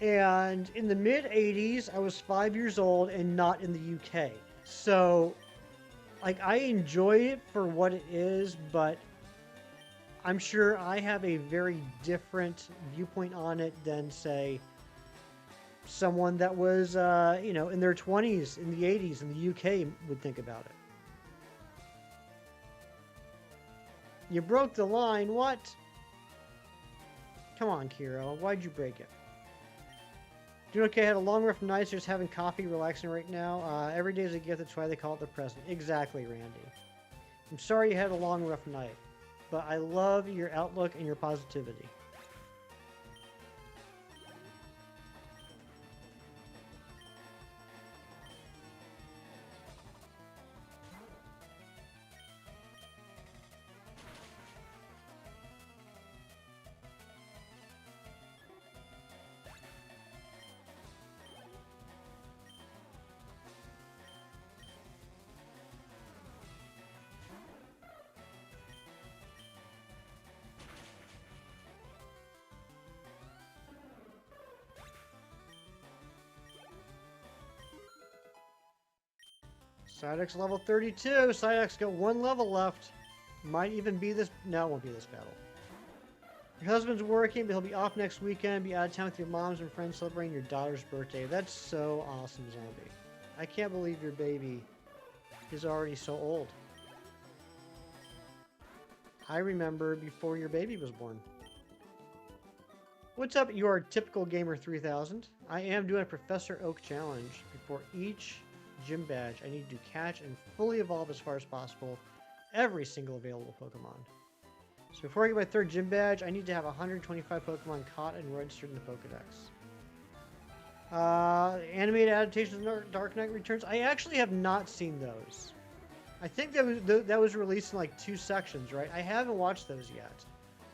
And in the mid-80s, I was 5 years old and not in the UK. So, like, I enjoy it for what it is, but I'm sure I have a very different viewpoint on it than, say, someone that was, in their 20s in the 80s in the UK would think about it. You broke the line, what? Come on, Kiro, why'd you break it? Doing okay, I had a long rough night, so just having coffee, relaxing right now. Every day is a gift, that's why they call it the present. Exactly, Randy. I'm sorry you had a long rough night, but I love your outlook and your positivity. Psyduck's level 32. Psyduck's got 1 level left. Might even be this. No, it won't be this battle. Your husband's working, but he'll be off next weekend. Be out of town with your moms and friends celebrating your daughter's birthday. That's so awesome, Zombie. I can't believe your baby is already so old. I remember before your baby was born. What's up, you are typical gamer 3000. I am doing a Professor Oak challenge before each gym badge. I need to catch and fully evolve as far as possible every single available Pokemon. So before I get my 3rd gym badge, I need to have 125 Pokemon caught and registered in the Pokédex. Animated adaptations of Dark Knight Returns. I actually have not seen those. I think that was released in like 2 sections, right? I haven't watched those yet.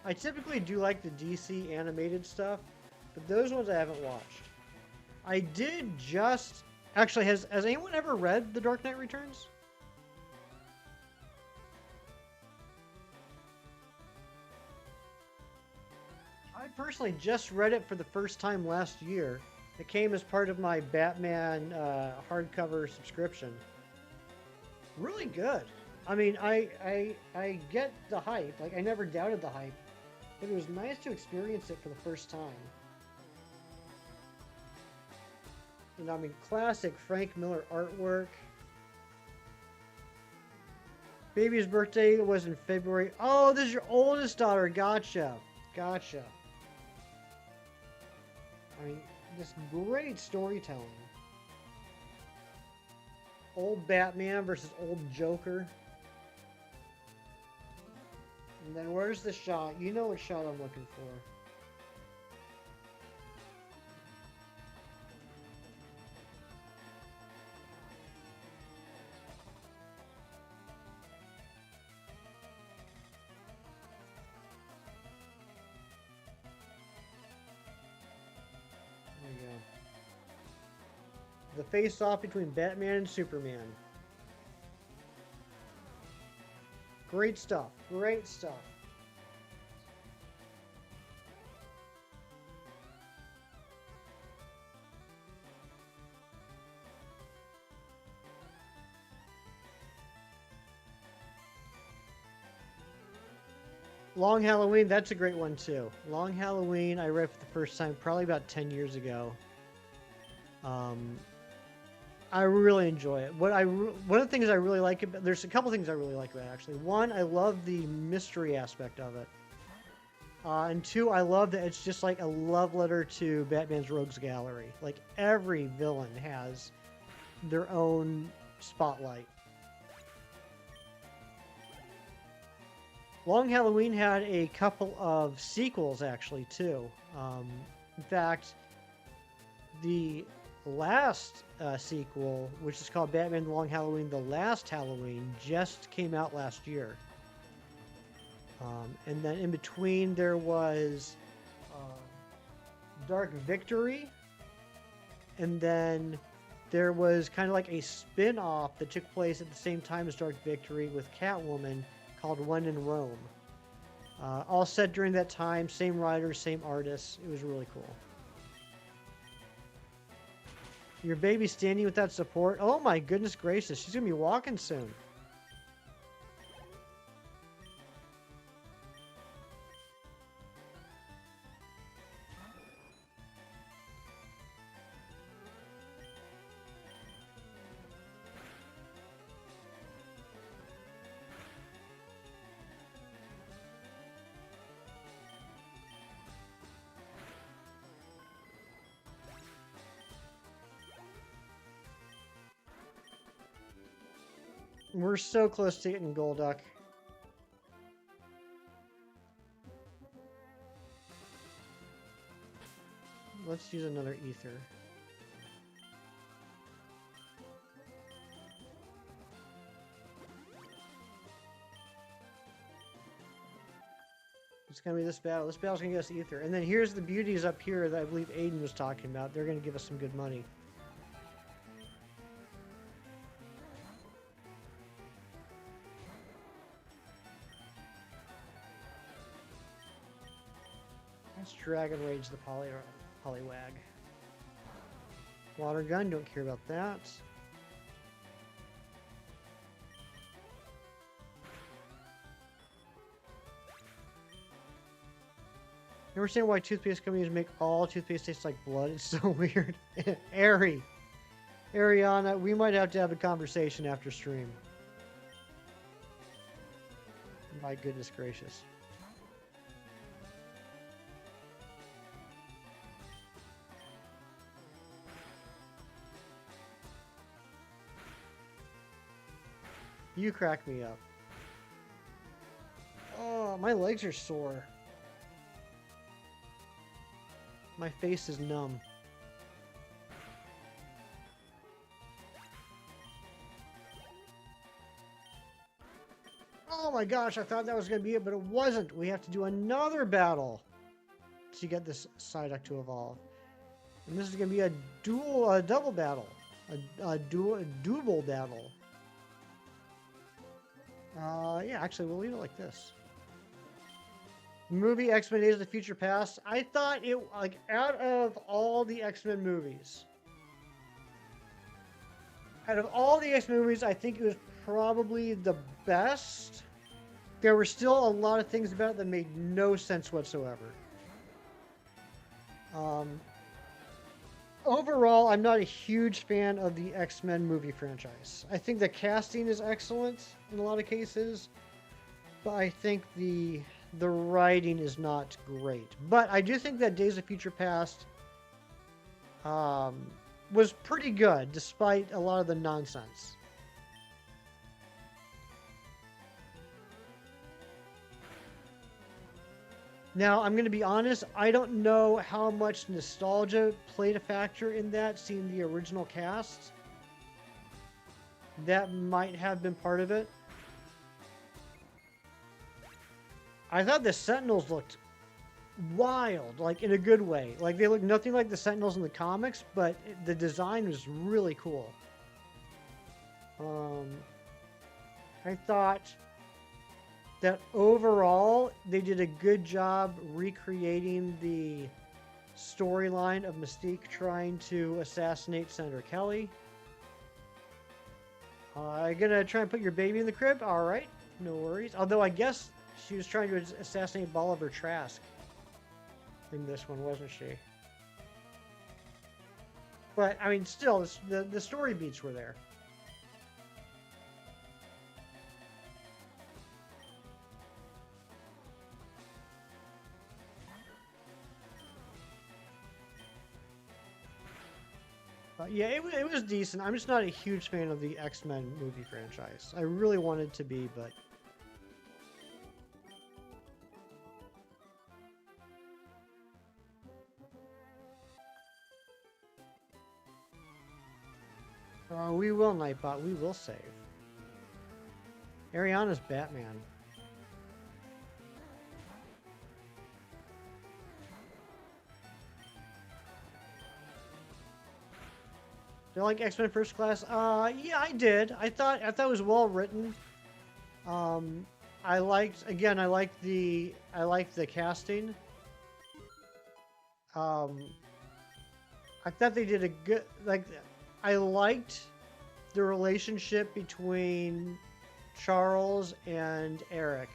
I typically do like the DC animated stuff, but those ones I haven't watched. I did just... Actually, has anyone ever read The Dark Knight Returns? I personally just read it for the first time last year. It came as part of my Batman hardcover subscription. Really good. I mean, I get the hype. Like, I never doubted the hype. But it was nice to experience it for the first time. And I mean, classic Frank Miller artwork. Baby's birthday was in February. Oh, this is your oldest daughter. Gotcha. Gotcha. I mean, just great storytelling. Old Batman versus old Joker. And then where's the shot? You know what shot I'm looking for. There we go. The face-off between Batman and Superman. Great stuff. Great stuff. Long Halloween, that's a great one too. Long Halloween, I read for the first time probably about 10 years ago. I really enjoy it. One of the things I really like about, there's a couple things I really like about it actually. One, I love the mystery aspect of it. And 2, I love that it's just like a love letter to Batman's Rogues Gallery. Like every villain has their own spotlight. Long Halloween had a couple of sequels actually too. In fact, the last sequel, which is called Batman Long Halloween, The Last Halloween, just came out last year. And then in between there was Dark Victory, and then there was kind of like a spin-off that took place at the same time as Dark Victory with Catwoman called When in Rome. All set during that time, same writers, same artists. It was really cool. Your baby's standing without support. Oh my goodness gracious, she's gonna be walking soon. We're so close to getting Golduck. Let's use another ether. It's gonna be this battle. This battle's gonna get us ether. And then here's the beauties up here that I believe Aiden was talking about. They're gonna give us some good money. Let's Dragon Rage the Poliwag. Water Gun, don't care about that. You understand why toothpaste companies make all toothpaste taste like blood? It's so weird. Ariana, we might have to have a conversation after stream. My goodness gracious. You crack me up. Oh, my legs are sore. My face is numb. Oh my gosh, I thought that was going to be it, but it wasn't. We have to do another battle to get this Psyduck to evolve. And this is going to be a double battle. A double battle. Yeah, actually, we'll leave it like this. Movie X-Men Days of the Future Past. I thought it, like, out of all the X-Men movies, I think it was probably the best. There were still a lot of things about it that made no sense whatsoever. Overall, I'm not a huge fan of the X-Men movie franchise. I think the casting is excellent in a lot of cases, but I think the writing is not great. But I do think that Days of Future Past was pretty good, despite a lot of the nonsense. Now, I'm going to be honest, I don't know how much nostalgia played a factor in that, seeing the original cast. That might have been part of it. I thought the Sentinels looked wild, like in a good way. Like they look nothing like the Sentinels in the comics, but the design was really cool. I thought that overall they did a good job recreating the storyline of Mystique trying to assassinate Senator Kelly. Gonna try and put your baby in the crib? Alright, no worries. Although I guess she was trying to assassinate Bolivar Trask in this one, wasn't she? But, I mean, still, the story beats were there. Yeah, it was decent. I'm just not a huge fan of the X-Men movie franchise. I really wanted to be, but... we will, Nightbot. We will save. Ariana's Batman. Do you like X-Men First Class? Yeah, I did. I thought it was well written. I liked the casting. I thought they did a good, I liked the relationship between Charles and Eric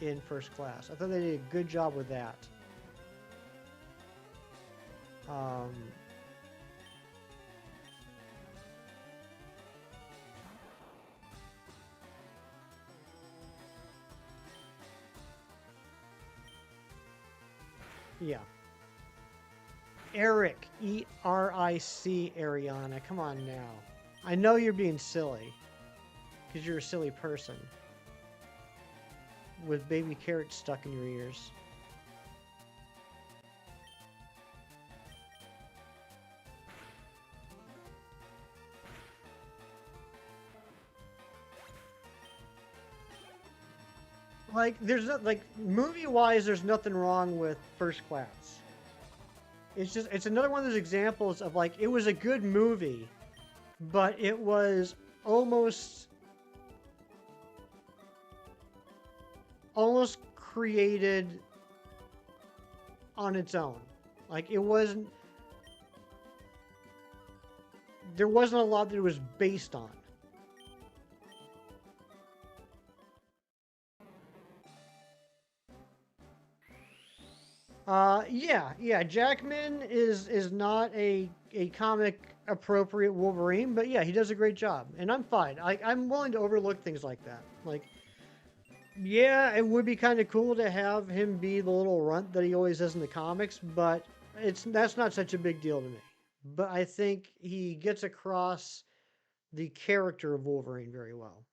in First Class. I thought they did a good job with that. Yeah. Eric, E-R-I-C, Ariana. Come on now. I know you're being silly. Because you're a silly person. With baby carrots stuck in your ears. Like, there's not, like, movie-wise, there's nothing wrong with First Class. It's just, it's another one of those examples of, like, it was a good movie, but it was almost created on its own. Like, it wasn't, there wasn't a lot that it was based on. Yeah. Jackman is not a comic appropriate Wolverine, but yeah, he does a great job, and I'm fine. I'm willing to overlook things like that. Like, yeah, it would be kind of cool to have him be the little runt that he always does in the comics, but that's not such a big deal to me. But I think he gets across the character of Wolverine very well.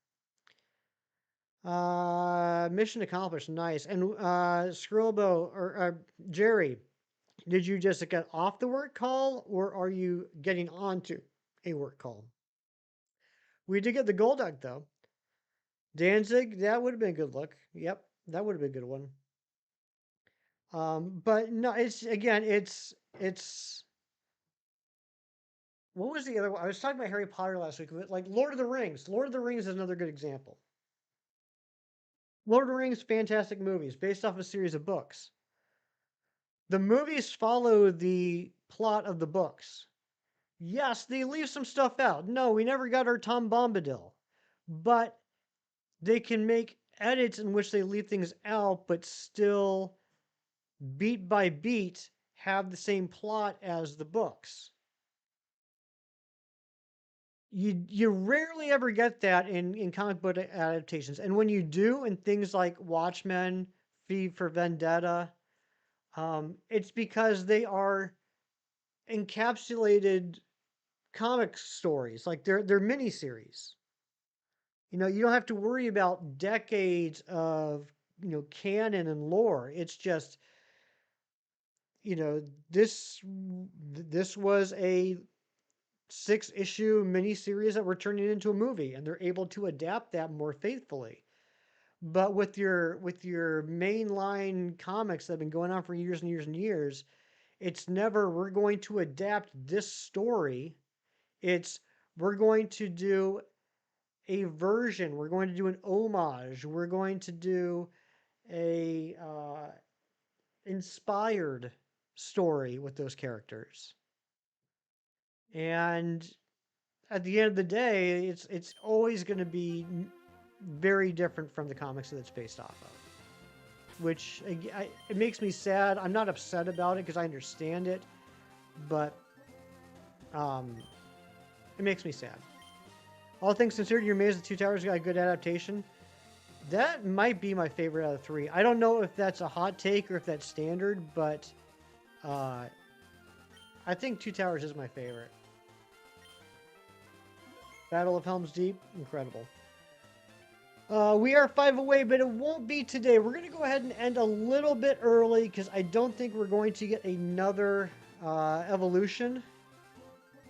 mission accomplished. Nice. And Scribbo or Jerry, did you just get off the work call, or are you getting onto a work call? We did get the Golduck though. Danzig, that would have been a good look. Yep, that would have been a good one. But no, it's what was the other one? I was talking about Harry Potter last week, but like Lord of the Rings. Lord of the Rings is another good example. Lord of the Rings, fantastic movies based off a series of books. The movies follow the plot of the books. Yes, they leave some stuff out. No, we never got our Tom Bombadil. But they can make edits in which they leave things out, but still, beat by beat, have the same plot as the books. You rarely ever get that in comic book adaptations. And when you do, in things like Watchmen, V for Vendetta, it's because they are encapsulated comic stories, like they're miniseries. You know, you don't have to worry about decades of, you know, canon and lore. It's just, you know, this was a 6-issue miniseries that we're turning into a movie, and they're able to adapt that more faithfully. But with your mainline comics that have been going on for years and years and years, it's never we're going to adapt this story. It's we're going to do a version. We're going to do an homage. We're going to do a inspired story with those characters. And at the end of the day, it's always going to be very different from the comics that it's based off of. Which it makes me sad. I'm not upset about it because I understand it, but it makes me sad. All things considered, you're amazed the Two Towers got a good adaptation. That might be my favorite out of 3. I don't know if that's a hot take or if that's standard, but I think Two Towers is my favorite. Battle of Helm's Deep, incredible. We are 5 away, but it won't be today. We're going to go ahead and end a little bit early because I don't think we're going to get another evolution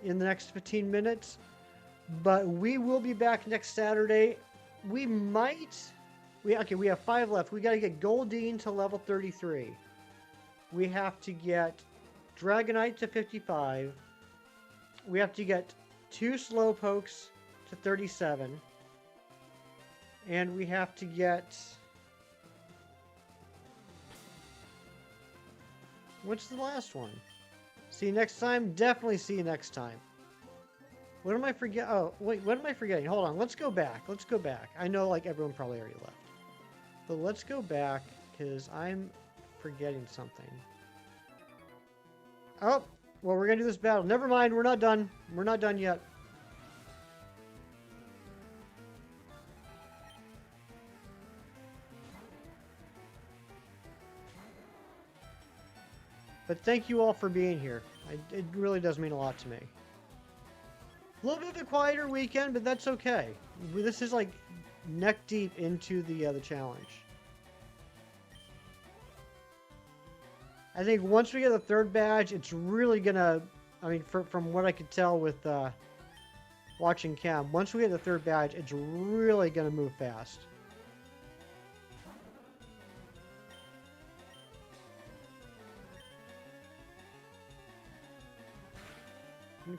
in the next 15 minutes. But we will be back next Saturday. We have 5 left. We got to get Goldeen to level 33. We have to get Dragonite to 55. We have to get 2 Slowpokes to 37. And we have to get... What's the last one? See you next time? Definitely see you next time. What am I forgetting? Oh, wait, what am I forgetting? Hold on, let's go back. Let's go back. I know, like, everyone probably already left. But let's go back, because I'm forgetting something. Oh, well, we're going to do this battle. Never mind, we're not done. We're not done yet. But thank you all for being here. It really does mean a lot to me. A little bit of a quieter weekend, but that's okay. This is like neck deep into the challenge. I think once we get the 3rd badge, it's really gonna. I mean, from what I could tell with watching Cam, once we get the 3rd badge, it's really gonna move fast.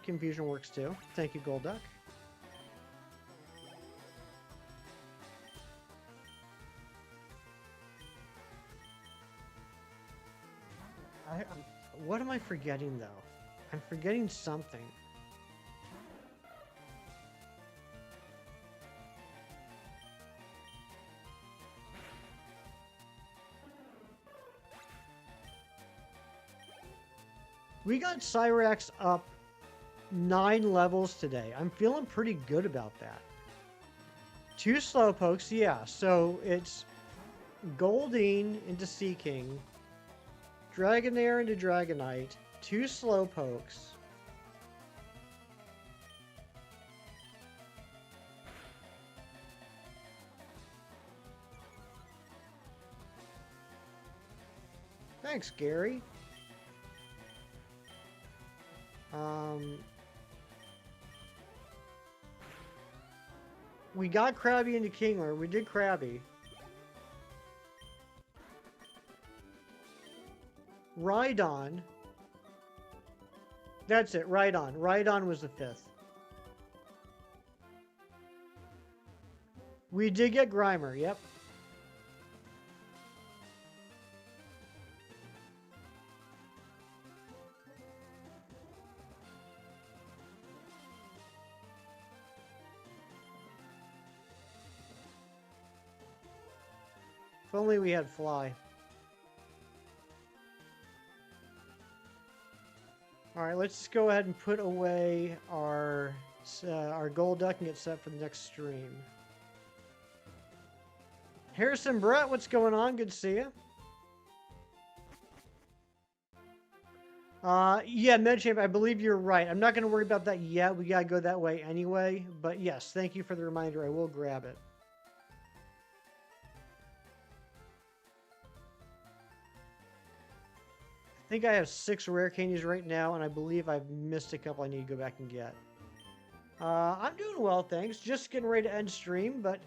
Confusion works too. Thank you, Golduck. What am I forgetting though? I'm forgetting something. We got Cyrax up 9 levels today. I'm feeling pretty good about that. 2 Slowpokes, yeah. So it's Goldeen into Seaking, Dragonair into Dragonite, 2 Slowpokes. Thanks, Gary. We got Krabby into Kingler. We did Krabby. Rhydon. That's it, Rhydon. Rhydon was the 5th. We did get Grimer, yep. If only we had Fly. Alright, let's just go ahead and put away our Golduck and get set for the next stream. Harrison Brett, what's going on? Good to see you. Yeah, Medchamp, I believe you're right. I'm not going to worry about that yet. We got to go that way anyway. But yes, thank you for the reminder. I will grab it. I think I have 6 rare candies right now, and I believe I've missed a couple I need to go back and get. I'm doing well, thanks. Just getting ready to end stream, but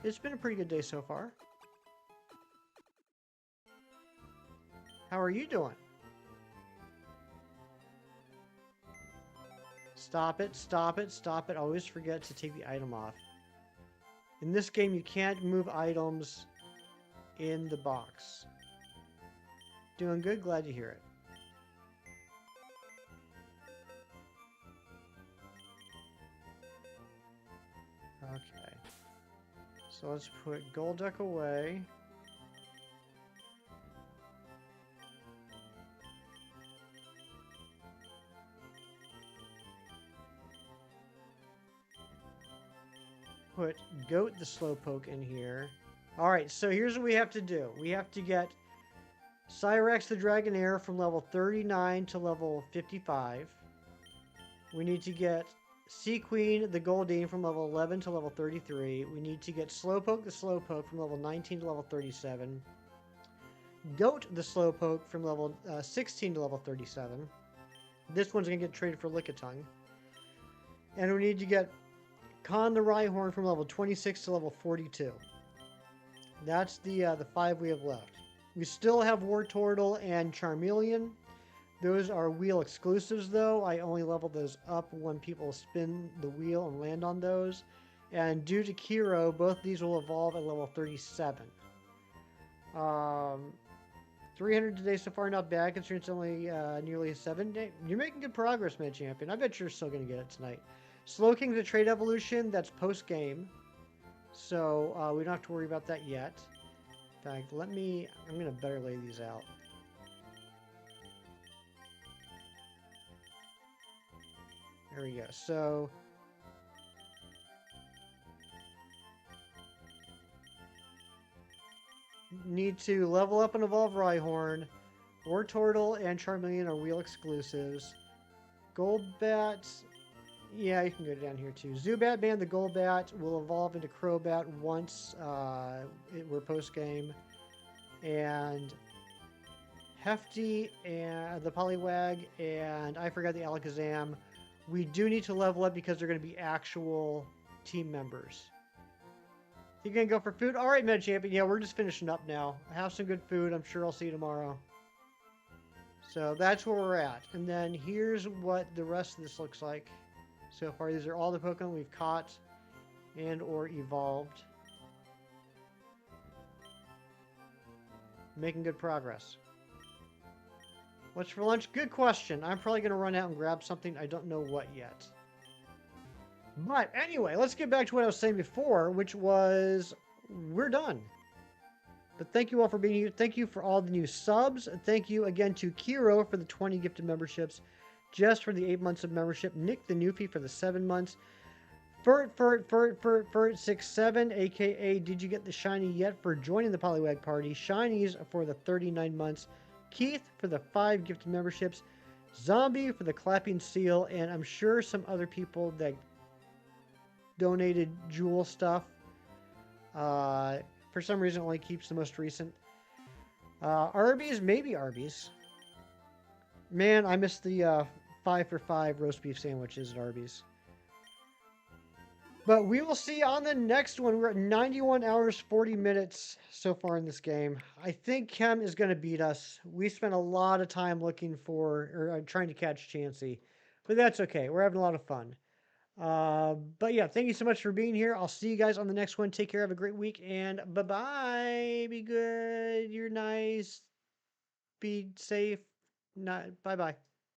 it's been a pretty good day so far. How are you doing? Stop it, stop it, stop it. Always forget to take the item off. In this game, you can't move items in the box. Doing good, glad to hear it. Okay. So let's put Golduck away. Put Goat the Slowpoke in here. Alright, so here's what we have to do. We have to get Cyrex the Dragonair from level 39 to level 55. We need to get Seaqueen the Goldeen from level 11 to level 33. We need to get Slowpoke the Slowpoke from level 19 to level 37. Goat the Slowpoke from level 16 to level 37. This one's going to get traded for Lickitung. And we need to get Con the Rhyhorn from level 26 to level 42. That's the 5 we have left. We still have Wartortle and Charmeleon. Those are wheel exclusives, though. I only level those up when people spin the wheel and land on those. And due to Kiro, both these will evolve at level 37. 300 today so far, not bad, considering it's only nearly a 7 day. You're making good progress, Mid Champion. I bet you're still going to get it tonight. Slowking's a trade evolution. That's post-game. So we don't have to worry about that yet. In fact, I'm going to better lay these out. There we go. So, need to level up and evolve Rhyhorn. Wartortle and Charmeleon are wheel exclusives. Golbat, yeah, you can go down here too. Zubat Man, the Golbat, will evolve into Crobat once we're post-game. And Hefty and the Poliwag, and I forgot the Alakazam. We do need to level up because they're going to be actual team members. You gonna go for food? All right, Med Champion. Yeah, we're just finishing up now. Have some good food. I'm sure I'll see you tomorrow. So that's where we're at. And then here's what the rest of this looks like so far. These are all the Pokemon we've caught and or evolved. Making good progress. What's for lunch? Good question. I'm probably going to run out and grab something. I don't know what yet. But anyway, let's get back to what I was saying before, which was we're done. But thank you all for being here. Thank you for all the new subs. Thank you again to Kiro for the 20 gifted memberships, Jess for the 8 months of membership, Nick the Newfie for the 7 months, Furt67, aka Did You Get the Shiny Yet, for joining the Poliwag Party, Shinies for the 39 months, Keith for the 5 gifted memberships, Zombie for the clapping seal, and I'm sure some other people that donated Jewel stuff. For some reason, it only keeps the most recent. Arby's, maybe Arby's. Man, I missed the 5 for 5 roast beef sandwiches at Arby's. But we will see on the next one. We're at 91 hours, 40 minutes so far in this game. I think Kem is going to beat us. We spent a lot of time looking for, or trying to catch Chansey. But that's okay. We're having a lot of fun. But yeah, thank you so much for being here. I'll see you guys on the next one. Take care. Have a great week. And bye-bye. Be good. You're nice. Be safe. Not. Bye-bye.